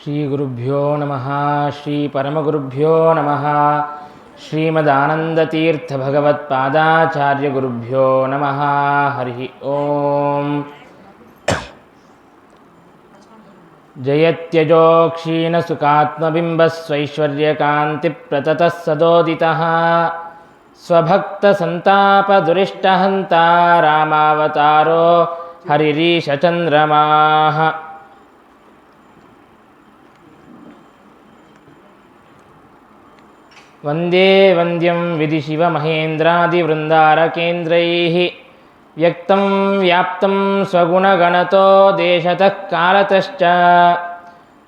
ಶ್ರೀಗುರುಭ್ಯೋ ನಮಃ. ಶ್ರೀ ಪರಮಗುರುಭ್ಯೋ ನಮಃ. ಶ್ರೀಮದಾನಂದತೀರ್ಥಭಗವತ್ಪಾದಾಚಾರ್ಯಗುರುಭ್ಯೋ ನಮಃ. ಹರಿ ಓಂ. ಜಯತ್ಯಜೋ ಕ್ಷೀಣಸುಖಾತ್ಮಬಿಂಬಸ್ವೈಶ್ವರ್ಯಕಾಂತಿಪ್ರತತಃ ಸದೋದಿತಃ ಸ್ವಭಕ್ತಸಂತಾಪದುರಿಷ್ಟಹಂತ ರಾಮಾವತಾರೋ ಹರಿರೀಶಚಂದ್ರಮಾಃ. ವಂದೇ ವಂದ್ಯಂ ವಿಧಿಶಿವಮಹೇಂದ್ರಾದಿವೃಂದಾರಕೇಂದ್ರೈಃ ವ್ಯಕ್ತಂ ವ್ಯಾಪ್ತಂ ಸ್ವಗುಣಗಣತೋ ದೇಶತಃ ಕಾಲತಶ್ಚ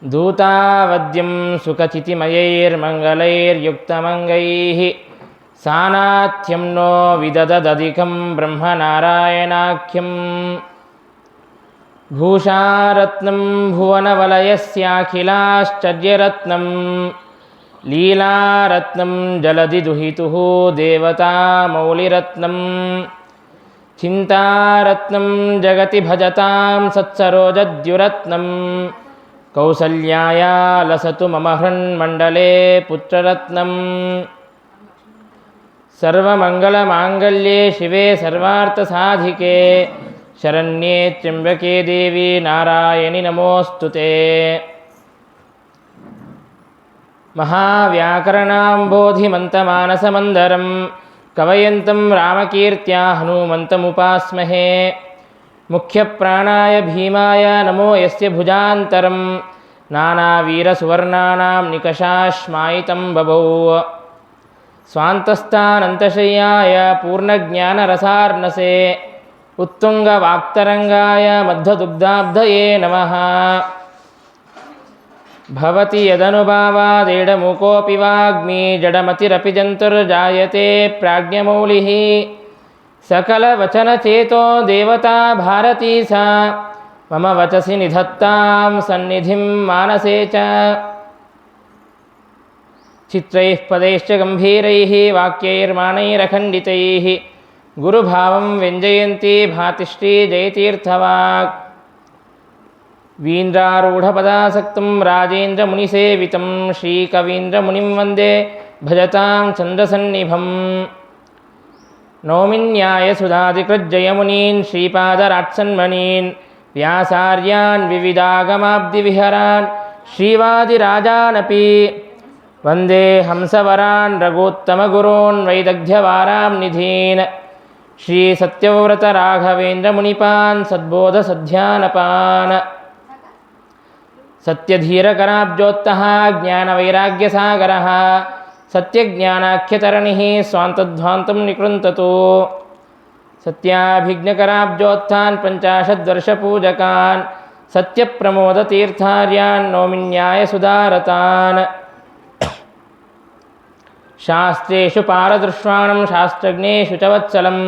ದೂತಾವದ್ಯಂ ಸುಖಚಿತಿಮಯೈರ್ಮಂಗಲೈರ್ಯುಕ್ತಮಂಗೈಃ ಸಾನಾಥ್ಯಂ ನೋ ವಿದದದಧಿಕಂ ಬ್ರಹ್ಮನಾರಾಯಣಾಖ್ಯಂ. ಭೂಷಾರತ್ನಂ ಭುವನವಲಯಸ್ಯಾಖಿಲಾಶ್ಚರ್ಯರತ್ನಂ ಲೀಲಾರತ್ನಂ ಜಲಧಿದುಹಿತುಃ ದೇವತಾಮೌಲಿರತ್ನಂ. ಚಿಂತಾರತ್ನಂ ಜಗತಿ ಭಜತಾಂ ಸತ್ಸರೋಜದ್ಯುರತ್ನಂ. ಕೌಸಲ್ಯಾಯ ಲಸತು ಮಮ ಹೃನ್ಮಂಡಲೇ ಪುತ್ರರತ್ನಂ. ಸರ್ವಮಂಗಲಮಾಂಗಲ್ಯೇ ಶಿವೆ ಸರ್ವಾರ್ಥಸಾಧಿಕೆ ಶರಣ್ಯೇ ತ್ರ್ಯಂಬಕೆ ದೇವಿ ನಾರಾಯಣಿ ನಮೋಸ್ತುತೆ. ಮಹಾವ್ಯಾಕರಣಾಂಬೋಧಿಮಂತಮಾನಸಮಂದರಂ ಕವಯಂತಂ ರಾಮಕೀರ್ತ್ಯಾ ಹನುಮಂತಮುಪಾಸ್ಮಹೇ. ಮುಖ್ಯಪ್ರಾಣಾಯ ಭೀಮಾಯ ನಮೋ ಯಸ್ಯ ಭುಜಾಂತರಂ ನಾನಾವೀರಸುವರ್ಣಾನಾಂ ನಿಕಷಾಶ್ಮಾಯಿತಂ ಬಭೌ. ಸ್ವಾಂತಸ್ಥಾನಂತಶಯ್ಯಾಯ ಪೂರ್ಣಜ್ಞಾನರಸಾರ್ಣಸೇ ಉತ್ತುಂಗವಾಕ್ತರಂಗಾಯ ಮಧ್ವದುಗ್ಧಾಬ್ಧಯೇ ನಮಃ. ಭವತಿ ಯದನುಭಾವಾದೇಡಮುಕೋಪಿ ವಾಗ್ಮಿ ಜಡಮತಿರಪಿ ಜಂತುರ್ಜಾಯತೆ ಪ್ರಾಜ್ಞಮೌಲಿಃ. ಸಕಲವಚನಚೇತೋ ದೇವತಾ ಭಾರತೀ ಸಾ ಮಮ ವಚಸಿ ನಿಧತ್ತಾಂ ಸನ್ನಿಧಿಂ ಮಾನಸೇ ಚ. ಚಿತ್ರೈಃ ಪದೈಶ್ಚ ಗಂಭೀರೈಃ ವಾಕ್ಯೈರ್ಮಾಣೈರಖಂಡಿತೈಃ ಗುರುಭಾವಂ ವ್ಯಂಜಯಂತಿ ಭಾತಿ ಶ್ರೀ ಜಯತೀರ್ಥವಾಕ್. ವೀಂದ್ರಾರೂಢಪದಾಸಕ್ತಂ ರಾಜೇಂದ್ರಮುನಿಸೇವಿತಂ ಶ್ರೀಕವೀಂದ್ರಮುನಿಂ ವಂದೇ ಭಜತಾಂ ಚಂದ್ರಸನ್ನಿಭಂ. ನೌಮಿನ್ಯಾಯಸುಧಾಧಿಕೃಜ್ಜಯಮುನೀನ್ ಶ್ರೀಪಾದರಾಟ್ಸನ್ಮಣೀನ್ ವ್ಯಾಸಾರ್ಯಾನ್ ವಿವಿಧಾಗಮಾಬ್ಧಿವಿಹರಾನ್ ಶ್ರೀವಾದಿರಾಜಾನಪಿ ವಂದೇ ಹಂಸವರಾನ್ ರಘೂತ್ತಮಗುರೋನ್ ವೈದಗ್ಧ್ಯವಾರಾಂ ನಿಧೀನ್. ಶ್ರೀ ಸತ್ಯವ್ರತ ರಾಘವೇಂದ್ರ ಮುನಿಪಾನ್ ಸದ್ಬೋಧಸಧ್ಯಾನಪಾನ್. ಸತ್ಯಧೀರಕರಾಬ್ಜೋತ್ತಃ ಜ್ಞಾನವೈರಾಗ್ಯಸಾಗರಃ ಸತ್ಯಜ್ಞಾನಾಖ್ಯತರಣಿಃ ಸ್ವಾಂತಧ್ವಾಂತಂ ನಿಕೃಂತತು. ಸತ್ಯಾಭಿಜ್ಞಕರಾಬ್ಜೋತ್ಥಾನ್ ಪಂಚಾಶದ್ವರ್ಷಪೂಜಕಾನ್ ಸತ್ಯಪ್ರಮೋದತೀರ್ಥಾರ್ಯಾನ್ ನೌಮಿನ್ಯಾಯಸುಧಾರತಾನ್. ಶಾಸ್ತ್ರೇಷು ಪಾರದೃಶ್ವಾಣಂ ಶಾಸ್ತ್ರಜ್ಞೇಷು ಚ ವತ್ಸಲಂ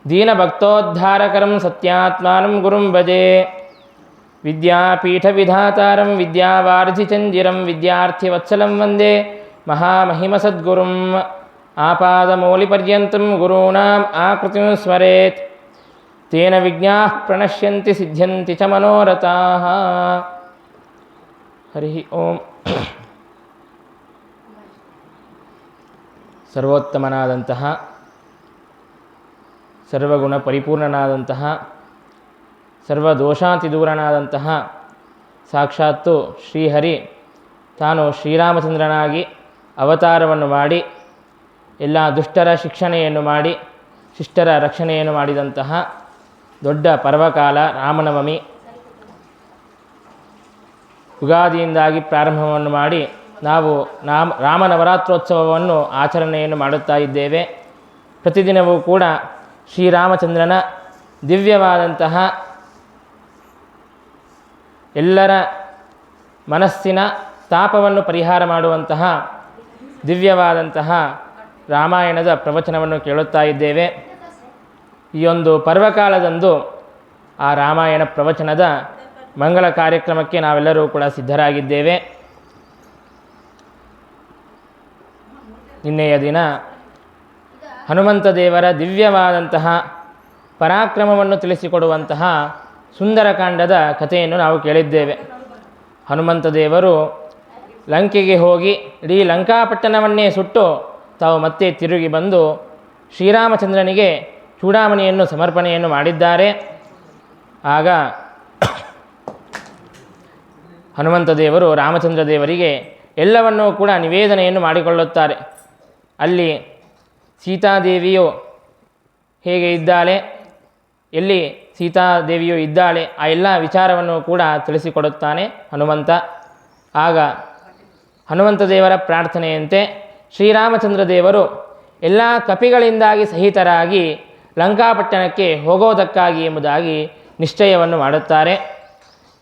ದೀನಭಕ್ತೋದ್ಧಾರಕರಂ ಸತ್ಯಾತ್ಮಾನಂ ಗುರುಂ ಭಜೆ. ವಿದ್ಯಾಪೀಠವಿಧಾತಾರಂ ವಿದ್ಯಾವಾರಿಧಿಚಂಜಿರಂ ವಿದ್ಯಾರ್ಥಿವತ್ಸಲಂ ವಂದೇ ಮಹಾಮಹಿಮಸದ್ಗುರುಂ. ಆಪಾದಮೌಲಿಪರ್ಯಂತಂ ಗುरूणाम् ಆಕೃತಿಂ ಸ್ಮರೇತ್ ತೇನ ವಿಘ್ನಾಃ ಪ್ರಣಶ್ಯಂತಿ ಸಿದ್ಧ್ಯಂತಿ ಚ ಮನೋರಥಾಃ. ಹರಿ ಓಂ. ಸರ್ವೋತ್ತಮನಾದಂತಹ ಸರ್ವಗುಣ ಪರಿಪೂರ್ಣನಾದಂತಹ ಸರ್ವದೋಷಾತಿದೂರನಾದಂತಹ ಸಾಕ್ಷಾತ್ತು ಶ್ರೀಹರಿ ತಾನು ಶ್ರೀರಾಮಚಂದ್ರನಾಗಿ ಅವತಾರವನ್ನು ಮಾಡಿ ಎಲ್ಲ ದುಷ್ಟರ ಶಿಕ್ಷಣೆಯನ್ನು ಮಾಡಿ ಶಿಷ್ಟರ ರಕ್ಷಣೆಯನ್ನು ಮಾಡಿದಂತಹ ದೊಡ್ಡ ಪರ್ವಕಾಲ ರಾಮನವಮಿ. ಯುಗಾದಿಯಿಂದಾಗಿ ಪ್ರಾರಂಭವನ್ನು ಮಾಡಿ ನಾವು ರಾಮನವರಾತ್ರೋತ್ಸವವನ್ನು ಆಚರಣೆಯನ್ನು ಮಾಡುತ್ತಾ ಇದ್ದೇವೆ. ಪ್ರತಿದಿನವೂ ಕೂಡ ಶ್ರೀರಾಮಚಂದ್ರನ ದಿವ್ಯವಾದಂತಹ ಎಲ್ಲರ ಮನಸ್ಸಿನ ತಾಪವನ್ನು ಪರಿಹಾರ ಮಾಡುವಂತಹ ದಿವ್ಯವಾದಂತಹ ರಾಮಾಯಣದ ಪ್ರವಚನವನ್ನು ಕೇಳುತ್ತಾ ಇದ್ದೇವೆ. ಈ ಒಂದು ಪರ್ವಕಾಲದಂದು ಆ ರಾಮಾಯಣ ಪ್ರವಚನದ ಮಂಗಲ ಕಾರ್ಯಕ್ರಮಕ್ಕೆ ನಾವೆಲ್ಲರೂ ಕೂಡ ಸಿದ್ಧರಾಗಿದ್ದೇವೆ. ನಿನ್ನೆಯ ದಿನ ಹನುಮಂತ ದೇವರ ದಿವ್ಯವಾದಂತಹ ಪರಾಕ್ರಮವನ್ನು ತಿಳಿಸಿಕೊಡುವಂತಹ ಸುಂದರಕಾಂಡದ ಕಥೆಯನ್ನು ನಾವು ಕೇಳಿದ್ದೇವೆ. ಹನುಮಂತ ದೇವರು ಲಂಕೆಗೆ ಹೋಗಿ ಇಡೀ ಲಂಕಾಪಟ್ಟಣವನ್ನೇ ಸುಟ್ಟು ತಾವು ಮತ್ತೆ ತಿರುಗಿ ಬಂದು ಶ್ರೀರಾಮಚಂದ್ರನಿಗೆ ಚೂಡಾಮಣಿಯನ್ನು ಸಮರ್ಪಣೆಯನ್ನು ಮಾಡಿದ್ದಾರೆ. ಆಗ ಹನುಮಂತ ದೇವರು ರಾಮಚಂದ್ರ ದೇವರಿಗೆ ಎಲ್ಲವನ್ನೂ ಕೂಡ ನಿವೇದನೆಯನ್ನು ಮಾಡಿಕೊಳ್ಳುತ್ತಾರೆ. ಅಲ್ಲಿ ಸೀತಾದೇವಿಯು ಹೇಗೆ ಇದ್ದಾಳೆ, ಎಲ್ಲಿ ಸೀತಾದೇವಿಯು ಇದ್ದಾಳೆ, ಆ ಎಲ್ಲ ವಿಚಾರವನ್ನು ಕೂಡ ತಿಳಿಸಿಕೊಡುತ್ತಾನೆ ಹನುಮಂತ. ಆಗ ಹನುಮಂತ ದೇವರ ಪ್ರಾರ್ಥನೆಯಂತೆ ಶ್ರೀರಾಮಚಂದ್ರ ದೇವರು ಎಲ್ಲ ಕಪಿಗಳಿಂದಾಗಿ ಸಹಿತರಾಗಿ ಲಂಕಾಪಟ್ಟಣಕ್ಕೆ ಹೋಗೋದಕ್ಕಾಗಿ ಎಂಬುದಾಗಿ ನಿಶ್ಚಯವನ್ನು ಮಾಡುತ್ತಾರೆ.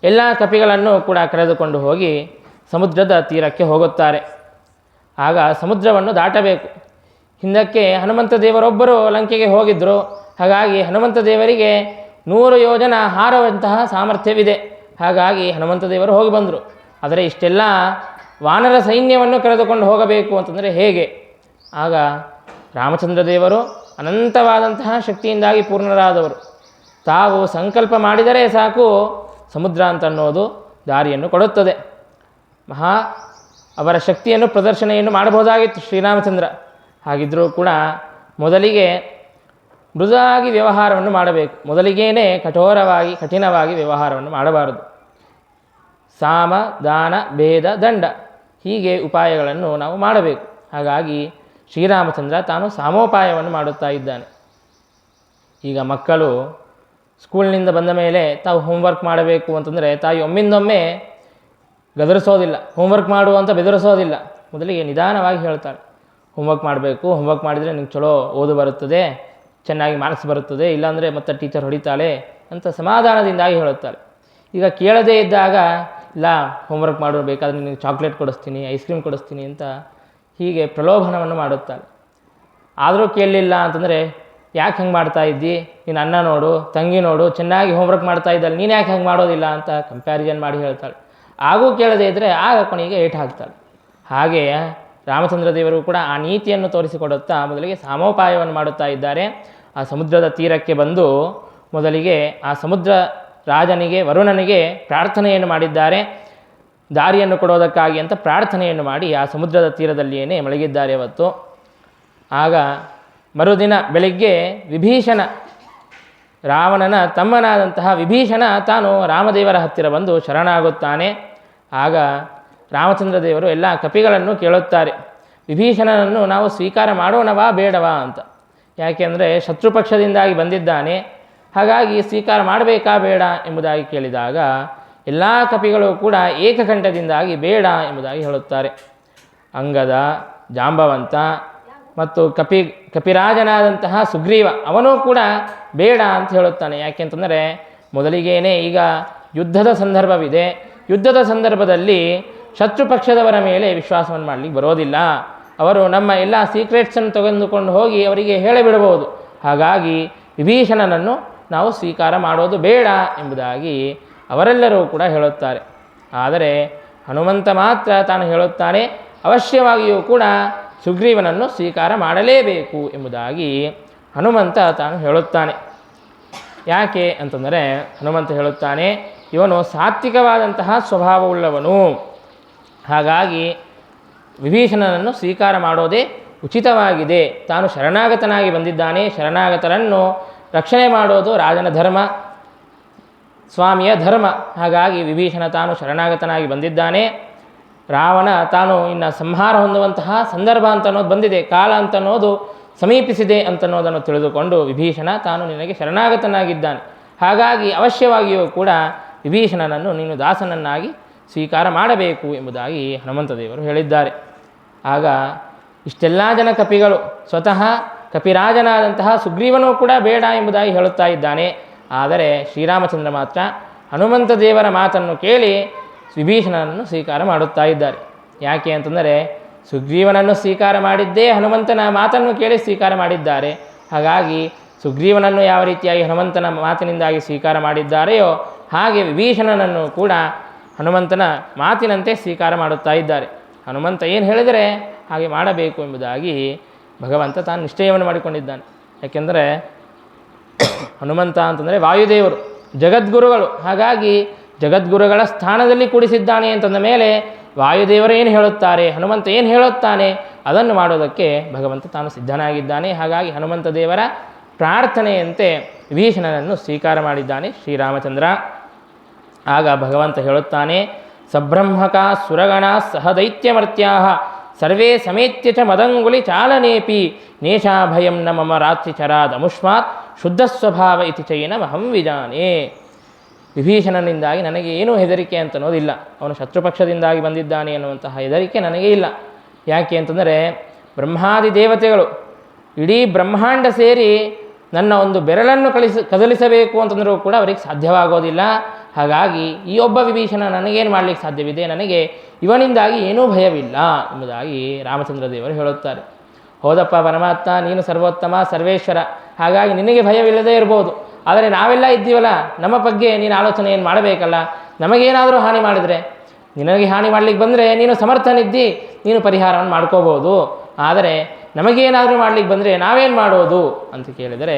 ಎಲ್ಲ ಕಪಿಗಳನ್ನು ಕೂಡ ಕರೆದುಕೊಂಡು ಹೋಗಿ ಸಮುದ್ರದ ತೀರಕ್ಕೆ ಹೋಗುತ್ತಾರೆ. ಆಗ ಸಮುದ್ರವನ್ನು ದಾಟಬೇಕು. ಹಿಂದಕ್ಕೆ ಹನುಮಂತ ದೇವರೊಬ್ಬರು ಲಂಕೆಗೆ ಹೋಗಿದ್ದರು. ಹಾಗಾಗಿ ಹನುಮಂತ ದೇವರಿಗೆ 100 ಯೋಜನ ಹಾರುವಂತಹ ಸಾಮರ್ಥ್ಯವಿದೆ. ಹಾಗಾಗಿ ಹನುಮಂತ ದೇವರು ಹೋಗಿ ಬಂದರು. ಆದರೆ ಇಷ್ಟೆಲ್ಲ ವಾನರ ಸೈನ್ಯವನ್ನು ಕರೆದುಕೊಂಡು ಹೋಗಬೇಕು ಅಂತಂದರೆ ಹೇಗೆ? ಆಗ ರಾಮಚಂದ್ರ ದೇವರು ಅನಂತವಾದಂತಹ ಶಕ್ತಿಯಿಂದಾಗಿ ಪೂರ್ಣರಾದವರು. ತಾವು ಸಂಕಲ್ಪ ಮಾಡಿದರೆ ಸಾಕು ಸಮುದ್ರ ಅಂತನ್ನೋದು ದಾರಿಯನ್ನು ಕೊಡುತ್ತದೆ. ಅವರ ಶಕ್ತಿಯನ್ನು ಪ್ರದರ್ಶನೆಯನ್ನು ಮಾಡಬಹುದಾಗಿತ್ತು ಶ್ರೀರಾಮಚಂದ್ರ. ಹಾಗಿದ್ದರೂ ಕೂಡ ಮೊದಲಿಗೆ ಮೃದುವಾಗಿ ವ್ಯವಹಾರವನ್ನು ಮಾಡಬೇಕು. ಮೊದಲಿಗೇನೆ ಕಠಿಣವಾಗಿ ವ್ಯವಹಾರವನ್ನು ಮಾಡಬಾರದು. ಸಾಮ ದಾನ ಭೇದ ದಂಡ ಹೀಗೆ ಉಪಾಯಗಳನ್ನು ನಾವು ಮಾಡಬೇಕು. ಹಾಗಾಗಿ ಶ್ರೀರಾಮಚಂದ್ರ ತಾನು ಸಾಮೋಪಾಯವನ್ನು ಮಾಡುತ್ತಾ ಇದ್ದಾನೆ. ಈಗ ಮಕ್ಕಳು ಸ್ಕೂಲ್ನಿಂದ ಬಂದ ಮೇಲೆ ತಾವು ಹೋಮ್ವರ್ಕ್ ಮಾಡಬೇಕು ಅಂತಂದರೆ ತಾಯಿ ಒಮ್ಮಿಂದೊಮ್ಮೆ ಗದರಿಸೋದಿಲ್ಲ, ಹೋಮ್ವರ್ಕ್ ಮಾಡು ಅಂತ ಬೆದರಿಸೋದಿಲ್ಲ. ಮೊದಲಿಗೆ ನಿಧಾನವಾಗಿ ಹೇಳ್ತಾಳೆ, ಹೋಮ್ವರ್ಕ್ ಮಾಡಬೇಕು, ಹೋಮ್ವರ್ಕ್ ಮಾಡಿದರೆ ನಿಂಗೆ ಚಲೋ ಓದು ಬರುತ್ತದೆ, ಚೆನ್ನಾಗಿ ಮಾರ್ಕ್ಸ್ ಬರುತ್ತದೆ, ಇಲ್ಲಾಂದರೆ ಮತ್ತೆ ಟೀಚರ್ ಹೊಡಿತಾಳೆ ಅಂತ ಸಮಾಧಾನದಿಂದಾಗಿ ಹೇಳುತ್ತಾಳೆ. ಈಗ ಕೇಳದೇ ಇದ್ದಾಗ ಇಲ್ಲ ಹೋಮ್ವರ್ಕ್ ಮಾಡು, ಬೇಕಾದರೆ ನಿನಗೆ ಚಾಕ್ಲೇಟ್ ಕೊಡಿಸ್ತೀನಿ, ಐಸ್ ಕ್ರೀಮ್ ಕೊಡಿಸ್ತೀನಿ ಅಂತ ಹೀಗೆ ಪ್ರಲೋಭನವನ್ನು ಮಾಡುತ್ತಾಳೆ. ಆದರೂ ಕೇಳಲಿಲ್ಲ ಅಂತಂದರೆ ಯಾಕೆ ಹಂಗೆ ಮಾಡ್ತಾ ಇದ್ದಿ, ನೀನು ಅಣ್ಣ ನೋಡು ತಂಗಿ ನೋಡು ಚೆನ್ನಾಗಿ ಹೋಮ್ವರ್ಕ್ ಮಾಡ್ತಾ ಇದ್ದಾಳೆ, ನೀನು ಯಾಕೆ ಹಂಗೆ ಮಾಡೋದಿಲ್ಲ ಅಂತ ಕಂಪ್ಯಾರಿಸನ್ ಮಾಡಿ ಹೇಳ್ತಾಳೆ. ಆಗೂ ಕೇಳದೇ ಇದ್ದರೆ ಆಗ ಕೊನೆಗೆ ಏಟು ಹಾಕ್ತಾಳೆ. ಹಾಗೆ ರಾಮಚಂದ್ರ ದೇವರು ಕೂಡ ಆ ನೀತಿಯನ್ನು ತೋರಿಸಿಕೊಡುತ್ತಾ ಮೊದಲಿಗೆ ಸಾಮೋಪಾಯವನ್ನು ಮಾಡುತ್ತಾ ಇದ್ದಾರೆ. ಆ ಸಮುದ್ರದ ತೀರಕ್ಕೆ ಬಂದು ಮೊದಲಿಗೆ ಆ ಸಮುದ್ರ ರಾಜನಿಗೆ ವರುಣನಿಗೆ ಪ್ರಾರ್ಥನೆಯನ್ನು ಮಾಡಿದ್ದಾರೆ. ದಾರಿಯನ್ನು ಕೊಡೋದಕ್ಕಾಗಿ ಅಂತ ಪ್ರಾರ್ಥನೆಯನ್ನು ಮಾಡಿ ಆ ಸಮುದ್ರದ ತೀರದಲ್ಲಿಯೇ ಮಲಗಿದ್ದಾರೆ ಅವತ್ತು. ಆಗ ಮರುದಿನ ಬೆಳಿಗ್ಗೆ ವಿಭೀಷಣ, ರಾವಣನ ತಮ್ಮನಾದಂತಹ ವಿಭೀಷಣ ತಾನು ರಾಮದೇವರ ಹತ್ತಿರ ಬಂದು ಶರಣಾಗುತ್ತಾನೆ. ಆಗ ರಾಮಚಂದ್ರ ದೇವರು ಎಲ್ಲ ಕಪಿಗಳನ್ನು ಕೇಳುತ್ತಾರೆ, ವಿಭೀಷಣನನ್ನು ನಾವು ಸ್ವೀಕಾರ ಮಾಡೋಣವಾ ಬೇಡವಾ ಅಂತ. ಯಾಕೆಂದರೆ ಶತ್ರುಪಕ್ಷದಿಂದಾಗಿ ಬಂದಿದ್ದಾನೆ, ಹಾಗಾಗಿ ಸ್ವೀಕಾರ ಮಾಡಬೇಕಾ ಬೇಡ ಎಂಬುದಾಗಿ ಕೇಳಿದಾಗ ಎಲ್ಲ ಕಪಿಗಳು ಕೂಡ ಏಕಕಂಠದಿಂದಾಗಿ ಬೇಡ ಎಂಬುದಾಗಿ ಹೇಳುತ್ತಾರೆ. ಅಂಗದ, ಜಾಂಬವಂತ ಮತ್ತು ಕಪಿರಾಜನಾದಂತಹ ಸುಗ್ರೀವ ಅವನೂ ಕೂಡ ಬೇಡ ಅಂತ ಹೇಳುತ್ತಾನೆ. ಯಾಕೆಂತಂದರೆ ಮೊದಲಿಗೇನೆ ಈಗ ಯುದ್ಧದ ಸಂದರ್ಭವಿದೆ. ಯುದ್ಧದ ಸಂದರ್ಭದಲ್ಲಿ ಶತ್ರುಪಕ್ಷದವರ ಮೇಲೆ ವಿಶ್ವಾಸವನ್ನು ಮಾಡಲಿಕ್ಕೆ ಬರೋದಿಲ್ಲ. ಅವರು ನಮ್ಮ ಎಲ್ಲ ಸೀಕ್ರೆಟ್ಸನ್ನು ತೆಗೆದುಕೊಂಡು ಹೋಗಿ ಅವರಿಗೆ ಹೇಳಿಬಿಡಬಹುದು. ಹಾಗಾಗಿ ವಿಭೀಷಣನನ್ನು ನಾವು ಸ್ವೀಕಾರ ಮಾಡೋದು ಬೇಡ ಎಂಬುದಾಗಿ ಅವರೆಲ್ಲರೂ ಕೂಡ ಹೇಳುತ್ತಾರೆ. ಆದರೆ ಹನುಮಂತ ಮಾತ್ರ ತಾನು ಹೇಳುತ್ತಾನೆ, ಅವಶ್ಯವಾಗಿಯೂ ಕೂಡ ಸುಗ್ರೀವನನ್ನು ಸ್ವೀಕಾರ ಮಾಡಲೇಬೇಕು ಎಂಬುದಾಗಿ ಹನುಮಂತ ತಾನು ಹೇಳುತ್ತಾನೆ. ಯಾಕೆ ಅಂತಂದರೆ ಹನುಮಂತ ಹೇಳುತ್ತಾನೆ, ಇವನು ಸಾತ್ವಿಕವಾದಂತಹ ಸ್ವಭಾವವುಳ್ಳವನು, ಹಾಗಾಗಿ ವಿಭೀಷಣನನ್ನು ಸ್ವೀಕಾರ ಮಾಡೋದೇ ಉಚಿತವಾಗಿದೆ. ತಾನು ಶರಣಾಗತನಾಗಿ ಬಂದಿದ್ದಾನೆ, ಶರಣಾಗತರನ್ನು ರಕ್ಷಣೆ ಮಾಡೋದು ರಾಜನ ಧರ್ಮ, ಸ್ವಾಮಿಯ ಧರ್ಮ. ಹಾಗಾಗಿ ವಿಭೀಷಣ ತಾನು ಶರಣಾಗತನಾಗಿ ಬಂದಿದ್ದಾನೆ. ರಾವಣ ತಾನು ಇನ್ನು ಸಂಹಾರ ಹೊಂದುವಂತಹ ಸಂದರ್ಭ ಅಂತನ್ನೋದು ಬಂದಿದೆ, ಕಾಲ ಅಂತನ್ನೋದು ಸಮೀಪಿಸಿದೆ ಅಂತನ್ನೋದನ್ನು ತಿಳಿದುಕೊಂಡು ವಿಭೀಷಣ ತಾನು ನಿನಗೆ ಶರಣಾಗತನಾಗಿದ್ದಾನೆ, ಹಾಗಾಗಿ ಅವಶ್ಯವಾಗಿಯೂ ಕೂಡ ವಿಭೀಷಣನನ್ನು ನೀನು ದಾಸನನ್ನಾಗಿ ಸ್ವೀಕಾರ ಮಾಡಬೇಕು ಎಂಬುದಾಗಿ ಹನುಮಂತ ದೇವರು ಹೇಳಿದ್ದಾರೆ. ಆಗ ಇಷ್ಟೆಲ್ಲ ಜನ ಕಪಿಗಳು, ಸ್ವತಃ ಕಪಿರಾಜನಾದಂತಹ ಸುಗ್ರೀವನೂ ಕೂಡ ಬೇಡ ಎಂಬುದಾಗಿ ಹೇಳುತ್ತಾ ಇದ್ದಾನೆ. ಆದರೆ ಶ್ರೀರಾಮಚಂದ್ರ ಮಾತ್ರ ಹನುಮಂತ ದೇವರ ಮಾತನ್ನು ಕೇಳಿ ವಿಭೀಷಣನನ್ನು ಸ್ವೀಕಾರ ಮಾಡುತ್ತಾ ಇದ್ದಾರೆ. ಯಾಕೆ ಅಂತಂದರೆ ಸುಗ್ರೀವನನ್ನು ಸ್ವೀಕಾರ ಮಾಡಿದ್ದೇ ಹನುಮಂತನ ಮಾತನ್ನು ಕೇಳಿ ಸ್ವೀಕಾರ ಮಾಡಿದ್ದಾರೆ. ಹಾಗಾಗಿ ಸುಗ್ರೀವನನ್ನು ಯಾವ ರೀತಿಯಾಗಿ ಹನುಮಂತನ ಮಾತಿನಿಂದಾಗಿ ಸ್ವೀಕಾರ ಮಾಡಿದ್ದಾರೆಯೋ ಹಾಗೆ ವಿಭೀಷಣನನ್ನು ಕೂಡ ಹನುಮಂತನ ಮಾತಿನಂತೆ ಸ್ವೀಕಾರ ಮಾಡುತ್ತಾ ಇದ್ದಾರೆ. ಹನುಮಂತ ಏನು ಹೇಳಿದರೆ ಹಾಗೆ ಮಾಡಬೇಕು ಎಂಬುದಾಗಿ ಭಗವಂತ ತಾನು ನಿಶ್ಚಯವನ್ನು ಮಾಡಿಕೊಂಡಿದ್ದಾನೆ. ಯಾಕೆಂದರೆ ಹನುಮಂತ ಅಂತಂದರೆ ವಾಯುದೇವರು, ಜಗದ್ಗುರುಗಳು. ಹಾಗಾಗಿ ಜಗದ್ಗುರುಗಳ ಸ್ಥಾನದಲ್ಲಿ ಕೂಡಿಸಿದ್ದಾನೆ ಅಂತಂದ ಮೇಲೆ ವಾಯುದೇವರು ಏನು ಹೇಳುತ್ತಾರೆ, ಹನುಮಂತ ಏನು ಹೇಳುತ್ತಾನೆ ಅದನ್ನು ಮಾಡೋದಕ್ಕೆ ಭಗವಂತ ತಾನು ಸಿದ್ಧನಾಗಿದ್ದಾನೆ. ಹಾಗಾಗಿ ಹನುಮಂತ ದೇವರ ಪ್ರಾರ್ಥನೆಯಂತೆ ವಿಭೀಷಣನನ್ನು ಸ್ವೀಕಾರ ಮಾಡಿದ್ದಾನೆ ಶ್ರೀರಾಮಚಂದ್ರ. ಆಗ ಭಗವಂತ ಹೇಳುತ್ತಾನೆ, ಸಬ್ರಹ್ಮಕ ಸುರಗಣ ಸಹ ದೈತ್ಯಮರ್ತ್ಯಾ ಸರ್ವೇ ಸಮೇತ್ಯ ಚ ಮದಂಗುಲಿ ಚಾಲನೇಪಿ ನೇಷಾಭಯಂ ನ ಮಮ ರಾತ್ರಿ ಚರಾದಮುಷ್ಮಾತ್ ಶುದ್ಧ ಸ್ವಭಾವ ಇತಿ ಚೈನಮಹಂ ವಿಜಾನೆ. ವಿಭೀಷಣನಿಂದಾಗಿ ನನಗೆ ಏನೂ ಹೆದರಿಕೆ ಅಂತ ಅನ್ನೋದಿಲ್ಲ, ಅವನು ಶತ್ರುಪಕ್ಷದಿಂದಾಗಿ ಬಂದಿದ್ದಾನೆ ಅನ್ನುವಂತಹ ಹೆದರಿಕೆ ನನಗೆ ಇಲ್ಲ. ಯಾಕೆ ಅಂತಂದರೆ ಬ್ರಹ್ಮಾದಿ ದೇವತೆಗಳು ಇಡೀ ಬ್ರಹ್ಮಾಂಡ ಸೇರಿ ನನ್ನ ಒಂದು ಬೆರಳನ್ನು ಕದಲಿಸಬೇಕು ಅಂತಂದರೂ ಕೂಡ ಅವರಿಗೆ ಸಾಧ್ಯವಾಗೋದಿಲ್ಲ. ಹಾಗಾಗಿ ಈ ಒಬ್ಬ ವಿಭೀಷಣ ನನಗೇನು ಮಾಡಲಿಕ್ಕೆ ಸಾಧ್ಯವಿದೆ, ನನಗೆ ಇವನಿಂದಾಗಿ ಏನೂ ಭಯವಿಲ್ಲ ಎಂಬುದಾಗಿ ರಾಮಚಂದ್ರ ದೇವರು ಹೇಳುತ್ತಾರೆ. ಹೌದಪ್ಪ ಪರಮಾತ್ಮ, ನೀನು ಸರ್ವೋತ್ತಮ ಸರ್ವೇಶ್ವರ, ಹಾಗಾಗಿ ನಿನಗೆ ಭಯವಿಲ್ಲದೇ ಇರ್ಬೋದು. ಆದರೆ ನಾವೆಲ್ಲ ಇದ್ದೀವಲ್ಲ, ನಮ್ಮ ಬಗ್ಗೆ ನೀನು ಆಲೋಚನೆ ಏನು ಮಾಡಬೇಕಲ್ಲ. ನಮಗೇನಾದರೂ ಹಾನಿ ಮಾಡಿದರೆ, ನಿನಗೆ ಹಾನಿ ಮಾಡಲಿಕ್ಕೆ ಬಂದರೆ ನೀನು ಸಮರ್ಥನಿದ್ದಿ, ನೀನು ಪರಿಹಾರವನ್ನು ಮಾಡ್ಕೋಬೋದು. ಆದರೆ ನಮಗೇನಾದರೂ ಮಾಡಲಿಕ್ಕೆ ಬಂದರೆ ನಾವೇನು ಮಾಡೋದು ಅಂತ ಕೇಳಿದರೆ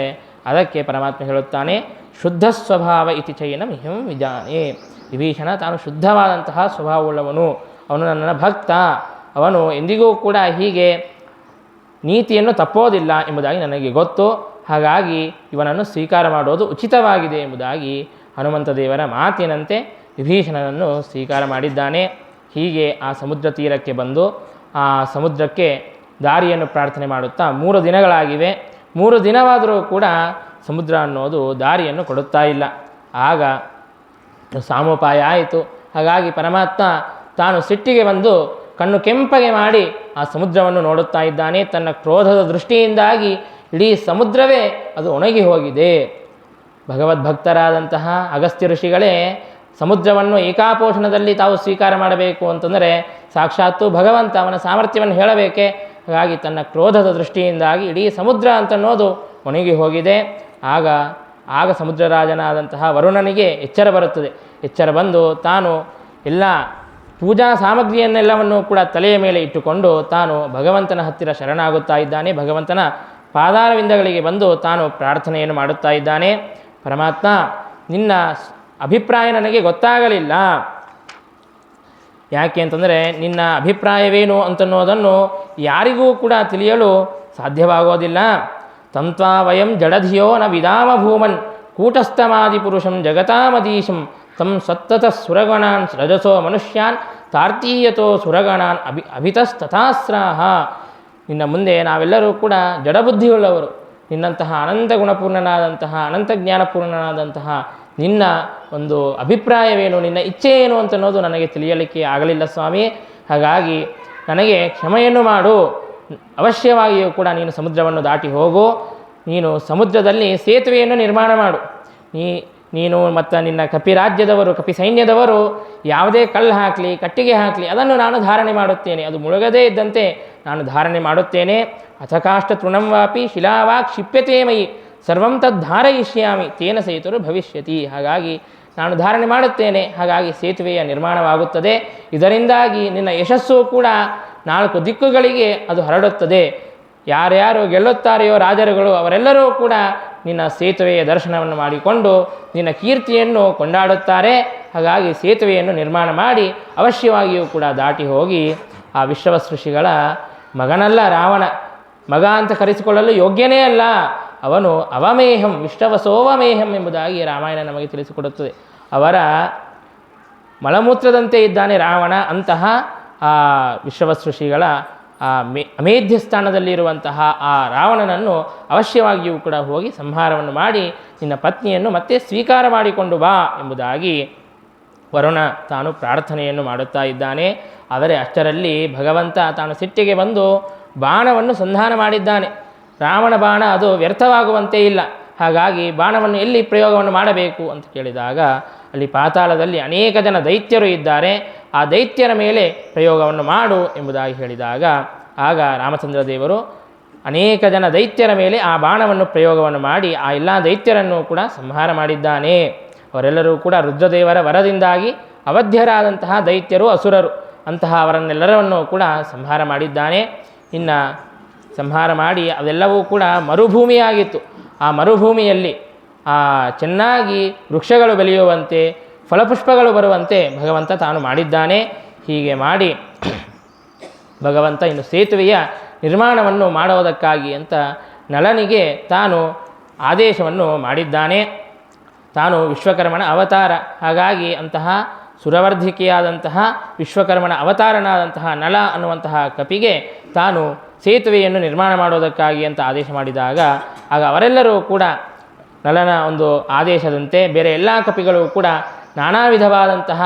ಅದಕ್ಕೆ ಪರಮಾತ್ಮ ಹೇಳುತ್ತಾನೆ, ಶುದ್ಧ ಸ್ವಭಾವ ಇತಿ ಚೈನ ಮಿಹಂ ವಿಜಾನೆ. ವಿಭೀಷಣ ತಾನು ಶುದ್ಧವಾದಂತಹ ಸ್ವಭಾವವುಳ್ಳವನು, ಅವನು ನನ್ನ ಭಕ್ತ, ಅವನು ಎಂದಿಗೂ ಕೂಡ ಹೀಗೆ ನೀತಿಯನ್ನು ತಪ್ಪೋದಿಲ್ಲ ಎಂಬುದಾಗಿ ನನಗೆ ಗೊತ್ತು. ಹಾಗಾಗಿ ಇವನನ್ನು ಸ್ವೀಕಾರ ಮಾಡೋದು ಉಚಿತವಾಗಿದೆ ಎಂಬುದಾಗಿ ಹನುಮಂತ ದೇವರ ಮಾತಿನಂತೆ ವಿಭೀಷಣನನ್ನು ಸ್ವೀಕಾರ ಮಾಡಿದ್ದಾನೆ. ಹೀಗೆ ಆ ಸಮುದ್ರ ತೀರಕ್ಕೆ ಬಂದು ಆ ಸಮುದ್ರಕ್ಕೆ ದಾರಿಯನ್ನು ಪ್ರಾರ್ಥನೆ ಮಾಡುತ್ತಾ 3 ದಿನಗಳಾಗಿವೆ. 3 ದಿನವಾದರೂ ಕೂಡ ಸಮುದ್ರ ಅನ್ನೋದು ದಾರಿಯನ್ನು ಕೊಡುತ್ತಾ ಇಲ್ಲ. ಆಗ ಸಾಮೋಪಾಯ ಆಯಿತು. ಹಾಗಾಗಿ ಪರಮಾತ್ಮ ತಾನು ಸಿಟ್ಟಿಗೆ ಬಂದು ಕಣ್ಣು ಕೆಂಪಗೆ ಮಾಡಿ ಆ ಸಮುದ್ರವನ್ನು ನೋಡುತ್ತಾ ಇದ್ದಾನೆ. ತನ್ನ ಕ್ರೋಧದ ದೃಷ್ಟಿಯಿಂದಾಗಿ ಇಡೀ ಸಮುದ್ರವೇ ಅದು ಒಣಗಿ ಹೋಗಿದೆ. ಭಗವದ್ಭಕ್ತರಾದಂತಹ ಅಗಸ್ತ್ಯ ಋಷಿಗಳೇ ಸಮುದ್ರವನ್ನು ಏಕಾಪೋಷಣದಲ್ಲಿ ತಾವು ಸ್ವೀಕಾರ ಮಾಡಬೇಕು ಅಂತಂದರೆ ಸಾಕ್ಷಾತ್ತು ಭಗವಂತ ಅವನ ಸಾಮರ್ಥ್ಯವನ್ನು ಹೇಳಬೇಕೆ. ಹಾಗಾಗಿ ತನ್ನ ಕ್ರೋಧದ ದೃಷ್ಟಿಯಿಂದಾಗಿ ಇಡೀ ಸಮುದ್ರ ಅಂತನ್ನೋದು ಒಣಗಿ ಹೋಗಿದೆ. ಆಗ ಸಮುದ್ರರಾಜನಾದಂತಹ ವರುಣನಿಗೆ ಎಚ್ಚರ ಬರುತ್ತದೆ. ಎಚ್ಚರ ಬಂದು ತಾನು ಎಲ್ಲ ಪೂಜಾ ಸಾಮಗ್ರಿಯನ್ನೆಲ್ಲವನ್ನು ಕೂಡ ತಲೆಯ ಮೇಲೆ ಇಟ್ಟುಕೊಂಡು ತಾನು ಭಗವಂತನ ಹತ್ತಿರ ಶರಣಾಗುತ್ತಾ ಇದ್ದಾನೆ. ಭಗವಂತನ ಪಾದಾರವಿಂದಗಳಿಗೆ ಬಂದು ತಾನು ಪ್ರಾರ್ಥನೆಯನ್ನು ಮಾಡುತ್ತಾ ಇದ್ದಾನೆ. ಪರಮಾತ್ಮ, ನಿನ್ನ ಅಭಿಪ್ರಾಯ ನನಗೆ ಗೊತ್ತಾಗಲಿಲ್ಲ. ಯಾಕೆ ಅಂತಂದರೆ ನಿನ್ನ ಅಭಿಪ್ರಾಯವೇನು ಅಂತನ್ನೋದನ್ನು ಯಾರಿಗೂ ಕೂಡ ತಿಳಿಯಲು ಸಾಧ್ಯವಾಗೋದಿಲ್ಲ. ತಂತ್ವಾ ವಯಂ ಜಡಧಿಯೋ ನ ವಿದಾಮ ಭೂಮನ್ ಕೂಟಸ್ಥಮಾದಿಪುರುಷಂ ಜಗತಾಮದೀಶಂ ತಂ ಸತ್ತತ ಸುರಗಣಾನ್ ರಜಸೋ ಮನುಷ್ಯಾನ್ ತಾರ್ತೀಯತೋ ಸುರಗಣಾನ್ ಅಭಿತಸ್ತಥಾಸ್ರಾಹ. ನಿನ್ನ ಮುಂದೆ ನಾವೆಲ್ಲರೂ ಕೂಡ ಜಡಬುದ್ಧಿಯುಳ್ಳವರು. ನಿನ್ನಂತಹ ಅನಂತ ಗುಣಪೂರ್ಣನಾದಂತಹ ಅನಂತ ಜ್ಞಾನಪೂರ್ಣನಾದಂತಹ ನಿನ್ನ ಒಂದು ಅಭಿಪ್ರಾಯವೇನು, ನಿನ್ನ ಇಚ್ಛೆ ಏನು ಅಂತನ್ನೋದು ನನಗೆ ತಿಳಿಯಲಿಕ್ಕೆ ಆಗಲಿಲ್ಲ ಸ್ವಾಮಿ. ಹಾಗಾಗಿ ನನಗೆ ಕ್ಷಮೆಯನ್ನು ಮಾಡು. ಅವಶ್ಯವಾಗಿಯೂ ಕೂಡ ನೀನು ಸಮುದ್ರವನ್ನು ದಾಟಿ ಹೋಗು. ನೀನು ಸಮುದ್ರದಲ್ಲಿ ಸೇತುವೆಯನ್ನು ನಿರ್ಮಾಣ ಮಾಡು. ನೀನು ಮತ್ತು ನಿನ್ನ ಕಪಿರಾಜ್ಯದವರು, ಕಪಿ ಸೈನ್ಯದವರು ಯಾವುದೇ ಕಲ್ಲು ಹಾಕಲಿ, ಕಟ್ಟಿಗೆ ಹಾಕಲಿ, ಅದನ್ನು ನಾನು ಧಾರಣೆ ಮಾಡುತ್ತೇನೆ. ಅದು ಮುಳುಗದೇ ಇದ್ದಂತೆ ನಾನು ಧಾರಣೆ ಮಾಡುತ್ತೇನೆ. ಅಥಕಾಷ್ಟ ತೃಣಂ ವಾಪಿ ಶಿಲಾವಾ ಕ್ಷಿಪ್ಯತೆ ಮಯಿ ಸರ್ವಂ ತದ್ಧಾರಯಿಷ್ಯಾಮಿ ತೇನ ಸೇತುರು ಭವಿಷ್ಯತಿ. ಹಾಗಾಗಿ ನಾನು ಧಾರಣೆ ಮಾಡುತ್ತೇನೆ. ಹಾಗಾಗಿ ಸೇತುವೆಯ ನಿರ್ಮಾಣವಾಗುತ್ತದೆ. ಇದರಿಂದಾಗಿ ನಿನ್ನ ಯಶಸ್ಸು ಕೂಡ 4 ದಿಕ್ಕುಗಳಿಗೆ ಅದು ಹರಡುತ್ತದೆ. ಯಾರ್ಯಾರು ಗೆಲ್ಲುತ್ತಾರೆಯೋ ರಾಜರುಗಳು ಅವರೆಲ್ಲರೂ ಕೂಡ ನಿನ್ನ ಸೇತುವೆಯ ದರ್ಶನವನ್ನು ಮಾಡಿಕೊಂಡು ನಿನ್ನ ಕೀರ್ತಿಯನ್ನು ಕೊಂಡಾಡುತ್ತಾರೆ. ಹಾಗಾಗಿ ಸೇತುವೆಯನ್ನು ನಿರ್ಮಾಣ ಮಾಡಿ ಅವಶ್ಯವಾಗಿಯೂ ಕೂಡ ದಾಟಿ ಹೋಗಿ ಆ ವಿಶ್ವವಸೃಷಿಗಳ ಮಗನಲ್ಲ ರಾವಣ, ಮಗ ಅಂತ ಕರೆಸಿಕೊಳ್ಳಲು ಯೋಗ್ಯನೇ ಅಲ್ಲ, ಅವನು ಅವಮೇಹಂ ವಿಶ್ವವಸೋವಮೇಹಂ ಎಂಬುದಾಗಿ ರಾಮಾಯಣ ನಮಗೆ ತಿಳಿಸಿಕೊಡುತ್ತದೆ. ಅವರ ಮಲಮೂತ್ರದಂತೆ ಇದ್ದಾನೆ ರಾವಣ. ಅಂತಹ ಆ ವಿಶ್ವವಸೃಷಿಗಳ ಆ ಅಮೇಧ್ಯ ಸ್ಥಾನದಲ್ಲಿರುವಂತಹ ಆ ರಾವಣನನ್ನು ಅವಶ್ಯವಾಗಿಯೂ ಕೂಡ ಹೋಗಿ ಸಂಹಾರವನ್ನು ಮಾಡಿ ನಿನ್ನ ಪತ್ನಿಯನ್ನು ಮತ್ತೆ ಸ್ವೀಕಾರ ಮಾಡಿಕೊಂಡು ಬಾ ಎಂಬುದಾಗಿ ವರುಣ ತಾನು ಪ್ರಾರ್ಥನೆಯನ್ನು ಮಾಡುತ್ತಾ ಇದ್ದಾನೆ. ಆದರೆ ಅಷ್ಟರಲ್ಲಿ ಭಗವಂತ ತಾನು ಸಿಟ್ಟಿಗೆ ಬಂದು ಬಾಣವನ್ನು ಸಂಧಾನ ಮಾಡಿದ್ದಾನೆ. ರಾವಣ ಬಾಣ ಅದು ವ್ಯರ್ಥವಾಗುವಂತೆ ಇಲ್ಲ. ಹಾಗಾಗಿ ಬಾಣವನ್ನು ಎಲ್ಲಿ ಪ್ರಯೋಗವನ್ನು ಮಾಡಬೇಕು ಅಂತ ಕೇಳಿದಾಗ ಅಲ್ಲಿ ಪಾತಾಳದಲ್ಲಿ ಅನೇಕ ಜನ ದೈತ್ಯರು ಇದ್ದಾರೆ, ಆ ದೈತ್ಯರ ಮೇಲೆ ಪ್ರಯೋಗವನ್ನು ಮಾಡು ಎಂಬುದಾಗಿ ಹೇಳಿದಾಗ ಆಗ ರಾಮಚಂದ್ರ ದೇವರು ಅನೇಕ ಜನ ದೈತ್ಯರ ಮೇಲೆ ಆ ಬಾಣವನ್ನು ಪ್ರಯೋಗವನ್ನು ಮಾಡಿ ಆ ಎಲ್ಲ ದೈತ್ಯರನ್ನು ಕೂಡ ಸಂಹಾರ ಮಾಡಿದ್ದಾನೆ. ಅವರೆಲ್ಲರೂ ಕೂಡ ರುದ್ರದೇವರ ವರದಿಂದಾಗಿ ಅವಧ್ಯರಾದಂತಹ ದೈತ್ಯರು, ಅಸುರರು, ಅಂತಹ ಅವರನ್ನೆಲ್ಲರನ್ನು ಕೂಡ ಸಂಹಾರ ಮಾಡಿದ್ದಾನೆ. ಇನ್ನು ಸಂಹಾರ ಮಾಡಿ ಅದೆಲ್ಲವೂ ಕೂಡ ಮರುಭೂಮಿಯಾಗಿತ್ತು. ಆ ಮರುಭೂಮಿಯಲ್ಲಿ ಚೆನ್ನಾಗಿ ವೃಕ್ಷಗಳು ಬೆಳೆಯುವಂತೆ, ಫಲಪುಷ್ಪಗಳು ಬರುವಂತೆ ಭಗವಂತ ತಾನು ಮಾಡಿದ್ದಾನೆ. ಹೀಗೆ ಮಾಡಿ ಭಗವಂತ ಇನ್ನು ಸೇತುವೆಯ ನಿರ್ಮಾಣವನ್ನು ಮಾಡುವುದಕ್ಕಾಗಿ ಅಂತ ನಳನಿಗೆ ತಾನು ಆದೇಶವನ್ನು ಮಾಡಿದ್ದಾನೆ. ತಾನು ವಿಶ್ವಕರ್ಮನ ಅವತಾರ, ಹಾಗಾಗಿ ಅಂತಹ ಸುರವರ್ಧಿಕೆಯಾದಂತಹ ವಿಶ್ವಕರ್ಮನ ಅವತಾರನಾದಂತಹ ನಳ ಅನ್ನುವಂತಹ ಕಪಿಗೆ ತಾನು ಸೇತುವೆಯನ್ನು ನಿರ್ಮಾಣ ಮಾಡೋದಕ್ಕಾಗಿ ಅಂತ ಆದೇಶ ಮಾಡಿದಾಗ ಆಗ ಅವರೆಲ್ಲರೂ ಕೂಡ ನಳನ ಒಂದು ಆದೇಶದಂತೆ ಬೇರೆ ಎಲ್ಲ ಕಪಿಗಳು ಕೂಡ ನಾನಾ ವಿಧವಾದಂತಹ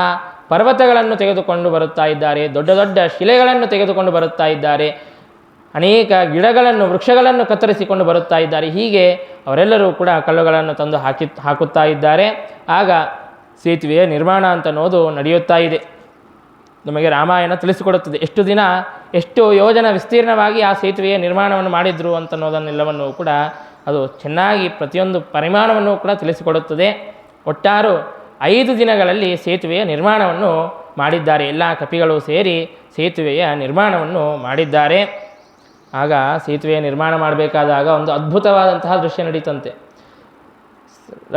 ಪರ್ವತಗಳನ್ನು ತೆಗೆದುಕೊಂಡು ಬರುತ್ತಾ ಇದ್ದಾರೆ, ದೊಡ್ಡ ದೊಡ್ಡ ಶಿಲೆಗಳನ್ನು ತೆಗೆದುಕೊಂಡು ಬರುತ್ತಾ ಇದ್ದಾರೆ, ಅನೇಕ ಗಿಡಗಳನ್ನು ವೃಕ್ಷಗಳನ್ನು ಕತ್ತರಿಸಿಕೊಂಡು ಬರುತ್ತಾ ಇದ್ದಾರೆ. ಹೀಗೆ ಅವರೆಲ್ಲರೂ ಕೂಡ ಕಲ್ಲುಗಳನ್ನು ತಂದು ಹಾಕುತ್ತಾ ಇದ್ದಾರೆ. ಆಗ ಸೇತುವೆಯ ನಿರ್ಮಾಣ ಅಂತನ್ನೋದು ನಡೆಯುತ್ತಾ ಇದೆ. ನಮಗೆ ರಾಮಾಯಣ ತಿಳಿಸಿಕೊಡುತ್ತದೆ ಎಷ್ಟು ದಿನ ಎಷ್ಟು ಯೋಜನ ವಿಸ್ತೀರ್ಣವಾಗಿ ಆ ಸೇತುವೆಯ ನಿರ್ಮಾಣವನ್ನು ಮಾಡಿದ್ರು ಅಂತನ್ನೋದನ್ನೆಲ್ಲವನ್ನು ಕೂಡ ಅದು ಚೆನ್ನಾಗಿ ಪ್ರತಿಯೊಂದು ಪರಿಮಾಣವನ್ನು ಕೂಡ ತಿಳಿಸಿಕೊಡುತ್ತದೆ. ಒಟ್ಟಾರು 5 ದಿನಗಳಲ್ಲಿ ಸೇತುವೆಯ ನಿರ್ಮಾಣವನ್ನು ಮಾಡಿದ್ದಾರೆ. ಎಲ್ಲ ಕಪಿಗಳು ಸೇರಿ ಸೇತುವೆಯ ನಿರ್ಮಾಣವನ್ನು ಮಾಡಿದ್ದಾರೆ. ಆಗ ಸೇತುವೆಯ ನಿರ್ಮಾಣ ಮಾಡಬೇಕಾದಾಗ ಒಂದು ಅದ್ಭುತವಾದಂತಹ ದೃಶ್ಯ ನಡೀತಂತೆ.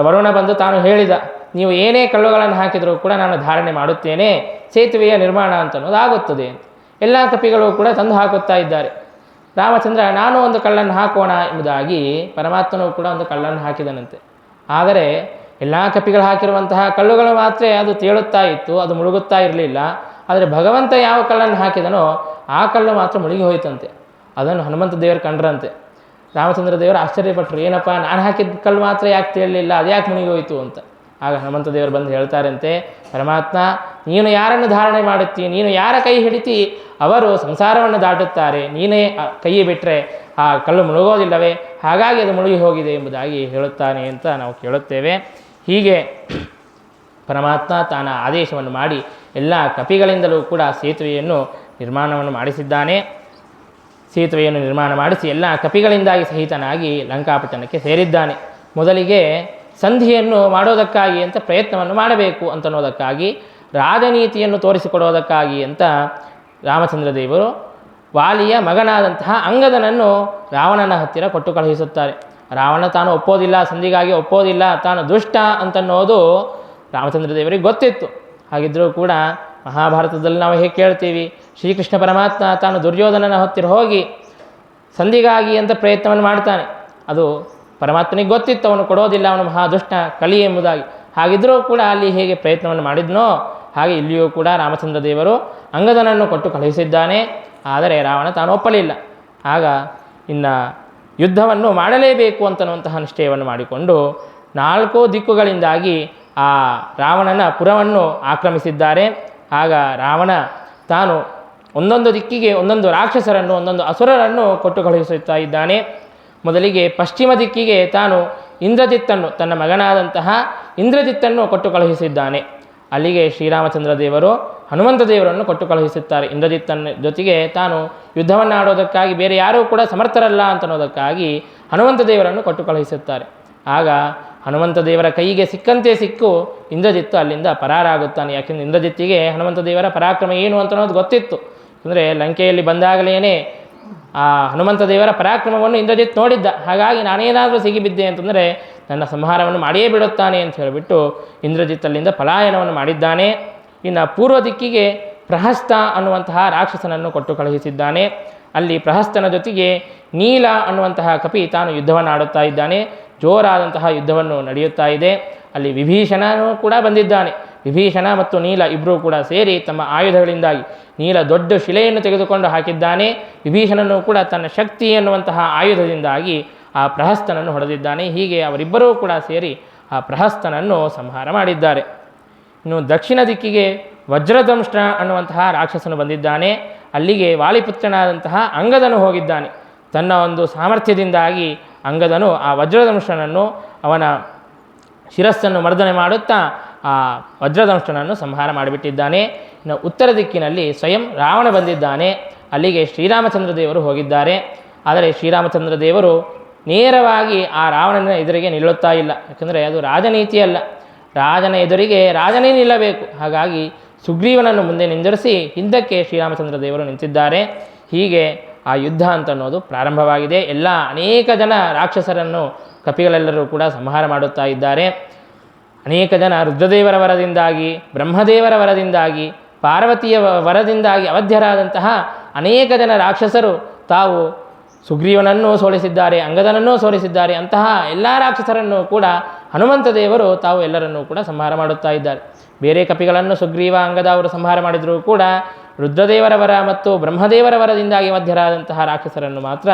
ವರುಣ ಬಂದು ತಾನು ಹೇಳಿದ, ನೀವು ಏನೇ ಕಲ್ಲುಗಳನ್ನು ಹಾಕಿದರೂ ಕೂಡ ನಾನು ಧಾರಣೆ ಮಾಡುತ್ತೇನೆ, ಸೇತುವೆಯ ನಿರ್ಮಾಣ ಅಂತನ್ನೋದಾಗುತ್ತದೆ ಅಂತ. ಎಲ್ಲ ಕಪಿಗಳು ಕೂಡ ತಂದು ಹಾಕುತ್ತಾ ಇದ್ದಾರೆ. ರಾಮಚಂದ್ರ ನಾನು ಒಂದು ಕಲ್ಲನ್ನು ಹಾಕೋಣ ಎಂಬುದಾಗಿ ಪರಮಾತ್ಮನೂ ಕೂಡ ಒಂದು ಕಲ್ಲನ್ನು ಹಾಕಿದನಂತೆ. ಆದರೆ ಎಲ್ಲ ಕಪಿಗಳು ಹಾಕಿರುವಂತಹ ಕಲ್ಲುಗಳು ಮಾತ್ರ ಅದು ತೇಳುತ್ತಾ ಇತ್ತು, ಅದು ಮುಳುಗುತ್ತಾ ಇರಲಿಲ್ಲ. ಆದರೆ ಭಗವಂತ ಯಾವ ಕಲ್ಲನ್ನು ಹಾಕಿದನೋ ಆ ಕಲ್ಲು ಮಾತ್ರ ಮುಳುಗಿ ಹೋಯಿತಂತೆ. ಅದನ್ನು ಹನುಮಂತ ದೇವರು ಕಂಡ್ರಂತೆ. ರಾಮಚಂದ್ರ ದೇವರು ಆಶ್ಚರ್ಯಪಟ್ಟರು, ಏನಪ್ಪ ನಾನು ಹಾಕಿದ ಕಲ್ಲು ಮಾತ್ರ ಯಾಕೆ ತೇಳಲಿಲ್ಲ, ಅದು ಯಾಕೆ ಮುಳುಗಿ ಹೋಯಿತು ಅಂತ. ಆಗ ಹನುಮಂತ ದೇವರು ಬಂದು ಹೇಳ್ತಾರಂತೆ, ಪರಮಾತ್ಮ ನೀನು ಯಾರನ್ನು ಧಾರಣೆ ಮಾಡುತ್ತಿ, ನೀನು ಯಾರ ಕೈ ಹಿಡಿತಿ ಅವರು ಸಂಸಾರವನ್ನು ದಾಟುತ್ತಾರೆ, ನೀನೇ ಕೈ ಬಿಟ್ಟರೆ ಆ ಕಲ್ಲು ಮುಳುಗೋದಿಲ್ಲವೇ, ಹಾಗಾಗಿ ಅದು ಮುಳುಗಿ ಹೋಗಿದೆ ಎಂಬುದಾಗಿ ಹೇಳುತ್ತಾನೆ ಅಂತ ನಾವು ಕೇಳುತ್ತೇವೆ. ಹೀಗೆ ಪರಮಾತ್ಮ ತಾನ ಆದೇಶವನ್ನು ಮಾಡಿ ಎಲ್ಲ ಕಪಿಗಳಿಂದಲೂ ಕೂಡ ಸೇತುವೆಯನ್ನು ನಿರ್ಮಾಣವನ್ನು ಮಾಡಿಸಿದ್ದಾನೆ. ಸೇತುವೆಯನ್ನು ನಿರ್ಮಾಣ ಮಾಡಿಸಿ ಎಲ್ಲ ಕಪಿಗಳಿಂದಾಗಿ ಸಹಿತನಾಗಿ ಲಂಕಾಪಟ್ಟಣಕ್ಕೆ ಸೇರಿದ್ದಾನೆ. ಮೊದಲಿಗೆ ಸಂಧಿಯನ್ನು ಮಾಡೋದಕ್ಕಾಗಿ ಅಂತ ಪ್ರಯತ್ನವನ್ನು ಮಾಡಬೇಕು ಅಂತನ್ನೋದಕ್ಕಾಗಿ, ರಾಜನೀತಿಯನ್ನು ತೋರಿಸಿಕೊಡೋದಕ್ಕಾಗಿ ಅಂತ ರಾಮಚಂದ್ರ ದೇವರು ವಾಲಿಯ ಮಗನಾದಂತಹ ಅಂಗದನನ್ನು ರಾವಣನ ಹತ್ತಿರ ಕೊಟ್ಟು ಕಳುಹಿಸುತ್ತಾರೆ. ರಾವಣ ತಾನು ಒಪ್ಪೋದಿಲ್ಲ, ಸಂಧಿಗಾಗಿ ಒಪ್ಪೋದಿಲ್ಲ, ತಾನು ದುಷ್ಟ ಅಂತನ್ನೋದು ರಾಮಚಂದ್ರ ದೇವರಿಗೆ ಗೊತ್ತಿತ್ತು. ಹಾಗಿದ್ದರೂ ಕೂಡ ಮಹಾಭಾರತದಲ್ಲಿ ನಾವು ಹೇಗೆ ಕೇಳ್ತೀವಿ, ಶ್ರೀಕೃಷ್ಣ ಪರಮಾತ್ಮ ತಾನು ದುರ್ಯೋಧನನ ಹತ್ತಿರ ಹೋಗಿ ಸಂಧಿಗಾಗಿ ಅಂತ ಪ್ರಯತ್ನವನ್ನು ಮಾಡ್ತಾನೆ. ಅದು ಪರಮಾತ್ಮನಿಗೆ ಗೊತ್ತಿತ್ತು, ಅವನು ಕೊಡೋದಿಲ್ಲ, ಅವನು ಮಹಾದುಷ್ಟ ಕಲಿ ಎಂಬುದಾಗಿ. ಹಾಗಿದ್ದರೂ ಕೂಡ ಅಲ್ಲಿ ಹೇಗೆ ಪ್ರಯತ್ನವನ್ನು ಮಾಡಿದ್ನೋ ಹಾಗೆ ಇಲ್ಲಿಯೂ ಕೂಡ ರಾಮಚಂದ್ರ ದೇವರು ಅಂಗದನನ್ನು ಕೊಟ್ಟು ಕಳುಹಿಸಿದ್ದಾನೆ. ಆದರೆ ರಾವಣ ತಾನು ಒಪ್ಪಲಿಲ್ಲ. ಆಗ ಇನ್ನು ಯುದ್ಧವನ್ನು ಮಾಡಲೇಬೇಕು ಅಂತನ್ನುವಂತಹ ನಿಶ್ಚಯವನ್ನು ಮಾಡಿಕೊಂಡು 4 ದಿಕ್ಕುಗಳಿಂದಾಗಿ ಆ ರಾವಣನ ಪುರವನ್ನು ಆಕ್ರಮಿಸಿದ್ದಾರೆ. ಆಗ ರಾವಣ ತಾನು ಒಂದೊಂದು ದಿಕ್ಕಿಗೆ ಒಂದೊಂದು ರಾಕ್ಷಸರನ್ನು, ಒಂದೊಂದು ಅಸುರರನ್ನು ಕೊಟ್ಟು ಕಳುಹಿಸುತ್ತಾ ಇದ್ದಾನೆ. ಮೊದಲಿಗೆ ಪಶ್ಚಿಮ ದಿಕ್ಕಿಗೆ ತಾನು ಇಂದ್ರಜಿತ್ತನ್ನು, ತನ್ನ ಮಗನಾದಂತಹ ಇಂದ್ರಜಿತ್ತನ್ನು ಕೊಟ್ಟು ಕಳುಹಿಸಿದ್ದಾನೆ. ಅಲ್ಲಿಗೆ ಶ್ರೀರಾಮಚಂದ್ರ ದೇವರು ಹನುಮಂತ ದೇವರನ್ನು ಕೊಟ್ಟು ಕಳುಹಿಸುತ್ತಾರೆ. ಇಂದ್ರಜಿತ್ತನ ಜೊತೆಗೆ ತಾನು ಯುದ್ಧವನ್ನು ಆಡೋದಕ್ಕಾಗಿ ಬೇರೆ ಯಾರೂ ಕೂಡ ಸಮರ್ಥರಲ್ಲ ಅಂತನ್ನೋದಕ್ಕಾಗಿ ಹನುಮಂತ ದೇವರನ್ನು ಕೊಟ್ಟು ಕಳುಹಿಸುತ್ತಾರೆ. ಆಗ ಹನುಮಂತ ದೇವರ ಕೈಗೆ ಸಿಕ್ಕಂತೆ ಸಿಕ್ಕು ಇಂದ್ರಜಿತ್ತು ಅಲ್ಲಿಂದ ಪರಾರಾಗುತ್ತಾನೆ. ಯಾಕೆಂದರೆ ಇಂದ್ರಜಿತ್ತಿಗೆ ಹನುಮಂತ ದೇವರ ಪರಾಕ್ರಮ ಏನು ಅಂತನ್ನೋದು ಗೊತ್ತಿತ್ತು. ಅಂದರೆ ಲಂಕೆಯಲ್ಲಿ ಬಂದಾಗಲೇ ಆ ಹನುಮಂತ ದೇವರ ಪರಾಕ್ರಮವನ್ನು ಇಂದ್ರಜಿತ್ ನೋಡಿದ್ದ. ಹಾಗಾಗಿ ನಾನೇನಾದರೂ ಸಿಗಿಬಿದ್ದೆ ಅಂತಂದರೆ ನನ್ನ ಸಂಹಾರವನ್ನು ಮಾಡಿಯೇ ಬಿಡುತ್ತಾನೆ ಅಂತ ಹೇಳಿಬಿಟ್ಟು ಇಂದ್ರಜಿತ್ ಅಲ್ಲಿಂದ ಪಲಾಯನವನ್ನು ಮಾಡಿದ್ದಾನೆ. ಇನ್ನು ಪೂರ್ವ ದಿಕ್ಕಿಗೆ ಪ್ರಹಸ್ತ ಅನ್ನುವಂತಹ ರಾಕ್ಷಸನನ್ನು ಕೊಟ್ಟು ಕಳುಹಿಸಿದ್ದಾನೆ. ಅಲ್ಲಿ ಪ್ರಹಸ್ತನ ಜೊತೆಗೆ ನೀಲ ಅನ್ನುವಂತಹ ಕಪಿ ತಾನು ಯುದ್ಧವನ್ನು ಆಡುತ್ತಾ ಇದ್ದಾನೆ. ಜೋರಾದಂತಹ ಯುದ್ಧವನ್ನು ನಡೆಯುತ್ತಾ ಇದೆ. ಅಲ್ಲಿ ವಿಭೀಷಣನೂ ಕೂಡ ಬಂದಿದ್ದಾನೆ. ವಿಭೀಷಣ ಮತ್ತು ನೀಲ ಇಬ್ಬರೂ ಕೂಡ ಸೇರಿ ತಮ್ಮ ಆಯುಧಗಳಿಂದಾಗಿ, ನೀಲ ದೊಡ್ಡ ಶಿಲೆಯನ್ನು ತೆಗೆದುಕೊಂಡು ಹಾಕಿದ್ದಾನೆ, ವಿಭೀಷಣನು ಕೂಡ ತನ್ನ ಶಕ್ತಿ ಎನ್ನುವಂತಹ ಆಯುಧದಿಂದಾಗಿ ಆ ಪ್ರಹಸ್ತನನ್ನು ಹೊಡೆದಿದ್ದಾನೆ. ಹೀಗೆ ಅವರಿಬ್ಬರೂ ಕೂಡ ಸೇರಿ ಆ ಪ್ರಹಸ್ತನನ್ನು ಸಂಹಾರ ಮಾಡಿದ್ದಾರೆ. ಇನ್ನು ದಕ್ಷಿಣ ದಿಕ್ಕಿಗೆ ವಜ್ರದಂಷ್ಟ್ರ ಅನ್ನುವಂತಹ ರಾಕ್ಷಸನು ಬಂದಿದ್ದಾನೆ. ಅಲ್ಲಿಗೆ ವಾಲಿಪುತ್ರನಾದಂತಹ ಅಂಗದನು ಹೋಗಿದ್ದಾನೆ. ತನ್ನ ಒಂದು ಸಾಮರ್ಥ್ಯದಿಂದಾಗಿ ಅಂಗದನು ಆ ವಜ್ರದಂಷ್ಟ್ರನನ್ನು, ಅವನ ಶಿರಸ್ಸನ್ನು ಮರ್ದನೆ ಮಾಡುತ್ತಾ ಆ ವಜ್ರದಂಷ್ಟ್ರನನ್ನು ಸಂಹಾರ ಮಾಡಿಬಿಟ್ಟಿದ್ದಾನೆ. ಇನ್ನು ಉತ್ತರ ದಿಕ್ಕಿನಲ್ಲಿ ಸ್ವಯಂ ರಾವಣ ಬಂದಿದ್ದಾನೆ. ಅಲ್ಲಿಗೆ ಶ್ರೀರಾಮಚಂದ್ರ ದೇವರು ಹೋಗಿದ್ದಾರೆ. ಆದರೆ ಶ್ರೀರಾಮಚಂದ್ರ ದೇವರು ನೇರವಾಗಿ ಆ ರಾವಣನ ಎದುರಿಗೆ ನಿಲ್ಲುತ್ತಾ ಇಲ್ಲ. ಯಾಕಂದರೆ ಅದು ರಾಜನೀತಿಯಲ್ಲ, ರಾಜನ ಎದುರಿಗೆ ರಾಜನೇ ನಿಲ್ಲಬೇಕು. ಹಾಗಾಗಿ ಸುಗ್ರೀವನನ್ನು ಮುಂದೆ ನಿಂದಿರಿಸಿ ಹಿಂದಕ್ಕೆ ಶ್ರೀರಾಮಚಂದ್ರ ದೇವರು ನಿಂತಿದ್ದಾರೆ. ಹೀಗೆ ಆ ಯುದ್ಧ ಅಂತನ್ನೋದು ಪ್ರಾರಂಭವಾಗಿದೆ. ಅನೇಕ ಜನ ರಾಕ್ಷಸರನ್ನು ಕಪಿಗಳೆಲ್ಲರೂ ಕೂಡ ಸಂಹಾರ ಮಾಡುತ್ತಾ ಇದ್ದಾರೆ. ಅನೇಕ ಜನ ರುದ್ರದೇವರ ವರದಿಂದಾಗಿ, ಬ್ರಹ್ಮದೇವರ ವರದಿಂದಾಗಿ, ಪಾರ್ವತಿಯ ವರದಿಂದಾಗಿ ಅವಧ್ಯರಾದಂತಹ ಅನೇಕ ಜನ ರಾಕ್ಷಸರು ತಾವು ಸುಗ್ರೀವನನ್ನು ಸೋಲಿಸಿದ್ದಾರೆ, ಅಂಗದನನ್ನೂ ಸೋಲಿಸಿದ್ದಾರೆ. ಅಂತಹ ಎಲ್ಲ ರಾಕ್ಷಸರನ್ನು ಕೂಡ ಹನುಮಂತ ದೇವರು ತಾವು ಎಲ್ಲರನ್ನೂ ಕೂಡ ಸಂಹಾರ ಮಾಡುತ್ತಾ ಇದ್ದಾರೆ. ಬೇರೆ ಕಪಿಗಳನ್ನು ಸುಗ್ರೀವ, ಅಂಗದ ಅವರು ಸಂಹಾರ ಮಾಡಿದರೂ ಕೂಡ ರುದ್ರದೇವರ ವರ ಮತ್ತು ಬ್ರಹ್ಮದೇವರ ವರದಿಂದಾಗಿ ಅವಧ್ಯರಾದಂತಹ ರಾಕ್ಷಸರನ್ನು ಮಾತ್ರ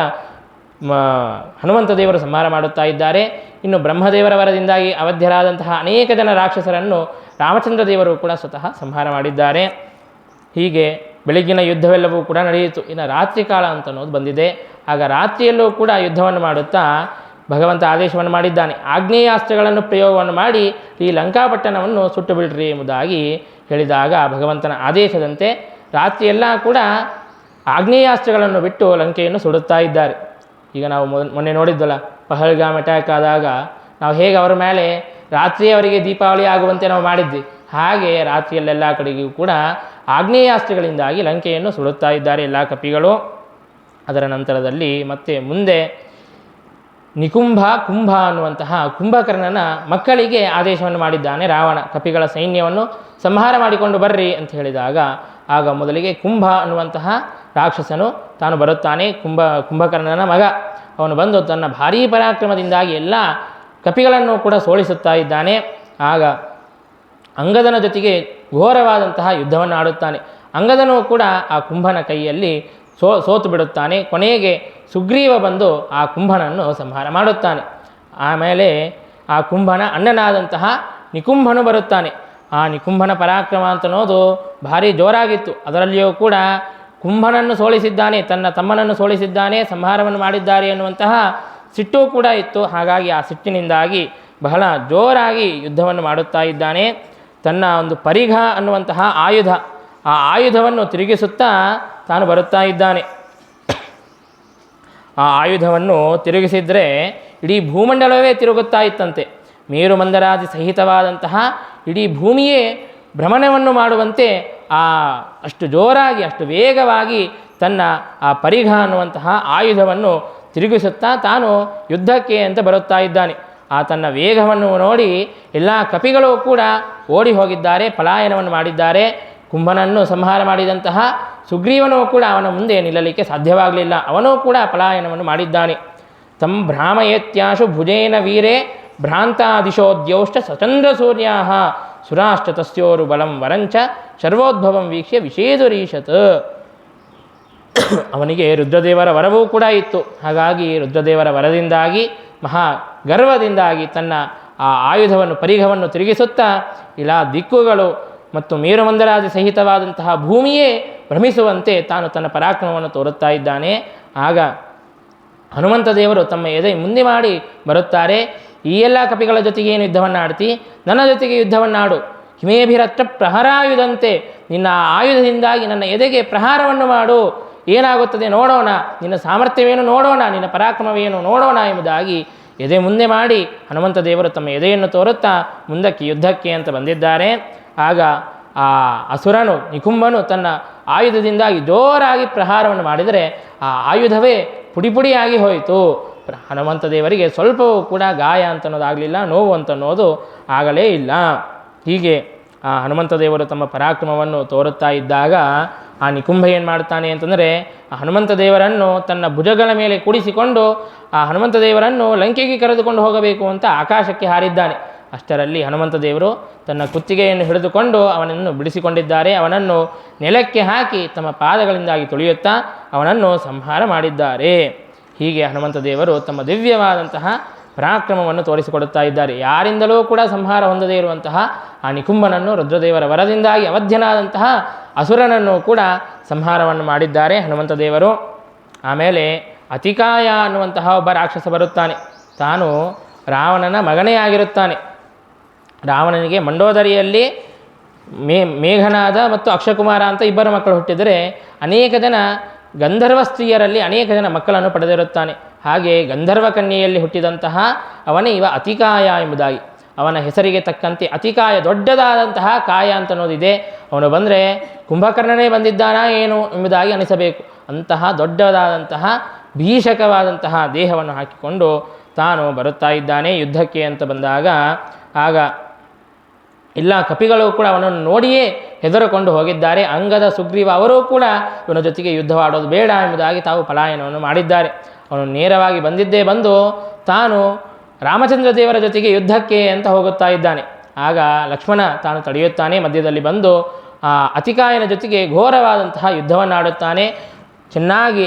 ಹನುಮಂತ ದೇವರು ಸಂಹಾರ ಮಾಡುತ್ತಾ ಇದ್ದಾರೆ. ಇನ್ನು ಬ್ರಹ್ಮದೇವರ ವರದಿಂದಾಗಿ ಅವಧ್ಯರಾದಂತಹ ಅನೇಕ ಜನ ರಾಕ್ಷಸರನ್ನು ರಾಮಚಂದ್ರ ದೇವರು ಕೂಡ ಸ್ವತಃ ಸಂಹಾರ ಮಾಡಿದ್ದಾರೆ. ಹೀಗೆ ಬೆಳಗ್ಗಿನ ಯುದ್ಧವೆಲ್ಲವೂ ಕೂಡ ನಡೆಯಿತು. ಇನ್ನು ರಾತ್ರಿ ಕಾಲ ಅಂತ ಅನ್ನೋದು ಬಂದಿದೆ. ಆಗ ರಾತ್ರಿಯಲ್ಲೂ ಕೂಡ ಯುದ್ಧವನ್ನು ಮಾಡುತ್ತಾ ಭಗವಂತ ಆದೇಶವನ್ನು ಮಾಡಿದ್ದಾನೆ. ಆಗ್ನೇಯಾಸ್ತ್ರಗಳನ್ನು ಪ್ರಯೋಗವನ್ನು ಮಾಡಿ ಈ ಲಂಕಾಪಟ್ಟಣವನ್ನು ಸುಟ್ಟು ಬಿಡ್ರಿ ಎಂಬುದಾಗಿ ಹೇಳಿದಾಗ ಭಗವಂತನ ಆದೇಶದಂತೆ ರಾತ್ರಿಯೆಲ್ಲ ಕೂಡ ಆಗ್ನೇಯಾಸ್ತ್ರಗಳನ್ನು ಬಿಟ್ಟು ಲಂಕೆಯನ್ನು ಸುಡುತ್ತಾ ಇದ್ದಾರೆ. ಈಗ ನಾವು ಮೊನ್ನೆ ನೋಡಿದ್ವಲ್ಲ, ಪಹಲ್ಗಾಮ್ ಅಟ್ಯಾಕ್ ಆದಾಗ ನಾವು ಹೇಗೆ ಅವರ ಮೇಲೆ ರಾತ್ರಿಯವರಿಗೆ ದೀಪಾವಳಿ ಆಗುವಂತೆ ನಾವು ಮಾಡಿದ್ವಿ, ಹಾಗೆ ರಾತ್ರಿಯಲ್ಲೆಲ್ಲ ಕಡೆಗೂ ಕೂಡ ಆಗ್ನೇಯಾಸ್ತ್ರಗಳಿಂದಾಗಿ ಲಂಕೆಯನ್ನು ಸುಡುತ್ತಾ ಇದ್ದಾರೆ ಎಲ್ಲ ಕಪಿಗಳು. ಅದರ ನಂತರದಲ್ಲಿ ಮತ್ತೆ ಮುಂದೆ ನಿಕುಂಭ, ಕುಂಭ ಅನ್ನುವಂತಹ ಕುಂಭಕರ್ಣನ ಮಕ್ಕಳಿಗೆ ಆದೇಶವನ್ನು ಮಾಡಿದ್ದಾನೆ ರಾವಣ. ಕಪಿಗಳ ಸೈನ್ಯವನ್ನು ಸಂಹಾರ ಮಾಡಿಕೊಂಡು ಬರ್ರಿ ಅಂತ ಹೇಳಿದಾಗ ಆಗ ಮೊದಲಿಗೆ ಕುಂಭ ಅನ್ನುವಂತಹ ರಾಕ್ಷಸನು ತಾನು ಬರುತ್ತಾನೆ. ಕುಂಭಕರ್ಣನ ಮಗ ಅವನು ಬಂದು ತನ್ನ ಭಾರೀ ಪರಾಕ್ರಮದಿಂದಾಗಿ ಎಲ್ಲ ಕಪಿಗಳನ್ನು ಕೂಡ ಸೋಲಿಸುತ್ತಾ ಇದ್ದಾನೆ. ಆಗ ಅಂಗದನ ಜೊತೆಗೆ ಘೋರವಾದಂತಹ ಯುದ್ಧವನ್ನು ಆಡುತ್ತಾನೆ. ಅಂಗದನೂ ಕೂಡ ಆ ಕುಂಭನ ಕೈಯಲ್ಲಿ ಸೋತು ಬಿಡುತ್ತಾನೆ. ಕೊನೆಗೆ ಸುಗ್ರೀವ ಬಂದು ಆ ಕುಂಭನನ್ನು ಸಂಹಾರ ಮಾಡುತ್ತಾನೆ. ಆಮೇಲೆ ಆ ಕುಂಭನ ಅಣ್ಣನಾದಂತಹ ನಿಕುಂಭನು ಬರುತ್ತಾನೆ. ಆ ನಿಕುಂಭನ ಪರಾಕ್ರಮ ಅಂತ ಅನ್ನೋದು ಭಾರಿ ಜೋರಾಗಿತ್ತು. ಅದರಲ್ಲಿಯೂ ಕೂಡ ಕುಂಭನನ್ನು ಸೋಲಿಸಿದ್ದಾನೆ, ತನ್ನ ತಮ್ಮನನ್ನು ಸೋಲಿಸಿದ್ದಾನೆ, ಸಂಹಾರವನ್ನು ಮಾಡಿದ್ದಾರೆ ಎನ್ನುವಂತಹ ಸಿಟ್ಟು ಕೂಡ ಇತ್ತು. ಹಾಗಾಗಿ ಆ ಸಿಟ್ಟಿನಿಂದಾಗಿ ಬಹಳ ಜೋರಾಗಿ ಯುದ್ಧವನ್ನು ಮಾಡುತ್ತಾ ಇದ್ದಾನೆ. ತನ್ನ ಒಂದು ಪರಿಘ ಅನ್ನುವಂತಹ ಆಯುಧ, ಆ ಆಯುಧವನ್ನು ತಿರುಗಿಸುತ್ತಾ ತಾನು ಬರುತ್ತಾ ಇದ್ದಾನೆ. ಆ ಆಯುಧವನ್ನು ತಿರುಗಿಸಿದರೆ ಇಡೀ ಭೂಮಂಡಲವೇ ತಿರುಗುತ್ತಾ ಇತ್ತಂತೆ. ಮೇರುಮಂದರಾದಿ ಸಹಿತವಾದಂತಹ ಇಡೀ ಭೂಮಿಯೇ ಭ್ರಮಣವನ್ನು ಮಾಡುವಂತೆ ಅಷ್ಟು ಜೋರಾಗಿ, ಅಷ್ಟು ವೇಗವಾಗಿ ತನ್ನ ಆ ಪರಿಘ ಅನ್ನುವಂತಹ ಆಯುಧವನ್ನು ತಿರುಗಿಸುತ್ತಾ ತಾನು ಯುದ್ಧಕ್ಕೆ ಅಂತ ಬರುತ್ತಾ ಇದ್ದಾನೆ. ಆ ತನ್ನ ವೇಗವನ್ನು ನೋಡಿ ಎಲ್ಲ ಕಪಿಗಳು ಕೂಡ ಓಡಿ ಹೋಗಿದ್ದಾರೆ, ಪಲಾಯನವನ್ನು ಮಾಡಿದ್ದಾರೆ. ಕುಂಭನನ್ನು ಸಂಹಾರ ಮಾಡಿದಂತಹ ಸುಗ್ರೀವನೂ ಕೂಡ ಅವನ ಮುಂದೆ ನಿಲ್ಲಲಿಕ್ಕೆ ಸಾಧ್ಯವಾಗಲಿಲ್ಲ. ಅವನೂ ಕೂಡ ಪಲಾಯನವನ್ನು ಮಾಡಿದ್ದಾನೆ. ತಂ ಭ್ರಾಮಯತ್ಯಾಶು ಭುಜೇನ ವೀರೇ ಭ್ರಾಂತಾದಿಶೋದ್ಯೌಷ್ಟ ಸಚಂದ್ರ ಸೂರ್ಯಾ ಸುರಾಷ್ಟ ತಸ್ಯೋರು ಬಲಂ ವರಂಚ ಶರ್ವೋದ್ಭವಂ ವೀಕ್ಷ್ಯ ವಿಷೇದುರೀಶತ್. ಅವನಿಗೆ ರುದ್ರದೇವರ ವರವೂ ಕೂಡ ಇತ್ತು. ಹಾಗಾಗಿ ರುದ್ರದೇವರ ವರದಿಂದಾಗಿ ಮಹಾ ಗರ್ವದಿಂದಾಗಿ ತನ್ನ ಆ ಆಯುಧವನ್ನು, ಪರಿಘವನ್ನು ತಿರುಗಿಸುತ್ತಾ ಇಲ್ಲ ದಿಕ್ಕುಗಳು ಮತ್ತು ಮೇರುಮಂದರಾದಿ ಸಹಿತವಾದಂತಹ ಭೂಮಿಯೇ ಭ್ರಮಿಸುವಂತೆ ತಾನು ತನ್ನ ಪರಾಕ್ರಮವನ್ನು ತೋರುತ್ತಾ ಇದ್ದಾನೆ. ಆಗ ಹನುಮಂತ ದೇವರು ತಮ್ಮ ಎದೆ ಮುಂದೆ ಮಾಡಿ ಬರುತ್ತಾರೆ. ಈ ಎಲ್ಲ ಕಪಿಗಳ ಜೊತೆಗೆ ಏನು ಯುದ್ಧವನ್ನು ಆಡ್ತಿ, ನನ್ನ ಜೊತೆಗೆ ಯುದ್ಧವನ್ನು ಆಡು. ಹಿಮೇಭಿರತ್ರ ಪ್ರಹರಾಯುಧಂತೆ, ನಿನ್ನ ಆಯುಧದಿಂದಾಗಿ ನನ್ನ ಎದೆಗೆ ಪ್ರಹಾರವನ್ನು ಮಾಡು, ಏನಾಗುತ್ತದೆ ನೋಡೋಣ, ನಿನ್ನ ಸಾಮರ್ಥ್ಯವೇನು ನೋಡೋಣ, ನಿನ್ನ ಪರಾಕ್ರಮವೇನು ನೋಡೋಣ ಎಂಬುದಾಗಿ ಎದೆ ಮುಂದೆ ಮಾಡಿ ಹನುಮಂತ ದೇವರು ತಮ್ಮ ಎದೆಯನ್ನು ತೋರುತ್ತಾ ಮುಂದಕ್ಕೆ ಯುದ್ಧಕ್ಕೆ ಅಂತ ಬಂದಿದ್ದಾರೆ. ಆಗ ಆ ಅಸುರನು ನಿಕುಂಭನು ತನ್ನ ಆಯುಧದಿಂದಾಗಿ ಜೋರಾಗಿ ಪ್ರಹಾರವನ್ನು ಮಾಡಿದರೆ ಆ ಆಯುಧವೇ ಪುಡಿಪುಡಿಯಾಗಿ ಹೋಯಿತು. ಹನುಮಂತ ದೇವರಿಗೆ ಸ್ವಲ್ಪವೂ ಕೂಡ ಗಾಯ ಅಂತ ಅನ್ನೋದಾಗಲಿಲ್ಲ, ನೋವು ಅಂತ ಅನ್ನೋದು ಆಗಲೇ ಇಲ್ಲ. ಹೀಗೆ ಆ ಹನುಮಂತ ದೇವರು ತಮ್ಮ ಪರಾಕ್ರಮವನ್ನು ತೋರುತ್ತಾ ಇದ್ದಾಗ ಆ ನಿಕುಂಭ ಏನು ಮಾಡ್ತಾನೆ ಅಂತಂದರೆ, ಆ ಹನುಮಂತ ದೇವರನ್ನು ತನ್ನ ಭುಜಗಳ ಮೇಲೆ ಕೂಡಿಸಿಕೊಂಡು ಆ ಹನುಮಂತ ದೇವರನ್ನು ಲಂಕೆಗೆ ಕರೆದುಕೊಂಡು ಹೋಗಬೇಕು ಅಂತ ಆಕಾಶಕ್ಕೆ ಹಾರಿದ್ದಾನೆ. ಅಷ್ಟರಲ್ಲಿ ಹನುಮಂತ ದೇವರು ತನ್ನ ಕುತ್ತಿಗೆಯನ್ನು ಹಿಡಿದುಕೊಂಡು ಅವನನ್ನು ಬಿಡಿಸಿಕೊಂಡಿದ್ದಾರೆ. ಅವನನ್ನು ನೆಲಕ್ಕೆ ಹಾಕಿ ತಮ್ಮ ಪಾದಗಳಿಂದಾಗಿ ತುಳಿಯುತ್ತಾ ಅವನನ್ನು ಸಂಹಾರ ಮಾಡಿದ್ದಾರೆ. ಹೀಗೆ ಹನುಮಂತ ದೇವರು ತಮ್ಮ ದಿವ್ಯವಾದಂತಹ ಪರಾಕ್ರಮವನ್ನು ತೋರಿಸಿಕೊಡುತ್ತಾ ಇದ್ದಾರೆ. ಯಾರಿಂದಲೂ ಕೂಡ ಸಂಹಾರ ಹೊಂದದೇ ಇರುವಂತಹ ಆ ನಿಕುಂಭನನ್ನು ರುದ್ರದೇವರ ವರದಿಂದಾಗಿ ಅವಧ್ಯನಾದಂತಹ ಅಸುರನನ್ನು ಕೂಡ ಸಂಹಾರವನ್ನು ಮಾಡಿದ್ದಾರೆ ಹನುಮಂತ ದೇವರು. ಆಮೇಲೆ ಅತಿಕಾಯ ಅನ್ನುವಂತಹ ಒಬ್ಬ ರಾಕ್ಷಸ ಬರುತ್ತಾನೆ. ತಾನು ರಾವಣನ ಮಗನೇ ಆಗಿರುತ್ತಾನೆ. ರಾವಣನಿಗೆ ಮಂಡೋದರಿಯಲ್ಲಿ ಮೇಘನಾದ ಮತ್ತು ಅಕ್ಷಕುಮಾರ ಅಂತ ಇಬ್ಬರು ಮಕ್ಕಳು ಹುಟ್ಟಿದರೆ ಅನೇಕ ಜನ ಗಂಧರ್ವ ಸ್ತ್ರೀಯರಲ್ಲಿ ಅನೇಕ ಜನ ಮಕ್ಕಳನ್ನು ಪಡೆದಿರುತ್ತಾನೆ. ಹಾಗೆ ಗಂಧರ್ವ ಕನ್ಯೆಯಲ್ಲಿ ಹುಟ್ಟಿದಂತಹ ಅವನೇ ಇವ ಅತಿಕಾಯ ಎಂಬುದಾಗಿ. ಅವನ ಹೆಸರಿಗೆ ತಕ್ಕಂತೆ ಅತಿಕಾಯ, ದೊಡ್ಡದಾದಂತಹ ಕಾಯ ಅಂತ ಅನ್ನೋದಿದೆ. ಅವನು ಬಂದರೆ ಕುಂಭಕರ್ಣನೇ ಬಂದಿದ್ದಾನಾ ಏನು ಎಂಬುದಾಗಿ ಅನಿಸಬೇಕು. ಅಂತಹ ದೊಡ್ಡದಾದಂತಹ ಭೀಷಕವಾದಂತಹ ದೇಹವನ್ನು ಹಾಕಿಕೊಂಡು ತಾನು ಬರುತ್ತಾ ಇದ್ದಾನೆ ಯುದ್ಧಕ್ಕೆ ಅಂತ ಬಂದಾಗ. ಆಗ ಎಲ್ಲ ಕಪಿಗಳು ಕೂಡ ಅವನನ್ನು ನೋಡಿಯೇ ಹೆದರಿಕೊಂಡು ಹೋಗಿದ್ದಾರೆ. ಅಂಗದ, ಸುಗ್ರೀವ ಅವರೂ ಕೂಡ ಇವನ ಜೊತೆಗೆ ಯುದ್ಧವಾಡೋದು ಬೇಡ ಎಂಬುದಾಗಿ ತಾವು ಪಲಾಯನವನ್ನು ಮಾಡಿದ್ದಾರೆ. ಅವನು ನೇರವಾಗಿ ಬಂದು ತಾನು ರಾಮಚಂದ್ರ ದೇವರ ಜೊತೆಗೆ ಯುದ್ಧಕ್ಕೆ ಅಂತ ಹೋಗುತ್ತಾ ಇದ್ದಾನೆ. ಆಗ ಲಕ್ಷ್ಮಣ ತಾನು ತಡೆಯುತ್ತಾನೆ. ಮಧ್ಯದಲ್ಲಿ ಬಂದು ಅತಿಕಾಯನ ಜೊತೆಗೆ ಘೋರವಾದಂತಹ ಯುದ್ಧವನ್ನಾಡುತ್ತಾನೆ. ಚೆನ್ನಾಗಿ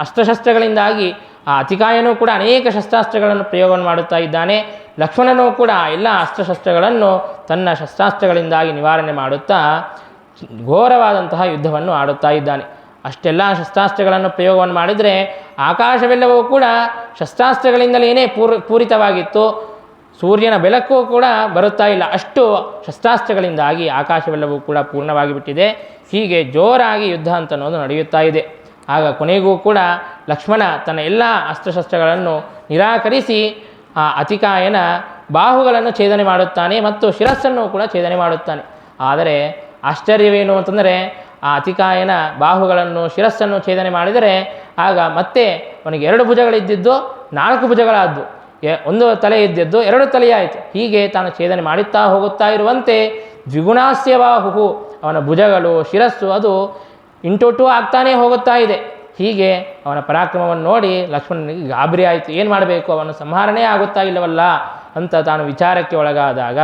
ಅಸ್ತ್ರಶಸ್ತ್ರಗಳಿಂದಾಗಿ ಆ ಅತಿಕಾಯನೂ ಕೂಡ ಅನೇಕ ಶಸ್ತ್ರಾಸ್ತ್ರಗಳನ್ನು ಪ್ರಯೋಗವನ್ನು ಮಾಡುತ್ತಾ ಇದ್ದಾನೆ. ಲಕ್ಷ್ಮಣನೂ ಕೂಡ ಎಲ್ಲ ಅಸ್ತ್ರಶಸ್ತ್ರಗಳನ್ನು ತನ್ನ ಶಸ್ತ್ರಾಸ್ತ್ರಗಳಿಂದಾಗಿ ನಿವಾರಣೆ ಮಾಡುತ್ತಾ ಘೋರವಾದಂತಹ ಯುದ್ಧವನ್ನು ಆಡುತ್ತಾ ಇದ್ದಾನೆ. ಅಷ್ಟೆಲ್ಲ ಶಸ್ತ್ರಾಸ್ತ್ರಗಳನ್ನು ಪ್ರಯೋಗವನ್ನು ಮಾಡಿದರೆ ಆಕಾಶವೆಲ್ಲವೂ ಕೂಡ ಶಸ್ತ್ರಾಸ್ತ್ರಗಳಿಂದಲೇ ಪೂರಿತವಾಗಿತ್ತು. ಸೂರ್ಯನ ಬೆಳಕು ಕೂಡ ಬರುತ್ತಾ ಇಲ್ಲ, ಅಷ್ಟು ಶಸ್ತ್ರಾಸ್ತ್ರಗಳಿಂದಾಗಿ ಆಕಾಶವೆಲ್ಲವೂ ಕೂಡ ಪೂರ್ಣವಾಗಿ ಬಿಟ್ಟಿದೆ. ಹೀಗೆ ಜೋರಾಗಿ ಯುದ್ಧ ಅಂತ ಅನ್ನೋದು ನಡೆಯುತ್ತಾ ಇದೆ. ಆಗ ಕೊನೆಗೂ ಕೂಡ ಲಕ್ಷ್ಮಣ ತನ್ನ ಎಲ್ಲ ಅಸ್ತ್ರಶಸ್ತ್ರಗಳನ್ನು ನಿರಾಕರಿಸಿ ಆ ಅತಿಕಾಯನ ಬಾಹುಗಳನ್ನು ಛೇದನೆ ಮಾಡುತ್ತಾನೆ ಮತ್ತು ಶಿರಸ್ಸನ್ನು ಕೂಡ ಛೇದನೆ ಮಾಡುತ್ತಾನೆ. ಆದರೆ ಆಶ್ಚರ್ಯವೇನು ಅಂತಂದರೆ ಆ ಅತಿಕಾಯನ ಬಾಹುಗಳನ್ನು ಶಿರಸ್ಸನ್ನು ಛೇದನೆ ಮಾಡಿದರೆ ಆಗ ಮತ್ತೆ ಅವನಿಗೆ 2 ಭುಜಗಳಿದ್ದಿದ್ದು 4 ಭುಜಗಳಾದ್ದು, 1 ತಲೆ ಇದ್ದಿದ್ದು 2 ತಲೆಯಾಯಿತು. ಹೀಗೆ ತಾನು ಛೇದನೆ ಮಾಡುತ್ತಾ ಹೋಗುತ್ತಾ ಇರುವಂತೆ ದ್ವಿಗುಣಾಸ್ಯ ಬಾಹು, ಅವನ ಭುಜಗಳು ಶಿರಸ್ಸು ಅದು ಇಂಟೊಟ್ಟು ಆಗ್ತಾನೇ ಹೋಗುತ್ತಾ ಇದೆ. ಹೀಗೆ ಅವನ ಪರಾಕ್ರಮವನ್ನು ನೋಡಿ ಲಕ್ಷ್ಮಣನಿಗೆ ಗಾಬರಿ ಆಯಿತು. ಏನು ಮಾಡಬೇಕು, ಅವನು ಸಂಹಾರಣೆ ಆಗುತ್ತಾ ಇಲ್ಲವಲ್ಲ ಅಂತ ತಾನು ವಿಚಾರಕ್ಕೆ ಒಳಗಾದಾಗ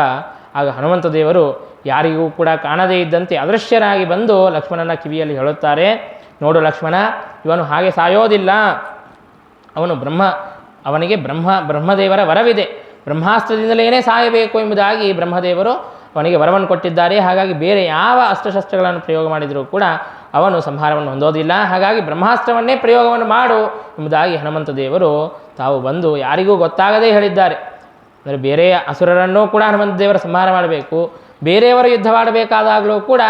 ಆಗ ಹನುಮಂತ ದೇವರು ಯಾರಿಗೂ ಕೂಡ ಕಾಣದೇ ಇದ್ದಂತೆ ಅದೃಶ್ಯರಾಗಿ ಬಂದು ಲಕ್ಷ್ಮಣನ ಕಿವಿಯಲ್ಲಿ ಹೇಳುತ್ತಾರೆ, ನೋಡು ಲಕ್ಷ್ಮಣ, ಇವನು ಹಾಗೆ ಸಾಯೋದಿಲ್ಲ, ಅವನು ಅವನಿಗೆ ಬ್ರಹ್ಮದೇವರ ವರವಿದೆ, ಬ್ರಹ್ಮಾಸ್ತ್ರದಿಂದಲೇ ಸಾಯಬೇಕು ಎಂಬುದಾಗಿ ಬ್ರಹ್ಮದೇವರು ಅವನಿಗೆ ವರವನ್ನು ಕೊಟ್ಟಿದ್ದಾರೆ. ಹಾಗಾಗಿ ಬೇರೆ ಯಾವ ಅಸ್ತ್ರಶಸ್ತ್ರಗಳನ್ನು ಪ್ರಯೋಗ ಮಾಡಿದರೂ ಕೂಡ ಅವನು ಸಂಹಾರವನ್ನು ಹೊಂದೋದಿಲ್ಲ. ಹಾಗಾಗಿ ಬ್ರಹ್ಮಾಸ್ತ್ರವನ್ನೇ ಪ್ರಯೋಗವನ್ನು ಮಾಡು ಎಂಬುದಾಗಿ ಹನುಮಂತ ದೇವರು ತಾವು ಬಂದು ಯಾರಿಗೂ ಗೊತ್ತಾಗದೇ ಹೇಳಿದ್ದಾರೆ. ಅಂದರೆ ಬೇರೆ ಅಸುರರನ್ನೂ ಕೂಡ ಹನುಮಂತ ದೇವರ ಸಂಹಾರ ಮಾಡಬೇಕು, ಬೇರೆಯವರು ಯುದ್ಧವಾಡಬೇಕಾದಾಗಲೂ ಕೂಡ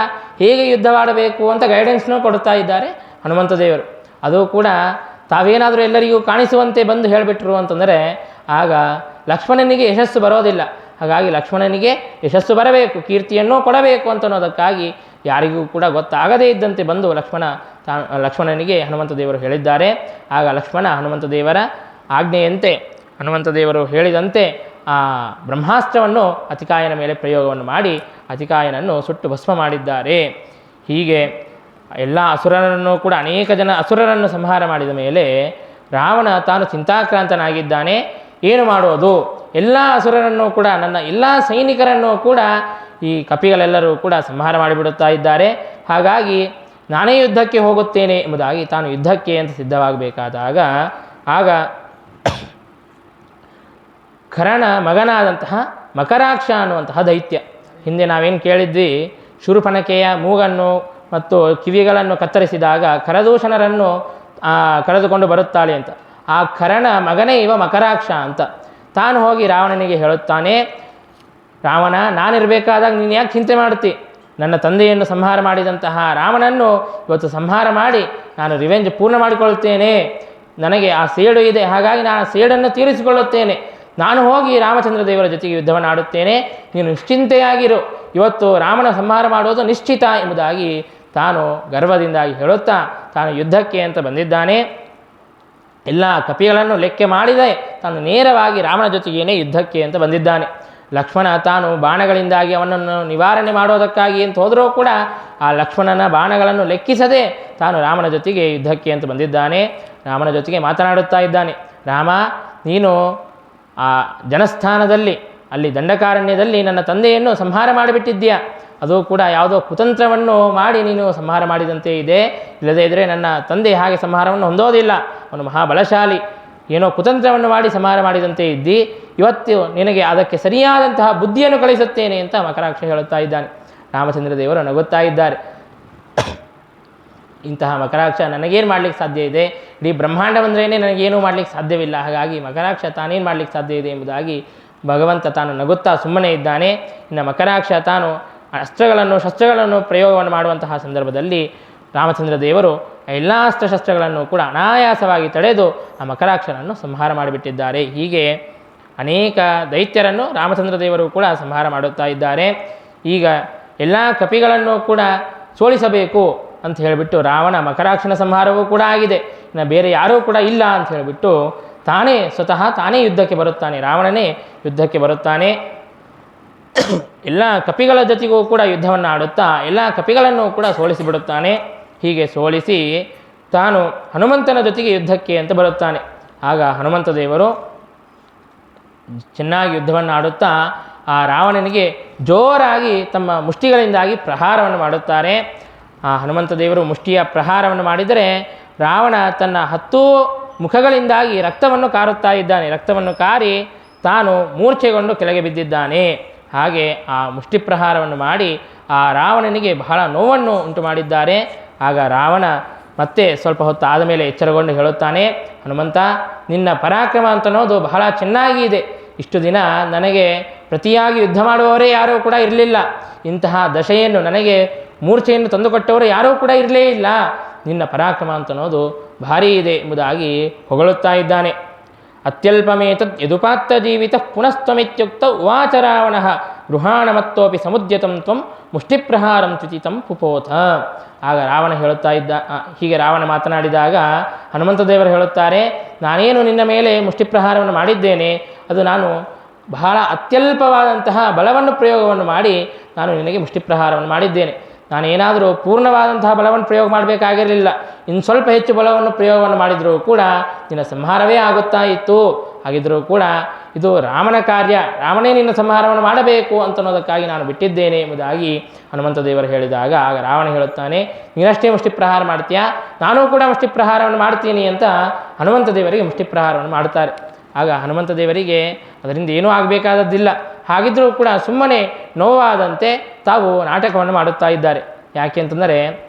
ಹೇಗೆ ಯುದ್ಧವಾಡಬೇಕು ಅಂತ ಗೈಡೆನ್ಸ್ನೂ ಕೊಡುತ್ತಾ ಇದ್ದಾರೆ ಹನುಮಂತ ದೇವರು. ಅದು ಕೂಡ ತಾವೇನಾದರೂ ಎಲ್ಲರಿಗೂ ಕಾಣಿಸುವಂತೆ ಬಂದು ಹೇಳಿಬಿಟ್ರು ಅಂತಂದರೆ ಆಗ ಲಕ್ಷ್ಮಣನಿಗೆ ಯಶಸ್ಸು ಬರೋದಿಲ್ಲ. ಹಾಗಾಗಿ ಲಕ್ಷ್ಮಣನಿಗೆ ಯಶಸ್ಸು ಬರಬೇಕು, ಕೀರ್ತಿಯನ್ನು ಕೊಡಬೇಕು ಅಂತ ಅನ್ನೋದಕ್ಕಾಗಿ ಯಾರಿಗೂ ಕೂಡ ಗೊತ್ತಾಗದೇ ಇದ್ದಂತೆ ಬಂದು ಲಕ್ಷ್ಮಣನಿಗೆ ಹನುಮಂತ ದೇವರು ಹೇಳಿದ್ದಾರೆ. ಆಗ ಲಕ್ಷ್ಮಣ ಹನುಮಂತ ದೇವರ ಆಜ್ಞೆಯಂತೆ ಹನುಮಂತ ದೇವರು ಹೇಳಿದಂತೆ ಆ ಬ್ರಹ್ಮಾಸ್ತ್ರವನ್ನು ಅತಿಕಾಯನ ಮೇಲೆ ಪ್ರಯೋಗವನ್ನು ಮಾಡಿ ಅತಿಕಾಯನನ್ನು ಸುಟ್ಟು ಭಸ್ಮ ಮಾಡಿದ್ದಾರೆ. ಹೀಗೆ ಎಲ್ಲ ಅಸುರರನ್ನು ಕೂಡ ಅನೇಕ ಜನ ಅಸುರರನ್ನು ಸಂಹಾರ ಮಾಡಿದ ಮೇಲೆ ರಾವಣ ತಾನು ಚಿಂತಾಕ್ರಾಂತನಾಗಿದ್ದಾನೆ. ಏನು ಮಾಡೋದು, ಎಲ್ಲ ಅಸುರರನ್ನು ಕೂಡ ನನ್ನ ಎಲ್ಲ ಸೈನಿಕರನ್ನು ಕೂಡ ಈ ಕಪಿಗಳೆಲ್ಲರೂ ಕೂಡ ಸಂಹಾರ ಮಾಡಿಬಿಡುತ್ತಾ ಇದ್ದಾರೆ. ಹಾಗಾಗಿ ನಾನೇ ಯುದ್ಧಕ್ಕೆ ಹೋಗುತ್ತೇನೆ ಎಂಬುದಾಗಿ ತಾನು ಯುದ್ಧಕ್ಕೆ ಅಂತ ಸಿದ್ಧವಾಗಬೇಕಾದಾಗ ಆಗ ಖರನ ಮಗನಾದಂತಹ ಮಕರಾಕ್ಷ ಅನ್ನುವಂತಹ ದೈತ್ಯ, ಹಿಂದೆ ನಾವೇನು ಕೇಳಿದ್ವಿ, ಶೂರ್ಪಣಖೆಯ ಮೂಗನ್ನು ಮತ್ತು ಕಿವಿಗಳನ್ನು ಕತ್ತರಿಸಿದಾಗ ಖರದೂಷಣರನ್ನು ಕರೆದುಕೊಂಡು ಬರುತ್ತಾಳೆ ಅಂತ. ಆ ಖರನ ಮಗನೇ ಇವ ಮಕರಾಕ್ಷ ಅಂತ ತಾನು ಹೋಗಿ ರಾವಣನಿಗೆ ಹೇಳುತ್ತಾನೆ, ರಾವಣ, ನಾನಿರಬೇಕಾದಾಗ ನೀನು ಯಾಕೆ ಚಿಂತೆ ಮಾಡುತ್ತಿ, ನನ್ನ ತಂದೆಯನ್ನು ಸಂಹಾರ ಮಾಡಿದಂತಹ ರಾವಣನ್ನು ಇವತ್ತು ಸಂಹಾರ ಮಾಡಿ ನಾನು ರಿವೆಂಜ್ ಪೂರ್ಣ ಮಾಡಿಕೊಳ್ಳುತ್ತೇನೆ, ನನಗೆ ಆ ಸೇಡು ಇದೆ, ಹಾಗಾಗಿ ನಾನು ಸೇಡನ್ನು ತೀರಿಸಿಕೊಳ್ಳುತ್ತೇನೆ, ನಾನು ಹೋಗಿ ರಾಮಚಂದ್ರ ದೇವರ ಜೊತೆಗೆ ಯುದ್ಧವನ್ನು ಆಡುತ್ತೇನೆ, ನೀನು ನಿಶ್ಚಿಂತೆಯಾಗಿರು, ಇವತ್ತು ರಾಮನ ಸಂಹಾರ ಮಾಡೋದು ನಿಶ್ಚಿತ ಎಂಬುದಾಗಿ ತಾನು ಗರ್ವದಿಂದಾಗಿ ಹೇಳುತ್ತಾ ತಾನು ಯುದ್ಧಕ್ಕೆ ಅಂತ ಬಂದಿದ್ದಾನೆ. ಎಲ್ಲ ಕಪಿಗಳನ್ನು ಲೆಕ್ಕ ಮಾಡಿದೆ ತಾನು ನೇರವಾಗಿ ರಾಮನ ಜೊತೆಗೇನೆ ಯುದ್ಧಕ್ಕೆ ಅಂತ ಬಂದಿದ್ದಾನೆ. ಲಕ್ಷ್ಮಣ ತಾನು ಬಾಣಗಳಿಂದಾಗಿ ಅವನನ್ನು ನಿವಾರಣೆ ಮಾಡೋದಕ್ಕಾಗಿ ಅಂತ ಹೋದರೂ ಕೂಡ ಆ ಲಕ್ಷ್ಮಣನ ಬಾಣಗಳನ್ನು ಲೆಕ್ಕಿಸದೆ ತಾನು ರಾಮನ ಜೊತೆಗೆ ಯುದ್ಧಕ್ಕೆ ಅಂತ ಬಂದಿದ್ದಾನೆ. ರಾಮನ ಜೊತೆಗೆ ಮಾತನಾಡುತ್ತಾ ಇದ್ದಾನೆ, ರಾಮ, ನೀನು ಆ ಜನಸ್ಥಾನದಲ್ಲಿ ಅಲ್ಲಿ ದಂಡಕಾರಣ್ಯದಲ್ಲಿ ನನ್ನ ತಂದೆಯನ್ನು ಸಂಹಾರ ಮಾಡಿಬಿಟ್ಟಿದ್ದೀಯ, ಅದು ಕೂಡ ಯಾವುದೋ ಕುತಂತ್ರವನ್ನು ಮಾಡಿ ನೀನು ಸಂಹಾರ ಮಾಡಿದಂತೆ ಇದೆ, ಇಲ್ಲದೇ ಇದ್ದರೆ ನನ್ನ ತಂದೆ ಹಾಗೆ ಸಂಹಾರವನ್ನು ಹೊಂದೋದಿಲ್ಲ, ಅವನು ಮಹಾಬಲಶಾಲಿ, ಏನೋ ಕುತಂತ್ರವನ್ನು ಮಾಡಿ ಸಂಹಾರ ಮಾಡಿದಂತೆ ಇದ್ದಿ, ಇವತ್ತು ನಿನಗೆ ಅದಕ್ಕೆ ಸರಿಯಾದಂತಹ ಬುದ್ಧಿಯನ್ನು ಕಳಿಸುತ್ತೇನೆ ಅಂತ ಮಕರಾಕ್ಷ ಹೇಳುತ್ತಾ ಇದ್ದಾನೆ. ರಾಮಚಂದ್ರ ದೇವರು ನಗುತ್ತಾ ಇದ್ದಾರೆ. ಇಂತಹ ಮಕರಾಕ್ಷ ನನಗೇನು ಮಾಡಲಿಕ್ಕೆ ಸಾಧ್ಯ ಇದೆ, ಇಡೀ ಬ್ರಹ್ಮಾಂಡ ಬಂದ್ರೇ ನನಗೇನೂ ಮಾಡಲಿಕ್ಕೆ ಸಾಧ್ಯವಿಲ್ಲ, ಹಾಗಾಗಿ ಮಕರಾಕ್ಷ ತಾನೇನು ಮಾಡಲಿಕ್ಕೆ ಸಾಧ್ಯ ಇದೆ ಎಂಬುದಾಗಿ ಭಗವಂತ ತಾನು ನಗುತ್ತಾ ಸುಮ್ಮನೆ ಇದ್ದಾನೆ. ಇನ್ನು ಮಕರಾಕ್ಷ ತಾನು ಶಸ್ತ್ರಗಳನ್ನು ಪ್ರಯೋಗವನ್ನು ಮಾಡುವಂತಹ ಸಂದರ್ಭದಲ್ಲಿ ರಾಮಚಂದ್ರ ದೇವರು ಎಲ್ಲ ಅಸ್ತ್ರಶಸ್ತ್ರಗಳನ್ನು ಕೂಡ ಅನಾಯಾಸವಾಗಿ ತಡೆದು ಆ ಮಕರಾಕ್ಷನನ್ನು ಸಂಹಾರ ಮಾಡಿಬಿಟ್ಟಿದ್ದಾರೆ. ಹೀಗೆ ಅನೇಕ ದೈತ್ಯರನ್ನು ರಾಮಚಂದ್ರ ದೇವರು ಕೂಡ ಸಂಹಾರ ಮಾಡುತ್ತಾ ಇದ್ದಾರೆ. ಈಗ ಎಲ್ಲ ಕಪಿಗಳನ್ನು ಕೂಡ ಸೋಲಿಸಬೇಕು ಅಂತ ಹೇಳಿಬಿಟ್ಟು ರಾವಣ ಮಕರಾಕ್ಷನ ಸಂಹಾರವೂ ಕೂಡ ಆಗಿದೆ, ಇನ್ನು ಬೇರೆ ಯಾರೂ ಕೂಡ ಇಲ್ಲ ಅಂತ ಹೇಳಿಬಿಟ್ಟು ತಾನೇ ಯುದ್ಧಕ್ಕೆ ಬರುತ್ತಾನೆ, ರಾವಣನೇ ಯುದ್ಧಕ್ಕೆ ಬರುತ್ತಾನೆ. ಎಲ್ಲ ಕಪಿಗಳ ಜೊತೆಗೂ ಕೂಡ ಯುದ್ಧವನ್ನು ಆಡುತ್ತಾ ಎಲ್ಲ ಕಪಿಗಳನ್ನು ಕೂಡ ಸೋಲಿಸಿಬಿಡುತ್ತಾನೆ. ಹೀಗೆ ಸೋಲಿಸಿ ತಾನು ಹನುಮಂತನ ಜೊತೆಗೆ ಯುದ್ಧಕ್ಕೆ ಅಂತ ಬರುತ್ತಾನೆ. ಆಗ ಹನುಮಂತ ದೇವರು ಚೆನ್ನಾಗಿ ಯುದ್ಧವನ್ನು ಆಡುತ್ತಾ ಆ ರಾವಣನಿಗೆ ಜೋರಾಗಿ ತಮ್ಮ ಮುಷ್ಟಿಗಳಿಂದಾಗಿ ಪ್ರಹಾರವನ್ನು ಮಾಡುತ್ತಾರೆ. ಆ ಹನುಮಂತ ದೇವರು ಮುಷ್ಟಿಯ ಪ್ರಹಾರವನ್ನು ಮಾಡಿದರೆ ರಾವಣ ತನ್ನ 10 ಮುಖಗಳಿಂದಾಗಿ ರಕ್ತವನ್ನು ಕಾರುತ್ತಾ ಇದ್ದಾನೆ. ರಕ್ತವನ್ನು ಕಾರಿ ತಾನು ಮೂರ್ಛೆಗೊಂಡು ಕೆಳಗೆ ಬಿದ್ದಿದ್ದಾನೆ. ಹಾಗೆ ಆ ಮುಷ್ಟಿ ಪ್ರಹಾರವನ್ನು ಮಾಡಿ ಆ ರಾವಣನಿಗೆ ಬಹಳ ನೋವನ್ನು ಉಂಟು ಮಾಡಿದ್ದಾರೆ. ಆಗ ರಾವಣ ಮತ್ತೆ ಸ್ವಲ್ಪ ಹೊತ್ತು ಆದ ಮೇಲೆ ಎಚ್ಚರಗೊಂಡು ಹೇಳುತ್ತಾನೆ, ಹನುಮಂತ, ನಿನ್ನ ಪರಾಕ್ರಮ ಅಂತನ್ನೋದು ಬಹಳ ಚೆನ್ನಾಗಿ ಇದೆ. ಇಷ್ಟು ದಿನ ನನಗೆ ಪ್ರತಿಯಾಗಿ ಯುದ್ಧ ಮಾಡುವವರೇ ಯಾರೂ ಕೂಡ ಇರಲಿಲ್ಲ. ಇಂತಹ ದಶೆಯನ್ನು ನನಗೆ ಮೂರ್ಛೆಯನ್ನು ತಂದುಕೊಟ್ಟವರು ಯಾರೂ ಕೂಡ ಇರಲೇ ಇಲ್ಲ. ನಿನ್ನ ಪರಾಕ್ರಮ ಅಂತನ್ನೋದು ಭಾರೀ ಇದೆ ಎಂಬುದಾಗಿ ಹೊಗಳುತ್ತಾ ಇದ್ದಾನೆ. ಅತ್ಯಲ್ಪಮೇತದ್ ಯದುಪಾತ್ತ ಜೀವಿತ ಪುನಸ್ತಮಿತ್ಯುಕ್ತ ಉವಾಚ ರಾವಣ ಗೃಹಾಣ ಮತ್ತೋಪಿ ಸಮುದ್ಯತಂ ತ್ವಂ ಮುಷ್ಟಿಪ್ರಹಾರಂ ತ್ಯುತಿತಂ ಪುಪೋಥ. ಆಗ ರಾವಣ ಹೀಗೆ ರಾವಣ ಮಾತನಾಡಿದಾಗ ಹನುಮಂತ ದೇವರು ಹೇಳುತ್ತಾರೆ, ನಾನೇನು ನಿನ್ನ ಮೇಲೆ ಮುಷ್ಟಿಪ್ರಹಾರವನ್ನು ಮಾಡಿದ್ದೇನೆ, ಅದು ನಾನು ಬಹಳ ಅತ್ಯಲ್ಪವಾದಂತಹ ಬಲವನ್ನು ಪ್ರಯೋಗವನ್ನು ಮಾಡಿ ನಾನು ನಿನಗೆ ಮುಷ್ಟಿಪ್ರಹಾರವನ್ನು ಮಾಡಿದ್ದೇನೆ. ನಾನೇನಾದರೂ ಪೂರ್ಣವಾದಂತಹ ಬಲವನ್ನು ಪ್ರಯೋಗ ಮಾಡಬೇಕಾಗಿರಲಿಲ್ಲ. ಇನ್ನು ಸ್ವಲ್ಪ ಹೆಚ್ಚು ಬಲವನ್ನು ಪ್ರಯೋಗವನ್ನು ಮಾಡಿದರೂ ಕೂಡ ನಿನ್ನ ಸಂಹಾರವೇ ಆಗುತ್ತಾ ಇತ್ತು. ಹಾಗಿದ್ದರೂ ಕೂಡ ಇದು ರಾಮನ ಕಾರ್ಯ, ರಾಮನೇ ನಿನ್ನ ಸಂಹಾರವನ್ನು ಮಾಡಬೇಕು ಅಂತನ್ನೋದಕ್ಕಾಗಿ ನಾನು ಬಿಟ್ಟಿದ್ದೇನೆ ಎಂಬುದಾಗಿ ಹನುಮಂತ ದೇವರು ಹೇಳಿದಾಗ ಆಗ ರಾವಣ ಹೇಳುತ್ತಾನೆ, ನೀನಷ್ಟೇ ಮುಷ್ಟಿಪ್ರಹಾರ ಮಾಡ್ತೀಯಾ, ನಾನೂ ಕೂಡ ಮುಷ್ಟಿಪ್ರಹಾರವನ್ನು ಮಾಡ್ತೀನಿ ಅಂತ ಹನುಮಂತ ದೇವರಿಗೆ ಮುಷ್ಟಿಪ್ರಹಾರವನ್ನು ಮಾಡುತ್ತಾರೆ. ಆಗ ಹನುಮಂತ ದೇವರಿಗೆ ಅದರಿಂದ ಏನೂ ಆಗಬೇಕಾದದ್ದಿಲ್ಲ. ಹಾಗಿದ್ದರೂ ಕೂಡ ಸುಮ್ಮನೆ ನೋವಾದಂತೆ ತಾವು ನಾಟಕವನ್ನು ಮಾಡುತ್ತಾ ಇದ್ದಾರೆ. ಯಾಕೆ ಅಂತಂದರೆ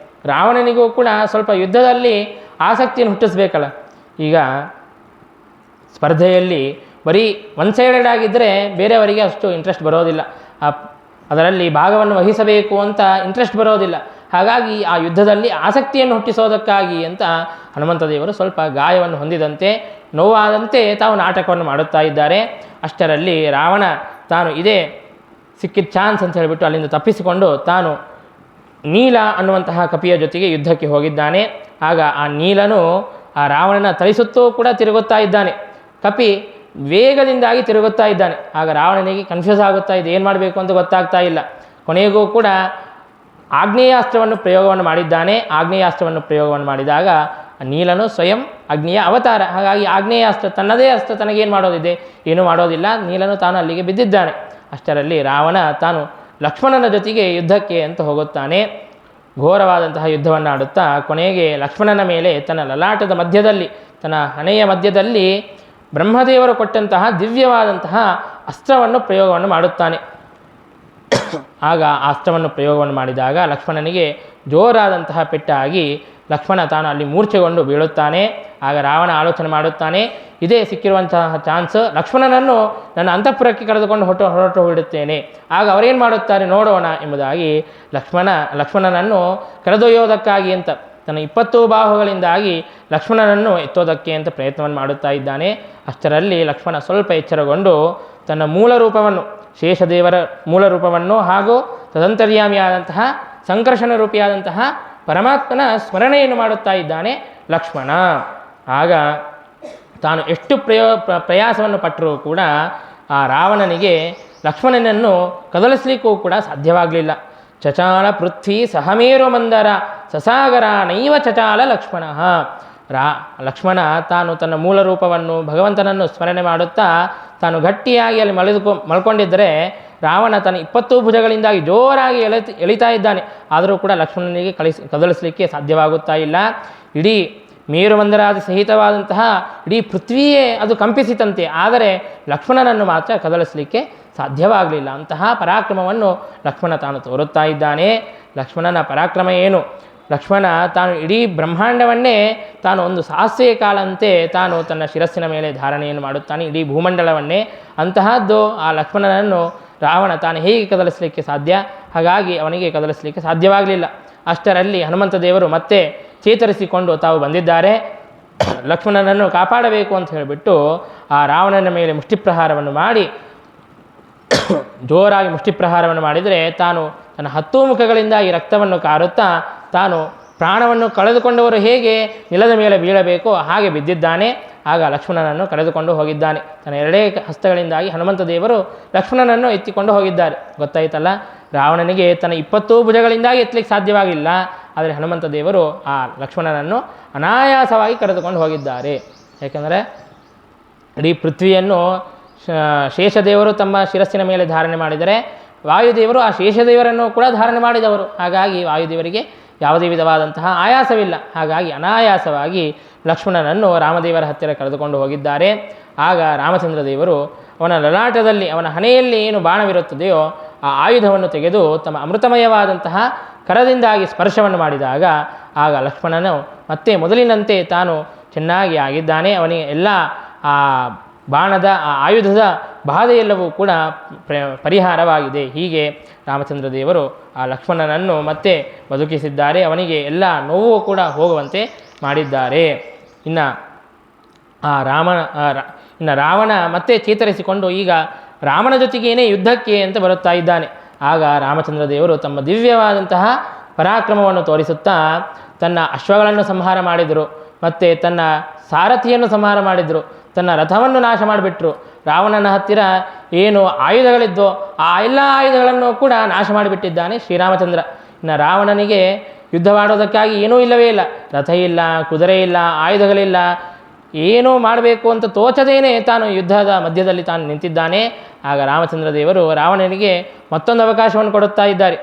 ರಾವಣನಿಗೂ ಕೂಡ ಸ್ವಲ್ಪ ಯುದ್ಧದಲ್ಲಿ ಆಸಕ್ತಿಯನ್ನು ಹುಟ್ಟಿಸ್ಬೇಕಲ್ಲ. ಈಗ ಸ್ಪರ್ಧೆಯಲ್ಲಿ ಬರೀ ಒನ್ ಸೈಡೆಡ್ ಆಗಿದ್ದರೆ ಬೇರೆಯವರಿಗೆ ಅಷ್ಟು ಇಂಟ್ರೆಸ್ಟ್ ಬರೋದಿಲ್ಲ, ಅದರಲ್ಲಿ ಭಾಗವನ್ನು ವಹಿಸಬೇಕು ಅಂತ ಇಂಟ್ರೆಸ್ಟ್ ಬರೋದಿಲ್ಲ. ಹಾಗಾಗಿ ಆ ಯುದ್ಧದಲ್ಲಿ ಆಸಕ್ತಿಯನ್ನು ಹುಟ್ಟಿಸೋದಕ್ಕಾಗಿ ಅಂತ ಹನುಮಂತ ದೇವರು ಸ್ವಲ್ಪ ಗಾಯವನ್ನು ಹೊಂದಿದಂತೆ ನೋವಾದಂತೆ ತಾವು ನಾಟಕವನ್ನು ಮಾಡುತ್ತಾ ಇದ್ದಾರೆ. ಅಷ್ಟರಲ್ಲಿ ರಾವಣ ತಾನು ಇದೇ ಸಿಕ್ಕಿದ ಚಾನ್ಸ್ ಅಂತ ಹೇಳಿಬಿಟ್ಟು ಅಲ್ಲಿಂದ ತಪ್ಪಿಸಿಕೊಂಡು ತಾನು ನೀಲ ಅನ್ನುವಂತಹ ಕಪಿಯ ಜೊತೆಗೆ ಯುದ್ಧಕ್ಕೆ ಹೋಗಿದ್ದಾನೆ. ಆಗ ಆ ನೀಲನು ಆ ರಾವಣನ ತಳಿಸುತ್ತೂ ಕೂಡ ತಿರುಗುತ್ತಾ ಇದ್ದಾನೆ. ಕಪಿ ವೇಗದಿಂದಾಗಿ ತಿರುಗುತ್ತಾ ಇದ್ದಾನೆ. ಆಗ ರಾವಣನಿಗೆ ಕನ್ಫ್ಯೂಸ್ ಆಗುತ್ತಾ ಇದೆ, ಏನು ಮಾಡಬೇಕು ಅಂತ ಗೊತ್ತಾಗ್ತಾ ಇಲ್ಲ. ಕೊನೆಗೂ ಕೂಡ ಆಗ್ನೇಯಾಸ್ತ್ರವನ್ನು ಪ್ರಯೋಗವನ್ನು ಮಾಡಿದ್ದಾನೆ. ಆಗ್ನೇಯಾಸ್ತ್ರವನ್ನು ಪ್ರಯೋಗವನ್ನು ಮಾಡಿದಾಗ ನೀಲನು ಸ್ವಯಂ ಅಗ್ನಿಯ ಅವತಾರ. ಹಾಗಾಗಿ ಆಗ್ನೇಯಾಸ್ತ್ರ ತನ್ನದೇ ಅಸ್ತ್ರ ತನಗೇನು ಮಾಡೋದಿದೆ, ಏನೂ ಮಾಡೋದಿಲ್ಲ. ನೀಲನು ತಾನು ಅಲ್ಲಿಗೆ ಬಿದ್ದಿದ್ದಾನೆ. ಅಷ್ಟರಲ್ಲಿ ರಾವಣ ತಾನು ಲಕ್ಷ್ಮಣನ ಜೊತೆಗೆ ಯುದ್ಧಕ್ಕೆ ಅಂತ ಹೋಗುತ್ತಾನೆ. ಘೋರವಾದಂತಹ ಯುದ್ಧವನ್ನು ಆಡುತ್ತಾ ಕೊನೆಗೆ ಲಕ್ಷ್ಮಣನ ಮೇಲೆ ತನ್ನ ಲಲಾಟದ ಮಧ್ಯದಲ್ಲಿ, ತನ್ನ ಹಣೆಯ ಮಧ್ಯದಲ್ಲಿ ಬ್ರಹ್ಮದೇವರು ಕೊಟ್ಟಂತಹ ದಿವ್ಯವಾದಂತಹ ಅಸ್ತ್ರವನ್ನು ಪ್ರಯೋಗವನ್ನು ಮಾಡುತ್ತಾನೆ. ಆಗ ಆ ಅಸ್ತ್ರವನ್ನು ಪ್ರಯೋಗವನ್ನು ಮಾಡಿದಾಗ ಲಕ್ಷ್ಮಣನಿಗೆ ಜೋರಾದಂತಹ ಪೆಟ್ಟಾಗಿ ಲಕ್ಷ್ಮಣ ತಾನು ಅಲ್ಲಿ ಮೂರ್ಛೆಗೊಂಡು ಬೀಳುತ್ತಾನೆ. ಆಗ ರಾವಣ ಆಲೋಚನೆ ಮಾಡುತ್ತಾನೆ, ಇದೇ ಸಿಕ್ಕಿರುವಂತಹ ಚಾನ್ಸ್, ಲಕ್ಷ್ಮಣನನ್ನು ನನ್ನ ಅಂತಃಪುರಕ್ಕೆ ಕರೆದುಕೊಂಡು ಹೊರಟು ಬಿಡುತ್ತೇನೆ. ಆಗ ಅವರೇನು ಮಾಡುತ್ತಾರೆ ನೋಡೋಣ ಎಂಬುದಾಗಿ ಲಕ್ಷ್ಮಣನನ್ನು ಕರೆದೊಯ್ಯೋದಕ್ಕಾಗಿ ಅಂತ ತನ್ನ 20 ಬಾಹುಗಳಿಂದಾಗಿ ಲಕ್ಷ್ಮಣನನ್ನು ಎತ್ತೋದಕ್ಕೆ ಅಂತ ಪ್ರಯತ್ನವನ್ನು ಮಾಡುತ್ತಾ ಇದ್ದಾನೆ. ಅಷ್ಟರಲ್ಲಿ ಲಕ್ಷ್ಮಣ ಸ್ವಲ್ಪ ಎಚ್ಚರಗೊಂಡು ತನ್ನ ಮೂಲ ರೂಪವನ್ನು, ಶೇಷದೇವರ ಮೂಲ ರೂಪವನ್ನು ಹಾಗೂ ತದಂತರ್ಯಾಮಿಯಾದಂತಹ ಸಂಕರ್ಷಣ ರೂಪಿಯಾದಂತಹ ಪರಮಾತ್ಮನ ಸ್ಮರಣೆಯನ್ನು ಮಾಡುತ್ತಾ ಇದ್ದಾನೆ ಲಕ್ಷ್ಮಣ. ಆಗ ತಾನು ಎಷ್ಟು ಪ್ರಯಾಸವನ್ನು ಪಟ್ಟರೂ ಕೂಡ ಆ ರಾವಣನಿಗೆ ಲಕ್ಷ್ಮಣನನ್ನು ಕದಲಿಸಲಿಕ್ಕೂ ಕೂಡ ಸಾಧ್ಯವಾಗಲಿಲ್ಲ. ಚಚಾಲ ಪೃಥ್ವಿ ಸಹಮೇರು ಮಂದರ ಸಸಾಗರ ನೈವ ಚಚಾಲ ಲಕ್ಷ್ಮಣ. ಲಕ್ಷ್ಮಣ ತಾನು ತನ್ನ ಮೂಲ ರೂಪವನ್ನು ಭಗವಂತನನ್ನು ಸ್ಮರಣೆ ಮಾಡುತ್ತಾ ತಾನು ಗಟ್ಟಿಯಾಗಿ ಅಲ್ಲಿ ಮಲ್ಕೊಂಡಿದ್ದರೆ ರಾವಣ ತನ್ನ 20 ಭುಜಗಳಿಂದಾಗಿ ಜೋರಾಗಿ ಎಳಿತಾ ಇದ್ದಾನೆ. ಆದರೂ ಕೂಡ ಲಕ್ಷ್ಮಣನಿಗೆ ಕದಲಿಸಲಿಕ್ಕೆ ಸಾಧ್ಯವಾಗುತ್ತಾ ಇಲ್ಲ. ಇಡೀ ಮೇರುಮಂದರಾದಿ ಸಹಿತವಾದಂತಹ ಇಡೀ ಪೃಥ್ವಿಯೇ ಅದು ಕಂಪಿಸಿತಂತೆ. ಆದರೆ ಲಕ್ಷ್ಮಣನನ್ನು ಮಾತ್ರ ಕದಲಿಸಲಿಕ್ಕೆ ಸಾಧ್ಯವಾಗಲಿಲ್ಲ. ಅಂತಹ ಪರಾಕ್ರಮವನ್ನು ಲಕ್ಷ್ಮಣ ತಾನು ತೋರುತ್ತಾ ಇದ್ದಾನೆ. ಲಕ್ಷ್ಮಣನ ಪರಾಕ್ರಮ ಏನು? ಲಕ್ಷ್ಮಣ ತಾನು ಇಡೀ ಬ್ರಹ್ಮಾಂಡವನ್ನೇ ತಾನು ಒಂದು ಸಹಸ್ರ ಕಾಲಂತೆ ತಾನು ತನ್ನ ಶಿರಸ್ಸಿನ ಮೇಲೆ ಧಾರಣೆಯನ್ನು ಮಾಡುತ್ತಾನೆ, ಇಡೀ ಭೂಮಂಡಲವನ್ನೇ. ಅಂತಹದ್ದು ಆ ಲಕ್ಷ್ಮಣನನ್ನು ರಾವಣ ತಾನು ಹೇಗೆ ಕದಲಿಸಲಿಕ್ಕೆ ಸಾಧ್ಯ? ಹಾಗಾಗಿ ಅವನಿಗೆ ಕದಲಿಸಲಿಕ್ಕೆ ಸಾಧ್ಯವಾಗಲಿಲ್ಲ. ಅಷ್ಟರಲ್ಲಿ ಹನುಮಂತ ದೇವರು ಮತ್ತೆ ಚೇತರಿಸಿಕೊಂಡು ತಾವು ಬಂದಿದ್ದಾರೆ. ಲಕ್ಷ್ಮಣನನ್ನು ಕಾಪಾಡಬೇಕು ಅಂತ ಹೇಳಿಬಿಟ್ಟು ಆ ರಾವಣನ ಮೇಲೆ ಮುಷ್ಟಿಪ್ರಹಾರವನ್ನು ಮಾಡಿ ಜೋರಾಗಿ ಮುಷ್ಟಿಪ್ರಹಾರವನ್ನು ಮಾಡಿದರೆ ತಾನು ತನ್ನ 10 ಮುಖಗಳಿಂದ ಈ ರಕ್ತವನ್ನು ಕಾರುತ್ತಾ ತಾನು ಪ್ರಾಣವನ್ನು ಕಳೆದುಕೊಂಡವರು ಹೇಗೆ ನೆಲದ ಮೇಲೆ ಬೀಳಬೇಕೋ ಹಾಗೆ ಬಿದ್ದಿದ್ದಾನೆ. ಆಗ ಲಕ್ಷ್ಮಣನನ್ನು ಕರೆದುಕೊಂಡು ಹೋಗಿದ್ದಾನೆ. ತನ್ನ ಎರಡೇ ಹಸ್ತಗಳಿಂದಾಗಿ ಹನುಮಂತ ದೇವರು ಲಕ್ಷ್ಮಣನನ್ನು ಎತ್ತಿಕೊಂಡು ಹೋಗಿದ್ದಾರೆ. ಗೊತ್ತಾಯ್ತಲ್ಲ, ರಾವಣನಿಗೆ ತನ್ನ 20 ಭುಜಗಳಿಂದಾಗಿ ಎತ್ತಲಿಕ್ಕೆ ಸಾಧ್ಯವಾಗಿಲ್ಲ. ಆದರೆ ಹನುಮಂತ ದೇವರು ಆ ಲಕ್ಷ್ಮಣನನ್ನು ಅನಾಯಾಸವಾಗಿ ಕರೆದುಕೊಂಡು ಹೋಗಿದ್ದಾರೆ. ಯಾಕೆಂದರೆ ಇಡೀ ಪೃಥ್ವಿಯನ್ನು ಶೇಷದೇವರು ತಮ್ಮ ಶಿರಸ್ಸಿನ ಮೇಲೆ ಧಾರಣೆ ಮಾಡಿದರೆ, ವಾಯುದೇವರು ಆ ಶೇಷದೇವರನ್ನು ಕೂಡ ಧಾರಣೆ ಮಾಡಿದವರು. ಹಾಗಾಗಿ ವಾಯುದೇವರಿಗೆ ಯಾವುದೇ ವಿಧವಾದಂತಹ ಆಯಾಸವಿಲ್ಲ. ಹಾಗಾಗಿ ಅನಾಯಾಸವಾಗಿ ಲಕ್ಷ್ಮಣನನ್ನು ರಾಮದೇವರ ಹತ್ತಿರ ಕರೆದುಕೊಂಡು ಹೋಗಿದ್ದಾರೆ. ಆಗ ರಾಮಚಂದ್ರ ದೇವರು ಅವನ ಲಲಾಟದಲ್ಲಿ, ಅವನ ಹಣೆಯಲ್ಲಿ ಏನು ಬಾಣವಿರುತ್ತದೆಯೋ ಆ ಆಯುಧವನ್ನು ತೆಗೆದು ತಮ್ಮ ಅಮೃತಮಯವಾದಂತಹ ಕರದಿಂದಾಗಿ ಸ್ಪರ್ಶವನ್ನು ಮಾಡಿದಾಗ ಆಗ ಲಕ್ಷ್ಮಣನು ಮತ್ತೆ ಮೊದಲಿನಂತೆ ತಾನು ಚೆನ್ನಾಗಿ ಆಗಿದ್ದಾನೆ. ಅವನಿಗೆ ಎಲ್ಲ ಆ ಬಾಣದ ಆ ಆಯುಧದ ಬಾಧೆಯೆಲ್ಲವೂ ಕೂಡ ಪರಿಹಾರವಾಗಿದೆ. ಹೀಗೆ ರಾಮಚಂದ್ರ ದೇವರು ಆ ಲಕ್ಷ್ಮಣನನ್ನು ಮತ್ತೆ ಬದುಕಿಸಿದ್ದಾರೆ. ಅವನಿಗೆ ಎಲ್ಲ ನೋವು ಕೂಡ ಹೋಗುವಂತೆ ಮಾಡಿದ್ದಾರೆ. ಇನ್ನು ರಾವಣ ಮತ್ತೆ ಚೇತರಿಸಿಕೊಂಡು ಈಗ ರಾಮನ ಜೊತೆಗೇನೆ ಯುದ್ಧಕ್ಕೆ ಅಂತ ಬರುತ್ತಾ ಇದ್ದಾನೆ. ಆಗ ರಾಮಚಂದ್ರ ದೇವರು ತಮ್ಮ ದಿವ್ಯವಾದಂತಹ ಪರಾಕ್ರಮವನ್ನು ತೋರಿಸುತ್ತಾ ತನ್ನ ಅಶ್ವಗಳನ್ನು ಸಂಹಾರ ಮಾಡಿದರು, ಮತ್ತು ತನ್ನ ಸಾರಥಿಯನ್ನು ಸಂಹಾರ ಮಾಡಿದರು, ತನ್ನ ರಥವನ್ನು ನಾಶ ಮಾಡಿಬಿಟ್ರು. ರಾವಣನ ಹತ್ತಿರ ಏನು ಆಯುಧಗಳಿದ್ದೋ ಆ ಎಲ್ಲ ಆಯುಧಗಳನ್ನು ಕೂಡ ನಾಶ ಮಾಡಿಬಿಟ್ಟಿದ್ದಾನೆ ಶ್ರೀರಾಮಚಂದ್ರ. ಇನ್ನು ರಾವಣನಿಗೆ ಯುದ್ಧವಾಡೋದಕ್ಕಾಗಿ ಏನೂ ಇಲ್ಲವೇ ಇಲ್ಲ, ರಥ ಇಲ್ಲ, ಕುದುರೆ ಇಲ್ಲ, ಆಯುಧಗಳಿಲ್ಲ, ಏನೋ ಮಾಡಬೇಕು ಅಂತ ತೋಚದೇನೆ ತಾನು ಯುದ್ಧದ ಮಧ್ಯದಲ್ಲಿ ತಾನು ನಿಂತಿದ್ದಾನೆ. ಆಗ ರಾಮಚಂದ್ರ ದೇವರು ರಾವಣನಿಗೆ ಮತ್ತೊಂದು ಅವಕಾಶವನ್ನು ಕೊಡುತ್ತಾ ಇದ್ದಾರೆ.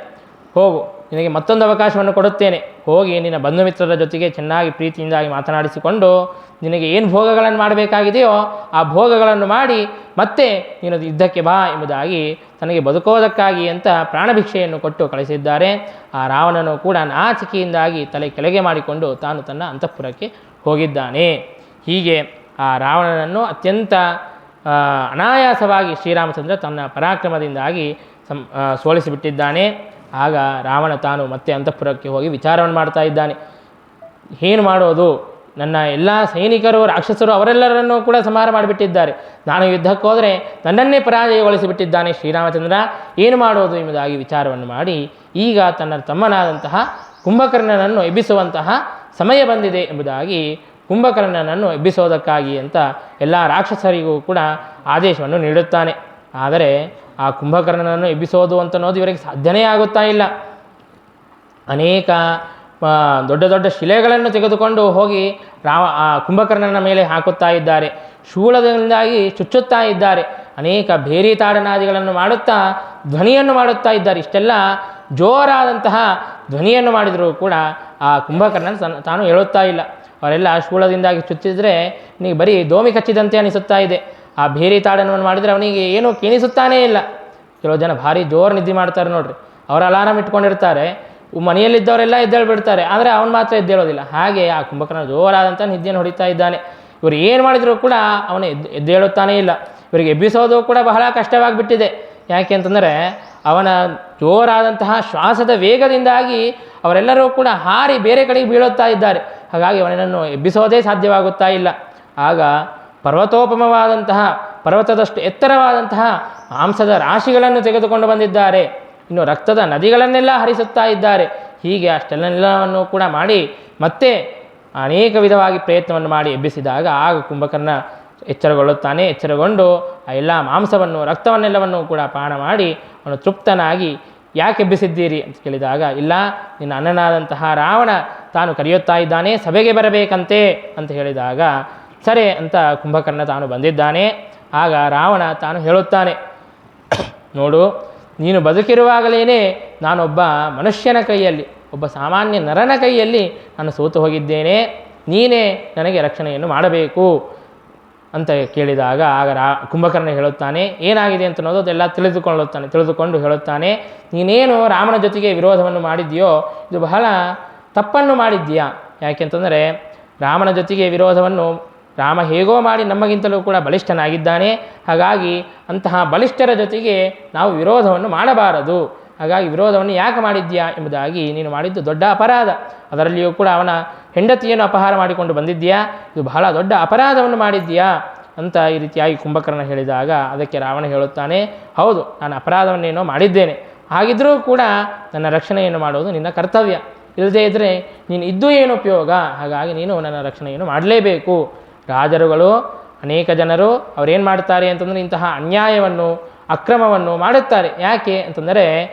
ಹೋಗು, ನಿನಗೆ ಮತ್ತೊಂದು ಅವಕಾಶವನ್ನು ಕೊಡುತ್ತೇನೆ, ಹೋಗಿ ನಿನ್ನ ಬಂಧು ಮಿತ್ರರ ಜೊತೆಗೆ ಚೆನ್ನಾಗಿ ಪ್ರೀತಿಯಿಂದಾಗಿ ಮಾತನಾಡಿಸಿಕೊಂಡು ನಿನಗೆ ಏನು ಭೋಗಗಳನ್ನು ಮಾಡಬೇಕಾಗಿದೆಯೋ ಆ ಭೋಗಗಳನ್ನು ಮಾಡಿ ಮತ್ತೆ ನೀನು ಯುದ್ಧಕ್ಕೆ ಬಾ ಎಂಬುದಾಗಿ ತನಗೆ ಬದುಕೋದಕ್ಕಾಗಿ ಅಂತ ಪ್ರಾಣಭಿಕ್ಷೆಯನ್ನು ಕೊಟ್ಟು ಕಳಿಸಿದ್ದಾರೆ. ಆ ರಾವಣನು ಕೂಡ ನಾಚಿಕೆಯಿಂದಾಗಿ ತಲೆ ಕೆಳಗೆ ಮಾಡಿಕೊಂಡು ತಾನು ತನ್ನ ಅಂತಃಪುರಕ್ಕೆ ಹೋಗಿದ್ದಾನೆ. ಹೀಗೆ ಆ ರಾವಣನನ್ನು ಅತ್ಯಂತ ಅನಾಯಾಸವಾಗಿ ಶ್ರೀರಾಮಚಂದ್ರ ತನ್ನ ಪರಾಕ್ರಮದಿಂದಾಗಿ ಸೋಲಿಸಿಬಿಟ್ಟಿದ್ದಾನೆ. ಆಗ ರಾವಣ ತಾನು ಮತ್ತೆ ಅಂತಃಪುರಕ್ಕೆ ಹೋಗಿ ವಿಚಾರವನ್ನು ಮಾಡ್ತಾ ಇದ್ದಾನೆ. ಏನು ಮಾಡೋದು, ನನ್ನ ಎಲ್ಲ ಸೈನಿಕರು, ರಾಕ್ಷಸರು ಅವರೆಲ್ಲರನ್ನೂ ಕೂಡ ಸಂಹಾರ ಮಾಡಿಬಿಟ್ಟಿದ್ದಾರೆ, ನಾನು ಯುದ್ಧಕ್ಕೆ ಹೋದರೆ ನನ್ನನ್ನೇ ಪರಾಜಯಗೊಳಿಸಿಬಿಟ್ಟಿದ್ದಾನೆ ಶ್ರೀರಾಮಚಂದ್ರ, ಏನು ಮಾಡೋದು ಎಂಬುದಾಗಿ ವಿಚಾರವನ್ನು ಮಾಡಿ ಈಗ ತನ್ನ ತಮ್ಮನಾದಂತಹ ಕುಂಭಕರ್ಣನನ್ನು ಎಬ್ಬಿಸುವಂತಹ ಸಮಯ ಬಂದಿದೆ ಎಂಬುದಾಗಿ ಕುಂಭಕರ್ಣನನ್ನು ಎಬ್ಬಿಸೋದಕ್ಕಾಗಿ ಅಂತ ಎಲ್ಲ ರಾಕ್ಷಸರಿಗೂ ಕೂಡ ಆದೇಶವನ್ನು ನೀಡುತ್ತಾನೆ. ಆದರೆ ಆ ಕುಂಭಕರ್ಣನನ್ನು ಎಬ್ಬಿಸೋದು ಅಂತನ್ನೋದು ಇವರಿಗೆ ಸಾಧ್ಯನೇ ಆಗುತ್ತಾ ಇಲ್ಲ. ಅನೇಕ ದೊಡ್ಡ ದೊಡ್ಡ ಶಿಲೆಗಳನ್ನು ತೆಗೆದುಕೊಂಡು ಹೋಗಿ ಆ ಕುಂಭಕರ್ಣನ ಮೇಲೆ ಹಾಕುತ್ತಾ ಇದ್ದಾರೆ, ಶೂಲದಿಂದಾಗಿ ಚುಚ್ಚುತ್ತಾ ಇದ್ದಾರೆ, ಅನೇಕ ಬೇರಿ ತಾಡನಾದಿಗಳನ್ನು ಮಾಡುತ್ತಾ ಧ್ವನಿಯನ್ನು ಮಾಡುತ್ತಾ ಇದ್ದಾರೆ. ಇಷ್ಟೆಲ್ಲ ಜೋರಾದಂತಹ ಧ್ವನಿಯನ್ನು ಮಾಡಿದರೂ ಕೂಡ ಆ ಕುಂಭಕರ್ಣನ ತಾನು ಹೇಳುತ್ತಾ ಇಲ್ಲ. ಅವರೆಲ್ಲ ಶೂಲದಿಂದಾಗಿ ಚುಚ್ಚಿದ್ರೆ ನೀವು ಬರೀ ದೋಮಿ ಕಚ್ಚಿದಂತೆ ಅನಿಸುತ್ತಾ ಇದೆ. ಆ ಬೇರಿ ತಾಡನವನ್ನು ಮಾಡಿದರೆ ಅವನಿಗೆ ಏನೂ ಕೇಳಿಸುತ್ತಾನೇ ಇಲ್ಲ. ಕೆಲವು ಜನ ಭಾರಿ ಜೋರು ನಿದ್ದೆ ಮಾಡ್ತಾರೆ ನೋಡ್ರಿ, ಅವರ ಅಲಾರಾಮ್ ಇಟ್ಕೊಂಡಿರ್ತಾರೆ, ಮನೆಯಲ್ಲಿದ್ದವರೆಲ್ಲ ಎದ್ದೇಳ್ಬಿಡ್ತಾರೆ, ಆದರೆ ಅವನು ಮಾತ್ರ ಎದ್ದೇಳೋದಿಲ್ಲ. ಹಾಗೆ ಆ ಕುಂಭಕರ್ಣ ಜೋರಾದಂಥ ನಿದ್ದೆಯನ್ನು ಹೊಡಿತಾ ಇದ್ದಾನೆ. ಇವರು ಏನು ಮಾಡಿದರೂ ಕೂಡ ಅವನು ಎದ್ದೇಳುತ್ತಾನೇ ಇಲ್ಲ. ಇವರಿಗೆ ಎಬ್ಬಿಸೋದು ಕೂಡ ಬಹಳ ಕಷ್ಟವಾಗಿಬಿಟ್ಟಿದೆ. ಯಾಕೆ ಅಂತಂದರೆ ಅವನ ಜೋರಾದಂತಹ ಶ್ವಾಸದ ವೇಗದಿಂದಾಗಿ ಅವರೆಲ್ಲರೂ ಕೂಡ ಹಾರಿ ಬೇರೆ ಕಡೆಗೆ ಬೀಳುತ್ತಾ ಇದ್ದಾರೆ. ಹಾಗಾಗಿ ಅವನನ್ನು ಎಬ್ಬಿಸೋದೇ ಸಾಧ್ಯವಾಗುತ್ತಾ ಇಲ್ಲ. ಆಗ ಪರ್ವತೋಪಮವಾದಂತಹ, ಪರ್ವತದಷ್ಟು ಎತ್ತರವಾದಂತಹ ಮಾಂಸದ ರಾಶಿಗಳನ್ನು ತೆಗೆದುಕೊಂಡು ಬಂದಿದ್ದಾರೆ, ಇನ್ನು ರಕ್ತದ ನದಿಗಳನ್ನೆಲ್ಲ ಹರಿಸುತ್ತಾ ಇದ್ದಾರೆ. ಹೀಗೆ ಅಷ್ಟೆಲ್ಲವನ್ನು ಕೂಡ ಮಾಡಿ ಮತ್ತೆ ಅನೇಕ ವಿಧವಾಗಿ ಪ್ರಯತ್ನವನ್ನು ಮಾಡಿ ಎಬ್ಬಿಸಿದಾಗ ಆಗ ಕುಂಭಕರ್ಣ ಎಚ್ಚರಗೊಳ್ಳುತ್ತಾನೆ. ಎಚ್ಚರಗೊಂಡು ಆ ಎಲ್ಲ ಮಾಂಸವನ್ನು, ರಕ್ತವನ್ನೆಲ್ಲವನ್ನು ಕೂಡ ಪಾನ ಮಾಡಿ ಅವನು ತೃಪ್ತನಾಗಿ ಯಾಕೆ ಎಬ್ಬಿಸಿದ್ದೀರಿ ಅಂತ ಕೇಳಿದಾಗ, ಇಲ್ಲ, ನಿನ್ನ ಅಣ್ಣನಾದಂತಹ ರಾವಣ ತಾನು ಕರೆಯುತ್ತಾ ಇದ್ದಾನೆ, ಸಭೆಗೆ ಬರಬೇಕಂತೆ ಅಂತ ಹೇಳಿದಾಗ ಸರಿ ಅಂತ ಕುಂಭಕರ್ಣ ತಾನು ಬಂದಿದ್ದಾನೆ. ಆಗ ರಾವಣ ತಾನು ಹೇಳುತ್ತಾನೆ, ನೋಡು, ನೀನು ಬದುಕಿರುವಾಗಲೇ ನಾನೊಬ್ಬ ಮನುಷ್ಯನ ಕೈಯಲ್ಲಿ, ಒಬ್ಬ ಸಾಮಾನ್ಯ ನರನ ಕೈಯಲ್ಲಿ ನಾನು ಸೋತು ಹೋಗಿದ್ದೇನೆ, ನೀನೇ ನನಗೆ ರಕ್ಷಣೆಯನ್ನು ಮಾಡಬೇಕು ಅಂತ ಕೇಳಿದಾಗ ಆಗ ಕುಂಭಕರ್ಣ ಹೇಳುತ್ತಾನೆ, ಏನಾಗಿದೆ ಅಂತ ಅನ್ನೋದು ಅದೆಲ್ಲ ತಿಳಿದುಕೊಂಡು ಹೇಳುತ್ತಾನೆ, ನೀನೇನು ರಾಮನ ಜೊತೆಗೆ ವಿರೋಧವನ್ನು ಮಾಡಿದ್ಯೋ ಇದು ಬಹಳ ತಪ್ಪನ್ನು ಮಾಡಿದ್ದೀಯಾ. ಯಾಕೆಂತಂದರೆ ರಾಮನ ಜೊತೆಗೆ ವಿರೋಧವನ್ನು ರಾಮ ಹೇಗೋ ಮಾಡಿ ನಮಗಿಂತಲೂ ಕೂಡ ಬಲಿಷ್ಠನಾಗಿದ್ದಾನೆ. ಹಾಗಾಗಿ ಅಂತಹ ಬಲಿಷ್ಠರ ಜೊತೆಗೆ ನಾವು ವಿರೋಧವನ್ನು ಮಾಡಬಾರದು. ಹಾಗಾಗಿ ವಿರೋಧವನ್ನು ಯಾಕೆ ಮಾಡಿದ್ಯಾ ಎಂಬುದಾಗಿ ನೀನು ಮಾಡಿದ್ದು ದೊಡ್ಡ ಅಪರಾಧ. ಅದರಲ್ಲಿಯೂ ಕೂಡ ಅವನ ಹೆಂಡತಿಯನ್ನು ಅಪಹಾರ ಮಾಡಿಕೊಂಡು ಬಂದಿದ್ದೀಯಾ, ಇದು ಬಹಳ ದೊಡ್ಡ ಅಪರಾಧವನ್ನು ಮಾಡಿದ್ದೀಯಾ ಅಂತ ಈ ರೀತಿಯಾಗಿ ಕುಂಭಕರ್ಣ ಹೇಳಿದಾಗ ಅದಕ್ಕೆ ರಾವಣ ಹೇಳುತ್ತಾನೆ, ಹೌದು, ನಾನು ಅಪರಾಧವನ್ನೇನೋ ಮಾಡಿದ್ದೇನೆ, ಹಾಗಿದ್ದರೂ ಕೂಡ ನನ್ನ ರಕ್ಷಣೆಯನ್ನು ಮಾಡುವುದು ನಿನ್ನ ಕರ್ತವ್ಯ. ಇಲ್ಲದೇ ಇದ್ದರೆ ನೀನು ಇದ್ದೂ ಏನು ಉಪಯೋಗ, ಹಾಗಾಗಿ ನೀನು ನನ್ನ ರಕ್ಷಣೆಯನ್ನು ಮಾಡಲೇಬೇಕು. ರಾಜರುಗಳು ಅನೇಕ ಜನರು ಅವರೇನು ಮಾಡ್ತಾರೆ ಅಂತಂದರೆ ಇಂತಹ ಅನ್ಯಾಯವನ್ನು ಅಕ್ರಮವನ್ನು ಮಾಡುತ್ತಾರೆ. ಯಾಕೆ ಅಂತಂದರೆ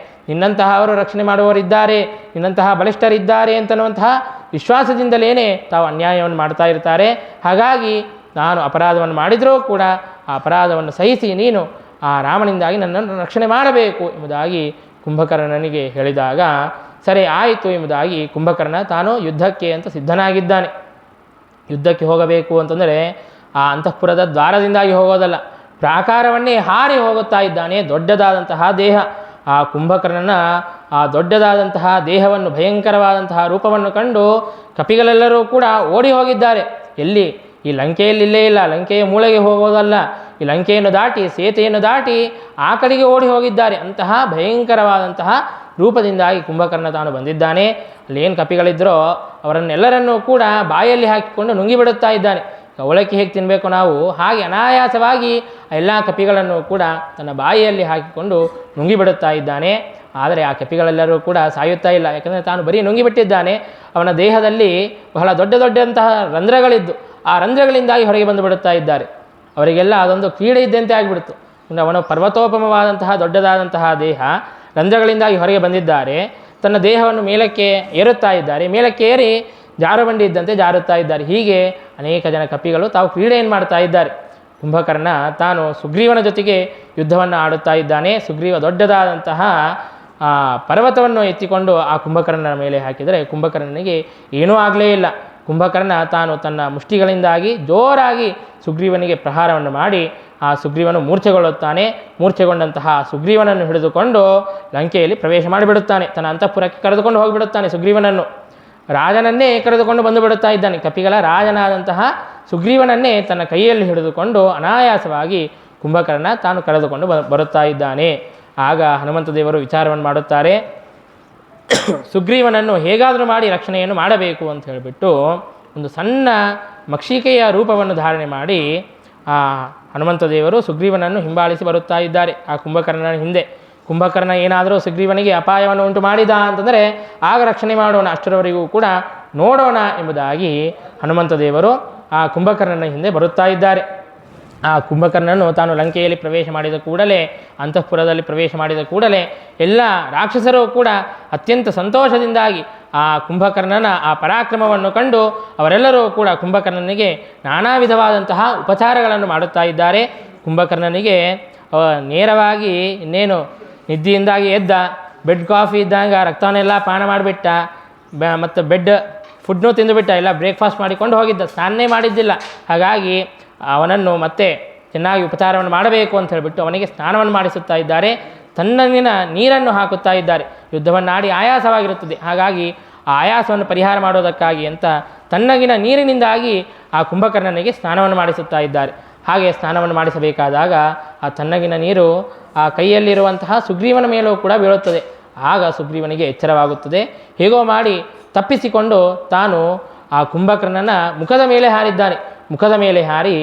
ನಿನ್ನಂತಹ ಅವರು ರಕ್ಷಣೆ ಮಾಡುವವರಿದ್ದಾರೆ, ನಿನ್ನಂತಹ ಬಲಿಷ್ಠರಿದ್ದಾರೆ ಅಂತನ್ನುವಂತಹ ವಿಶ್ವಾಸದಿಂದಲೇ ತಾವು ಅನ್ಯಾಯವನ್ನು ಮಾಡ್ತಾ ಇರ್ತಾರೆ. ಹಾಗಾಗಿ ನಾನು ಅಪರಾಧವನ್ನು ಮಾಡಿದರೂ ಕೂಡ ಆ ಅಪರಾಧವನ್ನು ಸಹಿಸಿ ನೀನು ಆ ರಾಮನಿಂದಾಗಿ ನನ್ನನ್ನು ರಕ್ಷಣೆ ಮಾಡಬೇಕು ಎಂಬುದಾಗಿ ಕುಂಭಕರ್ಣನಿಗೆ ಹೇಳಿದಾಗ ಸರಿ ಆಯಿತು ಎಂಬುದಾಗಿ ಕುಂಭಕರ್ಣ ತಾನು ಯುದ್ಧಕ್ಕೆ ಅಂತ ಸಿದ್ಧನಾಗಿದ್ದಾನೆ. ಯುದ್ಧಕ್ಕೆ ಹೋಗಬೇಕು ಅಂತಂದರೆ ಆ ಅಂತಃಪುರದ ದ್ವಾರದಿಂದಾಗಿ ಹೋಗೋದಲ್ಲ, ಪ್ರಾಕಾರವನ್ನೇ ಹಾರಿ ಹೋಗುತ್ತಾ ಇದ್ದಾನೆ. ದೊಡ್ಡದಾದಂತಹ ದೇಹ, ಆ ಕುಂಭಕರ್ಣನ ಆ ದೊಡ್ಡದಾದಂತಹ ದೇಹವನ್ನು, ಭಯಂಕರವಾದಂತಹ ರೂಪವನ್ನು ಕಂಡು ಕಪಿಗಳೆಲ್ಲರೂ ಕೂಡ ಓಡಿ ಹೋಗಿದ್ದಾರೆ. ಎಲ್ಲಿ? ಈ ಲಂಕೆಯಲ್ಲಿ ಇಲ್ಲೇ ಇಲ್ಲ, ಲಂಕೆಯ ಮೂಳೆಗೆ ಹೋಗೋದಲ್ಲ, ಈ ಲಂಕೆಯನ್ನು ದಾಟಿ ಸೇತುವೆಯನ್ನು ದಾಟಿ ಆ ಕಡೆಗೆ ಓಡಿ ಹೋಗಿದ್ದಾರೆ. ಅಂತಹ ಭಯಂಕರವಾದಂತಹ ರೂಪದಿಂದಾಗಿ ಕುಂಭಕರ್ಣ ತಾನು ಬಂದಿದ್ದಾನೆ. ಅಲ್ಲೇನು ಕಪಿಗಳಿದ್ದರೋ ಅವರನ್ನೆಲ್ಲರನ್ನೂ ಕೂಡ ಬಾಯಲ್ಲಿ ಹಾಕಿಕೊಂಡು ನುಂಗಿಬಿಡುತ್ತಾ ಇದ್ದಾನೆ. ಅವಳಕ್ಕೆ ಹೇಗೆ ತಿನ್ನಬೇಕು ನಾವು, ಹಾಗೆ ಅನಾಯಾಸವಾಗಿ ಎಲ್ಲ ಕಪಿಗಳನ್ನು ಕೂಡ ತನ್ನ ಬಾಯಿಯಲ್ಲಿ ಹಾಕಿಕೊಂಡು ನುಂಗಿಬಿಡುತ್ತಾ ಇದ್ದಾನೆ. ಆದರೆ ಆ ಕಪಿಗಳೆಲ್ಲರೂ ಕೂಡ ಸಾಯುತ್ತಾ ಇಲ್ಲ, ಯಾಕಂದರೆ ತಾನು ಬರೀ ನುಂಗಿಬಿಟ್ಟಿದ್ದಾನೆ. ಅವನ ದೇಹದಲ್ಲಿ ಬಹಳ ದೊಡ್ಡ ದೊಡ್ಡಂತಹ ರಂಧ್ರಗಳಿದ್ದು ಆ ರಂಧ್ರಗಳಿಂದಾಗಿ ಹೊರಗೆ ಬಂದು ಬಿಡುತ್ತಾ ಇದ್ದಾರೆ. ಅವರಿಗೆಲ್ಲ ಅದೊಂದು ಕ್ರೀಡೆ ಇದ್ದಂತೆ ಆಗಿಬಿಡ್ತು. ಅವನು ಪರ್ವತೋಪಮವಾದಂತಹ ದೊಡ್ಡದಾದಂತಹ ದೇಹ, ರಂಧ್ರಗಳಿಂದಾಗಿ ಹೊರಗೆ ಬಂದಿದ್ದಾರೆ. ತನ್ನ ದೇಹವನ್ನು ಮೇಲಕ್ಕೆ ಏರುತ್ತಾ ಇದ್ದಾರೆ, ಮೇಲಕ್ಕೆ ಏರಿ ಜಾರುಬಂಡಿ ಇದ್ದಂತೆ ಜಾರುತ್ತಾ ಇದ್ದಾರೆ. ಹೀಗೆ ಅನೇಕ ಜನ ಕಪಿಗಳು ತಾವು ಕ್ರೀಡೆಯನ್ನು ಮಾಡ್ತಾ ಇದ್ದಾರೆ. ಕುಂಭಕರ್ಣ ತಾನು ಸುಗ್ರೀವನ ಜೊತೆಗೆ ಯುದ್ಧವನ್ನು ಆಡುತ್ತಾ ಇದ್ದಾನೆ. ಸುಗ್ರೀವ ದೊಡ್ಡದಾದಂತಹ ಪರ್ವತವನ್ನು ಎತ್ತಿಕೊಂಡು ಆ ಕುಂಭಕರ್ಣನ ಮೇಲೆ ಹಾಕಿದರೆ ಕುಂಭಕರ್ಣನಿಗೆ ಏನೂ ಆಗಲೇ ಇಲ್ಲ. ಕುಂಭಕರ್ಣ ತಾನು ತನ್ನ ಮುಷ್ಟಿಗಳಿಂದಾಗಿ ಜೋರಾಗಿ ಸುಗ್ರೀವನಿಗೆ ಪ್ರಹಾರವನ್ನು ಮಾಡಿ ಆ ಸುಗ್ರೀವನು ಮೂರ್ಛೆಗೊಳ್ಳುತ್ತಾನೆ. ಮೂರ್ಛೆಗೊಂಡಂತಹ ಸುಗ್ರೀವನನ್ನು ಹಿಡಿದುಕೊಂಡು ಲಂಕೆಯಲ್ಲಿ ಪ್ರವೇಶ ಮಾಡಿಬಿಡುತ್ತಾನೆ. ತನ್ನ ಅಂತಃಪುರಕ್ಕೆ ಕರೆದುಕೊಂಡು ಹೋಗಿಬಿಡುತ್ತಾನೆ. ಸುಗ್ರೀವನನ್ನು, ರಾಜನನ್ನೇ ಕರೆದುಕೊಂಡು ಬಂದು ಬಿಡುತ್ತಾ ಇದ್ದಾನೆ. ಕಪಿಗಳ ರಾಜನಾದಂತಹ ಸುಗ್ರೀವನನ್ನೇ ತನ್ನ ಕೈಯಲ್ಲಿ ಹಿಡಿದುಕೊಂಡು ಅನಾಯಾಸವಾಗಿ ಕುಂಭಕರ್ಣ ತಾನು ಕರೆದುಕೊಂಡು ಬರುತ್ತಾ ಇದ್ದಾನೆ. ಆಗ ಹನುಮಂತ ದೇವರು ವಿಚಾರವನ್ನು ಮಾಡುತ್ತಾರೆ, ಸುಗ್ರೀವನನ್ನು ಹೇಗಾದರೂ ಮಾಡಿ ರಕ್ಷಣೆಯನ್ನು ಮಾಡಬೇಕು ಅಂತ ಹೇಳಿಬಿಟ್ಟು ಒಂದು ಸಣ್ಣ ಮಕ್ಷಿಕೆಯ ರೂಪವನ್ನು ಧಾರಣೆ ಮಾಡಿ ಆ ಹನುಮಂತ ದೇವರು ಸುಗ್ರೀವನನ್ನು ಹಿಂಬಾಲಿಸಿ ಬರುತ್ತಾ ಇದ್ದಾರೆ ಆ ಕುಂಭಕರ್ಣನ ಹಿಂದೆ. ಕುಂಭಕರ್ಣ ಏನಾದರೂ ಸುಗ್ರೀವನಿಗೆ ಅಪಾಯವನ್ನು ಉಂಟು ಮಾಡಿದ ಅಂತಂದರೆ ಆಗ ರಕ್ಷಣೆ ಮಾಡೋಣ, ಅಷ್ಟರವರೆಗೂ ಕೂಡ ನೋಡೋಣ ಎಂಬುದಾಗಿ ಹನುಮಂತ ದೇವರು ಆ ಕುಂಭಕರ್ಣನ ಹಿಂದೆ ಬರುತ್ತಾ ಇದ್ದಾರೆ. ಆ ಕುಂಭಕರ್ಣನು ತಾನು ಲಂಕೆಯಲ್ಲಿ ಪ್ರವೇಶ ಮಾಡಿದ ಕೂಡಲೇ, ಅಂತಃಪುರದಲ್ಲಿ ಪ್ರವೇಶ ಮಾಡಿದ ಕೂಡಲೇ ಎಲ್ಲ ರಾಕ್ಷಸರು ಕೂಡ ಅತ್ಯಂತ ಸಂತೋಷದಿಂದಾಗಿ ಆ ಕುಂಭಕರ್ಣನ ಆ ಪರಾಕ್ರಮವನ್ನು ಕಂಡು ಅವರೆಲ್ಲರೂ ಕೂಡ ಕುಂಭಕರ್ಣನಿಗೆ ನಾನಾ ವಿಧವಾದಂತಹ ಉಪಚಾರಗಳನ್ನು ಮಾಡುತ್ತಾ ಇದ್ದಾರೆ. ಕುಂಭಕರ್ಣನಿಗೆ ನೇರವಾಗಿ ಇನ್ನೇನು ನಿದ್ದೆಯಿಂದಾಗಿ ಎದ್ದ, ಬೆಡ್ ಕಾಫಿ ಇದ್ದಾಗ ರಕ್ತವನ್ನೆಲ್ಲ ಪಾನ ಮಾಡಿಬಿಟ್ಟ, ಮತ್ತು ಬೆಡ್ ಫುಡ್ನೂ ತಿಂದುಬಿಟ್ಟ, ಎಲ್ಲ ಬ್ರೇಕ್ಫಾಸ್ಟ್ ಮಾಡಿಕೊಂಡು ಹೋಗಿದ್ದ, ಸ್ನಾನೇ ಮಾಡಿದ್ದಿಲ್ಲ. ಹಾಗಾಗಿ ಅವನನ್ನು ಮತ್ತೆ ಚೆನ್ನಾಗಿ ಉಪಚಾರವನ್ನು ಮಾಡಬೇಕು ಅಂತ ಹೇಳಿಬಿಟ್ಟು ಅವನಿಗೆ ಸ್ನಾನವನ್ನು ಮಾಡಿಸುತ್ತಾ ಇದ್ದಾರೆ. ತಣ್ಣಗಿನ ನೀರನ್ನು ಹಾಕುತ್ತಾ ಇದ್ದಾರೆ. ಯುದ್ಧವನ್ನಾಡಿ ಆಯಾಸವಾಗಿರುತ್ತದೆ, ಹಾಗಾಗಿ ಆ ಆಯಾಸವನ್ನು ಪರಿಹಾರ ಮಾಡೋದಕ್ಕಾಗಿ ಅಂತ ತಣ್ಣಗಿನ ನೀರಿನಿಂದಾಗಿ ಆ ಕುಂಭಕರ್ಣನಿಗೆ ಸ್ನಾನವನ್ನು ಮಾಡಿಸುತ್ತಾ ಇದ್ದಾರೆ. ಹಾಗೆ ಸ್ನಾನವನ್ನು ಮಾಡಿಸಬೇಕಾದಾಗ ಆ ತಣ್ಣಗಿನ ನೀರು ಆ ಕೈಯಲ್ಲಿರುವಂತಹ ಸುಗ್ರೀವನ ಮೇಲೂ ಕೂಡ ಬೀಳುತ್ತದೆ. ಆಗ ಸುಗ್ರೀವನಿಗೆ ಎಚ್ಚರವಾಗುತ್ತದೆ. ಹೇಗೋ ಮಾಡಿ ತಪ್ಪಿಸಿಕೊಂಡು ತಾನು ಆ ಕುಂಭಕರ್ಣನ ಮುಖದ ಮೇಲೆ ಹಾರಿದ್ದಾನೆ. ಮುಖದ ಮೇಲೆ ಹಾರಿ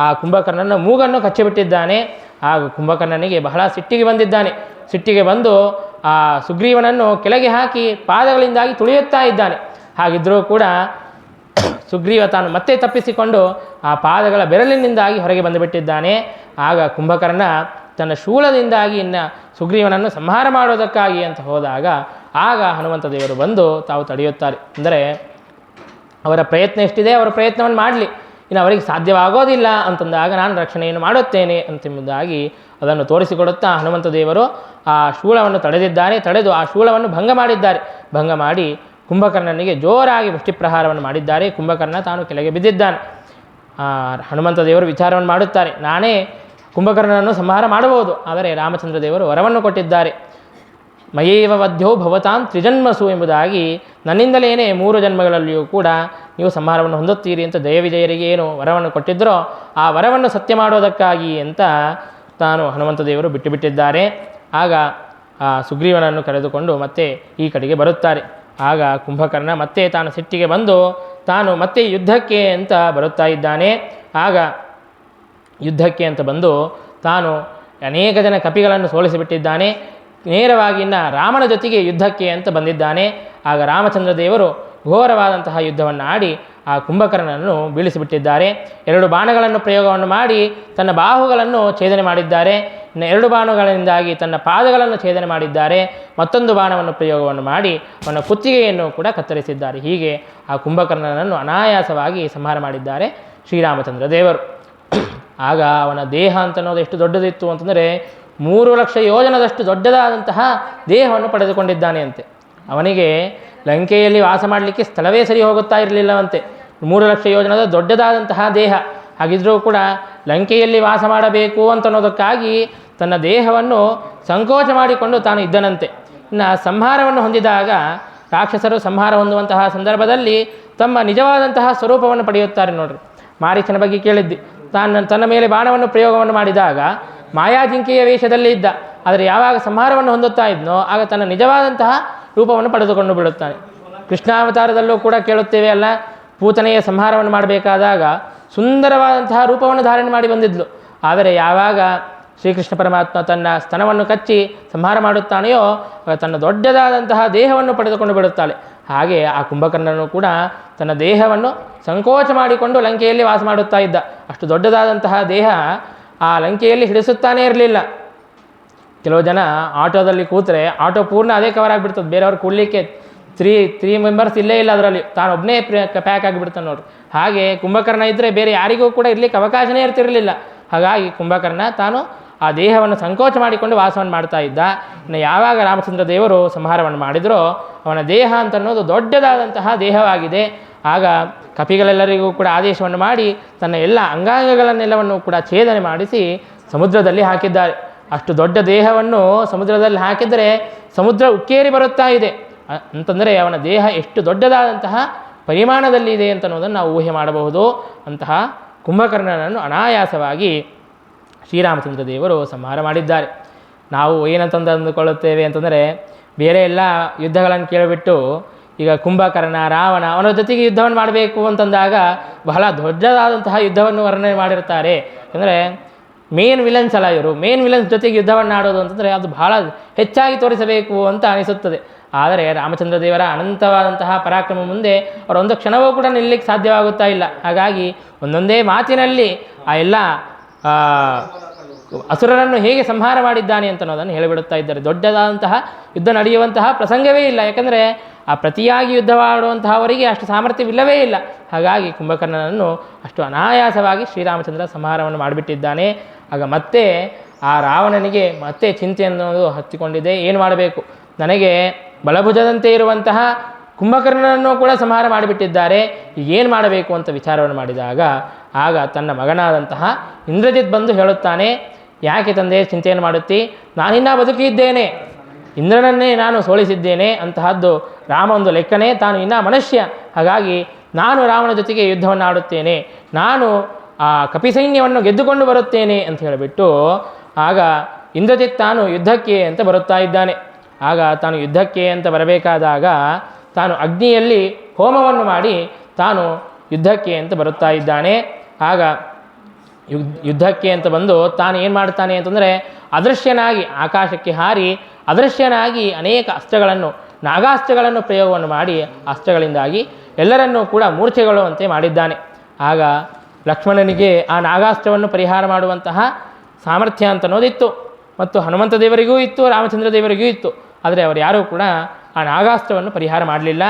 ಆ ಕುಂಭಕರ್ಣನ ಮೂಗನ್ನು ಕಚ್ಚಿಬಿಟ್ಟಿದ್ದಾನೆ. ಆಗ ಕುಂಭಕರ್ಣನಿಗೆ ಬಹಳ ಸಿಟ್ಟಿಗೆ ಬಂದಿದ್ದಾನೆ. ಸಿಟ್ಟಿಗೆ ಬಂದು ಆ ಸುಗ್ರೀವನನ್ನು ಕೆಳಗೆ ಹಾಕಿ ಪಾದಗಳಿಂದಾಗಿ ತುಳಿಯುತ್ತಾ ಇದ್ದಾನೆ. ಹಾಗಿದ್ದರೂ ಕೂಡ ಸುಗ್ರೀವ ತಾನು ಮತ್ತೆ ತಪ್ಪಿಸಿಕೊಂಡು ಆ ಪಾದಗಳ ಬೆರಳಿನಿಂದಾಗಿ ಹೊರಗೆ ಬಂದುಬಿಟ್ಟಿದ್ದಾನೆ. ಆಗ ಕುಂಭಕರ್ಣ ತನ್ನ ಶೂಲದಿಂದಾಗಿ ಇನ್ನು ಸುಗ್ರೀವನನ್ನು ಸಂಹಾರ ಮಾಡೋದಕ್ಕಾಗಿ ಅಂತ ಹೋದಾಗ ಆಗ ಹನುಮಂತ ದೇವರು ಬಂದು ತಾವು ತಡೆಯುತ್ತಾರೆ. ಅಂದರೆ ಅವರ ಪ್ರಯತ್ನ ಎಷ್ಟಿದೆ, ಅವರ ಪ್ರಯತ್ನವನ್ನು ಮಾಡಲಿ, ಇನ್ನು ಅವರಿಗೆ ಸಾಧ್ಯವಾಗೋದಿಲ್ಲ ಅಂತಂದಾಗ ನಾನು ರಕ್ಷಣೆಯನ್ನು ಮಾಡುತ್ತೇನೆ ಅಂತೆಂಬುದಾಗಿ ಅದನ್ನು ತೋರಿಸಿಕೊಡುತ್ತಾ ಹನುಮಂತ ದೇವರು ಆ ಶೂಲವನ್ನು ತಡೆದಿದ್ದಾರೆ. ತಡೆದು ಆ ಶೂಲವನ್ನು ಭಂಗ ಮಾಡಿದ್ದಾರೆ. ಭಂಗ ಮಾಡಿ ಕುಂಭಕರ್ಣನಿಗೆ ಜೋರಾಗಿ ಮುಷ್ಟಿಪ್ರಹಾರವನ್ನು ಮಾಡಿದ್ದಾರೆ. ಕುಂಭಕರ್ಣ ತಾನು ಕೆಳಗೆ ಬಿದ್ದಿದ್ದಾನೆ. ಹನುಮಂತ ದೇವರು ವಿಚಾರವನ್ನು ಮಾಡುತ್ತಾರೆ, ನಾನೇ ಕುಂಭಕರ್ಣನನ್ನು ಸಂಹಾರ ಮಾಡಬಹುದು, ಆದರೆ ರಾಮಚಂದ್ರ ದೇವರು ವರವನ್ನು ಕೊಟ್ಟಿದ್ದಾರೆ. ಮಯೇವ ವಧ್ಯೋ ಭವತಾಂ ತ್ರಿಜನ್ಮಸು ಎಂಬುದಾಗಿ, ನನ್ನಿಂದಲೇ 3 ಜನ್ಮಗಳಲ್ಲಿಯೂ ಕೂಡ ನೀವು ಸಂಹಾರವನ್ನು ಹೊಂದುತ್ತೀರಿ ಅಂತ ಜಯವಿಜಯರಿಗೆ ಏನು ವರವನ್ನು ಕೊಟ್ಟಿದ್ದರೋ ಆ ವರವನ್ನು ಸತ್ಯ ಮಾಡೋದಕ್ಕಾಗಿ ಅಂತ ತಾನು ಹನುಮಂತ ದೇವರು ಬಿಟ್ಟಿದ್ದಾರೆ. ಆಗ ಆ ಸುಗ್ರೀವನನ್ನು ಕರೆದುಕೊಂಡು ಮತ್ತೆ ಈ ಕಡೆಗೆ ಬರುತ್ತಾರೆ. ಆಗ ಕುಂಭಕರ್ಣ ಮತ್ತೆ ತಾನು ಸಿಟ್ಟಿಗೆ ಬಂದು ತಾನು ಮತ್ತೆ ಯುದ್ಧಕ್ಕೆ ಅಂತ ಬರುತ್ತಾ ಇದ್ದಾನೆ. ಆಗ ಯುದ್ಧಕ್ಕೆ ಅಂತ ಬಂದು ತಾನು ಅನೇಕ ಜನ ಕಪಿಗಳನ್ನು ಸೋಲಿಸಿಬಿಟ್ಟಿದ್ದಾನೆ. ನೇರವಾಗಿ ರಾಮನ ಜೊತೆಗೆ ಯುದ್ಧಕ್ಕೆ ಅಂತ ಬಂದಿದ್ದಾನೆ. ಆಗ ರಾಮಚಂದ್ರ ದೇವರು ಘೋರವಾದಂತಹ ಯುದ್ಧವನ್ನು ಆಡಿ ಆ ಕುಂಭಕರ್ಣನನ್ನು ಬೀಳಿಸಿಬಿಟ್ಟಿದ್ದಾರೆ. 2 ಬಾಣಗಳನ್ನು ಪ್ರಯೋಗವನ್ನು ಮಾಡಿ ತನ್ನ ಬಾಹುಗಳನ್ನು ಛೇದನೆ ಮಾಡಿದ್ದಾರೆ. ಇನ್ನು 2 ಬಾಣಗಳಿಂದಾಗಿ ತನ್ನ ಪಾದಗಳನ್ನು ಛೇದನೆ ಮಾಡಿದ್ದಾರೆ. ಮತ್ತೊಂದು ಬಾಣವನ್ನು ಪ್ರಯೋಗವನ್ನು ಮಾಡಿ ಅವನ ಕುತ್ತಿಗೆಯನ್ನು ಕೂಡ ಕತ್ತರಿಸಿದ್ದಾರೆ. ಹೀಗೆ ಆ ಕುಂಭಕರ್ಣನನ್ನು ಅನಾಯಾಸವಾಗಿ ಸಂಹಾರ ಮಾಡಿದ್ದಾರೆ ಶ್ರೀರಾಮಚಂದ್ರ ದೇವರು. ಆಗ ಅವನ ದೇಹ ಅಂತ ಅನ್ನೋದು ಎಷ್ಟು ದೊಡ್ಡದಿತ್ತು ಅಂತಂದರೆ 3 ಲಕ್ಷ ಯೋಜನದಷ್ಟು ದೊಡ್ಡದಾದಂತಹ ದೇಹವನ್ನು ಪಡೆದುಕೊಂಡಿದ್ದಾನೆ ಅಂತೆ. ಅವನಿಗೆ ಲಂಕೆಯಲ್ಲಿ ವಾಸ ಮಾಡಲಿಕ್ಕೆ ಸ್ಥಳವೇ ಸರಿ ಹೋಗುತ್ತಾ ಇರಲಿಲ್ಲವಂತೆ. 3 ಲಕ್ಷ ಯೋಜನದ ದೊಡ್ಡದಾದಂತಹ ದೇಹ. ಹಾಗಿದ್ರೂ ಕೂಡ ಲಂಕೆಯಲ್ಲಿ ವಾಸ ಮಾಡಬೇಕು ಅಂತನ್ನೋದಕ್ಕಾಗಿ ತನ್ನ ದೇಹವನ್ನು ಸಂಕೋಚ ಮಾಡಿಕೊಂಡು ತಾನು ಇದ್ದನಂತೆ. ಇನ್ನು ಸಂಹಾರವನ್ನು ಹೊಂದಿದಾಗ ರಾಕ್ಷಸರು ಸಂಹಾರ ಹೊಂದುವಂತಹ ಸಂದರ್ಭದಲ್ಲಿ ತಮ್ಮ ನಿಜವಾದಂತಹ ಸ್ವರೂಪವನ್ನು ಪಡೆಯುತ್ತಾರೆ. ನೋಡ್ರಿ, ಮಾರೀಚನ ಬಗ್ಗೆ ಕೇಳಿದ್ದಿ. ತನ್ನ ಮೇಲೆ ಬಾಣವನ್ನು ಪ್ರಯೋಗವನ್ನು ಮಾಡಿದಾಗ ಮಾಯಾಜಿಂಕೆಯ ವೇಷದಲ್ಲಿ ಇದ್ದ. ಆದರೆ ಯಾವಾಗ ಸಂಹಾರವನ್ನು ಹೊಂದುತ್ತಾ ಇದ್ನೋ ಆಗ ತನ್ನ ನಿಜವಾದಂತಹ ರೂಪವನ್ನು ಪಡೆದುಕೊಂಡು ಬಿಡುತ್ತಾನೆ. ಕೃಷ್ಣಾವತಾರದಲ್ಲೂ ಕೂಡ ಕೇಳುತ್ತೇವೆ ಅಲ್ಲ, ಪೂತನೆಯ ಸಂಹಾರವನ್ನು ಮಾಡಬೇಕಾದಾಗ ಸುಂದರವಾದಂತಹ ರೂಪವನ್ನು ಧಾರಣೆ ಮಾಡಿ ಬಂದಿದ್ಲು. ಆದರೆ ಯಾವಾಗ ಶ್ರೀಕೃಷ್ಣ ಪರಮಾತ್ಮ ತನ್ನ ಸ್ತನವನ್ನು ಕಚ್ಚಿ ಸಂಹಾರ ಮಾಡುತ್ತಾನೆಯೋ ತನ್ನ ದೊಡ್ಡದಾದಂತಹ ದೇಹವನ್ನು ಪಡೆದುಕೊಂಡು ಬಿಡುತ್ತಾಳೆ. ಹಾಗೆ ಆ ಕುಂಭಕರ್ಣನು ಕೂಡ ತನ್ನ ದೇಹವನ್ನು ಸಂಕೋಚ ಮಾಡಿಕೊಂಡು ಲಂಕೆಯಲ್ಲಿ ವಾಸ ಮಾಡುತ್ತಾ ಇದ್ದ. ಅಷ್ಟು ದೊಡ್ಡದಾದಂತಹ ದೇಹ ಆ ಲಂಕೆಯಲ್ಲಿ ಹಿಡಿಸುತ್ತಾನೇ ಇರಲಿಲ್ಲ. ಕೆಲವು ಜನ ಆಟೋದಲ್ಲಿ ಕೂತ್ರೆ ಆಟೋ ಪೂರ್ಣ ಅದೇ ಕವರ್ ಆಗಿಬಿಡ್ತದೆ. ಬೇರೆಯವ್ರು ಕೂಡಲಿಕ್ಕೆ ತ್ರೀ ಮೆಂಬರ್ಸ್ ಇಲ್ಲೇ ಇಲ್ಲ ಅದರಲ್ಲಿ, ತಾನು ಒಬ್ಬನೇ ಪ್ಯಾಕ್ ಆಗಿಬಿಡ್ತಾನೆ ನೋಡ್ರಿ. ಹಾಗೆ ಕುಂಭಕರ್ಣ ಇದ್ದರೆ ಬೇರೆ ಯಾರಿಗೂ ಕೂಡ ಇರಲಿಕ್ಕೆ ಅವಕಾಶನೇ ಇರ್ತಿರಲಿಲ್ಲ. ಹಾಗಾಗಿ ಕುಂಭಕರ್ಣ ತಾನು ಆ ದೇಹವನ್ನು ಸಂಕೋಚ ಮಾಡಿಕೊಂಡು ವಾಸವನ್ನು ಮಾಡ್ತಾ ಇದ್ದ. ಇನ್ನು ಯಾವಾಗ ರಾಮಚಂದ್ರ ದೇವರು ಸಂಹಾರವನ್ನು ಮಾಡಿದರೋ ಅವನ ದೇಹ ಅಂತ ಅನ್ನೋದು ದೊಡ್ಡದಾದಂತಹ ದೇಹವಾಗಿದೆ. ಆಗ ಕಪಿಗಳೆಲ್ಲರಿಗೂ ಕೂಡ ಆದೇಶವನ್ನು ಮಾಡಿ ತನ್ನ ಎಲ್ಲ ಅಂಗಾಂಗಗಳನ್ನೆಲ್ಲವನ್ನು ಕೂಡ ಛೇದನೆ ಮಾಡಿಸಿ ಸಮುದ್ರದಲ್ಲಿ ಹಾಕಿದ್ದಾರೆ. ಅಷ್ಟು ದೊಡ್ಡ ದೇಹವನ್ನು ಸಮುದ್ರದಲ್ಲಿ ಹಾಕಿದರೆ ಸಮುದ್ರ ಉಕ್ಕೇರಿ ಬರುತ್ತಾ ಇದೆ ಅಂತಂದರೆ ಅವನ ದೇಹ ಎಷ್ಟು ದೊಡ್ಡದಾದಂತಹ ಪರಿಮಾಣದಲ್ಲಿ ಇದೆ ಅಂತ ಅನ್ನೋದನ್ನು ನಾವು ಊಹೆ ಮಾಡಬಹುದು. ಅಂತಹ ಕುಂಭಕರ್ಣನನ್ನು ಅನಾಯಾಸವಾಗಿ ಶ್ರೀರಾಮಚಂದ್ರ ದೇವರು ಸಂಹಾರ ಮಾಡಿದ್ದಾರೆ. ನಾವು ಏನಂತಂದು ಅಂದುಕೊಳ್ಳುತ್ತೇವೆ ಅಂತಂದರೆ, ಬೇರೆ ಎಲ್ಲ ಯುದ್ಧಗಳನ್ನು ಕೇಳಿಬಿಟ್ಟು ಈಗ ಕುಂಭಕರ್ಣ, ರಾವಣ ಅವನ ಜೊತೆಗೆ ಯುದ್ಧವನ್ನು ಮಾಡಬೇಕು ಅಂತಂದಾಗ ಬಹಳ ದೊಡ್ಡದಾದಂತಹ ಯುದ್ಧವನ್ನು ವರ್ಣನೆ ಮಾಡಿರ್ತಾರೆ. ಯಾಕಂದರೆ ಮೇನ್ ವಿಲನ್ಸ್ ಅಲ್ಲ ಇವರು. ಮೇನ್ ವಿಲನ್ಸ್ ಜೊತೆಗೆ ಯುದ್ಧವನ್ನು ಆಡೋದು ಅಂತಂದರೆ ಅದು ಬಹಳ ಹೆಚ್ಚಾಗಿ ತೋರಿಸಬೇಕು ಅಂತ ಅನಿಸುತ್ತದೆ. ಆದರೆ ರಾಮಚಂದ್ರ ದೇವರ ಅನಂತವಾದಂತಹ ಪರಾಕ್ರಮ ಮುಂದೆ ಅವರೊಂದು ಕ್ಷಣವೂ ಕೂಡ ನಿಲ್ಲಕ್ಕೆ ಸಾಧ್ಯವಾಗುತ್ತಾ ಇಲ್ಲ. ಹಾಗಾಗಿ ಒಂದೊಂದೇ ಮಾತಿನಲ್ಲಿ ಆ ಎಲ್ಲ ಅಸುರರನ್ನು ಹೇಗೆ ಸಂಹಾರ ಮಾಡಿದ್ದಾನೆ ಅಂತ ಅನ್ನೋದನ್ನು ಹೇಳಿಬಿಡುತ್ತಾ ಇದ್ದಾರೆ. ದೊಡ್ಡದಾದಂತಹ ಯುದ್ಧ ನಡೆಯುವಂತಹ ಪ್ರಸಂಗವೇ ಇಲ್ಲ. ಯಾಕಂದರೆ ಆ ಪ್ರತಿಯಾಗಿ ಯುದ್ಧವಾಡುವಂತಹವರಿಗೆ ಅಷ್ಟು ಸಾಮರ್ಥ್ಯವಿಲ್ಲವೇ ಇಲ್ಲ. ಹಾಗಾಗಿ ಕುಂಭಕರ್ಣನನ್ನು ಅಷ್ಟು ಅನಾಯಾಸವಾಗಿ ಶ್ರೀರಾಮಚಂದ್ರ ಸಂಹಾರವನ್ನು ಮಾಡಿಬಿಟ್ಟಿದ್ದಾನೆ. ಆಗ ಮತ್ತೆ ಆ ರಾವಣನಿಗೆ ಮತ್ತೆ ಚಿಂತೆ ಅನ್ನೋದು ಹತ್ತಿಕೊಂಡಿದೆ. ಏನು ಮಾಡಬೇಕು, ನನಗೆ ಬಲಭುಜದಂತೆ ಇರುವಂತಹ ಕುಂಭಕರ್ಣನನ್ನು ಕೂಡ ಸಂಹಾರ ಮಾಡಿಬಿಟ್ಟಿದ್ದಾರೆ, ಏನು ಮಾಡಬೇಕು ಅಂತ ವಿಚಾರವನ್ನು ಮಾಡಿದಾಗ ಆಗ ತನ್ನ ಮಗನಾದಂತಹ ಇಂದ್ರಜಿತ್ ಬಂದು ಹೇಳುತ್ತಾನೆ, ಯಾಕೆ ತಂದೆ ಚಿಂತೆಯನ್ನು ಮಾಡುತ್ತಿ, ನಾನಿನ್ನ ಬದುಕಿದ್ದೇನೆ, ಇಂದ್ರನನ್ನೇ ನಾನು ಸೋಲಿಸಿದ್ದೇನೆ ಅಂತಹದ್ದು ರಾಮ ಒಂದು ಲೆಕ್ಕನೇ, ತಾನು ಇನ್ನೂ ಮನುಷ್ಯ, ಹಾಗಾಗಿ ನಾನು ರಾಮನ ಜೊತೆಗೆ ಯುದ್ಧವನ್ನು ಆಡುತ್ತೇನೆ, ನಾನು ಆ ಕಪಿಸೈನ್ಯವನ್ನು ಗೆದ್ದುಕೊಂಡು ಬರುತ್ತೇನೆ ಅಂತ ಹೇಳಿಬಿಟ್ಟು ಆಗ ಇಂದ್ರಜಿತ್ ತಾನು ಯುದ್ಧಕ್ಕೆ ಅಂತ ಬರುತ್ತಾ ಇದ್ದಾನೆ. ಆಗ ತಾನು ಯುದ್ಧಕ್ಕೆ ಅಂತ ಬರಬೇಕಾದಾಗ ತಾನು ಅಗ್ನಿಯಲ್ಲಿ ಹೋಮವನ್ನು ಮಾಡಿ ತಾನು ಯುದ್ಧಕ್ಕೆ ಅಂತ ಬರುತ್ತಾ ಇದ್ದಾನೆ. ಆಗ ಯುದ್ಧಕ್ಕೆ ಅಂತ ಬಂದು ತಾನು ಏನು ಮಾಡ್ತಾನೆ ಅಂತಂದರೆ ಅದೃಶ್ಯನಾಗಿ ಆಕಾಶಕ್ಕೆ ಹಾರಿ ಅದೃಶ್ಯನಾಗಿ ಅನೇಕ ಅಸ್ತ್ರಗಳನ್ನು ನಾಗಾಸ್ತ್ರಗಳನ್ನು ಪ್ರಯೋಗವನ್ನು ಮಾಡಿ ಅಸ್ತ್ರಗಳಿಂದಾಗಿ ಎಲ್ಲರನ್ನೂ ಕೂಡ ಮೂರ್ಛೆಗೊಳ್ಳುವಂತೆ ಮಾಡಿದ್ದಾನೆ. ಆಗ ಲಕ್ಷ್ಮಣನಿಗೆ ಆ ನಾಗಾಸ್ತ್ರವನ್ನು ಪರಿಹಾರ ಮಾಡುವಂತಹ ಸಾಮರ್ಥ್ಯ ಅಂತ ಅನ್ನೋದಿತ್ತು, ಮತ್ತು ಹನುಮಂತ ದೇವರಿಗೂ ಇತ್ತು, ರಾಮಚಂದ್ರ ದೇವರಿಗೂ ಇತ್ತು. ಆದರೆ ಅವರು ಯಾರೂ ಕೂಡ ಆ ನಾಗಾಸ್ತ್ರವನ್ನು ಪರಿಹಾರ ಮಾಡಲಿಲ್ಲ.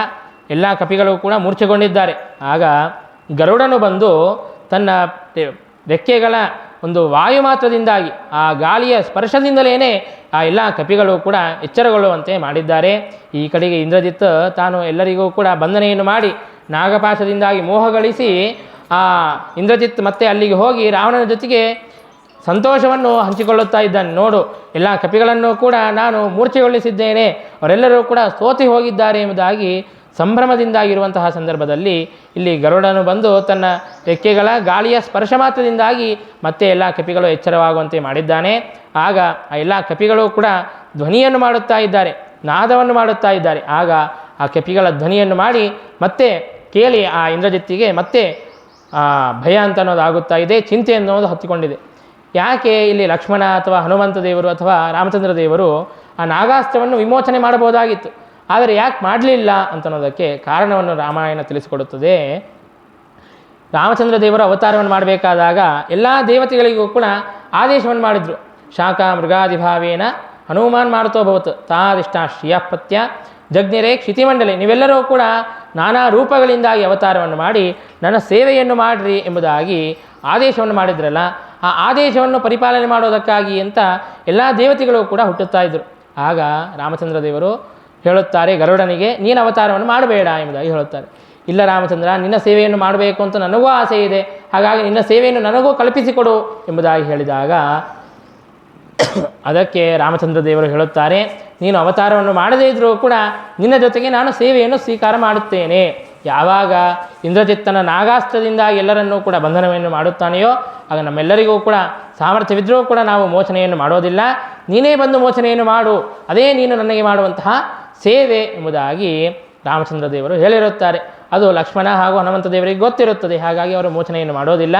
ಎಲ್ಲ ಕಪಿಗಳು ಕೂಡ ಮೂರ್ಛೆಗೊಂಡಿದ್ದಾರೆ. ಆಗ ಗರುಡನು ಬಂದು ತನ್ನ ರೆಕ್ಕೆಗಳ ಒಂದು ವಾಯು ಮಾತ್ರದಿಂದಾಗಿ ಆ ಗಾಳಿಯ ಸ್ಪರ್ಶದಿಂದಲೇ ಆ ಎಲ್ಲ ಕಪಿಗಳು ಕೂಡ ಎಚ್ಚರಗೊಳ್ಳುವಂತೆ ಮಾಡಿದ್ದಾರೆ. ಈ ಕಡೆಗೆ ಇಂದ್ರಜಿತ್ ತಾನು ಎಲ್ಲರಿಗೂ ಕೂಡ ಬಂಧನೆಯನ್ನು ಮಾಡಿ ನಾಗಪಾಶದಿಂದಾಗಿ ಮೋಹಗಳಿಸಿ ಆ ಇಂದ್ರಜಿತ್ ಮತ್ತೆ ಅಲ್ಲಿಗೆ ಹೋಗಿ ರಾವಣನ ಜೊತೆಗೆ ಸಂತೋಷವನ್ನು ಹಂಚಿಕೊಳ್ಳುತ್ತಾ ಇದ್ದಾನೆ. ನೋಡು, ಎಲ್ಲ ಕಪಿಗಳನ್ನು ಕೂಡ ನಾನು ಮೂರ್ಛೆಗೊಳಿಸಿದ್ದೇನೆ, ಅವರೆಲ್ಲರೂ ಕೂಡ ಸೋತಿ ಹೋಗಿದ್ದಾರೆ ಎಂಬುದಾಗಿ ಸಂಭ್ರಮದಿಂದಾಗಿರುವಂತಹ ಸಂದರ್ಭದಲ್ಲಿ ಇಲ್ಲಿ ಗರುಡನು ಬಂದು ತನ್ನ ರೆಕ್ಕೆಗಳ ಗಾಳಿಯ ಸ್ಪರ್ಶ ಮಾತ್ರದಿಂದಾಗಿ ಮತ್ತೆ ಎಲ್ಲ ಕಪಿಗಳು ಎಚ್ಚರವಾಗುವಂತೆ ಮಾಡಿದ್ದಾನೆ. ಆಗ ಆ ಎಲ್ಲ ಕಪಿಗಳು ಕೂಡ ಧ್ವನಿಯನ್ನು ಮಾಡುತ್ತಾ ಇದ್ದಾರೆ, ನಾದವನ್ನು ಮಾಡುತ್ತಾ ಇದ್ದಾರೆ. ಆಗ ಆ ಕಪಿಗಳ ಧ್ವನಿಯನ್ನು ಮಾಡಿ ಮತ್ತೆ ಕೇಳಿ ಆ ಇಂದ್ರಜಿತ್ತಿಗೆ ಮತ್ತೆ ಭಯ ಅಂತ ಅನ್ನೋದು ಆಗುತ್ತಾ ಇದೆ, ಚಿಂತೆ ಅನ್ನೋದು ಹತ್ತಿಕೊಂಡಿದೆ. ಯಾಕೆ ಇಲ್ಲಿ ಲಕ್ಷ್ಮಣ ಅಥವಾ ಹನುಮಂತ ದೇವರು ಅಥವಾ ರಾಮಚಂದ್ರ ದೇವರು ಆ ನಾಗಾಸ್ತ್ರವನ್ನು ವಿಮೋಚನೆ ಮಾಡಬಹುದಾಗಿತ್ತು, ಆದರೆ ಯಾಕೆ ಮಾಡಲಿಲ್ಲ ಅಂತನ್ನೋದಕ್ಕೆ ಕಾರಣವನ್ನು ರಾಮಾಯಣ ತಿಳಿಸಿಕೊಡುತ್ತದೆ. ರಾಮಚಂದ್ರ ದೇವರು ಅವತಾರವನ್ನು ಮಾಡಬೇಕಾದಾಗ ಎಲ್ಲ ದೇವತೆಗಳಿಗೂ ಕೂಡ ಆದೇಶವನ್ನು ಮಾಡಿದರು. ಶಾಖ ಮೃಗಾದಿಭಾವೇನ ಹನುಮಾನ್ ಮಾರುತೋ ಭವತ್ ತಾದಿಷ್ಟ ಶ್ರಿಯಪತ್ಯ ಜಗ್ನಿರೇ ಕ್ಷಿತಿಮಂಡಲೆ, ನೀವೆಲ್ಲರೂ ಕೂಡ ನಾನಾ ರೂಪಗಳಿಂದಾಗಿ ಅವತಾರವನ್ನು ಮಾಡಿ ನನ್ನ ಸೇವೆಯನ್ನು ಮಾಡಿರಿ ಎಂಬುದಾಗಿ ಆದೇಶವನ್ನು ಮಾಡಿದ್ರಲ್ಲ, ಆ ಆದೇಶವನ್ನು ಪರಿಪಾಲನೆ ಮಾಡೋದಕ್ಕಾಗಿ ಅಂತ ಎಲ್ಲ ದೇವತೆಗಳು ಕೂಡ ಹುಟ್ಟುತ್ತಾ ಇದ್ದರು. ಆಗ ರಾಮಚಂದ್ರ ದೇವರು ಹೇಳುತ್ತಾರೆ ಗರುಡನಿಗೆ, ನೀನು ಅವತಾರವನ್ನು ಮಾಡಬೇಡ ಎಂಬುದಾಗಿ ಹೇಳುತ್ತಾರೆ. ಇಲ್ಲ ರಾಮಚಂದ್ರ, ನಿನ್ನ ಸೇವೆಯನ್ನು ಮಾಡಬೇಕು ಅಂತ ನನಗೂ ಆಸೆ ಇದೆ, ಹಾಗಾಗಿ ನಿನ್ನ ಸೇವೆಯನ್ನು ನನಗೂ ಕಲ್ಪಿಸಿಕೊಡು ಎಂಬುದಾಗಿ ಹೇಳಿದಾಗ ಅದಕ್ಕೆ ರಾಮಚಂದ್ರ ದೇವರು ಹೇಳುತ್ತಾರೆ, ನೀನು ಅವತಾರವನ್ನು ಮಾಡದೇ ಇದ್ದರೂ ಕೂಡ ನಿನ್ನ ಜೊತೆಗೆ ನಾನು ಸೇವೆಯನ್ನು ಸ್ವೀಕಾರ ಮಾಡುತ್ತೇನೆ. ಯಾವಾಗ ಇಂದ್ರಜಿತ್ತನ ನಾಗಾಸ್ತ್ರದಿಂದ ಎಲ್ಲರನ್ನೂ ಕೂಡ ಬಂಧನವನ್ನು ಮಾಡುತ್ತಾನೆಯೋ ಆಗ ನಮ್ಮೆಲ್ಲರಿಗೂ ಕೂಡ ಸಾಮರ್ಥ್ಯವಿದ್ದರೂ ಕೂಡ ನಾವು ಮೋಚನೆಯನ್ನು ಮಾಡೋದಿಲ್ಲ, ನೀನೇ ಬಂದು ಮೋಚನೆಯನ್ನು ಮಾಡು, ಅದೇ ನೀನು ನನಗೆ ಮಾಡುವಂತಹ ಸೇವೆ ಎಂಬುದಾಗಿ ರಾಮಚಂದ್ರ ದೇವರು ಹೇಳಿರುತ್ತಾರೆ. ಅದು ಲಕ್ಷ್ಮಣ ಹಾಗೂ ಹನುಮಂತ ದೇವರಿಗೆ ಗೊತ್ತಿರುತ್ತದೆ, ಹಾಗಾಗಿ ಅವರು ಮೋಚನೆಯನ್ನು ಮಾಡೋದಿಲ್ಲ.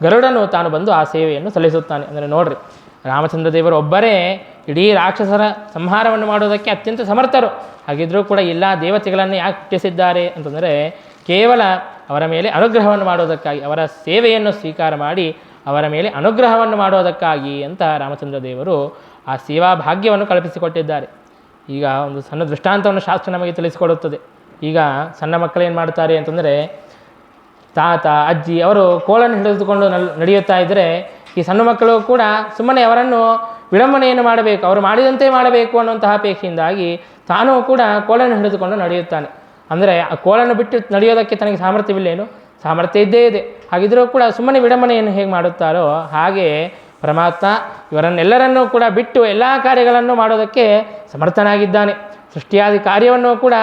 ಗರುಡನು ತಾನು ಬಂದು ಆ ಸೇವೆಯನ್ನು ಸಲ್ಲಿಸುತ್ತಾನೆ. ಅಂದರೆ ನೋಡ್ರಿ, ರಾಮಚಂದ್ರ ದೇವರು ಒಬ್ಬರೇ ಇಡೀ ರಾಕ್ಷಸರ ಸಂಹಾರವನ್ನು ಮಾಡೋದಕ್ಕೆ ಅತ್ಯಂತ ಸಮರ್ಥರು. ಹಾಗಿದ್ರೂ ಕೂಡ ಎಲ್ಲ ದೇವತೆಗಳನ್ನು ಯಾಕೆ ಹುಟ್ಟಿಸಿದ್ದಾರೆ ಅಂತಂದರೆ ಕೇವಲ ಅವರ ಮೇಲೆ ಅನುಗ್ರಹವನ್ನು ಮಾಡೋದಕ್ಕಾಗಿ, ಅವರ ಸೇವೆಯನ್ನು ಸ್ವೀಕಾರ ಮಾಡಿ ಅವರ ಮೇಲೆ ಅನುಗ್ರಹವನ್ನು ಮಾಡೋದಕ್ಕಾಗಿ ಅಂತ ರಾಮಚಂದ್ರ ದೇವರು ಆ ಸೇವಾ ಭಾಗ್ಯವನ್ನು ಕಲ್ಪಿಸಿಕೊಟ್ಟಿದ್ದಾರೆ. ಈಗ ಒಂದು ಸಣ್ಣ ದೃಷ್ಟಾಂತವನ್ನು ಶಾಸ್ತ್ರ ನಮಗೆ ತಿಳಿಸಿಕೊಡುತ್ತದೆ. ಈಗ ಸಣ್ಣ ಮಕ್ಕಳು ಏನು ಮಾಡ್ತಾರೆ ಅಂತಂದರೆ, ತಾತ ಅಜ್ಜಿ ಅವರು ಕೋಲನ್ನು ಹಿಡಿದುಕೊಂಡು ನಡೆಯುತ್ತಾ ಇದ್ದರೆ ಈ ಸಣ್ಣ ಮಕ್ಕಳು ಕೂಡ ಸುಮ್ಮನೆ ಅವರನ್ನು ವಿಡಂಬನೆಯನ್ನು ಮಾಡಬೇಕು, ಅವರು ಮಾಡಿದಂತೆ ಮಾಡಬೇಕು ಅನ್ನುವಂತಹ ಅಪೇಕ್ಷೆಯಿಂದಾಗಿ ತಾನೂ ಕೂಡ ಕೋಲನ್ನು ಹಿಡಿದುಕೊಂಡು ನಡೆಯುತ್ತಾನೆ. ಅಂದರೆ ಆ ಕೋಲನ್ನು ಬಿಟ್ಟು ನಡೆಯೋದಕ್ಕೆ ತನಗೆ ಸಾಮರ್ಥ್ಯವಿಲ್ಲೇನು? ಸಾಮರ್ಥ್ಯ ಇದ್ದೇ ಇದೆ. ಹಾಗಿದ್ದರೂ ಕೂಡ ಸುಮ್ಮನೆ ವಿಡಂಬನೆಯನ್ನು ಹೇಗೆ ಮಾಡುತ್ತಾರೋ ಹಾಗೆ ಪರಮಾತ್ಮ ಇವರನ್ನೆಲ್ಲರನ್ನೂ ಕೂಡ ಬಿಟ್ಟು ಎಲ್ಲ ಕಾರ್ಯಗಳನ್ನು ಮಾಡೋದಕ್ಕೆ ಸಮರ್ಥನಾಗಿದ್ದಾನೆ. ಸೃಷ್ಟಿಯಾದಿ ಕಾರ್ಯವನ್ನು ಕೂಡ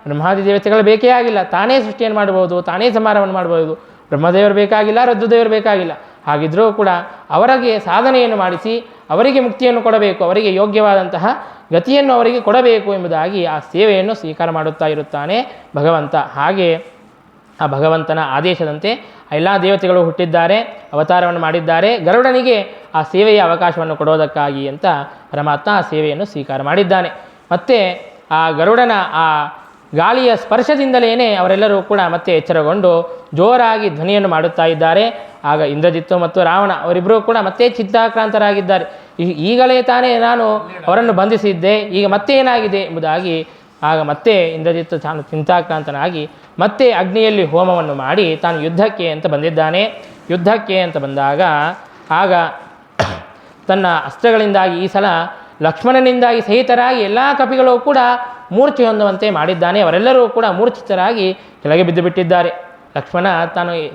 ಬ್ರಹ್ಮಾದಿ ದೇವತೆಗಳು ಬೇಕೇ ಆಗಿಲ್ಲ, ತಾನೇ ಸೃಷ್ಟಿಯನ್ನು ಮಾಡ್ಬೋದು, ತಾನೇ ಸಂಹಾರವನ್ನು ಮಾಡ್ಬೋದು. ಬ್ರಹ್ಮದೇವರು ಬೇಕಾಗಿಲ್ಲ, ರುದ್ರದೇವರು ಬೇಕಾಗಿಲ್ಲ. ಹಾಗಿದ್ದರೂ ಕೂಡ ಅವರಿಗೆ ಸಾಧನೆಯನ್ನು ಮಾಡಿಸಿ ಅವರಿಗೆ ಮುಕ್ತಿಯನ್ನು ಕೊಡಬೇಕು, ಅವರಿಗೆ ಯೋಗ್ಯವಾದಂತಹ ಗತಿಯನ್ನು ಅವರಿಗೆ ಕೊಡಬೇಕು ಎಂಬುದಾಗಿ ಆ ಸೇವೆಯನ್ನು ಸ್ವೀಕಾರ ಮಾಡುತ್ತಾ ಇರುತ್ತಾನೆ ಭಗವಂತ. ಹಾಗೆ ಆ ಭಗವಂತನ ಆದೇಶದಂತೆ ಎಲ್ಲ ದೇವತೆಗಳು ಹುಟ್ಟಿದ್ದಾರೆ, ಅವತಾರವನ್ನು ಮಾಡಿದ್ದಾರೆ. ಗರುಡನಿಗೆ ಆ ಸೇವೆಯ ಅವಕಾಶವನ್ನು ಕೊಡೋದಕ್ಕಾಗಿ ಅಂತ ಪರಮಾತ್ಮ ಆ ಸೇವೆಯನ್ನು ಸ್ವೀಕಾರ ಮಾಡಿದ್ದಾನೆ. ಮತ್ತು ಆ ಗರುಡನ ಆ ಗಾಳಿಯ ಸ್ಪರ್ಶದಿಂದಲೇ ಅವರೆಲ್ಲರೂ ಕೂಡ ಮತ್ತೆ ಎಚ್ಚರಗೊಂಡು ಜೋರಾಗಿ ಧ್ವನಿಯನ್ನು ಮಾಡುತ್ತಾ ಇದ್ದಾರೆ. ಆಗ ಇಂದ್ರಜಿತ್ತು ಮತ್ತು ರಾವಣ ಅವರಿಬ್ಬರೂ ಕೂಡ ಮತ್ತೆ ಚಿತ್ತಾಕ್ರಾಂತರಾಗಿದ್ದಾರೆ. ಈಗಲೇ ತಾನೇ ನಾನು ಅವರನ್ನು ಬಂಧಿಸಿದ್ದೆ, ಈಗ ಮತ್ತೆ ಏನಾಗಿದೆ ಎಂಬುದಾಗಿ ಆಗ ಮತ್ತೆ ಇಂದ್ರಜಿತ್ತು ತಾನು ಚಿಂತಾಕ್ರಾಂತನಾಗಿ ಮತ್ತೆ ಅಗ್ನಿಯಲ್ಲಿ ಹೋಮವನ್ನು ಮಾಡಿ ತಾನು ಯುದ್ಧಕ್ಕೆ ಅಂತ ಬಂದಿದ್ದಾನೆ. ಯುದ್ಧಕ್ಕೆ ಅಂತ ಬಂದಾಗ ಆಗ ತನ್ನ ಅಸ್ತ್ರಗಳಿಂದಾಗಿ ಈ ಸಲ ಲಕ್ಷ್ಮಣನಿಂದಾಗಿ ಸಹಿತರಾಗಿ ಎಲ್ಲ ಕಪಿಗಳು ಕೂಡ ಮೂರ್ಛೆ ಹೊಂದುವಂತೆ ಮಾಡಿದ್ದಾನೆ. ಅವರೆಲ್ಲರೂ ಕೂಡ ಮೂರ್ಛಿತರಾಗಿ ಕೆಳಗೆ ಬಿದ್ದು ಬಿಟ್ಟಿದ್ದಾರೆ. ಲಕ್ಷ್ಮಣ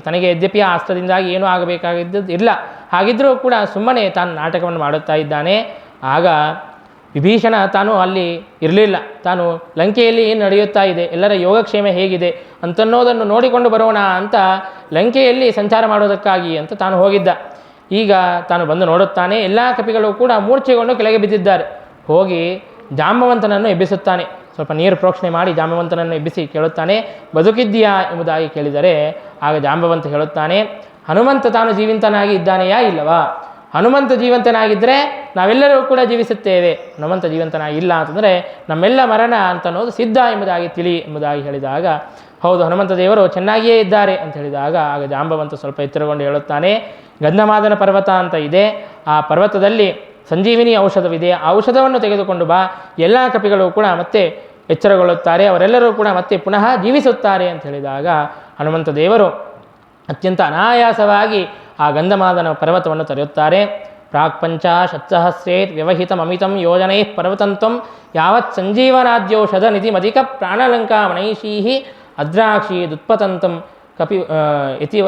ತನಗೆ ಯದ್ಯಪಿ ಆ ಅಸ್ತ್ರದಿಂದಾಗಿ ಏನೂ ಆಗಬೇಕಾಗಿದ್ದು ಇಲ್ಲ, ಹಾಗಿದ್ದರೂ ಕೂಡ ಸುಮ್ಮನೆ ತಾನು ನಾಟಕವನ್ನು ಮಾಡುತ್ತಾ ಇದ್ದಾನೆ. ಆಗ ವಿಭೀಷಣ ತಾನು ಅಲ್ಲಿ ಇರಲಿಲ್ಲ, ತಾನು ಲಂಕೆಯಲ್ಲಿ ಏನು ನಡೆಯುತ್ತಾ ಇದೆ, ಎಲ್ಲರ ಯೋಗಕ್ಷೇಮ ಹೇಗಿದೆ ಅಂತನ್ನೋದನ್ನು ನೋಡಿಕೊಂಡು ಬರೋಣ ಅಂತ ಲಂಕೆಯಲ್ಲಿ ಸಂಚಾರ ಮಾಡೋದಕ್ಕಾಗಿ ಅಂತ ತಾನು ಹೋಗಿದ್ದ. ಈಗ ತಾನು ಬಂದು ನೋಡುತ್ತಾನೆ, ಎಲ್ಲ ಕಪಿಗಳು ಕೂಡ ಮೂರ್ಛೆಗೊಂಡು ಕೆಳಗೆ ಬಿದ್ದಿದ್ದಾರೆ. ಹೋಗಿ ಜಾಂಬವಂತನನ್ನು ಎಬ್ಬಿಸುತ್ತಾನೆ. ಸ್ವಲ್ಪ ನೀರು ಪ್ರೋಕ್ಷಣೆ ಮಾಡಿ ಜಾಂಬವಂತನನ್ನು ಎಬ್ಬಿಸಿ ಕೇಳುತ್ತಾನೆ, ಬದುಕಿದ್ದೀಯಾ ಎಂಬುದಾಗಿ ಕೇಳಿದರೆ ಆಗ ಜಾಂಬವಂತ ಹೇಳುತ್ತಾನೆ, ಹನುಮಂತ ತಾನು ಜೀವಂತನಾಗಿ ಇದ್ದಾನೆಯಾ ಇಲ್ಲವಾ? ಹನುಮಂತ ಜೀವಂತನಾಗಿದ್ದರೆ ನಾವೆಲ್ಲರೂ ಕೂಡ ಜೀವಿಸುತ್ತೇವೆ, ಹನುಮಂತ ಜೀವಂತನಾಗಿಲ್ಲ ಅಂತಂದರೆ ನಮ್ಮೆಲ್ಲ ಮರಣ ಅಂತನ್ನೋದು ಸಿದ್ಧ ಎಂಬುದಾಗಿ ತಿಳಿ ಎಂಬುದಾಗಿ ಹೇಳಿದಾಗ, ಹೌದು ಹನುಮಂತ ದೇವರು ಚೆನ್ನಾಗಿಯೇ ಇದ್ದಾರೆ ಅಂತ ಹೇಳಿದಾಗ ಆಗ ಜಾಂಬವಂತ ಸ್ವಲ್ಪ ಎಚ್ಚರಗೊಂಡು ಹೇಳುತ್ತಾನೆ, ಗಂಧಮಾದನ ಪರ್ವತ ಅಂತ ಇದೆ, ಆ ಪರ್ವತದಲ್ಲಿ ಸಂಜೀವಿನಿ ಔಷಧವಿದೆ, ಆ ಔಷಧವನ್ನು ತೆಗೆದುಕೊಂಡು ಬಾ. ಎಲ್ಲ ಕಪಿಗಳು ಕೂಡ ಮತ್ತೆ ಎಚ್ಚರಗೊಳ್ಳುತ್ತಾರೆ, ಅವರೆಲ್ಲರೂ ಕೂಡ ಮತ್ತೆ ಪುನಃ ಜೀವಿಸುತ್ತಾರೆ ಅಂತ ಹೇಳಿದಾಗ ಹನುಮಂತ ದೇವರು ಅತ್ಯಂತ ಅನಾಯಾಸವಾಗಿ ಆ ಗಂಧಮಾದನ ಪರ್ವತವನ್ನು ತರೆಯುತ್ತಾರೆ. ಪ್ರಾಕ್ ಪಂಚಾಶತ್ಸಹಸ್ರೇತ್ ವ್ಯವಹಿತಂ ಅಮಿತಂ ಯೋಜನೈ ಪರ್ವತಂತ್ವಂ ಯಾವತ್ ಸಂಜೀವನಾದ್ಯೌಷಧ ನಿಧಿ ಮಧಿಕ ಪ್ರಾಣಲಂಕಾ ಮನೈಷೀಹಿ ಅದ್ರಾಕ್ಷಿ ದುತ್ಪತಂತಂ ಕಪಿ ಇತಿ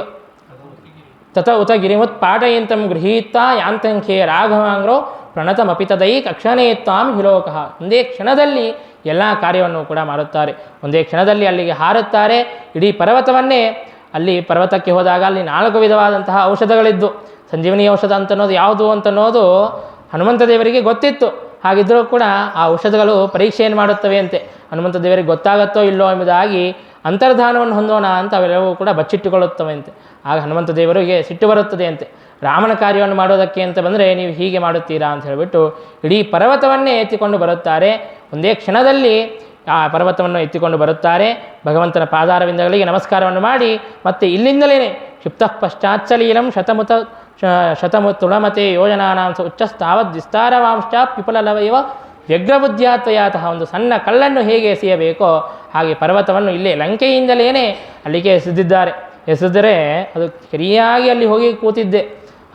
ತತ ಉತ ಗಿರಿಮುತ್ ಪಾಠಯಂತಂ ಗೃಹೀತ್ವಾ ಯಾಂತಂಖೇ ರಾಘವಾಂಗ್ರೋ ಪ್ರಣತಮಪಿತದೈ ಕಕ್ಷಣೇತ್ವಾಂ ಹಿಲೋಕಃ. ಒಂದೇ ಕ್ಷಣದಲ್ಲಿ ಎಲ್ಲ ಕಾರ್ಯವನ್ನು ಕೂಡ ಮಾಡುತ್ತಾರೆ, ಒಂದೇ ಕ್ಷಣದಲ್ಲಿ ಅಲ್ಲಿಗೆ ಹಾರುತ್ತಾರೆ. ಇಡೀ ಪರ್ವತವನ್ನೇ, ಅಲ್ಲಿ ಪರ್ವತಕ್ಕೆ ಹೋದಾಗ ಅಲ್ಲಿ 4 ವಿಧವಾದಂತಹ ಔಷಧಗಳಿದ್ದು, ಸಂಜೀವನಿ ಔಷಧ ಅಂತನ್ನೋದು ಯಾವುದು ಅಂತನ್ನೋದು ಹನುಮಂತ ದೇವರಿಗೆ ಗೊತ್ತಿತ್ತು. ಹಾಗಿದ್ದರೂ ಕೂಡ ಆ ಔಷಧಗಳು ಪರೀಕ್ಷೆಯನ್ನು ಮಾಡುತ್ತವೆ ಅಂತೆ. ಹನುಮಂತ ದೇವರಿಗೆ ಗೊತ್ತಾಗತ್ತೋ ಇಲ್ಲೋ ಎಂಬುದಾಗಿ ಅಂತರ್ಧಾನವನ್ನು ಹೊಂದೋಣ ಅಂತ ಅವೆಲ್ಲವೂ ಕೂಡ ಬಚ್ಚಿಟ್ಟುಕೊಳ್ಳುತ್ತವೆ ಅಂತೆ. ಆಗ ಹನುಮಂತ ದೇವರಿಗೆ ಸಿಟ್ಟು ಬರುತ್ತದೆ ಅಂತೆ, ರಾಮನ ಕಾರ್ಯವನ್ನು ಮಾಡೋದಕ್ಕೆ ಅಂತ ಬಂದರೆ ನೀವು ಹೀಗೆ ಮಾಡುತ್ತೀರಾ ಅಂತ ಹೇಳಿಬಿಟ್ಟು ಇಡೀ ಪರ್ವತವನ್ನೇ ಎತ್ತಿಕೊಂಡು ಬರುತ್ತಾರೆ. ಒಂದೇ ಕ್ಷಣದಲ್ಲಿ ಆ ಪರ್ವತವನ್ನು ಎತ್ತಿಕೊಂಡು ಬರುತ್ತಾರೆ. ಭಗವಂತನ ಪಾದಾರವಿಂದಗಳಿಗೆ ನಮಸ್ಕಾರವನ್ನು ಮಾಡಿ ಮತ್ತೆ ಇಲ್ಲಿಂದಲೇ ಕ್ಷಿಪ್ತಃ ಪಶ್ಚಾಚ್ಚಲೀಲಂ ಶತಮುತುಳಮತೆ ಯೋಜನಾನಾಂ ಉಚ್ಚಸ್ತಾವದ್ ವಿಸ್ತಾರವಾಂಶ ಪಿಪಲಲವೈವ ವ್ಯಗ್ರಬುದ್ಧ್ಯಾತ್ವಯಾತಃ. ಒಂದು ಸಣ್ಣ ಕಲ್ಲನ್ನು ಹೇಗೆ ಎಸೆಯಬೇಕೋ ಹಾಗೆ ಪರ್ವತವನ್ನು ಇಲ್ಲೇ ಲಂಕೆಯಿಂದಲೇ ಅಲ್ಲಿಗೆ ಎಸೆದಿದ್ದಾರೆ. ಎಸೆದರೆ ಅದು ಸರಿಯಾಗಿ ಅಲ್ಲಿ ಹೋಗಿ ಕೂತಿದ್ದೆ,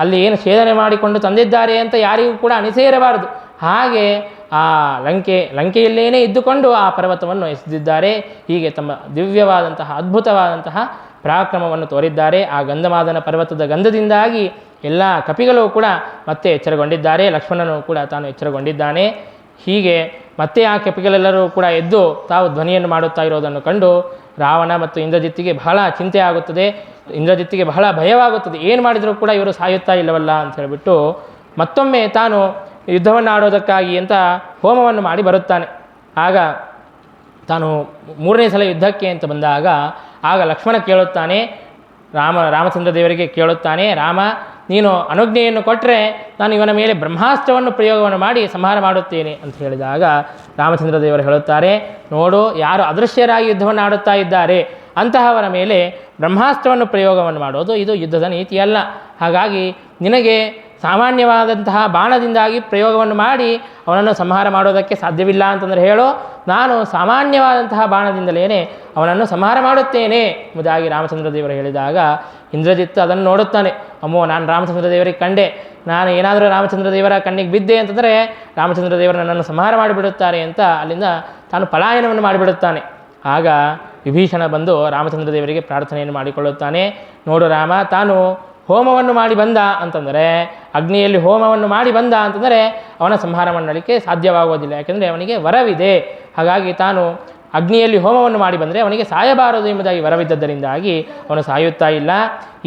ಅಲ್ಲಿ ಏನು ಛೇದನೆ ಮಾಡಿಕೊಂಡು ತಂದಿದ್ದಾರೆ ಅಂತ ಯಾರಿಗೂ ಕೂಡ ಅನಿಸೇ ಇರಬಾರದು. ಹಾಗೆ ಆ ಲಂಕೆಯಲ್ಲೇನೇ ಇದ್ದುಕೊಂಡು ಆ ಪರ್ವತವನ್ನು ಎಸೆದಿದ್ದಾರೆ. ಹೀಗೆ ತಮ್ಮ ದಿವ್ಯವಾದಂತಹ ಅದ್ಭುತವಾದಂತಹ ಪರಾಕ್ರಮವನ್ನು ತೋರಿದ್ದಾರೆ. ಆ ಗಂಧಮಾದನ ಪರ್ವತದ ಗಂಧದಿಂದಾಗಿ ಎಲ್ಲ ಕಪಿಗಳು ಕೂಡ ಮತ್ತೆ ಎಚ್ಚರಗೊಂಡಿದ್ದಾರೆ. ಲಕ್ಷ್ಮಣನು ಕೂಡ ತಾನು ಎಚ್ಚರಗೊಂಡಿದ್ದಾನೆ. ಹೀಗೆ ಮತ್ತೆ ಆ ಕಪಿಗಳೆಲ್ಲರೂ ಕೂಡ ಎದ್ದು ತಾವು ಧ್ವನಿಯನ್ನು ಮಾಡುತ್ತಾ ಇರೋದನ್ನು ಕಂಡು ರಾವಣ ಮತ್ತು ಇಂದ್ರಜಿತ್ತಿಗೆ ಬಹಳ ಚಿಂತೆ ಆಗುತ್ತದೆ. ಇಂದ್ರಜಿತ್ತಿಗೆ ಬಹಳ ಭಯವಾಗುತ್ತದೆ. ಏನು ಮಾಡಿದರೂ ಕೂಡ ಇವರು ಸಾಯುತ್ತಾ ಇಲ್ಲವಲ್ಲ ಅಂತ ಹೇಳಿಬಿಟ್ಟು ಮತ್ತೊಮ್ಮೆ ತಾನು ಯುದ್ಧವನ್ನು ಆಡೋದಕ್ಕಾಗಿ ಅಂತ ಹೋಮವನ್ನು ಮಾಡಿ ಬರುತ್ತಾನೆ. ಆಗ ತಾನು 3ನೇ ಸಲ ಯುದ್ಧಕ್ಕೆ ಅಂತ ಬಂದಾಗ ಆಗ ಲಕ್ಷ್ಮಣ ಕೇಳುತ್ತಾನೆ, ರಾಮಚಂದ್ರ ದೇವರಿಗೆ ಕೇಳುತ್ತಾನೆ, ರಾಮ ನೀನು ಅನುಜ್ಞೆಯನ್ನು ಕೊಟ್ಟರೆ ನಾನು ಇವನ ಮೇಲೆ ಬ್ರಹ್ಮಾಸ್ತ್ರವನ್ನು ಪ್ರಯೋಗವನ್ನು ಮಾಡಿ ಸಂಹಾರ ಮಾಡುತ್ತೇನೆ ಅಂತ ಹೇಳಿದಾಗ ರಾಮಚಂದ್ರ ದೇವರು ಹೇಳುತ್ತಾರೆ, ನೋಡು, ಯಾರು ಅದೃಶ್ಯರಾಗಿ ಯುದ್ಧವನ್ನು ಆಡುತ್ತಾ ಇದ್ದಾರೆ ಅಂತಹವರ ಮೇಲೆ ಬ್ರಹ್ಮಾಸ್ತ್ರವನ್ನು ಪ್ರಯೋಗವನ್ನು ಮಾಡೋದು ಇದು ಯುದ್ಧದ ನೀತಿಯಲ್ಲ. ಹಾಗಾಗಿ ನಿನಗೆ ಸಾಮಾನ್ಯವಾದಂತಹ ಬಾಣದಿಂದಾಗಿ ಪ್ರಯೋಗವನ್ನು ಮಾಡಿ ಅವನನ್ನು ಸಂಹಾರ ಮಾಡೋದಕ್ಕೆ ಸಾಧ್ಯವಿಲ್ಲ ಅಂತಂದರೆ ಹೇಳೋ, ನಾನು ಸಾಮಾನ್ಯವಾದಂತಹ ಬಾಣದಿಂದಲೇ ಅವನನ್ನು ಸಂಹಾರ ಮಾಡುತ್ತೇನೆ ಎಂಬುದಾಗಿ ರಾಮಚಂದ್ರ ದೇವರು ಹೇಳಿದಾಗ ಇಂದ್ರಜಿತ್ ಅದನ್ನು ನೋಡುತ್ತಾನೆ. ಅಮ್ಮೋ, ನಾನು ರಾಮಚಂದ್ರ ದೇವರಿಗೆ ಕಂಡೆ, ನಾನು ಏನಾದರೂ ರಾಮಚಂದ್ರ ದೇವರ ಕಣ್ಣಿಗೆ ಬಿದ್ದೆ ಅಂತಂದರೆ ರಾಮಚಂದ್ರ ದೇವರು ನನ್ನನ್ನು ಸಂಹಾರ ಮಾಡಿಬಿಡುತ್ತಾರೆ ಅಂತ ಅಲ್ಲಿಂದ ತಾನು ಪಲಾಯನವನ್ನು ಮಾಡಿಬಿಡುತ್ತಾನೆ. ಆಗ ವಿಭೀಷಣ ಬಂದು ರಾಮಚಂದ್ರ ದೇವರಿಗೆ ಪ್ರಾರ್ಥನೆಯನ್ನು ಮಾಡಿಕೊಳ್ಳುತ್ತಾನೆ, ನೋಡು ರಾಮ, ತಾನು ಹೋಮವನ್ನು ಮಾಡಿ ಬಂದ ಅಂತಂದರೆ, ಅಗ್ನಿಯಲ್ಲಿ ಹೋಮವನ್ನು ಮಾಡಿ ಬಂದ ಅಂತಂದರೆ ಅವನ ಸಂಹಾರ ಮಾಡಲಿಕ್ಕೆ ಸಾಧ್ಯವಾಗುವುದಿಲ್ಲ. ಯಾಕೆಂದರೆ ಅವನಿಗೆ ವರವಿದೆ. ಹಾಗಾಗಿ ತಾನು ಅಗ್ನಿಯಲ್ಲಿ ಹೋಮವನ್ನು ಮಾಡಿ ಬಂದರೆ ಅವನಿಗೆ ಸಾಯಬಾರದು ಎಂಬುದಾಗಿ ವರವಿದ್ದದ್ದರಿಂದಾಗಿ ಅವನು ಸಾಯುತ್ತಾ ಇಲ್ಲ.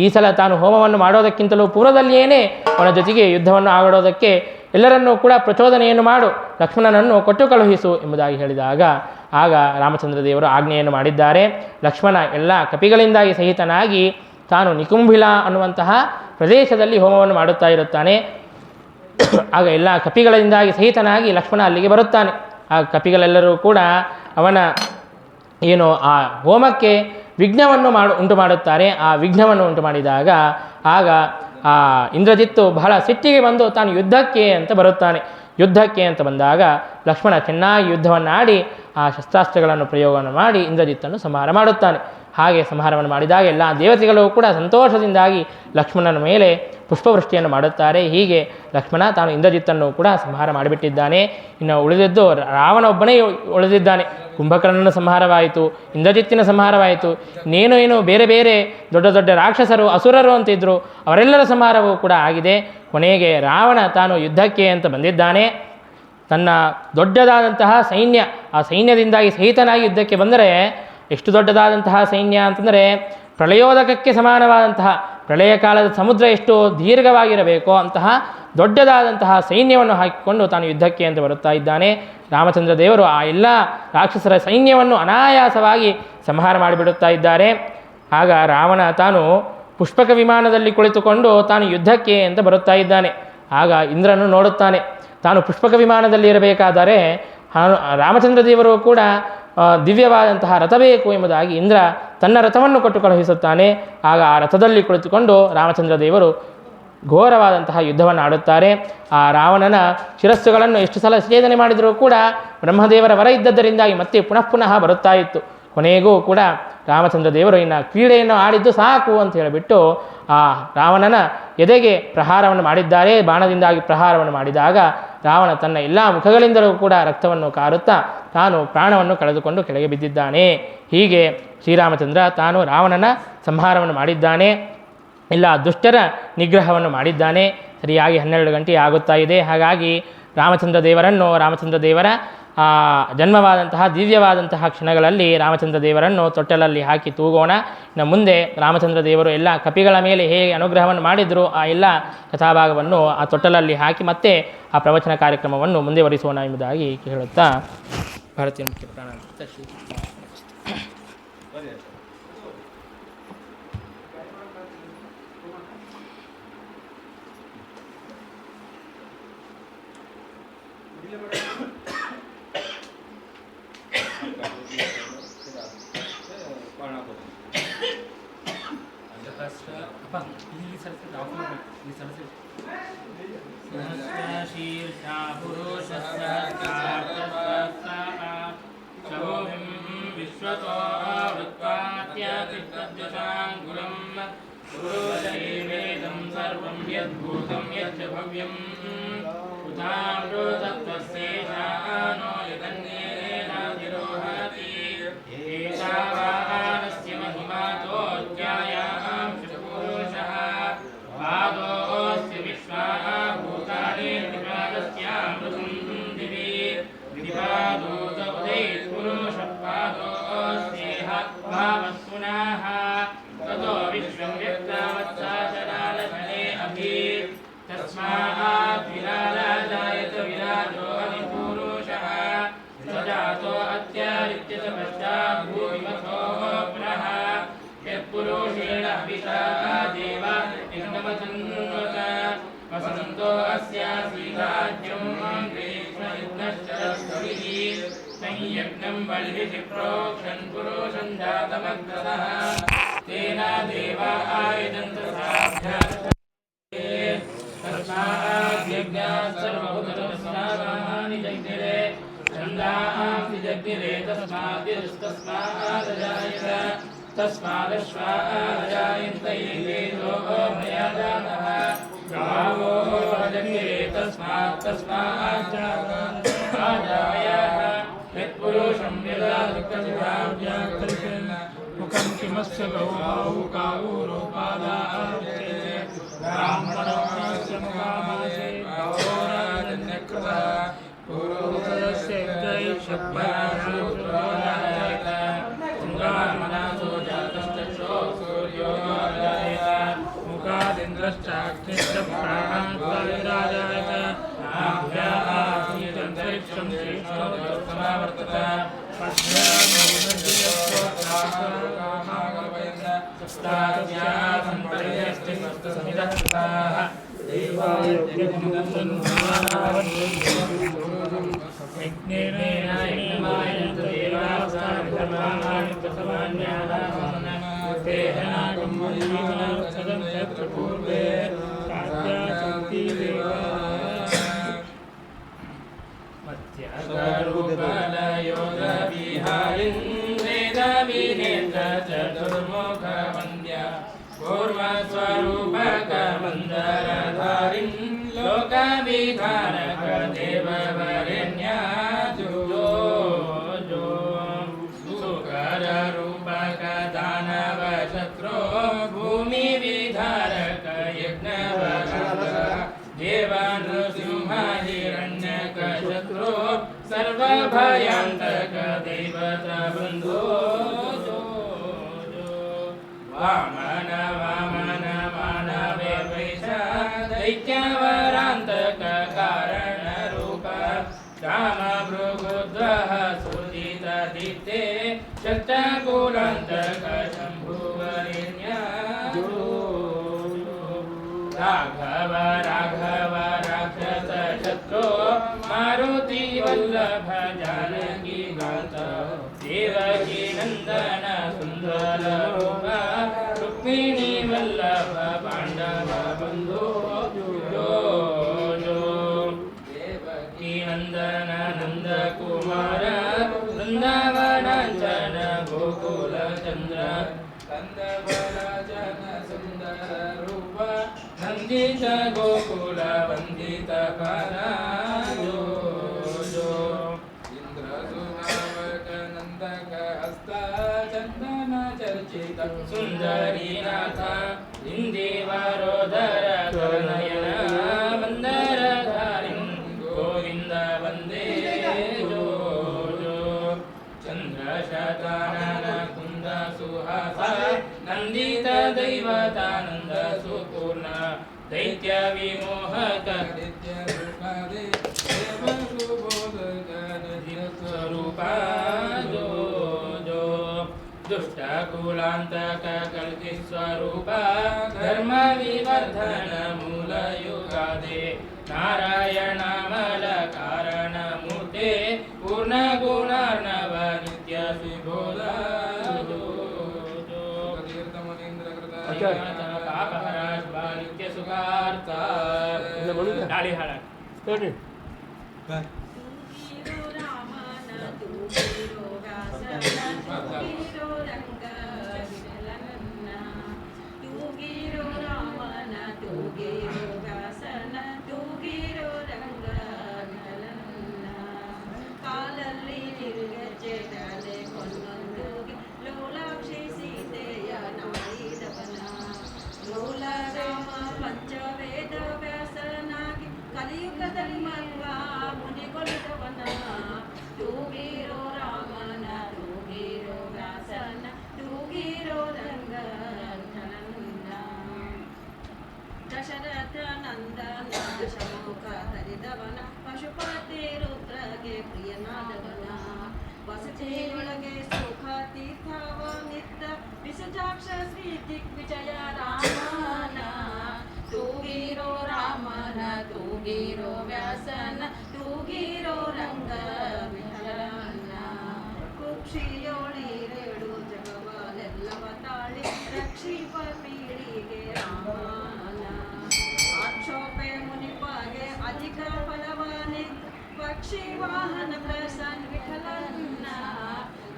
ಈ ಸಲ ತಾನು ಹೋಮವನ್ನು ಮಾಡೋದಕ್ಕಿಂತಲೂ ಪೂರ್ವದಲ್ಲಿಯೇ ಅವನ ಜೊತೆಗೆ ಯುದ್ಧವನ್ನು ಆಡೋದಕ್ಕೆ ಎಲ್ಲರನ್ನೂ ಕೂಡ ಪ್ರಚೋದನೆಯನ್ನು ಮಾಡು, ಲಕ್ಷ್ಮಣನನ್ನು ಕೊಟ್ಟು ಕಳುಹಿಸು ಎಂಬುದಾಗಿ ಹೇಳಿದಾಗ ಆಗ ರಾಮಚಂದ್ರ ದೇವರು ಆಜ್ಞೆಯನ್ನು ಮಾಡಿದ್ದಾರೆ. ಲಕ್ಷ್ಮಣ ಎಲ್ಲ ಕಪಿಗಳಿಂದಾಗಿ ಸಹಿತನಾಗಿ ತಾನು ನಿಕುಂಭಿಲ ಅನ್ನುವಂತಹ ಪ್ರದೇಶದಲ್ಲಿ ಹೋಮವನ್ನು ಮಾಡುತ್ತಾ ಇರುತ್ತಾನೆ. ಆಗ ಎಲ್ಲ ಕಪಿಗಳಿಂದಾಗಿ ಸಹಿತನಾಗಿ ಲಕ್ಷ್ಮಣ ಅಲ್ಲಿಗೆ ಬರುತ್ತಾನೆ. ಆ ಕಪಿಗಳೆಲ್ಲರೂ ಕೂಡ ಅವನ ಏನು ಆ ಹೋಮಕ್ಕೆ ವಿಘ್ನವನ್ನು ಉಂಟು ಮಾಡುತ್ತಾರೆ. ಆ ವಿಘ್ನವನ್ನು ಉಂಟು ಮಾಡಿದಾಗ ಆಗ ಆ ಇಂದ್ರಜಿತ್ತು ಬಹಳ ಸಿಟ್ಟಿಗೆ ಬಂದು ತಾನು ಯುದ್ಧಕ್ಕೆ ಅಂತ ಬರುತ್ತಾನೆ. ಯುದ್ಧಕ್ಕೆ ಅಂತ ಬಂದಾಗ ಲಕ್ಷ್ಮಣ ಚೆನ್ನಾಗಿ ಯುದ್ಧವನ್ನು ಆಡಿ ಆ ಶಸ್ತ್ರಾಸ್ತ್ರಗಳನ್ನು ಪ್ರಯೋಗವನ್ನು ಮಾಡಿ ಇಂದ್ರಜಿತ್ತನ್ನು ಸಂಹಾರ ಮಾಡುತ್ತಾನೆ. ಹಾಗೆ ಸಂಹಾರವನ್ನು ಮಾಡಿದಾಗ ಎಲ್ಲ ದೇವತೆಗಳು ಕೂಡ ಸಂತೋಷದಿಂದಾಗಿ ಲಕ್ಷ್ಮಣನ ಮೇಲೆ ಪುಷ್ಪವೃಷ್ಟಿಯನ್ನು ಮಾಡುತ್ತಾರೆ. ಹೀಗೆ ಲಕ್ಷ್ಮಣ ತಾನು ಇಂದ್ರಜಿತ್ತನ್ನು ಕೂಡ ಸಂಹಾರ ಮಾಡಿಬಿಟ್ಟಿದ್ದಾನೆ. ಇನ್ನು ಉಳಿದಿದ್ದು ರಾವಣೊಬ್ಬನೇ ಉಳಿದಿದ್ದಾನೆ. ಕುಂಭಕರ್ಣನ ಸಂಹಾರವಾಯಿತು, ಇಂದ್ರಜಿತ್ತಿನ ಸಂಹಾರವಾಯಿತು, ಇನ್ನೇನು ಬೇರೆ ಬೇರೆ ದೊಡ್ಡ ದೊಡ್ಡ ರಾಕ್ಷಸರು ಅಸುರರು ಅಂತಿದ್ದರು, ಅವರೆಲ್ಲರ ಸಂಹಾರವೂ ಕೂಡ ಆಗಿದೆ. ಕೊನೆಗೆ ರಾವಣ ತಾನು ಯುದ್ಧಕ್ಕೆ ಅಂತ ಬಂದಿದ್ದಾನೆ. ತನ್ನ ದೊಡ್ಡದಾದಂತಹ ಸೈನ್ಯ, ಆ ಸೈನ್ಯದಿಂದಾಗಿ ಸಹಿತನಾಗಿ ಯುದ್ಧಕ್ಕೆ ಬಂದರೆ ಎಷ್ಟು ದೊಡ್ಡದಾದಂತಹ ಸೈನ್ಯ ಅಂತಂದರೆ ಪ್ರಳಯೋದಕಕ್ಕೆ ಸಮಾನವಾದಂತಹ, ಪ್ರಳಯ ಕಾಲದ ಸಮುದ್ರ ಎಷ್ಟು ದೀರ್ಘವಾಗಿರಬೇಕೋ ಅಂತಹ ದೊಡ್ಡದಾದಂತಹ ಸೈನ್ಯವನ್ನು ಹಾಕಿಕೊಂಡು ತಾನು ಯುದ್ಧಕ್ಕೆ ಅಂತ ಬರುತ್ತಾ ಇದ್ದಾನೆ. ರಾಮಚಂದ್ರ ದೇವರು ಆ ಎಲ್ಲ ರಾಕ್ಷಸರ ಸೈನ್ಯವನ್ನು ಅನಾಯಾಸವಾಗಿ ಸಂಹಾರ ಮಾಡಿಬಿಡುತ್ತಾ ಇದ್ದಾರೆ. ಆಗ ರಾವಣ ತಾನು ಪುಷ್ಪಕ ವಿಮಾನದಲ್ಲಿ ಕುಳಿತುಕೊಂಡು ತಾನು ಯುದ್ಧಕ್ಕೆ ಅಂತ ಬರುತ್ತಾ ಇದ್ದಾನೆ. ಆಗ ಇಂದ್ರನು ನೋಡುತ್ತಾನೆ, ತಾನು ಪುಷ್ಪಕ ವಿಮಾನದಲ್ಲಿ ಇರಬೇಕಾದರೆ ರಾಮಚಂದ್ರ ದೇವರು ಕೂಡ ದಿವ್ಯವಾದಂತಹ ರಥ ಬೇಕು ಎಂಬುದಾಗಿ ಇಂದ್ರ ತನ್ನ ರಥವನ್ನು ಕೊಟ್ಟು ಕಳುಹಿಸುತ್ತಾನೆ. ಆಗ ಆ ರಥದಲ್ಲಿ ಕುಳಿತುಕೊಂಡು ರಾಮಚಂದ್ರ ದೇವರು ಘೋರವಾದಂತಹ ಯುದ್ಧವನ್ನು ಆಡುತ್ತಾರೆ. ಆ ರಾವಣನ ಶಿರಸ್ಸುಗಳನ್ನು ಎಷ್ಟು ಸಲ ಛೇದನೆ ಮಾಡಿದರೂ ಕೂಡ ಬ್ರಹ್ಮದೇವರ ವರ ಇದ್ದದ್ದರಿಂದಾಗಿ ಮತ್ತೆ ಪುನಃ ಬರುತ್ತಾ ಇತ್ತು. ಕೊನೆಗೂ ಕೂಡ ರಾಮಚಂದ್ರ ದೇವರು ಇನ್ನು ಕ್ರೀಡೆಯನ್ನು ಆಡಿದ್ದು ಸಾಕು ಅಂತ ಹೇಳಿಬಿಟ್ಟು ಆ ರಾವಣನ ಎದೆಗೆ ಪ್ರಹಾರವನ್ನು ಮಾಡಿದ್ದಾರೆ. ಬಾಣದಿಂದಾಗಿ ಪ್ರಹಾರವನ್ನು ಮಾಡಿದಾಗ ರಾವಣ ತನ್ನ ಎಲ್ಲ ಮುಖಗಳಿಂದಲೂ ಕೂಡ ರಕ್ತವನ್ನು ಕಾರುತ್ತಾ ತಾನು ಪ್ರಾಣವನ್ನು ಕಳೆದುಕೊಂಡು ಕೆಳಗೆ ಬಿದ್ದಿದ್ದಾನೆ. ಹೀಗೆ ಶ್ರೀರಾಮಚಂದ್ರ ತಾನು ರಾವಣನ ಸಂಹಾರವನ್ನು ಮಾಡಿದ್ದಾನೆ, ಎಲ್ಲ ದುಷ್ಟರ ನಿಗ್ರಹವನ್ನು ಮಾಡಿದ್ದಾನೆ. ಸರಿಯಾಗಿ 12 ಗಂಟೆ ಆಗುತ್ತಾ ಇದೆ. ಹಾಗಾಗಿ ರಾಮಚಂದ್ರ ದೇವರ ಜನ್ಮವಾದಂತಹ ದಿವ್ಯವಾದಂತಹ ಕ್ಷಣಗಳಲ್ಲಿ ರಾಮಚಂದ್ರ ದೇವರನ್ನು ತೊಟ್ಟಲಲ್ಲಿ ಹಾಕಿ ತೂಗೋಣ. ಇನ್ನು ಮುಂದೆ ರಾಮಚಂದ್ರ ದೇವರು ಎಲ್ಲ ಕಪಿಗಳ ಮೇಲೆ ಹೇಗೆ ಅನುಗ್ರಹವನ್ನು ಮಾಡಿದರು ಆ ಎಲ್ಲ ಕಥಾಭಾಗವನ್ನು ಆ ತೊಟ್ಟಲಲ್ಲಿ ಹಾಕಿ ಮತ್ತೆ ಆ ಪ್ರವಚನ ಕಾರ್ಯಕ್ರಮವನ್ನು ಮುಂದುವರಿಸೋಣ ಎಂಬುದಾಗಿ ಹೇಳುತ್ತಾ ಭಾರತೀಯ ಮುಖ್ಯ ಪ್ರಾಣ ಶ್ರೀ शीर्षा पुरुषस्य विश्वतो वृत्वात्यातिष्ठद्दशाङ्गुलम् पुरुषैवेदं सर्वं यद्भूतं यच्च भव्यम् उदामृतत्वस्येषानो यदन्येनाधिरोहति एषा वाहनस्य महिमातोऽध्यायां पुरुषः पादोऽस्य विश्वाः भूतानि त्रिपादस्यामृतं दिवि द्विपादोत उदैत् पुरुषः पादोऽस्येह भावस्तुनः ततो विश्वं व्यक्तावत्साचरालफले अभि तस्मात् विराजायत विराजो अधिपुरुषः सजातो अत्यादित्यस पश्चात् भूमिमथो पुनः यत्पुरुषेण अभिषा देवा निगमतन्वत वसन्तो अस्यासि राज्यं ग्रीष्मयुग्नश्चरस्कविः संयज्ञं बलिः प्रोक्षन् पुरुषं जातमग्रसः तेन देवा आयुधन्त साध्याः तस्माद्यज्ञात् सर्वभूतमस्मानि जग्निरे छन्दांसि जग्निरे तस्माद्यस्तस्मादजायत तस्मादश्वाजायन्त एतेजो मया जातः गावो जग्निरे तस्माच्चाजायः यत्पुरुषं यदा दुःखसिद्धाव्याकल्पेन मुखं किमस्य गौः कावूरोपादाः ब्राह्मणस्य मुखामासे गौराजन्यकृतः पुरोहितस्य जैषप्पराशुरोजायत चन्द्रामनासो जातश्चक्षो सूर्यो जायत मुखादिन्द्रश्चाग्निश्च प्राणान्तराजायत आभ्यासीदन्तरिक्षं श्रेष्ठोत्तमावर्तत पूर्वस्वरूपकमन्दरधारिं लोकविधानक देववरेण्या जो सुकररूपक दानवशत्रो भूमिविधारक यज्ञवरक देवानृसिंह हिरण्यक शत्रो सर्वभयान्तक देवता बन्धो वामन वामन मानवे वैशा दैत्यवरान्तक कारणरूप कामभृगुद्वः सुजितदीप्ते शक्तकुलान्तक शम्भुवरेण्या राघव राघव राक्षस शत्रो मारुति वल्लभ जानकी गात देवकी नन्दन सुन्दर रूप रुक्मिणी वल्लभ पाण्डव बन्धो जो देवकी नन्दन नन्द कुमार वृन्दावनाञ्चन गोकुल चन्द्र कंदवराजन सुन्दर रूप नन्दित गोकुल वन्दित पादा जो चर्चित सुंदरी नाथ इंदेवरोदर कनयन मंदरधारिं गोविंद वंदे जो चंद्रशतानन कुंद सुहासा नंदित दैवतानंद सुपूर्ण दैत्य विमोहक नित्य स्वरूपा दुष्टकुलान्तक कल्किस्वरूप धर्म विवर्धन मूलयुगादे नारायणामल कारणमूर्ते पूर्णगुणार्णव नित्य सुबोध पापहर ಲಾಡಿ ಹಾಡ ಹೇಳ್ರಿ. ಕಾಲಲ್ಲಿ ನಿರ್ಗಜ್ಜೆಡಲೆ ಕೊಂದೊಂದುಗೆ ಲೋಲಾಕ್ಷಿ ಸೀತೆಯ ನಾಡಿದವನ ಲೋಲ ರಾಮ ಪಂಚವೇದ ವ್ಯಾಸನಾಗಿ ಕಲಿಯುಗದಲ್ಲಿ ಮಲ್ಲ ಮುನಿಗೊಲಿದವನ ತೂಗಿರೋ ರಾಮನ ತೂಗಿರೋ ವ್ಯಾಸನ ತೂಗಿರೋ ರಂಗನ ದಶರಥ ನಂದನ ಶಮುಖ ಹರಿದವನ ಪಶುಪತಿ ರುದ್ರಗೆ ಪ್ರಿಯನಾದವನ ವಸತಿಯೊಳಗೆ ಸುಖ ತೀರ್ಥವನಿದ್ದ ವಿಸುಜಾಕ್ಷ ಶ್ರೀ ದಿಗ್ವಿಜಯ ರಾಮನ ತೂಗಿರೋ ರಾಮನ ತೂಗಿರೋ ವ್ಯಾಸನ ತೂಗಿರೋ ರಂಗ ವಿಠಲನ ಕುಕ್ಷಿಯೋಳಿರೆಡು ಜಗವನೆಲ್ಲವ ತಾಳಿ ರಕ್ಷಿಪ ಪೀಳಿಗೆ ರಾಮನ ಆಕ್ಷೋಪೆ ಮುನಿಪಾಗೆ ಅಧಿಕ ಫಲವಾನೆ ಪಕ್ಷಿ ವಾಹನ ಪ್ರಸನ್ನ ವಿಠಲನ್ನ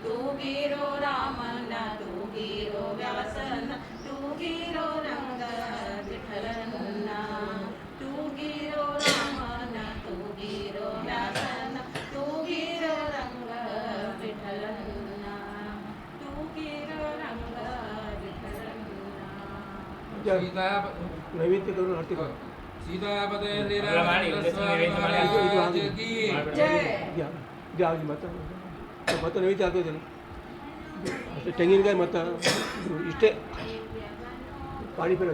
ತೂಗಿರೋ ರಾಮನ ತೂಗಿರೋ ವ್ಯಾಸನ ತೂಗಿರೋ ರಂಗ ವಿಠಲನ್ನ ತೂಗಿರೋ ರಾಮನ ತೂಗಿರೋ ವ್ಯಾಸನ ತೂಗಿರೋ ರಂಗ ವಿಠಲನ್ನ ತೂಗಿರೋ ರಂಗ ವಿಠಲನ್ನ ನೈವೇದ್ಯ ಕರುಣ ಆರ್ತಿ ಸೀತಾಪದೇ ಮತ್ತು ನೈವೇದ್ಯ ಹಾಕೋದೇನು ಅಷ್ಟೇ ತೆಂಗಿನಕಾಯಿ ಮತ್ತು ಇಷ್ಟೇ ಪಾಡಿ ಪೇರ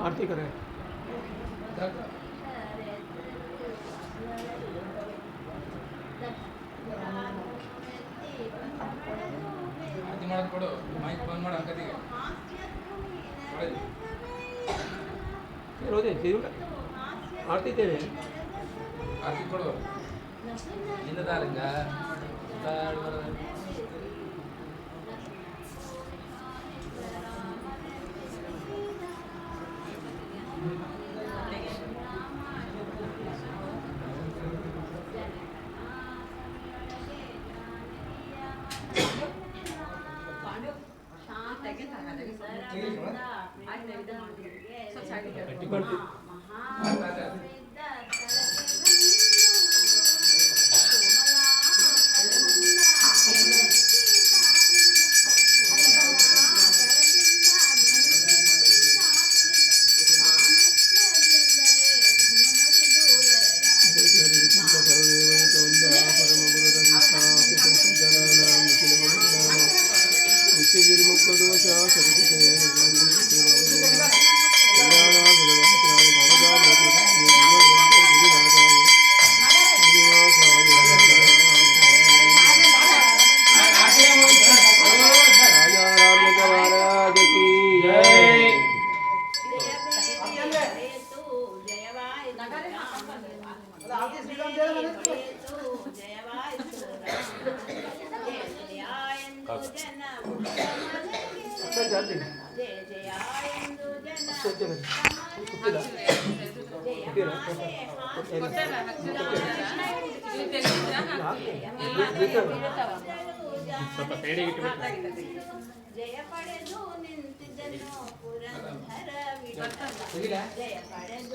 आरती करें ಆರತಿ ಮಾಡೋದು ಕೊಡು ಮೈಕ್ ಬಂದ್ ಮಾಡು ಅಂಕತಿಗೆ रोजे आरती तेरे ಆರತಿ ಕೊಡು ಇನ್ನದಾರಂಗ ಸ್ವಲ್ಪ ಸೈಡಿಗೆ ಇಟ್ಬಿಟ್ಟು ಜಯ ಪಡೆದು ನಿಂತಿದ್ದನು ಪುರಂದರ ವಿಠಲ ಜಯ ಪಡೆದು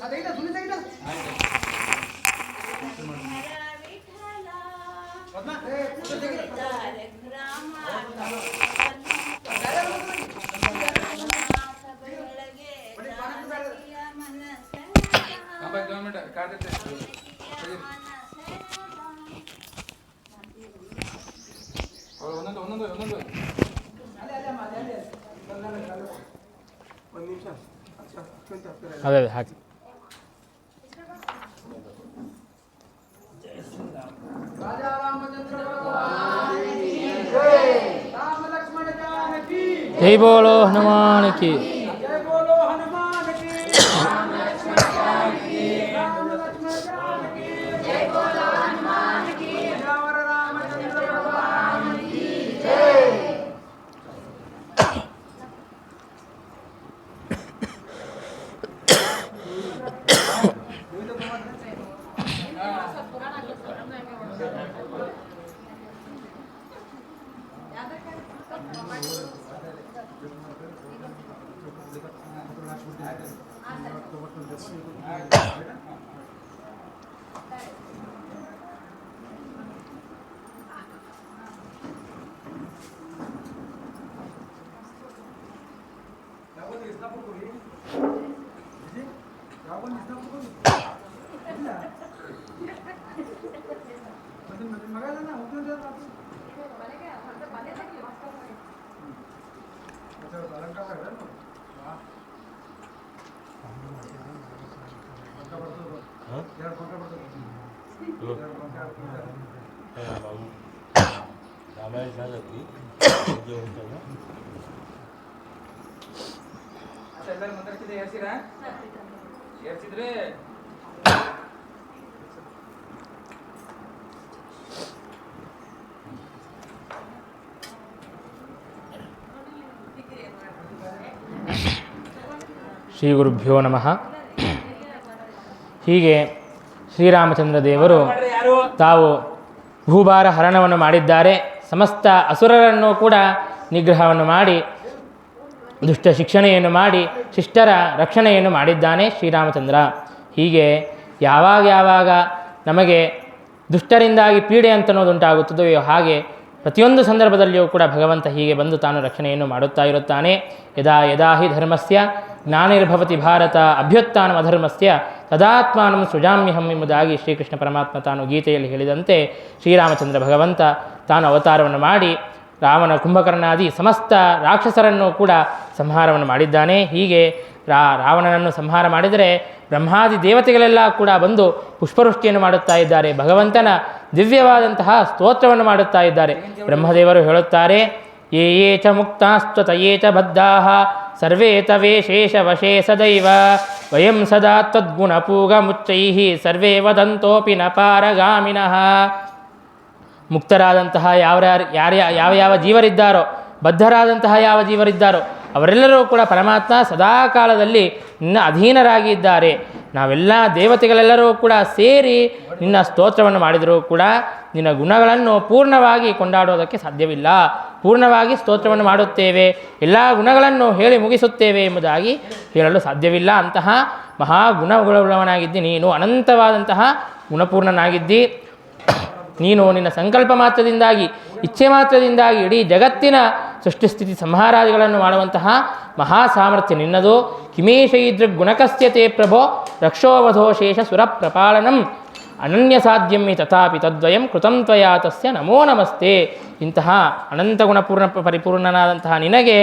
ಗ್ರಾಮ ಗವರ್ಮೆಂಟ್ ಕಾರ್ಡ್ ಒಂದೊಂದು ಒಂದೊಂದು ಒಂದೊಂದು ಒಂದು ನಿಮಿಷ ಅದೇ ಹಾಕಿ राजा रामचंद्र राम लक्ष्मण जय बोलो हनुमान की। ಎಲ್ಲರೂ ಮಾತಾಡ್ತಿದ್ದೆ ಏರ್ಸಿರಾ ಏರ್ಸಿದ್ರೆ ಶ್ರೀ ಗುರುಭ್ಯೋ ನಮಃ. ಹೀಗೆ ಶ್ರೀರಾಮಚಂದ್ರ ದೇವರು ತಾವು ಭೂಭಾರ ಹರಣವನ್ನು ಮಾಡಿದ್ದಾರೆ. ಸಮಸ್ತ ಅಸುರರನ್ನು ಕೂಡ ನಿಗ್ರಹವನ್ನು ಮಾಡಿ ದುಷ್ಟ ಶಿಕ್ಷಣೆಯನ್ನು ಮಾಡಿ ಶಿಷ್ಟರ ರಕ್ಷಣೆಯನ್ನು ಮಾಡಿದ್ದಾನೆ ಶ್ರೀರಾಮಚಂದ್ರ. ಹೀಗೆ ಯಾವಾಗ ನಮಗೆ ದುಷ್ಟರಿಂದಾಗಿ ಪೀಡೆ ಅಂತನ್ನೋದುಂಟಾಗುತ್ತದೆಯೋ ಹಾಗೆ ಪ್ರತಿಯೊಂದು ಸಂದರ್ಭದಲ್ಲಿಯೂ ಕೂಡ ಭಗವಂತ ಹೀಗೆ ಬಂದು ತಾನು ರಕ್ಷಣೆಯನ್ನು ಮಾಡುತ್ತಾ ಇರುತ್ತಾನೆ. ಯದಾ ಯದಾ ಹಿ ಧರ್ಮಸ್ಯ ಜ್ಞಾನಿರ್ಭವತಿ ಭಾರತ ಅಭ್ಯುತ್ಥಾನಂ ಅಧರ್ಮಸ್ಯ ತದಾತ್ಮಾನಂ ಸೃಜಾಮ್ಯಹಂ ಎಂಬುದಾಗಿ ಶ್ರೀಕೃಷ್ಣ ಪರಮಾತ್ಮ ತಾನು ಗೀತೆಯಲ್ಲಿ ಹೇಳಿದಂತೆ ಶ್ರೀರಾಮಚಂದ್ರ ಭಗವಂತ ತಾನು ಅವತಾರವನ್ನು ಮಾಡಿ ರಾವಣ ಕುಂಭಕರ್ಣಾದಿ ಸಮಸ್ತ ರಾಕ್ಷಸರನ್ನು ಕೂಡ ಸಂಹಾರವನ್ನು ಮಾಡಿದ್ದಾನೆ. ಹೀಗೆ ರಾವಣನನ್ನು ಸಂಹಾರ ಮಾಡಿದರೆ ಬ್ರಹ್ಮಾದಿ ದೇವತೆಗಳೆಲ್ಲ ಕೂಡ ಬಂದು ಪುಷ್ಪವೃಷ್ಟಿಯನ್ನು ಮಾಡುತ್ತಾ ಇದ್ದಾರೆ. ಭಗವಂತನ ದಿವ್ಯವಾದಂತಹ ಸ್ತೋತ್ರವನ್ನು ಮಾಡುತ್ತಾ ಇದ್ದಾರೆ. ಬ್ರಹ್ಮದೇವರು ಹೇಳುತ್ತಾರೆ, ಯೇ ಯೇ ಚ ಮುಕ್ತಾಸ್ತ್ವತಯೇ ಚ ಬದ್ಧಾಃ ಸರ್ವೇ ತವೇ ಶೇಷವಶೇ ಸದೈವ ವಯಂ ಸದಾ ತ್ವದ್ಗುಣಪೂಗಮುಚ್ಚೈಃ ಸರ್ವೇ ವದಂತೋಪಿ ನ ಪಾರಗಾಮಿನಃ. ಮುಕ್ತರಾದಂತಹ ಯಾವ ಜೀವರಿದ್ದಾರೋ, ಬದ್ಧರಾದಂತಹ ಯಾವ ಜೀವರಿದ್ದಾರೋ ಅವರೆಲ್ಲರೂ ಕೂಡ ಪರಮಾತ್ಮ ಸದಾಕಾಲದಲ್ಲಿ ನಿನ್ನ ಅಧೀನರಾಗಿ ಇದ್ದಾರೆ. ನಾವೆಲ್ಲ ದೇವತೆಗಳೆಲ್ಲರೂ ಕೂಡ ಸೇರಿ ನಿನ್ನ ಸ್ತೋತ್ರವನ್ನು ಮಾಡಿದರೂ ಕೂಡ ನಿನ್ನ ಗುಣಗಳನ್ನು ಪೂರ್ಣವಾಗಿ ಕೊಂಡಾಡೋದಕ್ಕೆ ಸಾಧ್ಯವಿಲ್ಲ. ಪೂರ್ಣವಾಗಿ ಸ್ತೋತ್ರವನ್ನು ಮಾಡುತ್ತೇವೆ, ಎಲ್ಲ ಗುಣಗಳನ್ನು ಹೇಳಿ ಮುಗಿಸುತ್ತೇವೆ ಎಂಬುದಾಗಿ ಹೇಳಲು ಸಾಧ್ಯವಿಲ್ಲ. ಅಂತಹ ಮಹಾಗುಣಗುಣವುಳ್ಳವನಾಗಿದ್ದಿ ನೀನು, ಅನಂತವಾದಂತಹ ಗುಣಪೂರ್ಣನಾಗಿದ್ದಿ ನೀನು. ನಿನ್ನ ಸಂಕಲ್ಪ ಮಾತ್ರದಿಂದಾಗಿ, ಇಚ್ಛೆ ಮಾತ್ರದಿಂದಾಗಿ ಇಡೀ ಜಗತ್ತಿನ ಸೃಷ್ಟಿಸ್ಥಿತಿ ಸಂಹಾರಾದಿಗಳನ್ನು ಮಾಡುವಂತಹ ಮಹಾ ಸಾಮರ್ಥ್ಯ ನಿನ್ನದು. ಕಿಮೇಶೈದೃಗ್ ಗುಣಕಸ್ಯತೆ ಪ್ರಭೋ ರಕ್ಷೋವಧೋ ಶೇಷ ಸುರ ಪ್ರಪಾಲನಂ ಅನನ್ಯ ಸಾಧ್ಯಂ ತಥಾಪಿ ತದ್ವಯಂ ಕೃತಂ ತ್ವಯಾ ತಸ್ಯ ನಮೋ ನಮಸ್ತೆ. ಇಂತಹ ಅನಂತ ಗುಣಪೂರ್ಣ ಪರಿಪೂರ್ಣನಾದಂತಹ ನಿನಗೆ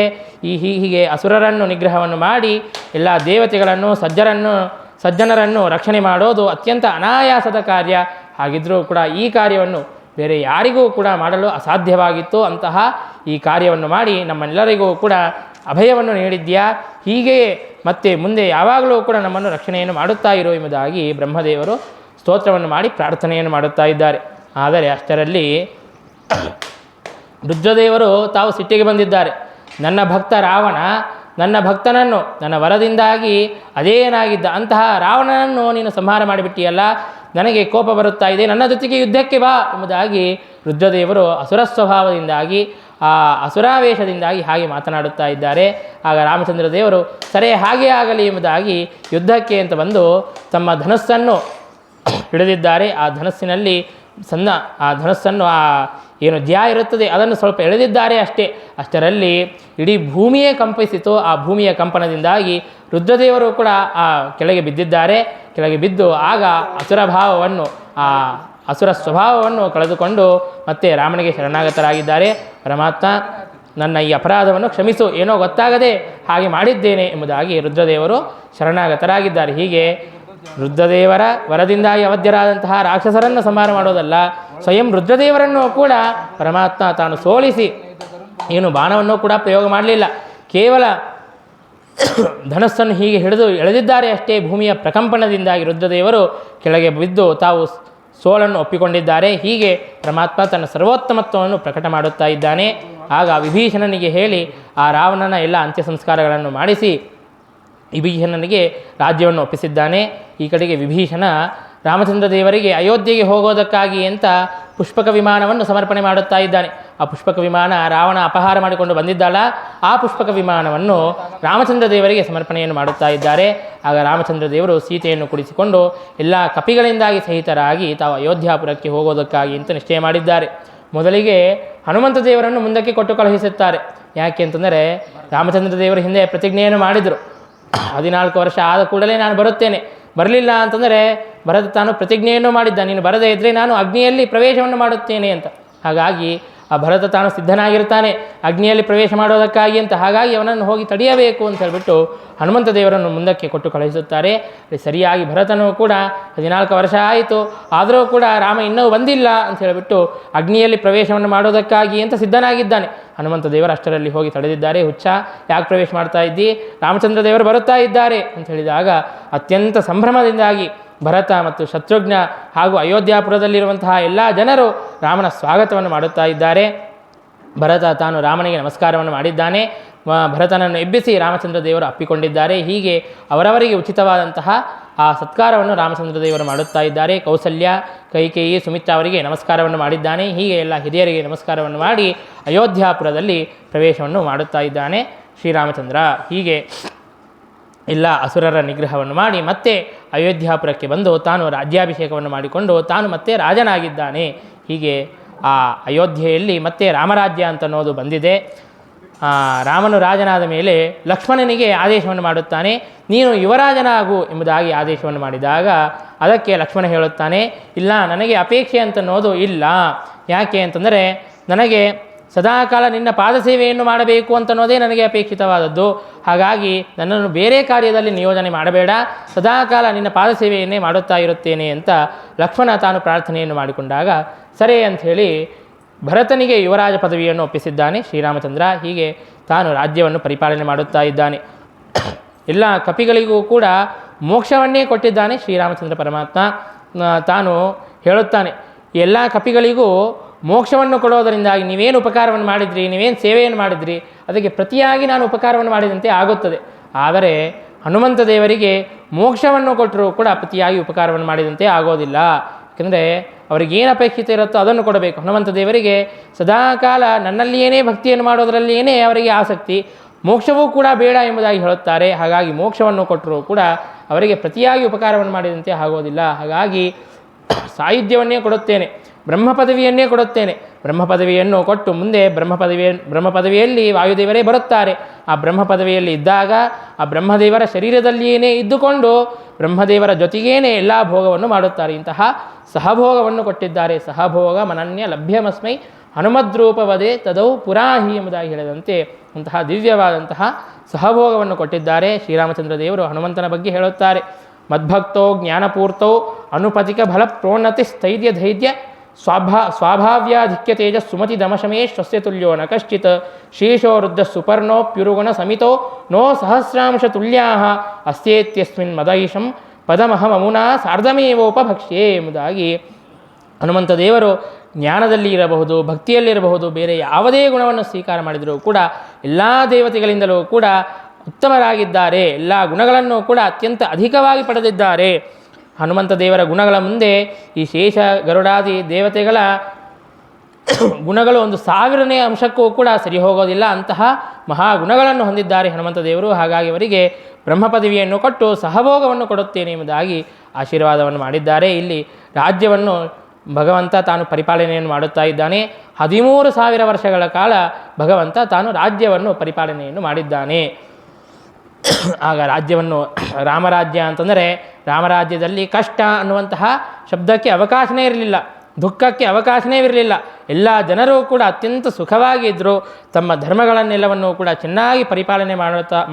ಹೀಗೆ ಅಸುರರನ್ನು ನಿಗ್ರಹವನ್ನು ಮಾಡಿ ಎಲ್ಲ ದೇವತೆಗಳನ್ನು ಸಜ್ಜನರನ್ನು ರಕ್ಷಣೆ ಮಾಡೋದು ಅತ್ಯಂತ ಅನಾಯಾಸದ ಕಾರ್ಯ. ಹಾಗಿದ್ದರೂ ಕೂಡ ಈ ಕಾರ್ಯವನ್ನು ಬೇರೆ ಯಾರಿಗೂ ಕೂಡ ಮಾಡಲು ಅಸಾಧ್ಯವಾಗಿತ್ತು. ಅಂತಹ ಈ ಕಾರ್ಯವನ್ನು ಮಾಡಿ ನಮ್ಮೆಲ್ಲರಿಗೂ ಕೂಡ ಅಭಯವನ್ನು ನೀಡಿದ್ಯಾ. ಹೀಗೆಯೇ ಮತ್ತೆ ಮುಂದೆ ಯಾವಾಗಲೂ ಕೂಡ ನಮ್ಮನ್ನು ರಕ್ಷಣೆಯನ್ನು ಮಾಡುತ್ತಾ ಇರು ಎಂಬುದಾಗಿ ಬ್ರಹ್ಮದೇವರು ಸ್ತೋತ್ರವನ್ನು ಮಾಡಿ ಪ್ರಾರ್ಥನೆಯನ್ನು ಮಾಡುತ್ತಾ ಇದ್ದಾರೆ. ಆದರೆ ಅಷ್ಟರಲ್ಲಿ ರುದ್ರದೇವರು ತಾವು ಸಿಟ್ಟಿಗೆ ಬಂದಿದ್ದಾರೆ. ನನ್ನ ಭಕ್ತ ರಾವಣ ನನ್ನ ಭಕ್ತನನ್ನು ನನ್ನ ವರದಿಂದಾಗಿ ಅದೇನಾಗಿದ್ದ ಅಂತಹ ರಾವಣನನ್ನು ನೀನು ಸಂಹಾರ ಮಾಡಿಬಿಟ್ಟಿಯಲ್ಲ, ನನಗೆ ಕೋಪ ಬರುತ್ತಾ ಇದೆ, ನನ್ನ ಜೊತೆಗೆ ಯುದ್ಧಕ್ಕೆ ಬಾ ಎಂಬುದಾಗಿ ರುದ್ರದೇವರು ಅಸುರ ಸ್ವಭಾವದಿಂದಾಗಿ ಆ ಅಸುರಾವೇಶದಿಂದಾಗಿ ಹಾಗೆ ಮಾತನಾಡುತ್ತಾ ಇದ್ದಾರೆ. ಆಗ ರಾಮಚಂದ್ರ ದೇವರು ಸರಿ ಹಾಗೆ ಆಗಲಿ ಎಂಬುದಾಗಿ ಯುದ್ಧಕ್ಕೆ ಅಂತ ಬಂದು ತಮ್ಮ ಧನುಸ್ಸನ್ನು ಹಿಡಿದಿದ್ದಾರೆ. ಆ ಧನಸ್ಸಿನಲ್ಲಿ ಆ ಧನಸ್ಸನ್ನು ಏನು ಜ್ಯಾ ಇರುತ್ತದೆ ಅದನ್ನು ಸ್ವಲ್ಪ ಎಳೆದಿದ್ದಾರೆ ಅಷ್ಟೇ. ಅಷ್ಟರಲ್ಲಿ ಇಡೀ ಭೂಮಿಯೇ ಕಂಪಿಸಿತು. ಆ ಭೂಮಿಯ ಕಂಪನದಿಂದಾಗಿ ರುದ್ರದೇವರು ಕೂಡ ಆ ಕೆಳಗೆ ಬಿದ್ದಿದ್ದಾರೆ. ಕೆಳಗೆ ಬಿದ್ದು ಆಗ ಆ ಅಸುರ ಸ್ವಭಾವವನ್ನು ಕಳೆದುಕೊಂಡು ಮತ್ತೆ ರಾಮನಿಗೆ ಶರಣಾಗತರಾಗಿದ್ದಾರೆ. ಪರಮಾತ್ಮ ನನ್ನ ಈ ಅಪರಾಧವನ್ನು ಕ್ಷಮಿಸು, ಏನೋ ಗೊತ್ತಾಗದೆ ಹಾಗೆ ಮಾಡಿದ್ದೇನೆ ಎಂಬುದಾಗಿ ರುದ್ರದೇವರು ಶರಣಾಗತರಾಗಿದ್ದಾರೆ. ಹೀಗೆ ರುದ್ರದೇವರ ವರದಿಂದಾಗಿ ಅವಧ್ಯರಾದಂತಹ ರಾಕ್ಷಸರನ್ನು ಸಂಹಾರ ಮಾಡೋದಲ್ಲ, ಸ್ವಯಂ ರುದ್ರದೇವರನ್ನು ಕೂಡ ಪರಮಾತ್ಮ ತಾನು ಸೋಲಿಸಿ ಏನು ಬಾಣವನ್ನು ಕೂಡ ಪ್ರಯೋಗ ಮಾಡಲಿಲ್ಲ. ಕೇವಲ ಧನಸ್ಸನ್ನು ಹೀಗೆ ಹಿಡಿದು ಎಳೆದಿದ್ದಾರೆ ಅಷ್ಟೇ. ಭೂಮಿಯ ಪ್ರಕಂಪನದಿಂದಾಗಿ ರುದ್ರದೇವರು ಕೆಳಗೆ ಬಿದ್ದು ತಾವು ಸೋಲನ್ನು ಒಪ್ಪಿಕೊಂಡಿದ್ದಾರೆ. ಹೀಗೆ ಪರಮಾತ್ಮ ತನ್ನ ಸರ್ವೋತ್ತಮತ್ವವನ್ನು ಪ್ರಕಟ ಮಾಡುತ್ತಾ ಇದ್ದಾನೆ. ಆಗ ವಿಭೀಷಣನಿಗೆ ಹೇಳಿ ಆ ರಾವಣನ ಎಲ್ಲ ಅಂತ್ಯ ಸಂಸ್ಕಾರಗಳನ್ನು ಮಾಡಿಸಿ ವಿಭೀಷಣನಿಗೆ ರಾಜ್ಯವನ್ನು ಒಪ್ಪಿಸಿದ್ದಾನೆ. ಈ ಕಡೆಗೆ ವಿಭೀಷಣ ರಾಮಚಂದ್ರ ದೇವರಿಗೆ ಅಯೋಧ್ಯೆಗೆ ಹೋಗೋದಕ್ಕಾಗಿ ಅಂತ ಪುಷ್ಪಕ ವಿಮಾನವನ್ನು ಸಮರ್ಪಣೆ ಮಾಡುತ್ತಾ ಇದ್ದಾನೆ. ಆ ಪುಷ್ಪಕ ವಿಮಾನ ರಾವಣ ಅಪಹಾರ ಮಾಡಿಕೊಂಡು ಬಂದಿದ್ದಲ್ಲ, ಆ ಪುಷ್ಪಕ ವಿಮಾನವನ್ನು ರಾಮಚಂದ್ರ ದೇವರಿಗೆ ಸಮರ್ಪಣೆಯನ್ನು ಮಾಡುತ್ತಾ ಇದ್ದಾರೆ. ಆಗ ರಾಮಚಂದ್ರ ದೇವರು ಸೀತೆಯನ್ನು ಕುಡಿಸಿಕೊಂಡು ಎಲ್ಲ ಕಪಿಗಳಿಂದಾಗಿ ಸಹಿತರಾಗಿ ತಾವು ಅಯೋಧ್ಯಾಪುರಕ್ಕೆ ಹೋಗೋದಕ್ಕಾಗಿ ಅಂತ ನಿಶ್ಚಯ ಮಾಡಿದ್ದಾರೆ. ಮೊದಲಿಗೆ ಹನುಮಂತ ದೇವರನ್ನು ಮುಂದಕ್ಕೆ ಕೊಟ್ಟು ಕಳುಹಿಸುತ್ತಾರೆ. ಯಾಕೆ ಅಂತಂದರೆ ರಾಮಚಂದ್ರ ದೇವರು ಹಿಂದೆ ಪ್ರತಿಜ್ಞೆಯನ್ನು ಮಾಡಿದರು, 14 ವರ್ಷ ಆದ ಕೂಡಲೇ ನಾನು ಬರುತ್ತೇನೆ. ಬರಲಿಲ್ಲ ಅಂತಂದರೆ ಭರತ ತಾನು ಪ್ರತಿಜ್ಞೆಯನ್ನು ಮಾಡಿದ್ದ, ನೀನು ಬರದೇ ಇದ್ದರೆ ನಾನು ಅಗ್ನಿಯಲ್ಲಿ ಪ್ರವೇಶವನ್ನು ಮಾಡುತ್ತೇನೆ ಅಂತ. ಹಾಗಾಗಿ ಆ ಭರತ ತಾನು ಸಿದ್ಧನಾಗಿರ್ತಾನೆ ಅಗ್ನಿಯಲ್ಲಿ ಪ್ರವೇಶ ಮಾಡೋದಕ್ಕಾಗಿ ಅಂತ. ಹಾಗಾಗಿ ಅವನನ್ನು ಹೋಗಿ ತಡೆಯಬೇಕು ಅಂತ ಹೇಳಿಬಿಟ್ಟು ಹನುಮಂತ ದೇವರನ್ನು ಮುಂದಕ್ಕೆ ಕೊಟ್ಟು ಕಳುಹಿಸುತ್ತಾರೆ. ಸರಿಯಾಗಿ ಭರತನೂ ಕೂಡ 14 ವರ್ಷ ಆಯಿತು, ಆದರೂ ಕೂಡ ರಾಮ ಇನ್ನೂ ಬಂದಿಲ್ಲ ಅಂತ ಹೇಳಿಬಿಟ್ಟು ಅಗ್ನಿಯಲ್ಲಿ ಪ್ರವೇಶವನ್ನು ಮಾಡೋದಕ್ಕಾಗಿ ಅಂತ ಸಿದ್ಧನಾಗಿದ್ದಾನೆ. ಹನುಮಂತ ದೇವರು ಅಷ್ಟರಲ್ಲಿ ಹೋಗಿ ತಡೆದಿದ್ದಾರೆ. ಹುಚ್ಚ, ಯಾಕೆ ಪ್ರವೇಶ ಮಾಡ್ತಾ ಇದ್ದಿ, ರಾಮಚಂದ್ರ ದೇವರು ಬರುತ್ತಾ ಇದ್ದಾರೆ ಅಂತ ಹೇಳಿದಾಗ ಅತ್ಯಂತ ಸಂಭ್ರಮದಿಂದಾಗಿ ಭರತ ಮತ್ತು ಶತ್ರುಘ್ನ ಹಾಗೂ ಅಯೋಧ್ಯಾಪುರದಲ್ಲಿರುವಂತಹ ಎಲ್ಲ ಜನರು ರಾಮನ ಸ್ವಾಗತವನ್ನು ಮಾಡುತ್ತಾ ಇದ್ದಾರೆ. ಭರತ ತಾನು ರಾಮನಿಗೆ ನಮಸ್ಕಾರವನ್ನು ಮಾಡಿದ್ದಾನೆ. ಭರತನನ್ನು ಎಬ್ಬಿಸಿ ರಾಮಚಂದ್ರ ದೇವರು ಅಪ್ಪಿಕೊಂಡಿದ್ದಾರೆ. ಹೀಗೆ ಅವರವರಿಗೆ ಉಚಿತವಾದಂತಹ ಆ ಸತ್ಕಾರವನ್ನು ರಾಮಚಂದ್ರ ದೇವರು ಮಾಡುತ್ತಾ ಇದ್ದಾರೆ. ಕೌಸಲ್ಯ, ಕೈಕೇಯಿ, ಸುಮಿತ್ರಾ ಅವರಿಗೆ ನಮಸ್ಕಾರವನ್ನು ಮಾಡಿದ್ದಾನೆ. ಹೀಗೆ ಎಲ್ಲ ಹಿರಿಯರಿಗೆ ನಮಸ್ಕಾರವನ್ನು ಮಾಡಿ ಅಯೋಧ್ಯಾಪುರದಲ್ಲಿ ಪ್ರವೇಶವನ್ನು ಮಾಡುತ್ತಾ ಇದ್ದಾನೆ ಶ್ರೀರಾಮಚಂದ್ರ. ಹೀಗೆ ಎಲ್ಲ ಅಸುರರ ನಿಗ್ರಹವನ್ನು ಮಾಡಿ ಮತ್ತೆ ಅಯೋಧ್ಯಾಪುರಕ್ಕೆ ಬಂದು ತಾನು ರಾಜ್ಯಾಭಿಷೇಕವನ್ನು ಮಾಡಿಕೊಂಡು ತಾನು ಮತ್ತೆ ರಾಜನಾಗಿದ್ದಾನೆ. ಹೀಗೆ ಆ ಅಯೋಧ್ಯೆಯಲ್ಲಿ ಮತ್ತೆ ರಾಮರಾಜ್ಯ ಅಂತ ಅನ್ನೋದು ಬಂದಿದೆ. ರಾಮನು ರಾಜನಾದ ಮೇಲೆ ಲಕ್ಷ್ಮಣನಿಗೆ ಆದೇಶವನ್ನು ಮಾಡುತ್ತಾನೆ, ನೀನು ಯುವರಾಜನಾಗು ಎಂಬುದಾಗಿ ಆದೇಶವನ್ನು ಮಾಡಿದಾಗ ಅದಕ್ಕೆ ಲಕ್ಷ್ಮಣ ಹೇಳುತ್ತಾನೆ, ಇಲ್ಲ, ನನಗೆ ಅಪೇಕ್ಷೆ ಅಂತನ್ನೋದು ಇಲ್ಲ. ಯಾಕೆ ಅಂತಂದರೆ ನನಗೆ ಸದಾಕಾಲ ನಿನ್ನ ಪಾದಸೇವೆಯನ್ನು ಮಾಡಬೇಕು ಅಂತನ್ನೋದೇ ನನಗೆ ಅಪೇಕ್ಷಿತವಾದದ್ದು. ಹಾಗಾಗಿ ನನ್ನನ್ನು ಬೇರೆ ಕಾರ್ಯದಲ್ಲಿ ನಿಯೋಜನೆ ಮಾಡಬೇಡ, ಸದಾಕಾಲ ನಿನ್ನ ಪಾದಸೇವೆಯನ್ನೇ ಮಾಡುತ್ತಾ ಇರುತ್ತೇನೆ ಅಂತ ಲಕ್ಷ್ಮಣ ತಾನು ಪ್ರಾರ್ಥನೆಯನ್ನು ಮಾಡಿಕೊಂಡಾಗ ಸರಿ ಅಂಥೇಳಿ ಭರತನಿಗೆ ಯುವರಾಜ ಪದವಿಯನ್ನು ಒಪ್ಪಿಸಿದ್ದಾನೆ ಶ್ರೀರಾಮಚಂದ್ರ. ಹೀಗೆ ತಾನು ರಾಜ್ಯವನ್ನು ಪರಿಪಾಲನೆ ಮಾಡುತ್ತಾ ಇದ್ದಾನೆ. ಎಲ್ಲ ಕಪಿಗಳಿಗೂ ಕೂಡ ಮೋಕ್ಷವನ್ನೇ ಕೊಟ್ಟಿದ್ದಾನೆ ಶ್ರೀರಾಮಚಂದ್ರ ಪರಮಾತ್ಮ. ತಾನು ಹೇಳುತ್ತಾನೆ, ಎಲ್ಲ ಕಪಿಗಳಿಗೂ ಮೋಕ್ಷವನ್ನು ಕೊಡೋದರಿಂದಾಗಿ ನೀವೇನು ಉಪಕಾರವನ್ನು ಮಾಡಿದ್ರಿ, ನೀವೇನು ಸೇವೆಯನ್ನು ಮಾಡಿದ್ರಿ, ಅದಕ್ಕೆ ಪ್ರತಿಯಾಗಿ ನಾನು ಉಪಕಾರವನ್ನು ಮಾಡಿದಂತೆ ಆಗುತ್ತದೆ. ಆದರೆ ಹನುಮಂತ ದೇವರಿಗೆ ಮೋಕ್ಷವನ್ನು ಕೊಟ್ಟರೂ ಕೂಡ ಪ್ರತಿಯಾಗಿ ಉಪಕಾರವನ್ನು ಮಾಡಿದಂತೆ ಆಗೋದಿಲ್ಲ. ಯಾಕೆಂದರೆ ಅವರಿಗೇನು ಅಪೇಕ್ಷಿತ ಇರುತ್ತೋ ಅದನ್ನು ಕೊಡಬೇಕು. ಹನುಮಂತ ದೇವರಿಗೆ ಸದಾಕಾಲ ನನ್ನಲ್ಲಿಯೇ ಭಕ್ತಿಯನ್ನು ಮಾಡೋದರಲ್ಲಿಯೇ ಅವರಿಗೆ ಆಸಕ್ತಿ, ಮೋಕ್ಷವೂ ಕೂಡ ಬೇಡ ಎಂಬುದಾಗಿ ಹೇಳುತ್ತಾರೆ. ಹಾಗಾಗಿ ಮೋಕ್ಷವನ್ನು ಕೊಟ್ಟರೂ ಕೂಡ ಅವರಿಗೆ ಪ್ರತಿಯಾಗಿ ಉಪಕಾರವನ್ನು ಮಾಡಿದಂತೆ ಆಗೋದಿಲ್ಲ. ಹಾಗಾಗಿ ಸಾಯುಧ್ಯವನ್ನೇ ಕೊಡುತ್ತೇನೆ, ಬ್ರಹ್ಮ ಪದವಿಯನ್ನೇ ಕೊಡುತ್ತೇನೆ. ಬ್ರಹ್ಮ ಪದವಿಯನ್ನು ಕೊಟ್ಟು ಮುಂದೆ ಬ್ರಹ್ಮ ಪದವಿಯಲ್ಲಿ ವಾಯುದೇವರೇ ಬರುತ್ತಾರೆ. ಆ ಬ್ರಹ್ಮ ಪದವಿಯಲ್ಲಿ ಇದ್ದಾಗ ಆ ಬ್ರಹ್ಮದೇವರ ಶರೀರದಲ್ಲಿಯೇ ಇದ್ದುಕೊಂಡು ಬ್ರಹ್ಮದೇವರ ಜೊತೆಗೇನೆ ಎಲ್ಲ ಭೋಗವನ್ನು ಮಾಡುತ್ತಾರೆ. ಇಂತಹ ಸಹಭೋಗವನ್ನು ಕೊಟ್ಟಿದ್ದಾರೆ. ಸಹಭೋಗ ಮನನ್ಯ ಲಭ್ಯಮಸ್ಮೈ ಹನುಮದ್ರೂಪವದೇ ತದೌ ಪುರಾಹಿ ಎಂಬುದಾಗಿ ಹೇಳಿದಂತೆ ಅಂತಹ ದಿವ್ಯವಾದಂತಹ ಸಹಭೋಗವನ್ನು ಕೊಟ್ಟಿದ್ದಾರೆ. ಶ್ರೀರಾಮಚಂದ್ರ ದೇವರು ಹನುಮಂತನ ಬಗ್ಗೆ ಹೇಳುತ್ತಾರೆ, ಮದ್ಭಕ್ತೋ ಜ್ಞಾನಪೂರ್ತೋ ಅನುಪತಿಕ ಫಲ ಪ್ರೋನ್ನತಿ ಸ್ಥೈರ್ಯ ಧೈರ್ಯ ಸ್ವಾಭಾವ್ಯಾಧಿಕ್ಯ ತೇಜ ಸುಮತಿ ದಮಶಮೇ ಶ್ವಸ್ಯ ತುಲ್ಯೋ ನ ಕಶ್ಚಿತ್ ಶೀರ್ಷೋ ವೃದ್ಧ ಸುಪರ್ಣೋಪ್ಯುರುಗುಣ ಸಮಿತೋ ನೋ ಸಹಸ್ರಾಂಶ ತುಲ್ಯಾ ಅಸ್ಯೇತ್ಯಸ್ಮಿನ್ ಮದೈಷಂ ಪದಮಹಮುನಾ ಸಾರ್ಧಮೇವೋಪಭಕ್ಷ್ಯೆ ಎಂಬುದಾಗಿ ಹನುಮಂತ ದೇವರು ಜ್ಞಾನದಲ್ಲಿ ಇರಬಹುದು, ಭಕ್ತಿಯಲ್ಲಿರಬಹುದು, ಬೇರೆ ಯಾವುದೇ ಗುಣವನ್ನು ಸ್ವೀಕಾರ ಮಾಡಿದರೂ ಕೂಡ ಎಲ್ಲ ದೇವತೆಗಳಿಂದಲೂ ಕೂಡ ಉತ್ತಮರಾಗಿದ್ದಾರೆ. ಎಲ್ಲ ಗುಣಗಳನ್ನು ಕೂಡ ಅತ್ಯಂತ ಅಧಿಕವಾಗಿ ಪಡೆದಿದ್ದಾರೆ. ಹನುಮಂತ ದೇವರ ಗುಣಗಳ ಮುಂದೆ ಈ ಶೇಷ ಗರುಡಾದಿ ದೇವತೆಗಳ ಗುಣಗಳು 1000ನೇ ಅಂಶಕ್ಕೂ ಕೂಡ ಸರಿ ಹೋಗೋದಿಲ್ಲ. ಅಂತಹ ಮಹಾಗುಣಗಳನ್ನು ಹೊಂದಿದ್ದಾರೆ ಹನುಮಂತ ದೇವರು. ಹಾಗಾಗಿ ಅವರಿಗೆ ಬ್ರಹ್ಮ ಪದವಿಯನ್ನು ಕೊಟ್ಟು ಸಹಭೋಗವನ್ನು ಕೊಡುತ್ತೇನೆ ಎಂಬುದಾಗಿ ಆಶೀರ್ವಾದವನ್ನು ಮಾಡಿದ್ದಾರೆ. ಇಲ್ಲಿ ರಾಜ್ಯವನ್ನು ಭಗವಂತ ತಾನು ಪರಿಪಾಲನೆಯನ್ನು ಮಾಡುತ್ತಾ ಇದ್ದಾನೆ. 13,000 ವರ್ಷಗಳ ಕಾಲ ಭಗವಂತ ತಾನು ರಾಜ್ಯವನ್ನು ಪರಿಪಾಲನೆಯನ್ನು ಮಾಡಿದ್ದಾನೆ. ಆಗ ರಾಜ್ಯವನ್ನು ರಾಮರಾಜ್ಯ ಅಂತಂದರೆ ರಾಮರಾಜ್ಯದಲ್ಲಿ ಕಷ್ಟ ಅನ್ನುವಂತಹ ಶಬ್ದಕ್ಕೆ ಅವಕಾಶನೇ ಇರಲಿಲ್ಲ, ದುಃಖಕ್ಕೆ ಅವಕಾಶನೇ ಇರಲಿಲ್ಲ. ಎಲ್ಲ ಜನರೂ ಕೂಡ ಅತ್ಯಂತ ಸುಖವಾಗಿದ್ದರು. ತಮ್ಮ ಧರ್ಮಗಳನ್ನೆಲ್ಲವನ್ನು ಕೂಡ ಚೆನ್ನಾಗಿ ಪರಿಪಾಲನೆ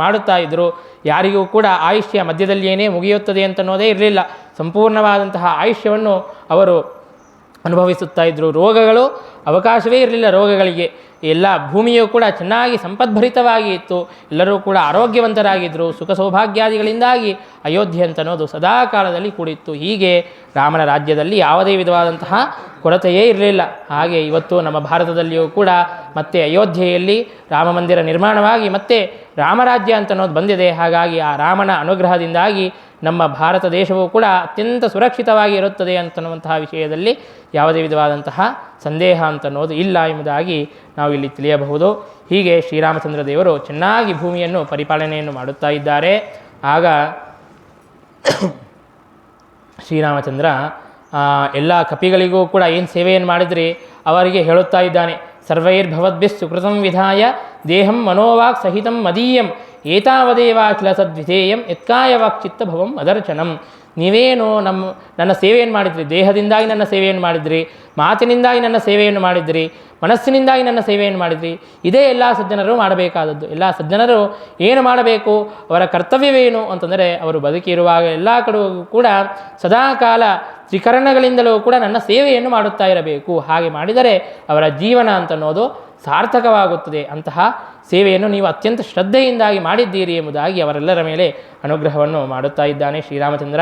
ಮಾಡುತ್ತಾ ಇದ್ದರು. ಯಾರಿಗೂ ಕೂಡ ಆಯುಷ್ಯ ಮಧ್ಯದಲ್ಲಿಯೇ ಮುಗಿಯುತ್ತದೆ ಅಂತನ್ನೋದೇ ಇರಲಿಲ್ಲ. ಸಂಪೂರ್ಣವಾದಂತಹ ಆಯುಷ್ಯವನ್ನು ಅವರು ಅನುಭವಿಸುತ್ತಾ ಇದ್ದರು. ರೋಗಗಳು ಅವಕಾಶವೇ ಇರಲಿಲ್ಲ ರೋಗಗಳಿಗೆ. ಎಲ್ಲ ಭೂಮಿಯು ಕೂಡ ಚೆನ್ನಾಗಿ ಸಂಪದ್ಭರಿತವಾಗಿ ಇತ್ತು. ಎಲ್ಲರೂ ಕೂಡ ಆರೋಗ್ಯವಂತರಾಗಿದ್ದರು. ಸುಖ ಸೌಭಾಗ್ಯಾದಿಗಳಿಂದಾಗಿ ಅಯೋಧ್ಯೆ ಅಂತನ್ನೋದು ಸದಾ ಕಾಲದಲ್ಲಿ ಕೂಡಿತ್ತು. ಹೀಗೆ ರಾಮನ ರಾಜ್ಯದಲ್ಲಿ ಯಾವುದೇ ವಿಧವಾದಂತಹ ಕೊರತೆಯೇ ಇರಲಿಲ್ಲ. ಹಾಗೆ ಇವತ್ತು ನಮ್ಮ ಭಾರತದಲ್ಲಿಯೂ ಕೂಡ ಮತ್ತೆ ಅಯೋಧ್ಯೆಯಲ್ಲಿ ರಾಮ ಮಂದಿರ ನಿರ್ಮಾಣವಾಗಿ ಮತ್ತೆ ರಾಮರಾಜ್ಯ ಅಂತನ್ನೋದು ಬಂದಿದೆ. ಹಾಗಾಗಿ ಆ ರಾಮನ ಅನುಗ್ರಹದಿಂದಾಗಿ ನಮ್ಮ ಭಾರತ ದೇಶವೂ ಕೂಡ ಅತ್ಯಂತ ಸುರಕ್ಷಿತವಾಗಿ ಇರುತ್ತದೆ ಅಂತನ್ನುವಂತಹ ವಿಷಯದಲ್ಲಿ ಯಾವುದೇ ವಿಧವಾದಂತಹ ಸಂದೇಹ ಅಂತನ್ನೋದು ಇಲ್ಲ ಎಂಬುದಾಗಿ ನಾವು ಇಲ್ಲಿ ತಿಳಿಯಬಹುದು. ಹೀಗೆ ಶ್ರೀರಾಮಚಂದ್ರ ದೇವರು ಚೆನ್ನಾಗಿ ಭೂಮಿಯನ್ನು ಪರಿಪಾಲನೆಯನ್ನು ಮಾಡುತ್ತಾ ಇದ್ದಾರೆ. ಆಗ ಶ್ರೀರಾಮಚಂದ್ರ ಎಲ್ಲ ಕಪಿಗಳಿಗೂ ಕೂಡ ಏನು ಸೇವೆಯನ್ನು ಮಾಡಿದ್ರಿ ಅವರಿಗೆ ಹೇಳುತ್ತಾ ಇದ್ದಾನೆ. ಸರ್ವೈರ್ಭವದ್ಭಿಃ ಸುಕೃತಂ ವಿಧಾಯ ದೇಹಂ ಮನೋವಾಕ್ ಸಹಿತಂ ಮದೀಯಂ ಏತಾವದೇವಾಖಿಲ ಸದ್ವಿಧೇಯಂ ಯತ್ಕಾಯವಾಕ್ಚಿತ್ತ ಭವಂ ಅದರ್ಶನಂ. ನೀವೇನು ನನ್ನ ಸೇವೆಯನ್ನು ಮಾಡಿದ್ರಿ, ದೇಹದಿಂದಾಗಿ ನನ್ನ ಸೇವೆಯನ್ನು ಮಾಡಿದ್ರಿ, ಮಾತಿನಿಂದಾಗಿ ನನ್ನ ಸೇವೆಯನ್ನು ಮಾಡಿದ್ರಿ, ಮನಸ್ಸಿನಿಂದಾಗಿ ನನ್ನ ಸೇವೆಯನ್ನು ಮಾಡಿದ್ರಿ. ಇದೇ ಎಲ್ಲ ಸಜ್ಜನರು ಮಾಡಬೇಕಾದದ್ದು. ಎಲ್ಲ ಸಜ್ಜನರು ಏನು ಮಾಡಬೇಕು, ಅವರ ಕರ್ತವ್ಯವೇನು ಅಂತಂದರೆ ಅವರು ಬದುಕಿರುವಾಗ ಎಲ್ಲ ಕಡೆಗೂ ಕೂಡ ಸದಾಕಾಲ ತ್ರಿಕರಣಗಳಿಂದಲೂ ಕೂಡ ನನ್ನ ಸೇವೆಯನ್ನು ಮಾಡುತ್ತಾ ಇರಬೇಕು. ಹಾಗೆ ಮಾಡಿದರೆ ಅವರ ಜೀವನ ಅಂತನ್ನೋದು ಸಾರ್ಥಕವಾಗುತ್ತದೆ. ಅಂತಹ ಸೇವೆಯನ್ನು ನೀವು ಅತ್ಯಂತ ಶ್ರದ್ಧೆಯಿಂದಾಗಿ ಮಾಡಿದ್ದೀರಿ ಎಂಬುದಾಗಿ ಅವರೆಲ್ಲರ ಮೇಲೆ ಅನುಗ್ರಹವನ್ನು ಮಾಡುತ್ತಾ ಇದ್ದಾನೆ ಶ್ರೀರಾಮಚಂದ್ರ.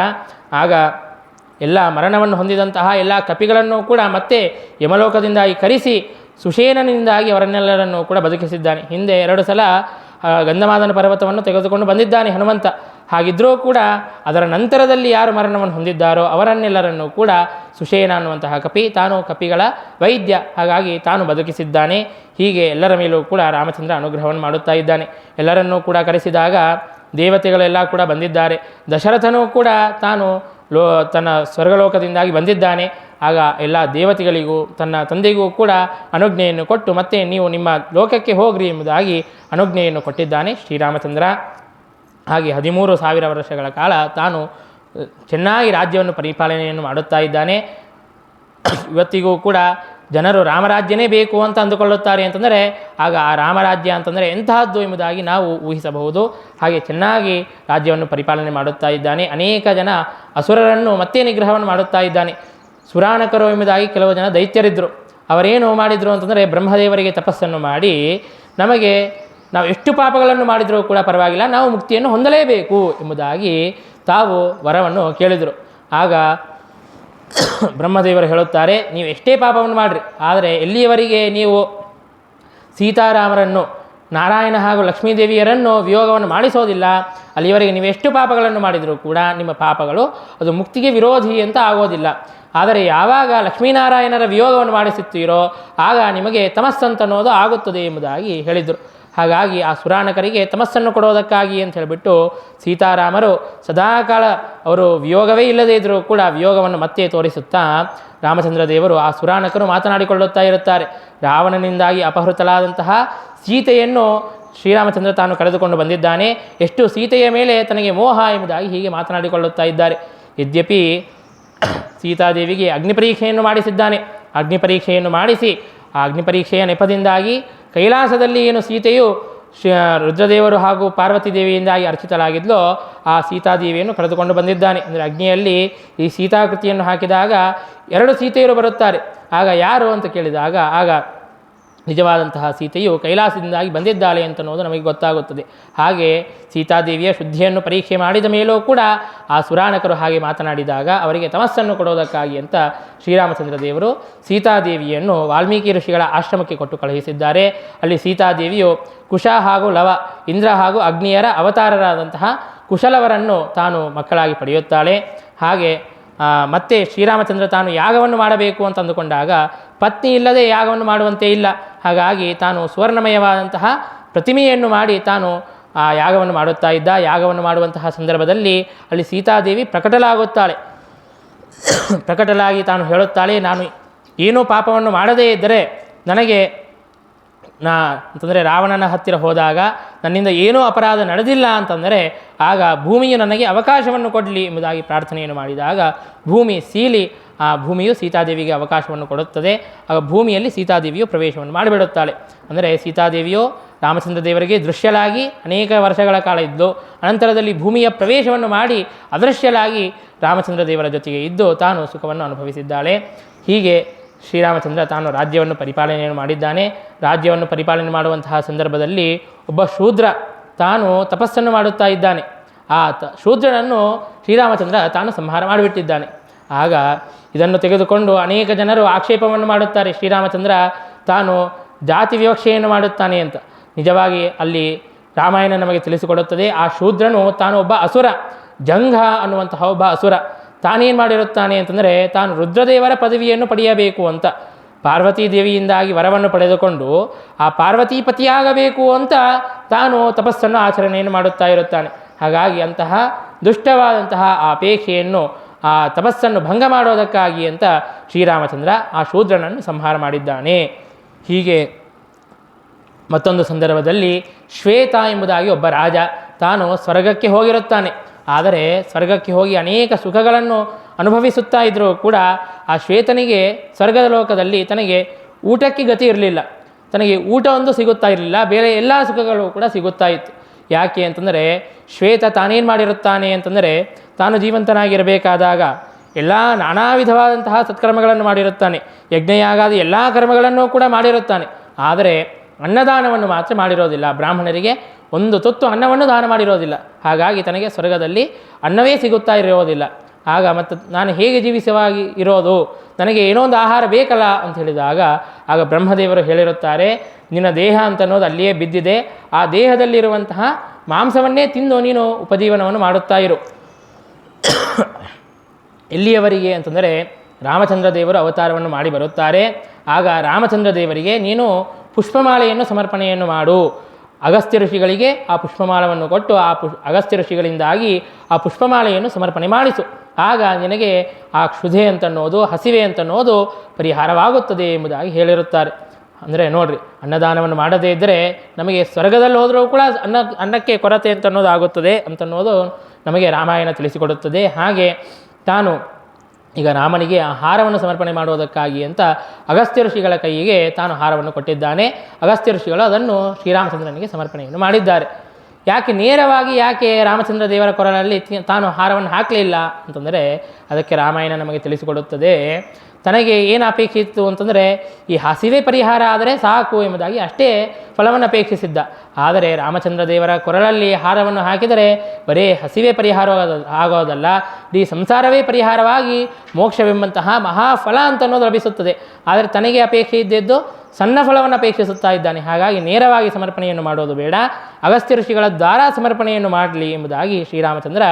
ಆಗ ಎಲ್ಲ ಮರಣವನ್ನು ಹೊಂದಿದಂತಹ ಎಲ್ಲ ಕಪಿಗಳನ್ನು ಕೂಡ ಮತ್ತೆ ಯಮಲೋಕದಿಂದಾಗಿ ಕರೆಸಿ ಸುಷೇನನಿಂದಾಗಿ ಅವರನ್ನೆಲ್ಲರನ್ನು ಕೂಡ ಬದುಕಿಸಿದ್ದಾನೆ. ಹಿಂದೆ 2 ಸಲ ಗಂಧಮಾದನ ಪರ್ವತವನ್ನು ತೆಗೆದುಕೊಂಡು ಬಂದಿದ್ದಾನೆ ಹನುಮಂತ. ಹಾಗಿದ್ದರೂ ಕೂಡ ಅದರ ನಂತರದಲ್ಲಿ ಯಾರು ಮರಣವನ್ನು ಹೊಂದಿದ್ದಾರೋ ಅವರನ್ನೆಲ್ಲರನ್ನು ಕೂಡ ಸುಷೇನ ಅನ್ನುವಂತಹ ಕಪಿ ತಾನು ಕಪಿಗಳ ವೈದ್ಯ, ಹಾಗಾಗಿ ತಾನು ಬದುಕಿಸಿದ್ದಾನೆ. ಹೀಗೆ ಎಲ್ಲರ ಮೇಲೂ ಕೂಡ ರಾಮಚಂದ್ರ ಅನುಗ್ರಹವನ್ನು ಮಾಡುತ್ತಾ ಇದ್ದಾನೆ. ಎಲ್ಲರನ್ನೂ ಕೂಡ ಕರೆಸಿದಾಗ ದೇವತೆಗಳೆಲ್ಲ ಕೂಡ ಬಂದಿದ್ದಾರೆ. ದಶರಥನೂ ಕೂಡ ತಾನು ತನ್ನ ಸ್ವರ್ಗಲೋಕದಿಂದಾಗಿ ಬಂದಿದ್ದಾನೆ. ಆಗ ಎಲ್ಲ ದೇವತೆಗಳಿಗೂ ತನ್ನ ತಂದೆಗೂ ಕೂಡ ಅನುಜ್ಞೆಯನ್ನು ಕೊಟ್ಟು ಮತ್ತೆ ನೀವು ನಿಮ್ಮ ಲೋಕಕ್ಕೆ ಹೋಗ್ರಿ ಎಂಬುದಾಗಿ ಅನುಜ್ಞೆಯನ್ನು ಕೊಟ್ಟಿದ್ದಾನೆ ಶ್ರೀರಾಮಚಂದ್ರ. ಹಾಗೆ 13,000 ವರ್ಷಗಳ ಕಾಲ ತಾನು ಚೆನ್ನಾಗಿ ರಾಜ್ಯವನ್ನು ಪರಿಪಾಲನೆಯನ್ನು ಮಾಡುತ್ತಾ ಇದ್ದಾನೆ. ಇವತ್ತಿಗೂ ಕೂಡ ಜನರು ರಾಮರಾಜ್ಯನೇ ಬೇಕು ಅಂತ ಅಂದುಕೊಳ್ಳುತ್ತಾರೆ ಅಂತಂದರೆ ಆಗ ಆ ರಾಮರಾಜ್ಯ ಅಂತಂದರೆ ಎಂತಹದ್ದು ಎಂಬುದಾಗಿ ನಾವು ಊಹಿಸಬಹುದು. ಹಾಗೆ ಚೆನ್ನಾಗಿ ರಾಜ್ಯವನ್ನು ಪರಿಪಾಲನೆ ಮಾಡುತ್ತಾ ಇದ್ದಾನೆ. ಅನೇಕ ಜನ ಅಸುರರನ್ನು ಮತ್ತೆ ನಿಗ್ರಹವನ್ನು ಮಾಡುತ್ತಾ ಇದ್ದಾನೆ. ಸುರಾನಕರು ಎಂಬುದಾಗಿ ಕೆಲವು ಜನ ದೈತ್ಯರಿದ್ದರು. ಅವರೇನು ಮಾಡಿದರು ಅಂತಂದರೆ ಬ್ರಹ್ಮದೇವರಿಗೆ ತಪಸ್ಸನ್ನು ಮಾಡಿ ನಮಗೆ ನಾವು ಎಷ್ಟು ಪಾಪಗಳನ್ನು ಮಾಡಿದರೂ ಕೂಡ ಪರವಾಗಿಲ್ಲ, ನಾವು ಮುಕ್ತಿಯನ್ನು ಹೊಂದಲೇಬೇಕು ಎಂಬುದಾಗಿ ತಾವು ವರವನ್ನು ಕೇಳಿದರು. ಆಗ ಬ್ರಹ್ಮದೇವರು ಹೇಳುತ್ತಾರೆ, ನೀವು ಎಷ್ಟೇ ಪಾಪವನ್ನು ಮಾಡಿರಿ, ಆದರೆ ಎಲ್ಲಿಯವರೆಗೆ ನೀವು ಸೀತಾರಾಮರನ್ನು ನಾರಾಯಣ ಹಾಗೂ ಲಕ್ಷ್ಮೀದೇವಿಯರನ್ನು ವಿಯೋಗವನ್ನು ಮಾಡಿಸೋದಿಲ್ಲ ಅಲ್ಲಿಯವರೆಗೆ ನೀವು ಎಷ್ಟು ಪಾಪಗಳನ್ನು ಮಾಡಿದರೂ ಕೂಡ ನಿಮ್ಮ ಪಾಪಗಳು ಅದು ಮುಕ್ತಿಗೆ ವಿರೋಧಿ ಅಂತ ಆಗೋದಿಲ್ಲ. ಆದರೆ ಯಾವಾಗ ಲಕ್ಷ್ಮೀನಾರಾಯಣರ ವಿಯೋಗವನ್ನು ಮಾಡಿಸುತ್ತೀರೋ ಆಗ ನಿಮಗೆ ತಮಸ್ಸಂತನ್ನೋದು ಆಗುತ್ತದೆ ಎಂಬುದಾಗಿ ಹೇಳಿದರು. ಹಾಗಾಗಿ ಆ ಸುರಾನಕರಿಗೆ ತಮಸ್ಸನ್ನು ಕೊಡೋದಕ್ಕಾಗಿ ಅಂತ ಹೇಳಿಬಿಟ್ಟು ಸೀತಾರಾಮರು ಸದಾಕಾಲ ಅವರು ವಿಯೋಗವೇ ಇಲ್ಲದೇ ಇದ್ದರೂ ಕೂಡ ವಿಯೋಗವನ್ನು ಮತ್ತೆ ತೋರಿಸುತ್ತಾ ರಾಮಚಂದ್ರ ದೇವರು ಆ ಸುರಾನಕರು ಮಾತನಾಡಿಕೊಳ್ಳುತ್ತಾ ಇರುತ್ತಾರೆ. ರಾವಣನಿಂದಾಗಿ ಅಪಹೃತಲಾದಂತಹ ಸೀತೆಯನ್ನು ಶ್ರೀರಾಮಚಂದ್ರ ತಾನು ಕರೆದುಕೊಂಡು ಬಂದಿದ್ದಾನೆ. ಎಷ್ಟು ಸೀತೆಯ ಮೇಲೆ ತನಗೆ ಮೋಹ ಎಂಬುದಾಗಿ ಹೀಗೆ ಮಾತನಾಡಿಕೊಳ್ಳುತ್ತಾ ಇದ್ದಾರೆ. ಯದ್ಯಪಿ ಸೀತಾದೇವಿಗೆ ಅಗ್ನಿಪರೀಕ್ಷೆಯನ್ನು ಮಾಡಿಸಿದ್ದಾನೆ. ಅಗ್ನಿಪರೀಕ್ಷೆಯನ್ನು ಮಾಡಿಸಿ ಆ ಅಗ್ನಿಪರೀಕ್ಷೆಯ ನೆಪದಿಂದಾಗಿ ಕೈಲಾಸದಲ್ಲಿ ಏನು ಸೀತೆಯು ರುದ್ರದೇವರು ಹಾಗೂ ಪಾರ್ವತಿ ದೇವಿಯಿಂದಾಗಿ ಅರ್ಚಿತಲಾಗಿದ್ಲೋ ಆ ಸೀತಾದೇವಿಯನ್ನು ಕರೆದುಕೊಂಡು ಬಂದಿದ್ದಾನೆ. ಅಂದರೆ ಅಗ್ನಿಯಲ್ಲಿ ಈ ಸೀತಾಕೃತಿಯನ್ನು ಹಾಕಿದಾಗ 2 ಸೀತೆಯರು ಬರುತ್ತಾರೆ. ಆಗ ಯಾರು ಅಂತ ಕೇಳಿದಾಗ ಆಗ ನಿಜವಾದಂತಹ ಸೀತೆಯು ಕೈಲಾಸದಿಂದಾಗಿ ಬಂದಿದ್ದಾಳೆ ಅಂತನ್ನೋದು ನಮಗೆ ಗೊತ್ತಾಗುತ್ತದೆ. ಹಾಗೆ ಸೀತಾದೇವಿಯ ಶುದ್ಧಿಯನ್ನು ಪರೀಕ್ಷೆ ಮಾಡಿದ ಮೇಲೂ ಕೂಡ ಆ ಸುರಾನಕರು ಹಾಗೆ ಮಾತನಾಡಿದಾಗ ಅವರಿಗೆ ತಮಸ್ಸನ್ನು ಕೊಡೋದಕ್ಕಾಗಿ ಅಂತ ಶ್ರೀರಾಮಚಂದ್ರ ದೇವರು ಸೀತಾದೇವಿಯನ್ನು ವಾಲ್ಮೀಕಿ ಋಷಿಗಳ ಆಶ್ರಮಕ್ಕೆ ಕೊಟ್ಟು ಕಳುಹಿಸಿದ್ದಾರೆ. ಅಲ್ಲಿ ಸೀತಾದೇವಿಯು ಕುಶ ಹಾಗೂ ಲವ, ಇಂದ್ರ ಹಾಗೂ ಅಗ್ನಿಯರ ಅವತಾರರಾದಂತಹ ಕುಶಲವರನ್ನು ತಾನು ಮಕ್ಕಳಾಗಿ ಪಡೆಯುತ್ತಾಳೆ. ಹಾಗೆ ಮತ್ತೆ ಶ್ರೀರಾಮಚಂದ್ರ ತಾನು ಯಾಗವನ್ನು ಮಾಡಬೇಕು ಅಂತ ಅಂದುಕೊಂಡಾಗ ಪತ್ನಿ ಇಲ್ಲದೆ ಯಾಗವನ್ನು ಮಾಡುವಂತೆ ಇಲ್ಲ. ಹಾಗಾಗಿ ತಾನು ಸುವರ್ಣಮಯವಾದಂತಹ ಪ್ರತಿಮೆಯನ್ನು ಮಾಡಿ ತಾನು ಆ ಯಾಗವನ್ನು ಮಾಡುತ್ತಾ ಇದ್ದ. ಯಾಗವನ್ನು ಮಾಡುವಂತಹ ಸಂದರ್ಭದಲ್ಲಿ ಅಲ್ಲಿ ಸೀತಾದೇವಿ ಪ್ರಕಟಲಾಗುತ್ತಾಳೆ. ಪ್ರಕಟಲಾಗಿ ತಾನು ಹೇಳುತ್ತಾಳೆ, ನಾನು ಏನೂ ಪಾಪವನ್ನು ಮಾಡದೇ ಇದ್ದರೆ ನನಗೆ ಅಂತಂದರೆ ರಾವಣನ ಹತ್ತಿರ ಹೋದಾಗ ನನ್ನಿಂದ ಏನೂ ಅಪರಾಧ ನಡೆದಿಲ್ಲ ಅಂತಂದರೆ ಆಗ ಭೂಮಿಯು ನನಗೆ ಅವಕಾಶವನ್ನು ಕೊಡಲಿ ಎಂಬುದಾಗಿ ಪ್ರಾರ್ಥನೆಯನ್ನು ಮಾಡಿದಾಗ ಭೂಮಿ ಸೀಲಿ ಆ ಭೂಮಿಯು ಸೀತಾದೇವಿಗೆ ಅವಕಾಶವನ್ನು ಕೊಡುತ್ತದೆ. ಆಗ ಭೂಮಿಯಲ್ಲಿ ಸೀತಾದೇವಿಯು ಪ್ರವೇಶವನ್ನು ಮಾಡಿಬಿಡುತ್ತಾಳೆ. ಅಂದರೆ ಸೀತಾದೇವಿಯು ರಾಮಚಂದ್ರ ದೇವರಿಗೆ ದೃಶ್ಯಲಾಗಿ ಅನೇಕ ವರ್ಷಗಳ ಕಾಲ ಇದ್ದು ಅನಂತರದಲ್ಲಿ ಭೂಮಿಯ ಪ್ರವೇಶವನ್ನು ಮಾಡಿ ಅದೃಶ್ಯಲಾಗಿ ರಾಮಚಂದ್ರ ದೇವರ ಜೊತೆಗೆ ಇದ್ದು ತಾನು ಸುಖವನ್ನು ಅನುಭವಿಸಿದ್ದಾಳೆ. ಹೀಗೆ ಶ್ರೀರಾಮಚಂದ್ರ ತಾನು ರಾಜ್ಯವನ್ನು ಪರಿಪಾಲನೆಯನ್ನು ಮಾಡಿದ್ದಾನೆ. ರಾಜ್ಯವನ್ನು ಪರಿಪಾಲನೆ ಮಾಡುವಂತಹ ಸಂದರ್ಭದಲ್ಲಿ ಒಬ್ಬ ಶೂದ್ರ ತಾನು ತಪಸ್ಸನ್ನು ಮಾಡುತ್ತಾ ಇದ್ದಾನೆ. ಆ ಶೂದ್ರನನ್ನು ಶ್ರೀರಾಮಚಂದ್ರ ತಾನು ಸಂಹಾರ ಮಾಡಿಬಿಟ್ಟಿದ್ದಾನೆ. ಆಗ ಇದನ್ನು ತೆಗೆದುಕೊಂಡು ಅನೇಕ ಜನರು ಆಕ್ಷೇಪವನ್ನು ಮಾಡುತ್ತಾರೆ, ಶ್ರೀರಾಮಚಂದ್ರ ತಾನು ಜಾತಿ ವಿವಕ್ಷೆಯನ್ನು ಮಾಡುತ್ತಾನೆ ಅಂತ. ನಿಜವಾಗಿ ಅಲ್ಲಿ ರಾಮಾಯಣ ನಮಗೆ ತಿಳಿಸಿಕೊಡುತ್ತದೆ, ಆ ಶೂದ್ರನು ತಾನು ಒಬ್ಬ ಅಸುರ, ಜಂಘ ಅನ್ನುವಂತಹ ಒಬ್ಬ ಅಸುರ. ತಾನೇನು ಮಾಡಿರುತ್ತಾನೆ ಅಂತಂದರೆ, ತಾನು ರುದ್ರದೇವರ ಪದವಿಯನ್ನು ಪಡೆಯಬೇಕು ಅಂತ ಪಾರ್ವತೀ ದೇವಿಯಿಂದಾಗಿ ವರವನ್ನು ಪಡೆದುಕೊಂಡು ಆ ಪಾರ್ವತೀಪತಿಯಾಗಬೇಕು ಅಂತ ತಾನು ತಪಸ್ಸನ್ನು ಆಚರಣೆಯನ್ನು ಮಾಡುತ್ತಾ ಇರುತ್ತಾನೆ. ಹಾಗಾಗಿ ಅಂತಹ ದುಷ್ಟವಾದಂತಹ ಆ ಅಪೇಕ್ಷೆಯನ್ನು, ಆ ತಪಸ್ಸನ್ನು ಭಂಗ ಮಾಡೋದಕ್ಕಾಗಿ ಅಂತ ಶ್ರೀರಾಮಚಂದ್ರ ಆ ಶೂದ್ರನನ್ನು ಸಂಹಾರ ಮಾಡಿದ್ದಾನೆ. ಹೀಗೆ ಮತ್ತೊಂದು ಸಂದರ್ಭದಲ್ಲಿ ಶ್ವೇತ ಎಂಬುದಾಗಿ ಒಬ್ಬ ರಾಜ ತಾನು ಸ್ವರ್ಗಕ್ಕೆ ಹೋಗಿರುತ್ತಾನೆ. ಆದರೆ ಸ್ವರ್ಗಕ್ಕೆ ಹೋಗಿ ಅನೇಕ ಸುಖಗಳನ್ನು ಅನುಭವಿಸುತ್ತಾ ಇದ್ದರೂ ಕೂಡ ಆ ಶ್ವೇತನಿಗೆ ಸ್ವರ್ಗದ ಲೋಕದಲ್ಲಿ ತನಗೆ ಊಟಕ್ಕೆ ಗತಿ ಇರಲಿಲ್ಲ. ತನಗೆ ಊಟ ಒಂದು ಸಿಗುತ್ತಾ ಇರಲಿಲ್ಲ, ಬೇರೆ ಎಲ್ಲ ಸುಖಗಳು ಕೂಡ ಸಿಗುತ್ತಾ ಇತ್ತು. ಯಾಕೆ ಅಂತಂದರೆ ಶ್ವೇತ ತಾನೇನು ಮಾಡಿರುತ್ತಾನೆ ಅಂತಂದರೆ, ತಾನು ಜೀವಂತನಾಗಿರಬೇಕಾದಾಗ ಎಲ್ಲ ನಾನಾ ವಿಧವಾದಂತಹ ಸತ್ಕರ್ಮಗಳನ್ನು ಮಾಡಿರುತ್ತಾನೆ, ಯಜ್ಞಯಾಗಾದ ಎಲ್ಲ ಕರ್ಮಗಳನ್ನು ಕೂಡ ಮಾಡಿರುತ್ತಾನೆ. ಆದರೆ ಅನ್ನದಾನವನ್ನು ಮಾತ್ರ ಮಾಡಿರೋದಿಲ್ಲ, ಬ್ರಾಹ್ಮಣರಿಗೆ ಒಂದು ತುತ್ತು ಅನ್ನವನ್ನು ದಾನ ಮಾಡಿರೋದಿಲ್ಲ. ಹಾಗಾಗಿ ತನಗೆ ಸ್ವರ್ಗದಲ್ಲಿ ಅನ್ನವೇ ಸಿಗುತ್ತಾ ಇರೋದಿಲ್ಲ. ಆಗ ಮತ್ತು ನಾನು ಹೇಗೆ ಜೀವಿಸವಾಗಿ ಇರೋದು, ನನಗೆ ಏನೋ ಒಂದು ಆಹಾರ ಬೇಕಲ್ಲ ಅಂತ ಹೇಳಿದಾಗ ಆಗ ಬ್ರಹ್ಮದೇವರು ಹೇಳಿರುತ್ತಾರೆ, ನಿನ್ನ ದೇಹ ಅಂತ ಅನ್ನೋದು ಅಲ್ಲಿಯೇ ಬಿದ್ದಿದೆ, ಆ ದೇಹದಲ್ಲಿರುವಂತಹ ಮಾಂಸವನ್ನೇ ತಿಂದು ನೀನು ಉಪಜೀವನವನ್ನು ಮಾಡುತ್ತಾ ಇರು. ಎಲ್ಲಿಯವರೆಗೆ ಅಂತಂದರೆ ರಾಮಚಂದ್ರ ದೇವರು ಅವತಾರವನ್ನು ಮಾಡಿ ಬರುತ್ತಾರೆ. ಆಗ ರಾಮಚಂದ್ರ ದೇವರಿಗೆ ನೀನು ಪುಷ್ಪಮಾಲೆಯನ್ನು ಸಮರ್ಪಣೆಯನ್ನು ಮಾಡು. ಅಗಸ್ತ್ಯ ಋಷಿಗಳಿಗೆ ಆ ಪುಷ್ಪಮಾಲವನ್ನು ಕೊಟ್ಟು ಆ ಅಗಸ್ತ್ಯ ಋಷಿಗಳಿಂದಾಗಿ ಆ ಪುಷ್ಪಮಾಲೆಯನ್ನು ಸಮರ್ಪಣೆ ಮಾಡಿಸು. ಆಗ ನಿನಗೆ ಆ ಕ್ಷುಧೆ ಅಂತನ್ನೋದು, ಹಸಿವೆ ಅಂತನ್ನೋದು ಪರಿಹಾರವಾಗುತ್ತದೆ ಎಂಬುದಾಗಿ ಹೇಳಿರುತ್ತಾರೆ. ಅಂದರೆ ನೋಡ್ರಿ, ಅನ್ನದಾನವನ್ನು ಮಾಡದೇ ಇದ್ದರೆ ನಮಗೆ ಸ್ವರ್ಗದಲ್ಲಿ ಹೋದರೂ ಕೂಡ ಅನ್ನಕ್ಕೆ ಕೊರತೆ ಅಂತನ್ನೋದು ಆಗುತ್ತದೆ ಅಂತನ್ನೋದು ನಮಗೆ ರಾಮಾಯಣ ತಿಳಿಸಿಕೊಡುತ್ತದೆ. ಹಾಗೆ ತಾನು ಈಗ ರಾಮನಿಗೆ ಆಹಾರವನ್ನು ಸಮರ್ಪಣೆ ಮಾಡುವುದಕ್ಕಾಗಿ ಅಂತ ಅಗಸ್ತ್ಯ ಋಷಿಗಳ ಕೈಗೆ ತಾನು ಆಹಾರವನ್ನು ಕೊಟ್ಟಿದ್ದಾನೆ. ಅಗಸ್ತ್ಯ ಋಷಿಗಳು ಅದನ್ನು ಶ್ರೀರಾಮಚಂದ್ರನಿಗೆ ಸಮರ್ಪಣೆಯನ್ನು ಮಾಡಿದ್ದಾರೆ. ಯಾಕೆ ರಾಮಚಂದ್ರ ದೇವರ ಕೊರಳಲ್ಲಿ ತಾನು ಆಹಾರವನ್ನು ಹಾಕಲಿಲ್ಲ ಅಂತಂದರೆ ಅದಕ್ಕೆ ರಾಮಾಯಣ ನಮಗೆ ತಿಳಿಸಿಕೊಡುತ್ತದೆ. ತನಗೆ ಏನು ಅಪೇಕ್ಷೆ ಇತ್ತು ಅಂತಂದರೆ ಈ ಹಸಿವೆ ಪರಿಹಾರ ಆದರೆ ಸಾಕು ಎಂಬುದಾಗಿ ಅಷ್ಟೇ ಫಲವನ್ನು ಅಪೇಕ್ಷಿಸಿದ್ದ. ಆದರೆ ರಾಮಚಂದ್ರ ದೇವರ ಕೊರಳಲ್ಲಿ ಹಾರವನ್ನು ಹಾಕಿದರೆ ಬರೀ ಹಸಿವೆ ಪರಿಹಾರ ಆಗೋದಲ್ಲ, ಈ ಸಂಸಾರವೇ ಪರಿಹಾರವಾಗಿ ಮೋಕ್ಷವೆಂಬಂತಹ ಮಹಾಫಲ ಅಂತ ಅನ್ನೋದು ಲಭಿಸುತ್ತದೆ. ಆದರೆ ತನಗೆ ಅಪೇಕ್ಷೆ ಇದ್ದದ್ದು ಸಣ್ಣ ಫಲವನ್ನು ಅಪೇಕ್ಷಿಸುತ್ತಾ ಇದ್ದಾನೆ. ಹಾಗಾಗಿ ನೇರವಾಗಿ ಸಮರ್ಪಣೆಯನ್ನು ಮಾಡೋದು ಬೇಡ, ಅಗಸ್ತ್ಯ ಋಷಿಗಳ ದ್ವಾರ ಸಮರ್ಪಣೆಯನ್ನು ಮಾಡಲಿ ಎಂಬುದಾಗಿ ಶ್ರೀರಾಮಚಂದ್ರ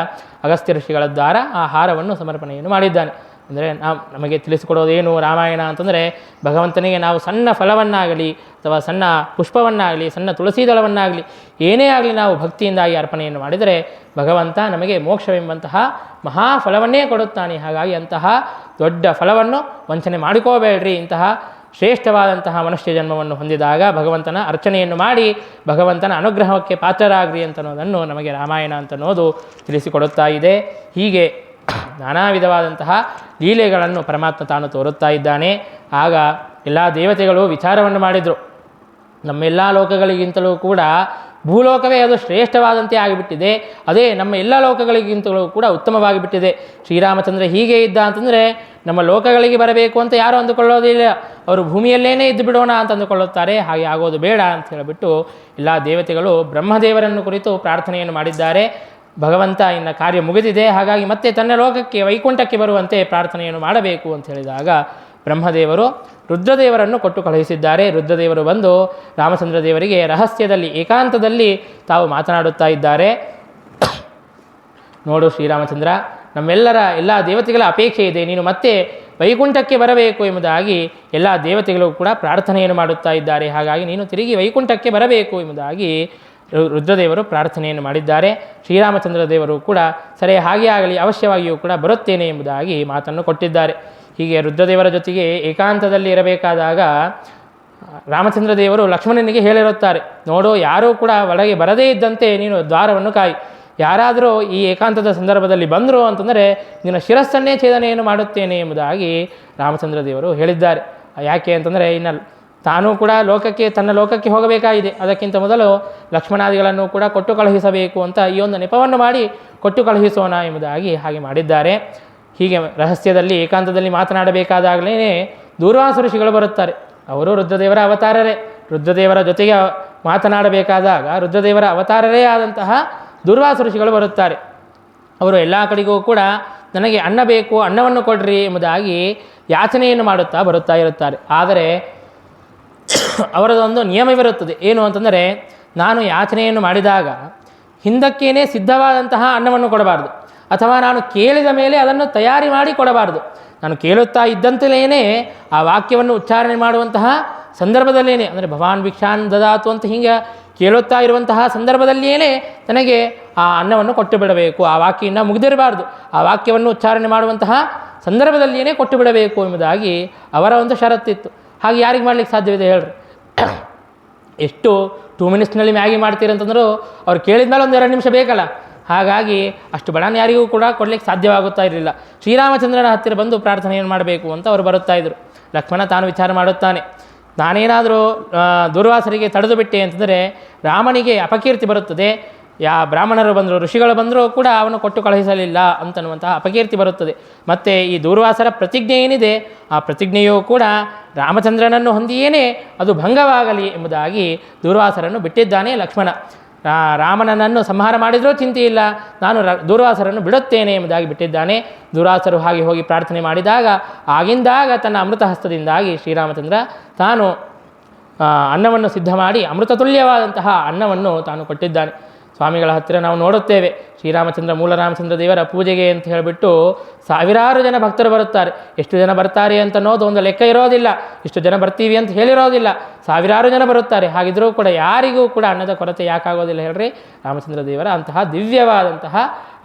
ಅಗಸ್ತ್ಯ ಋಷಿಗಳ ದ್ವಾರ ಆ ಹಾರವನ್ನು ಸಮರ್ಪಣೆಯನ್ನು ಮಾಡಿದ್ದಾನೆ. ಅಂದರೆ ನಮಗೆ ತಿಳಿಸಿಕೊಡೋದೇನು ರಾಮಾಯಣ ಅಂತಂದರೆ, ಭಗವಂತನಿಗೆ ನಾವು ಸಣ್ಣ ಫಲವನ್ನಾಗಲಿ ಅಥವಾ ಸಣ್ಣ ಪುಷ್ಪವನ್ನಾಗಲಿ ಸಣ್ಣ ತುಳಸಿ ದಳವನ್ನಾಗಲಿ ಏನೇ ಆಗಲಿ ನಾವು ಭಕ್ತಿಯಿಂದಾಗಿ ಅರ್ಪಣೆಯನ್ನು ಮಾಡಿದರೆ ಭಗವಂತ ನಮಗೆ ಮೋಕ್ಷವೆಂಬಂತಹ ಮಹಾಫಲವನ್ನೇ ಕೊಡುತ್ತಾನೆ. ಹಾಗಾಗಿ ಅಂತಹ ದೊಡ್ಡ ಫಲವನ್ನು ವಂಚನೆ ಮಾಡಿಕೋಬೇಡ್ರಿ. ಇಂತಹ ಶ್ರೇಷ್ಠವಾದಂತಹ ಮನುಷ್ಯ ಜನ್ಮವನ್ನು ಹೊಂದಿದಾಗ ಭಗವಂತನ ಅರ್ಚನೆಯನ್ನು ಮಾಡಿ ಭಗವಂತನ ಅನುಗ್ರಹಕ್ಕೆ ಪಾತ್ರರಾಗ್ರಿ ಅಂತನ್ನೋದನ್ನು ನಮಗೆ ರಾಮಾಯಣ ಅಂತನ್ನೋದು ತಿಳಿಸಿಕೊಡುತ್ತಾ ಇದೆ. ಹೀಗೆ ನಾನಾ ವಿಧವಾದಂತಹ ಲೀಲೆಗಳನ್ನು ಪರಮಾತ್ಮ ತಾನು ತೋರುತ್ತಾ ಇದ್ದಾನೆ. ಆಗ ಎಲ್ಲ ದೇವತೆಗಳು ವಿಚಾರವನ್ನು ಮಾಡಿದರು. ನಮ್ಮೆಲ್ಲ ಲೋಕಗಳಿಗಿಂತಲೂ ಕೂಡ ಭೂಲೋಕವೇ ಅದು ಶ್ರೇಷ್ಠವಾದಂತೆ ಆಗಿಬಿಟ್ಟಿದೆ, ಅದೇ ನಮ್ಮ ಎಲ್ಲ ಲೋಕಗಳಿಗಿಂತಲೂ ಕೂಡ ಉತ್ತಮವಾಗಿಬಿಟ್ಟಿದೆ. ಶ್ರೀರಾಮಚಂದ್ರ ಹೀಗೆ ಇದ್ದ ಅಂತಂದರೆ ನಮ್ಮ ಲೋಕಗಳಿಗೆ ಬರಬೇಕು ಅಂತ ಯಾರೂ ಅಂದುಕೊಳ್ಳೋದಿಲ್ಲ, ಅವರು ಭೂಮಿಯಲ್ಲೇನೇ ಇದ್ದು ಬಿಡೋಣ ಅಂತ ಅಂದುಕೊಳ್ಳುತ್ತಾರೆ. ಹಾಗೆ ಆಗೋದು ಬೇಡ ಅಂತ ಹೇಳಿಬಿಟ್ಟು ಎಲ್ಲ ದೇವತೆಗಳು ಬ್ರಹ್ಮದೇವರನ್ನು ಕುರಿತು ಪ್ರಾರ್ಥನೆಯನ್ನು ಮಾಡಿದ್ದಾರೆ. ಭಗವಂತ ಇನ್ನು ಕಾರ್ಯ ಮುಗಿದಿದೆ, ಹಾಗಾಗಿ ಮತ್ತೆ ತನ್ನ ಲೋಕಕ್ಕೆ ವೈಕುಂಠಕ್ಕೆ ಬರುವಂತೆ ಪ್ರಾರ್ಥನೆಯನ್ನು ಮಾಡಬೇಕು ಅಂತ ಹೇಳಿದಾಗ ಬ್ರಹ್ಮದೇವರು ರುದ್ರದೇವರನ್ನು ಕೊಟ್ಟು ಕಳುಹಿಸಿದ್ದಾರೆ. ರುದ್ರದೇವರು ಬಂದು ರಾಮಚಂದ್ರ ದೇವರಿಗೆ ರಹಸ್ಯದಲ್ಲಿ ಏಕಾಂತದಲ್ಲಿ ತಾವು ಮಾತನಾಡುತ್ತಾ ಇದ್ದಾರೆ. ನೋಡು ಶ್ರೀರಾಮಚಂದ್ರ, ಎಲ್ಲ ದೇವತೆಗಳ ಅಪೇಕ್ಷೆ ಇದೆ, ನೀನು ಮತ್ತೆ ವೈಕುಂಠಕ್ಕೆ ಬರಬೇಕು ಎಂಬುದಾಗಿ ಎಲ್ಲ ದೇವತೆಗಳು ಕೂಡ ಪ್ರಾರ್ಥನೆಯನ್ನು ಮಾಡುತ್ತಾ ಇದ್ದಾರೆ. ಹಾಗಾಗಿ ನೀನು ತಿರುಗಿ ವೈಕುಂಠಕ್ಕೆ ಬರಬೇಕು ಎಂಬುದಾಗಿ ರುದ್ರದೇವರು ಪ್ರಾರ್ಥನೆಯನ್ನು ಮಾಡಿದ್ದಾರೆ. ಶ್ರೀರಾಮಚಂದ್ರ ದೇವರು ಕೂಡ ಸರಿ ಹಾಗೆ ಆಗಲಿ, ಅವಶ್ಯವಾಗಿಯೂ ಕೂಡ ಬರುತ್ತೇನೆ ಎಂಬುದಾಗಿ ಮಾತನ್ನು ಕೊಟ್ಟಿದ್ದಾರೆ. ಹೀಗೆ ರುದ್ರದೇವರ ಜೊತೆಗೆ ಏಕಾಂತದಲ್ಲಿ ಇರಬೇಕಾದಾಗ ರಾಮಚಂದ್ರ ದೇವರು ಲಕ್ಷ್ಮಣನಿಗೆ ಹೇಳಿರುತ್ತಾರೆ, ನೋಡು ಯಾರೂ ಕೂಡ ಒಳಗೆ ಬರದೇ ಇದ್ದಂತೆ ನೀನು ದ್ವಾರವನ್ನು ಕಾಯಿ, ಯಾರಾದರೂ ಈ ಏಕಾಂತದ ಸಂದರ್ಭದಲ್ಲಿ ಬಂದರು ಅಂತಂದರೆ ನಿನ್ನ ಶಿರಸ್ಸನ್ನೇ ಛೇದನೆಯನ್ನು ಮಾಡುತ್ತೇನೆ ಎಂಬುದಾಗಿ ರಾಮಚಂದ್ರ ದೇವರು ಹೇಳಿದ್ದಾರೆ. ಯಾಕೆ ಅಂತಂದರೆ ಇನ್ನು ತಾನೂ ಕೂಡ ತನ್ನ ಲೋಕಕ್ಕೆ ಹೋಗಬೇಕಾಗಿದೆ, ಅದಕ್ಕಿಂತ ಮೊದಲು ಲಕ್ಷ್ಮಣಾದಿಗಳನ್ನು ಕೂಡ ಕೊಟ್ಟು ಕಳುಹಿಸಬೇಕು ಅಂತ ಈ ಒಂದು ನೆಪವನ್ನು ಮಾಡಿ ಕೊಟ್ಟು ಕಳುಹಿಸೋಣ ಎಂಬುದಾಗಿ ಹಾಗೆ ಮಾಡಿದ್ದಾರೆ. ಹೀಗೆ ರಹಸ್ಯದಲ್ಲಿ ಏಕಾಂತದಲ್ಲಿ ಮಾತನಾಡಬೇಕಾದಾಗಲೇ ದೂರ್ವಾಸ ಋಷಿಗಳು ಬರುತ್ತಾರೆ. ಅವರು ರುದ್ರದೇವರ ಅವತಾರರೇ. ರುದ್ರದೇವರ ಜೊತೆಗೆ ಮಾತನಾಡಬೇಕಾದಾಗ ರುದ್ರದೇವರ ಅವತಾರರೇ ಆದಂತಹ ದೂರ್ವಾಸ ಋಷಿಗಳು ಬರುತ್ತಾರೆ. ಅವರು ಎಲ್ಲ ಕಡೆಗೂ ಕೂಡ ನನಗೆ ಅನ್ನ ಬೇಕು, ಅನ್ನವನ್ನು ಕೊಡ್ರಿ ಎಂಬುದಾಗಿ ಯಾಚನೆಯನ್ನು ಮಾಡುತ್ತಾ ಬರುತ್ತಾ ಇರುತ್ತಾರೆ. ಆದರೆ ಅವರದೊಂದು ನಿಯಮವಿರುತ್ತದೆ. ಏನು ಅಂತಂದರೆ, ನಾನು ಯಾಚನೆಯನ್ನು ಮಾಡಿದಾಗ ಹಿಂದಕ್ಕೇನೆ ಸಿದ್ಧವಾದಂತಹ ಅನ್ನವನ್ನು ಕೊಡಬಾರ್ದು, ಅಥವಾ ನಾನು ಕೇಳಿದ ಮೇಲೆ ಅದನ್ನು ತಯಾರಿ ಮಾಡಿ ಕೊಡಬಾರ್ದು. ನಾನು ಕೇಳುತ್ತಾ ಇದ್ದಂತೆಯೇ ಆ ವಾಕ್ಯವನ್ನು ಉಚ್ಚಾರಣೆ ಮಾಡುವಂತಹ ಸಂದರ್ಭದಲ್ಲೇ, ಅಂದರೆ ಭವಾನ್ ಭಿಕ್ಷಾನ್ ದದಾತು ಅಂತ ಹೀಗೆ ಕೇಳುತ್ತಾ ಇರುವಂತಹ ಸಂದರ್ಭದಲ್ಲಿಯೇ ನನಗೆ ಆ ಅನ್ನವನ್ನು ಕೊಟ್ಟು ಬಿಡಬೇಕು. ಆ ವಾಕ್ಯ ಇನ್ನೂ ಮುಗಿದಿರಬಾರ್ದು, ಆ ವಾಕ್ಯವನ್ನು ಉಚ್ಚಾರಣೆ ಮಾಡುವಂತಹ ಸಂದರ್ಭದಲ್ಲಿಯೇ ಕೊಟ್ಟು ಬಿಡಬೇಕು ಎಂಬುದಾಗಿ ಅವರ ಒಂದು ಷರತ್ತಿತ್ತು. ಹಾಗೆ ಯಾರಿಗೆ ಮಾಡಲಿಕ್ಕೆ ಸಾಧ್ಯವಿದೆ ಹೇಳ್ರಿ? ಎಷ್ಟು 2 ಮಿನಿಟ್ಸ್ನಲ್ಲಿ ಮ್ಯಾಗಿ ಮಾಡ್ತೀರಂತಂದರೂ ಅವ್ರು ಕೇಳಿದ ಮೇಲೆ 1-2 ನಿಮಿಷ ಬೇಕಲ್ಲ. ಹಾಗಾಗಿ ಅಷ್ಟು ಬಡಾನ ಯಾರಿಗೂ ಕೂಡ ಕೊಡಲಿಕ್ಕೆ ಸಾಧ್ಯವಾಗುತ್ತಾ ಇರಲಿಲ್ಲ. ಶ್ರೀರಾಮಚಂದ್ರನ ಹತ್ತಿರ ಬಂದು ಪ್ರಾರ್ಥನೆಯನ್ನು ಮಾಡಬೇಕು ಅಂತ ಅವರು ಬರುತ್ತಾ ಇದ್ದರು. ಲಕ್ಷ್ಮಣ ತಾನು ವಿಚಾರ ಮಾಡುತ್ತಾನೆ, ನಾನೇನಾದರೂ ದುರ್ವಾಸರಿಗೆ ತಡೆದು ಬಿಟ್ಟೆ ಅಂತಂದರೆ ರಾಮನಿಗೆ ಅಪಕೀರ್ತಿ ಬರುತ್ತದೆ. ಬ್ರಾಹ್ಮಣರು ಬಂದರು, ಋಷಿಗಳು ಬಂದರೂ ಕೂಡ ಅವನು ಕೊಟ್ಟು ಕಳುಹಿಸಲಿಲ್ಲ ಅಂತನ್ನುವಂತಹ ಅಪಕೀರ್ತಿ ಬರುತ್ತದೆ. ಮತ್ತು ಈ ದೂರ್ವಾಸರ ಪ್ರತಿಜ್ಞೆ ಏನಿದೆ, ಆ ಪ್ರತಿಜ್ಞೆಯೂ ಕೂಡ ರಾಮಚಂದ್ರನನ್ನು ಹೊಂದಿಯೇ ಅದು ಭಂಗವಾಗಲಿ ಎಂಬುದಾಗಿ ದೂರ್ವಾಸರನ್ನು ಬಿಟ್ಟಿದ್ದಾನೆ ಲಕ್ಷ್ಮಣ. ರಾಮನನ್ನು ಸಂಹಾರ ಮಾಡಿದರೂ ಚಿಂತೆ ಇಲ್ಲ, ನಾನು ದೂರ್ವಾಸರನ್ನು ಬಿಡುತ್ತೇನೆ ಎಂಬುದಾಗಿ ಬಿಟ್ಟಿದ್ದಾನೆ. ದೂರ್ವಾಸರು ಹಾಗೆ ಹೋಗಿ ಪ್ರಾರ್ಥನೆ ಮಾಡಿದಾಗ ಆಗಿಂದಾಗ ತನ್ನ ಅಮೃತ ಹಸ್ತದಿಂದಾಗಿ ಶ್ರೀರಾಮಚಂದ್ರ ತಾನು ಅನ್ನವನ್ನು ಸಿದ್ಧ ಮಾಡಿ ಅಮೃತ ತುಲ್ಯವಾದಂತಹ ಅನ್ನವನ್ನು ತಾನು ಕೊಟ್ಟಿದ್ದಾನೆ. ಸ್ವಾಮಿಗಳ ಹತ್ತಿರ ನಾವು ನೋಡುತ್ತೇವೆ, ಶ್ರೀರಾಮಚಂದ್ರ ಮೂಲ ರಾಮಚಂದ್ರ ದೇವರ ಪೂಜೆಗೆ ಅಂತ ಹೇಳಿಬಿಟ್ಟು ಸಾವಿರಾರು ಜನ ಭಕ್ತರು ಬರುತ್ತಾರೆ. ಎಷ್ಟು ಜನ ಬರ್ತಾರೆ ಅಂತ ಅನ್ನೋದು ಒಂದು ಲೆಕ್ಕ ಇರೋದಿಲ್ಲ, ಇಷ್ಟು ಜನ ಬರ್ತೀವಿ ಅಂತ ಹೇಳಿರೋದಿಲ್ಲ, ಸಾವಿರಾರು ಜನ ಬರುತ್ತಾರೆ. ಹಾಗಿದ್ರೂ ಕೂಡ ಯಾರಿಗೂ ಕೂಡ ಅನ್ನದ ಕೊರತೆ ಯಾಕಾಗೋದಿಲ್ಲ ಹೇಳ್ರಿ? ರಾಮಚಂದ್ರ ದೇವರ ಅಂತಹ ದಿವ್ಯವಾದಂತಹ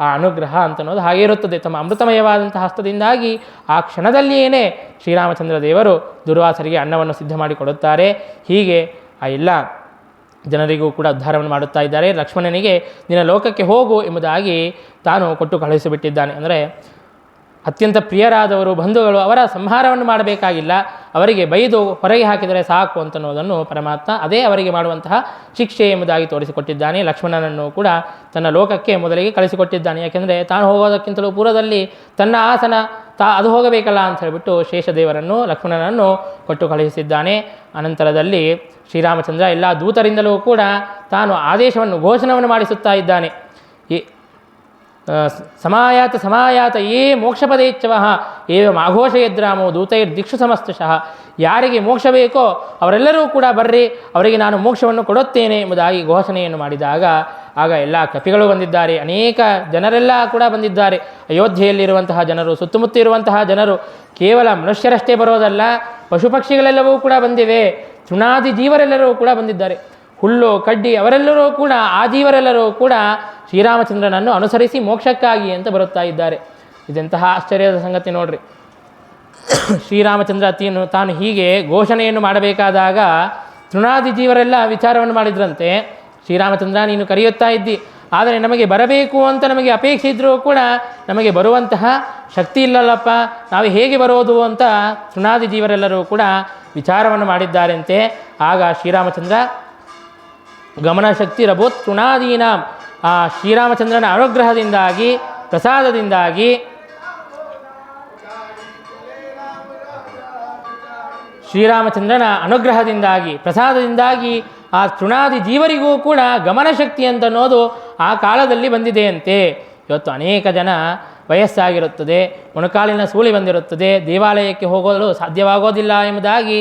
ಆ ಅನುಗ್ರಹ ಅಂತ ಅನ್ನೋದು ಹಾಗೆ ಇರುತ್ತದೆ. ತಮ್ಮ ಅಮೃತಮಯವಾದಂತಹ ಹಸ್ತದಿಂದಾಗಿ ಆ ಕ್ಷಣದಲ್ಲಿಯೇ ಶ್ರೀರಾಮಚಂದ್ರ ದೇವರು ದುರ್ವಾಸರಿಗೆ ಅನ್ನವನ್ನು ಸಿದ್ಧ ಮಾಡಿ ಕೊಡುತ್ತಾರೆ. ಹೀಗೆ ಆ ಎಲ್ಲ ಜನರಿಗೂ ಕೂಡ ಉದ್ಧಾರವನ್ನು ಮಾಡುತ್ತಾ ಇದ್ದಾರೆ. ಲಕ್ಷ್ಮಣನಿಗೆ ನಿನ್ನ ಲೋಕಕ್ಕೆ ಹೋಗು ಎಂಬುದಾಗಿ ತಾನು ಕೊಟ್ಟು ಕಳುಹಿಸಿಬಿಟ್ಟಿದ್ದಾನೆ. ಅಂದರೆ ಅತ್ಯಂತ ಪ್ರಿಯರಾದವರು ಬಂಧುಗಳು ಅವರ ಸಂಹಾರವನ್ನು ಮಾಡಬೇಕಾಗಿಲ್ಲ, ಅವರಿಗೆ ಬೈದು ಹೊರಗೆ ಹಾಕಿದರೆ ಸಾಕು ಅಂತನ್ನೋದನ್ನು ಪರಮಾತ್ಮ ಅದೇ ಅವರಿಗೆ ಮಾಡುವಂತಹ ಶಿಕ್ಷೆ ಎಂಬುದಾಗಿ ತೋರಿಸಿಕೊಟ್ಟಿದ್ದಾನೆ. ಲಕ್ಷ್ಮಣನನ್ನು ಕೂಡ ತನ್ನ ಲೋಕಕ್ಕೆ ಮೊದಲಿಗೆ ಕಳಿಸಿಕೊಟ್ಟಿದ್ದಾನೆ. ಯಾಕೆಂದರೆ ತಾನು ಹೋಗೋದಕ್ಕಿಂತಲೂ ಪೂರ್ವದಲ್ಲಿ ತನ್ನ ಆಸನ ಅದು ಹೋಗಬೇಕಲ್ಲ ಅಂತ ಹೇಳಿಬಿಟ್ಟು ಶೇಷದೇವರನ್ನು ಲಕ್ಷ್ಮಣನನ್ನು ಕೊಟ್ಟು ಕಳುಹಿಸಿದ್ದಾನೆ. ಅನಂತರದಲ್ಲಿ ಶ್ರೀರಾಮಚಂದ್ರ ಎಲ್ಲ ದೂತರಿಂದಲೂ ಕೂಡ ತಾನು ಆದೇಶವನ್ನು ಘೋಷಣೆಯನ್ನು ಮಾಡಿಸುತ್ತಾ ಇದ್ದಾನೆ. ಸಮಾಯಾತ ಯೇ ಮೋಕ್ಷಪದೇಚ್ಛವಃ ಏವಂ ಆಘೋಷಯದ್ರಾಮೋ ದೂತೈರ್ದಿಕ್ಷು ಸಮಸ್ತಶಃ. ಯಾರಿಗೆ ಮೋಕ್ಷ ಬೇಕೋ ಅವರೆಲ್ಲರೂ ಕೂಡ ಬರ್ರಿ, ಅವರಿಗೆ ನಾನು ಮೋಕ್ಷವನ್ನು ಕೊಡುತ್ತೇನೆ ಎಂಬುದಾಗಿ ಘೋಷಣೆಯನ್ನು ಮಾಡಿದಾಗ ಆಗ ಎಲ್ಲ ಕಪಿಗಳು ಬಂದಿದ್ದಾರೆ, ಅನೇಕ ಜನರೆಲ್ಲ ಕೂಡ ಬಂದಿದ್ದಾರೆ. ಅಯೋಧ್ಯೆಯಲ್ಲಿರುವಂತಹ ಜನರು, ಸುತ್ತಮುತ್ತ ಇರುವಂತಹ ಜನರು, ಕೇವಲ ಮನುಷ್ಯರಷ್ಟೇ ಬರೋದಲ್ಲ, ಪಶು ಪಕ್ಷಿಗಳೆಲ್ಲವೂ ಕೂಡ ಬಂದಿವೆ, ತೃಣಾದಿ ಜೀವರೆಲ್ಲರೂ ಕೂಡ ಬಂದಿದ್ದಾರೆ. ಹುಲ್ಲು ಕಡ್ಡಿ ಅವರೆಲ್ಲರೂ ಕೂಡ, ಆ ಜೀವರೆಲ್ಲರೂ ಕೂಡ ಶ್ರೀರಾಮಚಂದ್ರನನ್ನು ಅನುಸರಿಸಿ ಮೋಕ್ಷಕ್ಕಾಗಿ ಅಂತ ಬರುತ್ತಾ ಇದ್ದಾರೆ. ಇದೆಂತಹ ಆಶ್ಚರ್ಯದ ಸಂಗತಿ ನೋಡ್ರಿ. ಶ್ರೀರಾಮಚಂದ್ರ ತಾನು ಹೀಗೆ ಘೋಷಣೆಯನ್ನು ಮಾಡಬೇಕಾದಾಗ ತೃಣಾದಿ ಜೀವರೆಲ್ಲ ವಿಚಾರವನ್ನು ಮಾಡಿದ್ರಂತೆ, ಶ್ರೀರಾಮಚಂದ್ರ ನೀನು ಕರೆಯುತ್ತಾ ಇದ್ದಿ, ಆದರೆ ನಮಗೆ ಬರಬೇಕು ಅಂತ ನಮಗೆ ಅಪೇಕ್ಷೆ ಇದ್ದರೂ ಕೂಡ ನಮಗೆ ಬರುವಂತಹ ಶಕ್ತಿ ಇಲ್ಲಲ್ಲಪ್ಪ, ನಾವು ಹೇಗೆ ಬರೋದು ಅಂತ ತೃಣಾದಿ ಜೀವರೆಲ್ಲರೂ ಕೂಡ ವಿಚಾರವನ್ನು ಮಾಡಿದ್ದಾರಂತೆ. ಆಗ ಶ್ರೀರಾಮಚಂದ್ರ ಗಮನಶಕ್ತಿ ರಭೂತ್ ತೃಣಾದೀನಾಂ, ಆ ಶ್ರೀರಾಮಚಂದ್ರನ ಅನುಗ್ರಹದಿಂದಾಗಿ, ಪ್ರಸಾದದಿಂದಾಗಿ, ಶ್ರೀರಾಮಚಂದ್ರನ ಅನುಗ್ರಹದಿಂದಾಗಿ, ಪ್ರಸಾದದಿಂದಾಗಿ ಆ ತೃಣಾದಿ ಜೀವರಿಗೂ ಕೂಡ ಗಮನಶಕ್ತಿ ಅಂತನ್ನೋದು ಆ ಕಾಲದಲ್ಲಿ ಬಂದಿದೆಯಂತೆ. ಇವತ್ತು ಅನೇಕ ಜನ ವಯಸ್ಸಾಗಿರುತ್ತದೆ, ಮೊಣಕಾಲಿನ ಸೂಳಿ ಬಂದಿರುತ್ತದೆ, ದೇವಾಲಯಕ್ಕೆ ಹೋಗಲು ಸಾಧ್ಯವಾಗೋದಿಲ್ಲ ಎಂಬುದಾಗಿ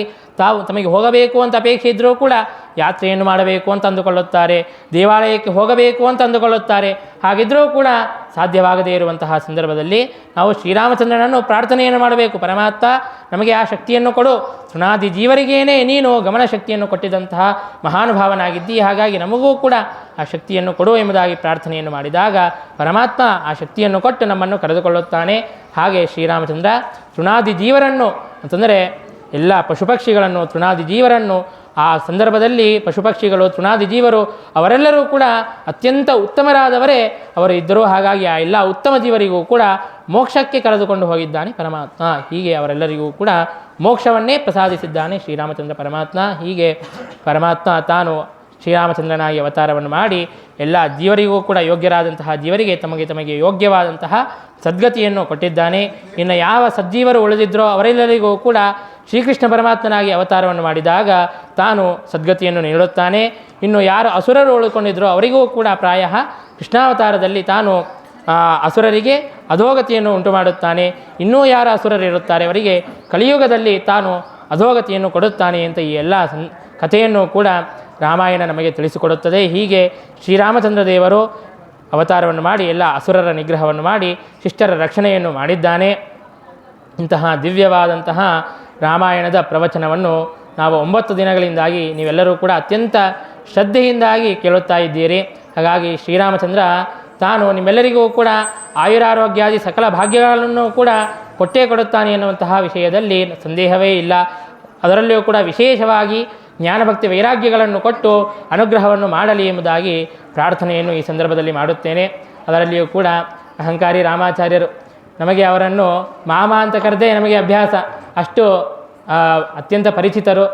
ತಮಗೆ ಹೋಗಬೇಕು ಅಂತ ಅಪೇಕ್ಷೆ ಇದ್ದರೂ ಕೂಡ ಯಾತ್ರೆಯನ್ನು ಮಾಡಬೇಕು ಅಂತ ಅಂದುಕೊಳ್ಳುತ್ತಾರೆ, ದೇವಾಲಯಕ್ಕೆ ಹೋಗಬೇಕು ಅಂತ ಅಂದುಕೊಳ್ಳುತ್ತಾರೆ. ಹಾಗಿದ್ದರೂ ಕೂಡ ಸಾಧ್ಯವಾಗದೇ ಇರುವಂತಹ ಸಂದರ್ಭದಲ್ಲಿ ನಾವು ಶ್ರೀರಾಮಚಂದ್ರನನ್ನು ಪ್ರಾರ್ಥನೆಯನ್ನು ಮಾಡಬೇಕು. ಪರಮಾತ್ಮ ನಮಗೆ ಆ ಶಕ್ತಿಯನ್ನು ಕೊಡು, ತೃಣಾದಿ ಜೀವರಿಗೇನೆ ನೀನು ಗಮನ ಶಕ್ತಿಯನ್ನು ಕೊಟ್ಟಿದ್ದಂತಹ ಮಹಾನುಭಾವನಾಗಿದ್ದಿ, ಹಾಗಾಗಿ ನಮಗೂ ಕೂಡ ಆ ಶಕ್ತಿಯನ್ನು ಕೊಡು ಎಂಬುದಾಗಿ ಪ್ರಾರ್ಥನೆಯನ್ನು ಮಾಡಿದಾಗ ಪರಮಾತ್ಮ ಆ ಶಕ್ತಿಯನ್ನು ಕೊಟ್ಟು ನಮ್ಮನ್ನು ಕರೆದುಕೊಳ್ಳುತ್ತಾನೆ. ಹಾಗೆ ಶ್ರೀರಾಮಚಂದ್ರ ತೃಣಾದಿ ಜೀವರನ್ನು ಅಂತಂದರೆ ಎಲ್ಲ ಪಶುಪಕ್ಷಿಗಳನ್ನು, ತೃಣಾದಿ ಜೀವರನ್ನು, ಆ ಸಂದರ್ಭದಲ್ಲಿ ಪಶುಪಕ್ಷಿಗಳು, ತೃಣಾದಿ ಜೀವರು ಅವರೆಲ್ಲರೂ ಕೂಡ ಅತ್ಯಂತ ಉತ್ತಮರಾದವರೇ ಅವರು ಇದ್ದರು. ಹಾಗಾಗಿ ಆ ಎಲ್ಲ ಉತ್ತಮ ಜೀವರಿಗೂ ಕೂಡ ಮೋಕ್ಷಕ್ಕೆ ಕರೆದುಕೊಂಡು ಹೋಗಿದ್ದಾನೆ ಪರಮಾತ್ಮ. ಹೀಗೆ ಅವರೆಲ್ಲರಿಗೂ ಕೂಡ ಮೋಕ್ಷವನ್ನೇ ಪ್ರಸಾದಿಸಿದ್ದಾನೆ ಶ್ರೀರಾಮಚಂದ್ರ ಪರಮಾತ್ಮ. ಹೀಗೆ ಪರಮಾತ್ಮ ತಾನು ಶ್ರೀರಾಮಚಂದ್ರನಾಗಿ ಅವತಾರವನ್ನು ಮಾಡಿ ಎಲ್ಲ ಜೀವರಿಗೂ ಕೂಡ ಯೋಗ್ಯರಾದಂತಹ ಜೀವರಿಗೆ ತಮಗೆ ಯೋಗ್ಯವಾದಂತಹ ಸದ್ಗತಿಯನ್ನು ಕೊಟ್ಟಿದ್ದಾನೆ. ಇನ್ನು ಯಾವ ಸಜ್ಜೀವರು ಉಳಿದಿದ್ದರೋ ಅವರೆಲ್ಲರಿಗೂ ಕೂಡ ಶ್ರೀಕೃಷ್ಣ ಪರಮಾತ್ಮನಾಗಿ ಅವತಾರವನ್ನು ಮಾಡಿದಾಗ ತಾನು ಸದ್ಗತಿಯನ್ನು ನೀಡುತ್ತಾನೆ. ಇನ್ನು ಯಾರು ಅಸುರರು ಉಳ್ಕೊಂಡಿದ್ರೋ ಅವರಿಗೂ ಕೂಡ ಪ್ರಾಯ ಕೃಷ್ಣಾವತಾರದಲ್ಲಿ ತಾನು ಅಸುರರಿಗೆ ಅಧೋಗತಿಯನ್ನು ಉಂಟು ಮಾಡುತ್ತಾನೆ. ಇನ್ನೂ ಯಾರು ಅಸುರರಿರುತ್ತಾರೆ ಅವರಿಗೆ ಕಲಿಯುಗದಲ್ಲಿ ತಾನು ಅಧೋಗತಿಯನ್ನು ಕೊಡುತ್ತಾನೆ ಅಂತ ಈ ಎಲ್ಲ ಕಥೆಯನ್ನು ಕೂಡ ರಾಮಾಯಣ ನಮಗೆ ತಿಳಿಸಿಕೊಡುತ್ತದೆ. ಹೀಗೆ ಶ್ರೀರಾಮಚಂದ್ರ ದೇವರು ಅವತಾರವನ್ನು ಮಾಡಿ ಎಲ್ಲ ಅಸುರರ ನಿಗ್ರಹವನ್ನು ಮಾಡಿ ಶಿಷ್ಟರ ರಕ್ಷಣೆಯನ್ನು ಮಾಡಿದ್ದಾನೆ. ಇಂತಹ ದಿವ್ಯವಾದಂತಹ ರಾಮಾಯಣದ ಪ್ರವಚನವನ್ನು ನಾವು 9 ದಿನಗಳಿಂದಾಗಿ ನೀವೆಲ್ಲರೂ ಕೂಡ ಅತ್ಯಂತ ಶ್ರದ್ಧೆಯಿಂದಾಗಿ ಕೇಳುತ್ತಾ ಇದ್ದೀರಿ. ಹಾಗಾಗಿ ಶ್ರೀರಾಮಚಂದ್ರ ತಾನು ನಿಮ್ಮೆಲ್ಲರಿಗೂ ಕೂಡ ಆಯುರಾರೋಗ್ಯಾದಿ ಸಕಲ ಭಾಗ್ಯಗಳನ್ನು ಕೂಡ ಕೊಟ್ಟೇ ಕೊಡುತ್ತಾನೆ ಎನ್ನುವಂತಹ ವಿಷಯದಲ್ಲಿ ಸಂದೇಹವೇ ಇಲ್ಲ. ಅದರಲ್ಲಿಯೂ ಕೂಡ ವಿಶೇಷವಾಗಿ ಜ್ಞಾನಭಕ್ತಿ ವೈರಾಗ್ಯಗಳನ್ನು ಕೊಟ್ಟು ಅನುಗ್ರಹವನ್ನು ಮಾಡಲಿ ಎಂಬುದಾಗಿ ಪ್ರಾರ್ಥನೆಯನ್ನು ಈ ಸಂದರ್ಭದಲ್ಲಿ ಮಾಡುತ್ತೇನೆ. ಅದರಲ್ಲಿಯೂ ಕೂಡ ಅಹಂಕಾರಿ ರಾಮಾಚಾರ್ಯರು ನಮಗೆ ಅವರನ್ನು ಮಾಮ ಅಂತ ಕರೆದೇ ನಮಗೆ ಅಭ್ಯಾಸ, ಅಷ್ಟು ಅತ್ಯಂತ ಪರಿಚಿತರು,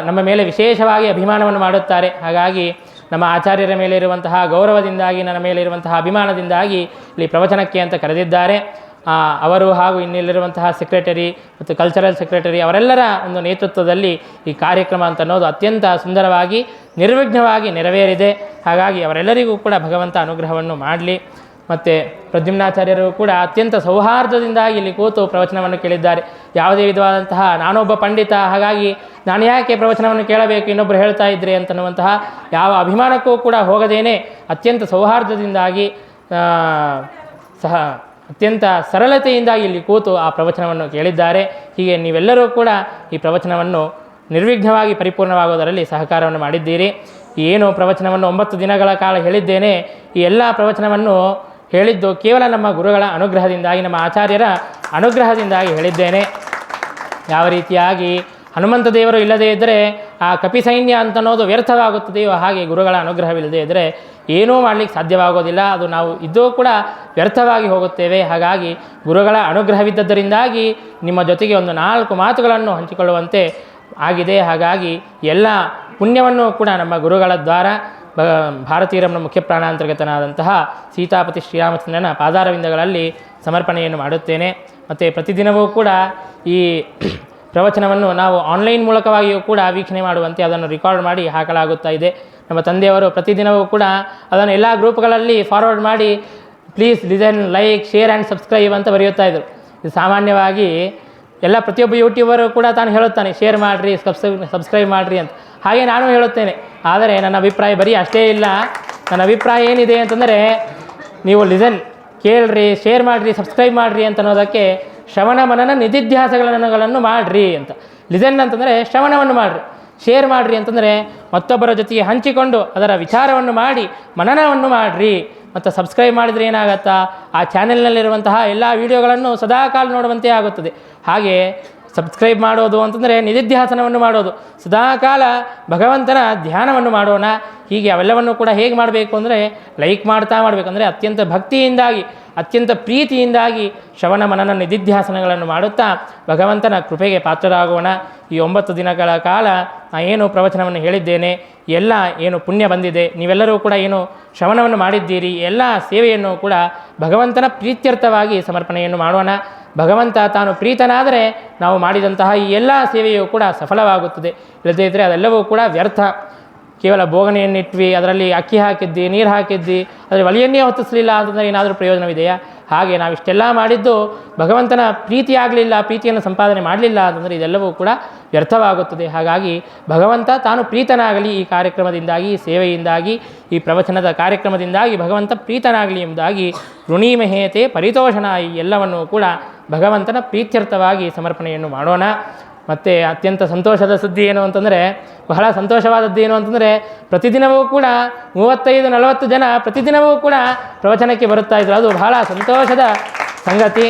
ನಮ್ಮ ಮೇಲೆ ವಿಶೇಷವಾಗಿ ಅಭಿಮಾನವನ್ನು ಮಾಡುತ್ತಾರೆ. ಹಾಗಾಗಿ ನಮ್ಮ ಆಚಾರ್ಯರ ಮೇಲೆ ಇರುವಂತಹ ಗೌರವದಿಂದಾಗಿ ನನ್ನ ಮೇಲೆ ಇರುವಂತಹ ಅಭಿಮಾನದಿಂದಾಗಿ ಇಲ್ಲಿ ಪ್ರವಚನಕ್ಕೆ ಅಂತ ಕರೆದಿದ್ದಾರೆ. ಅವರು ಹಾಗೂ ಇನ್ನಿಲ್ಲಿರುವಂತಹ ಸೆಕ್ರೆಟರಿ ಮತ್ತು ಕಲ್ಚರಲ್ ಸೆಕ್ರೆಟರಿ ಅವರೆಲ್ಲರ ಒಂದು ನೇತೃತ್ವದಲ್ಲಿ ಈ ಕಾರ್ಯಕ್ರಮ ಅಂತ ಅನ್ನೋದು ಅತ್ಯಂತ ಸುಂದರವಾಗಿ ನಿರ್ವಿಘ್ನವಾಗಿ ನೆರವೇರಿದೆ. ಹಾಗಾಗಿ ಅವರೆಲ್ಲರಿಗೂ ಕೂಡ ಭಗವಂತ ಅನುಗ್ರಹವನ್ನು ಮಾಡಲಿ. ಮತ್ತು ಪ್ರದ್ಯುಮ್ನಾಚಾರ್ಯರು ಕೂಡ ಅತ್ಯಂತ ಸೌಹಾರ್ದದಿಂದಾಗಿ ಇಲ್ಲಿ ಕೂತು ಪ್ರವಚನವನ್ನು ಕೇಳಿದ್ದಾರೆ. ಯಾವುದೇ ವಿಧವಾದಂತಹ ನಾನೊಬ್ಬ ಪಂಡಿತ, ಹಾಗಾಗಿ ನಾನು ಯಾಕೆ ಪ್ರವಚನವನ್ನು ಕೇಳಬೇಕು, ಇನ್ನೊಬ್ಬರು ಹೇಳ್ತಾ ಇದ್ದರೆ ಅಂತನ್ನುವಂತಹ ಯಾವ ಅಭಿಮಾನಕ್ಕೂ ಕೂಡ ಹೋಗದೇನೆ ಅತ್ಯಂತ ಸೌಹಾರ್ದದಿಂದಾಗಿ ಅತ್ಯಂತ ಸರಳತೆಯಿಂದಾಗಿ ಇಲ್ಲಿ ಕೂತು ಆ ಪ್ರವಚನವನ್ನು ಕೇಳಿದ್ದಾರೆ. ಹೀಗೆ ನೀವೆಲ್ಲರೂ ಕೂಡ ಈ ಪ್ರವಚನವನ್ನು ನಿರ್ವಿಘ್ನವಾಗಿ ಪರಿಪೂರ್ಣವಾಗುವುದರಲ್ಲಿ ಸಹಕಾರವನ್ನು ಮಾಡಿದ್ದೀರಿ. ಏನು ಪ್ರವಚನವನ್ನು 9 ದಿನಗಳ ಕಾಲ ಹೇಳಿದ್ದೇನೆ, ಈ ಎಲ್ಲ ಪ್ರವಚನವನ್ನು ಹೇಳಿದ್ದು ಕೇವಲ ನಮ್ಮ ಗುರುಗಳ ಅನುಗ್ರಹದಿಂದಾಗಿ, ನಮ್ಮ ಆಚಾರ್ಯರ ಅನುಗ್ರಹದಿಂದಾಗಿ ಹೇಳಿದ್ದೇನೆ. ಯಾವ ರೀತಿಯಾಗಿ ಹನುಮಂತ ದೇವರು ಇಲ್ಲದೇ ಇದ್ದರೆ ಆ ಕಪಿ ಸೈನ್ಯ ಅಂತನ್ನೋದು ವ್ಯರ್ಥವಾಗುತ್ತದೆಯೋ, ಹಾಗೆ ಗುರುಗಳ ಅನುಗ್ರಹವಿಲ್ಲದೆ ಇದ್ದರೆ ಏನೂ ಮಾಡಲಿಕ್ಕೆ ಸಾಧ್ಯವಾಗೋದಿಲ್ಲ. ಅದು ನಾವು ಇದ್ದೂ ಕೂಡ ವ್ಯರ್ಥವಾಗಿ ಹೋಗುತ್ತೇವೆ. ಹಾಗಾಗಿ ಗುರುಗಳ ಅನುಗ್ರಹವಿದ್ದದ್ದರಿಂದಾಗಿ ನಿಮ್ಮ ಜೊತೆಗೆ ಒಂದು 4 ಮಾತುಗಳನ್ನು ಹಂಚಿಕೊಳ್ಳುವಂತೆ ಆಗಿದೆ. ಹಾಗಾಗಿ ಎಲ್ಲ ಪುಣ್ಯವನ್ನು ಕೂಡ ನಮ್ಮ ಗುರುಗಳ ದ್ವಾರ ಭಾರತೀಯರಮ್ನ ಮುಖ್ಯ ಪ್ರಾಣಾಂತರ್ಗತನಾದಂತಹ ಸೀತಾಪತಿ ಶ್ರೀರಾಮಚಂದ್ರನ ಪಾದಾರವಿಂದಗಳಲ್ಲಿ ಸಮರ್ಪಣೆಯನ್ನು ಮಾಡುತ್ತೇನೆ. ಮತ್ತು ಪ್ರತಿದಿನವೂ ಕೂಡ ಈ ಪ್ರವಚನವನ್ನು ನಾವು ಆನ್ಲೈನ್ ಮೂಲಕವಾಗಿಯೂ ಕೂಡ ವೀಕ್ಷಣೆ ಮಾಡುವಂತೆ ಅದನ್ನು ರೆಕಾರ್ಡ್ ಮಾಡಿ ಹಾಕಲಾಗುತ್ತಾ ಇದೆ. ನಮ್ಮ ತಂದೆಯವರು ಪ್ರತಿದಿನವೂ ಕೂಡ ಅದನ್ನು ಎಲ್ಲ ಗ್ರೂಪ್ಗಳಲ್ಲಿ ಫಾರ್ವರ್ಡ್ ಮಾಡಿ please listen, like, share and subscribe ಅಂತ ಬರೆಯುತ್ತಾ ಇದ್ದರು. ಇದು ಸಾಮಾನ್ಯವಾಗಿ ಎಲ್ಲ ಪ್ರತಿಯೊಬ್ಬ ಯೂಟ್ಯೂಬರು ಕೂಡ ತಾನು ಹೇಳುತ್ತಾನೆ, ಶೇರ್ ಮಾಡಿರಿ, ಸಬ್ಸ್ಕ್ರೈಬ್ ಮಾಡಿರಿ ಅಂತ. ಹಾಗೆ ನಾನು ಹೇಳುತ್ತೇನೆ. ಆದರೆ ನನ್ನ ಅಭಿಪ್ರಾಯ ಬರೀ ಅಷ್ಟೇ ಇಲ್ಲ. ನನ್ನ ಅಭಿಪ್ರಾಯ ಏನಿದೆ ಅಂತಂದರೆ, ನೀವು ಕೇಳ್ರಿ, ಶೇರ್ ಮಾಡಿರಿ, ಸಬ್ಸ್ಕ್ರೈಬ್ ಮಾಡಿರಿ ಅಂತ ಅನ್ನೋದಕ್ಕೆ ಶ್ರವಣ ಮನನ ನಿಧಿಧ್ಯಾಸಗಳನ್ನು ಮಾಡಿರಿ ಅಂತ. ಲಿಸನ್ ಅಂತಂದರೆ ಶ್ರವಣವನ್ನು ಮಾಡಿರಿ, ಶೇರ್ ಮಾಡಿರಿ ಅಂತಂದರೆ ಮತ್ತೊಬ್ಬರ ಜೊತೆಗೆ ಹಂಚಿಕೊಂಡು ಅದರ ವಿಚಾರವನ್ನು ಮಾಡಿ ಮನನವನ್ನು ಮಾಡಿರಿ. ಮತ್ತು ಸಬ್ಸ್ಕ್ರೈಬ್ ಮಾಡಿದರೆ ಏನಾಗುತ್ತಾ, ಆ ಚಾನೆಲ್ನಲ್ಲಿರುವಂತಹ ಎಲ್ಲ ವೀಡಿಯೋಗಳನ್ನು ಸದಾಕಾಲ ನೋಡುವಂತೆ ಆಗುತ್ತದೆ. ಹಾಗೆ ಸಬ್ಸ್ಕ್ರೈಬ್ ಮಾಡೋದು ಅಂತಂದರೆ ನಿಧಿಧ್ಯಾಸನವನ್ನು ಮಾಡೋದು, ಸದಾಕಾಲ ಭಗವಂತನ ಧ್ಯಾನವನ್ನು ಮಾಡೋಣ. ಹೀಗೆ ಅವೆಲ್ಲವನ್ನು ಕೂಡ ಹೇಗೆ ಮಾಡಬೇಕು ಅಂದರೆ ಲೈಕ್ ಮಾಡ್ತಾ ಮಾಡಬೇಕಂದ್ರೆ ಅತ್ಯಂತ ಭಕ್ತಿಯಿಂದಾಗಿ, ಅತ್ಯಂತ ಪ್ರೀತಿಯಿಂದಾಗಿ ಶ್ರವಣ ಮನನ ನಿಧಿಧ್ಯಾಸನಗಳನ್ನು ಮಾಡುತ್ತಾ ಭಗವಂತನ ಕೃಪೆಗೆ ಪಾತ್ರರಾಗೋಣ. ಈ 9 ದಿನಗಳ ಕಾಲ ಏನು ಪ್ರವಚನವನ್ನು ಹೇಳಿದ್ದೇನೆ, ಎಲ್ಲ ಏನು ಪುಣ್ಯ ಬಂದಿದೆ, ನೀವೆಲ್ಲರೂ ಕೂಡ ಏನು ಶ್ರವಣವನ್ನು ಮಾಡಿದ್ದೀರಿ, ಎಲ್ಲ ಸೇವೆಯನ್ನು ಕೂಡ ಭಗವಂತನ ಪ್ರೀತ್ಯರ್ಥವಾಗಿ ಸಮರ್ಪಣೆಯನ್ನು ಮಾಡೋಣ. ಭಗವಂತ ತಾನು ಪ್ರೀತನಾದರೆ ನಾವು ಮಾಡಿದಂತಹ ಈ ಎಲ್ಲ ಸೇವೆಯೂ ಕೂಡ ಸಫಲವಾಗುತ್ತದೆ. ಇಲ್ಲದೇ ಇದ್ದರೆ ಅದೆಲ್ಲವೂ ಕೂಡ ವ್ಯರ್ಥ. ಕೇವಲ ಬೋಗಣೆಯನ್ನಿಟ್ವಿ, ಅದರಲ್ಲಿ ಅಕ್ಕಿ ಹಾಕಿದ್ದಿ, ನೀರು ಹಾಕಿದ್ದಿ, ಅದರಲ್ಲಿ ಒಲೆಯನ್ನೇ ಹೊತ್ತಿಸಲಿಲ್ಲ ಅಂತಂದರೆ ಏನಾದರೂ ಪ್ರಯೋಜನವಿದೆಯಾ? ಹಾಗೆ ನಾವಿಷ್ಟೆಲ್ಲ ಮಾಡಿದ್ದು ಭಗವಂತನ ಪ್ರೀತಿ ಆಗಲಿಲ್ಲ, ಪ್ರೀತಿಯನ್ನು ಸಂಪಾದನೆ ಮಾಡಲಿಲ್ಲ ಅಂತಂದರೆ ಇದೆಲ್ಲವೂ ಕೂಡ ವ್ಯರ್ಥವಾಗುತ್ತದೆ. ಹಾಗಾಗಿ ಭಗವಂತ ತಾನು ಪ್ರೀತನಾಗಲಿ, ಈ ಕಾರ್ಯಕ್ರಮದಿಂದಾಗಿ, ಈ ಸೇವೆಯಿಂದಾಗಿ, ಈ ಪ್ರವಚನದ ಕಾರ್ಯಕ್ರಮದಿಂದಾಗಿ ಭಗವಂತ ಪ್ರೀತನಾಗಲಿ ಎಂಬುದಾಗಿ ಋಣೀಮಹೇತೆ ಪರಿತೋಷಣ, ಈ ಎಲ್ಲವನ್ನು ಕೂಡ ಭಗವಂತನ ಪ್ರೀತ್ಯರ್ಥವಾಗಿ ಸಮರ್ಪಣೆಯನ್ನು ಮಾಡೋಣ. ಮತ್ತು ಅತ್ಯಂತ ಸಂತೋಷದ ಸುದ್ದಿ ಏನು ಅಂತಂದರೆ, ಬಹಳ ಸಂತೋಷವಾದದ್ದು ಏನು ಅಂತಂದರೆ, ಪ್ರತಿದಿನವೂ ಕೂಡ 35-40 ಜನ ಪ್ರತಿದಿನವೂ ಕೂಡ ಪ್ರವಚನಕ್ಕೆ ಬರುತ್ತಾ ಇದ್ರು. ಅದು ಬಹಳ ಸಂತೋಷದ ಸಂಗತಿ.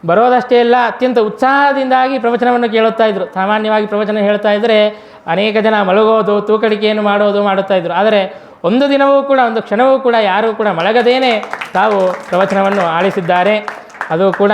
ಬರೋದಷ್ಟೇ ಅಲ್ಲ, ಅತ್ಯಂತ ಉತ್ಸಾಹದಿಂದಾಗಿ ಪ್ರವಚನವನ್ನು ಕೇಳುತ್ತಾ ಇದ್ದರು. ಸಾಮಾನ್ಯವಾಗಿ ಪ್ರವಚನ ಹೇಳ್ತಾ ಇದ್ದರೆ ಅನೇಕ ಜನ ಮಲಗೋದು, ತೂಕಡಿಕೆಯನ್ನು ಮಾಡುತ್ತಾ ಇದ್ದರು. ಆದರೆ ಒಂದು ದಿನವೂ ಕೂಡ, ಒಂದು ಕ್ಷಣವೂ ಕೂಡ ಯಾರೂ ಕೂಡ ಮಲಗದೇನೆ ತಾವು ಪ್ರವಚನವನ್ನು ಆಲಿಸಿದ್ದಾರೆ. ಅದು ಕೂಡ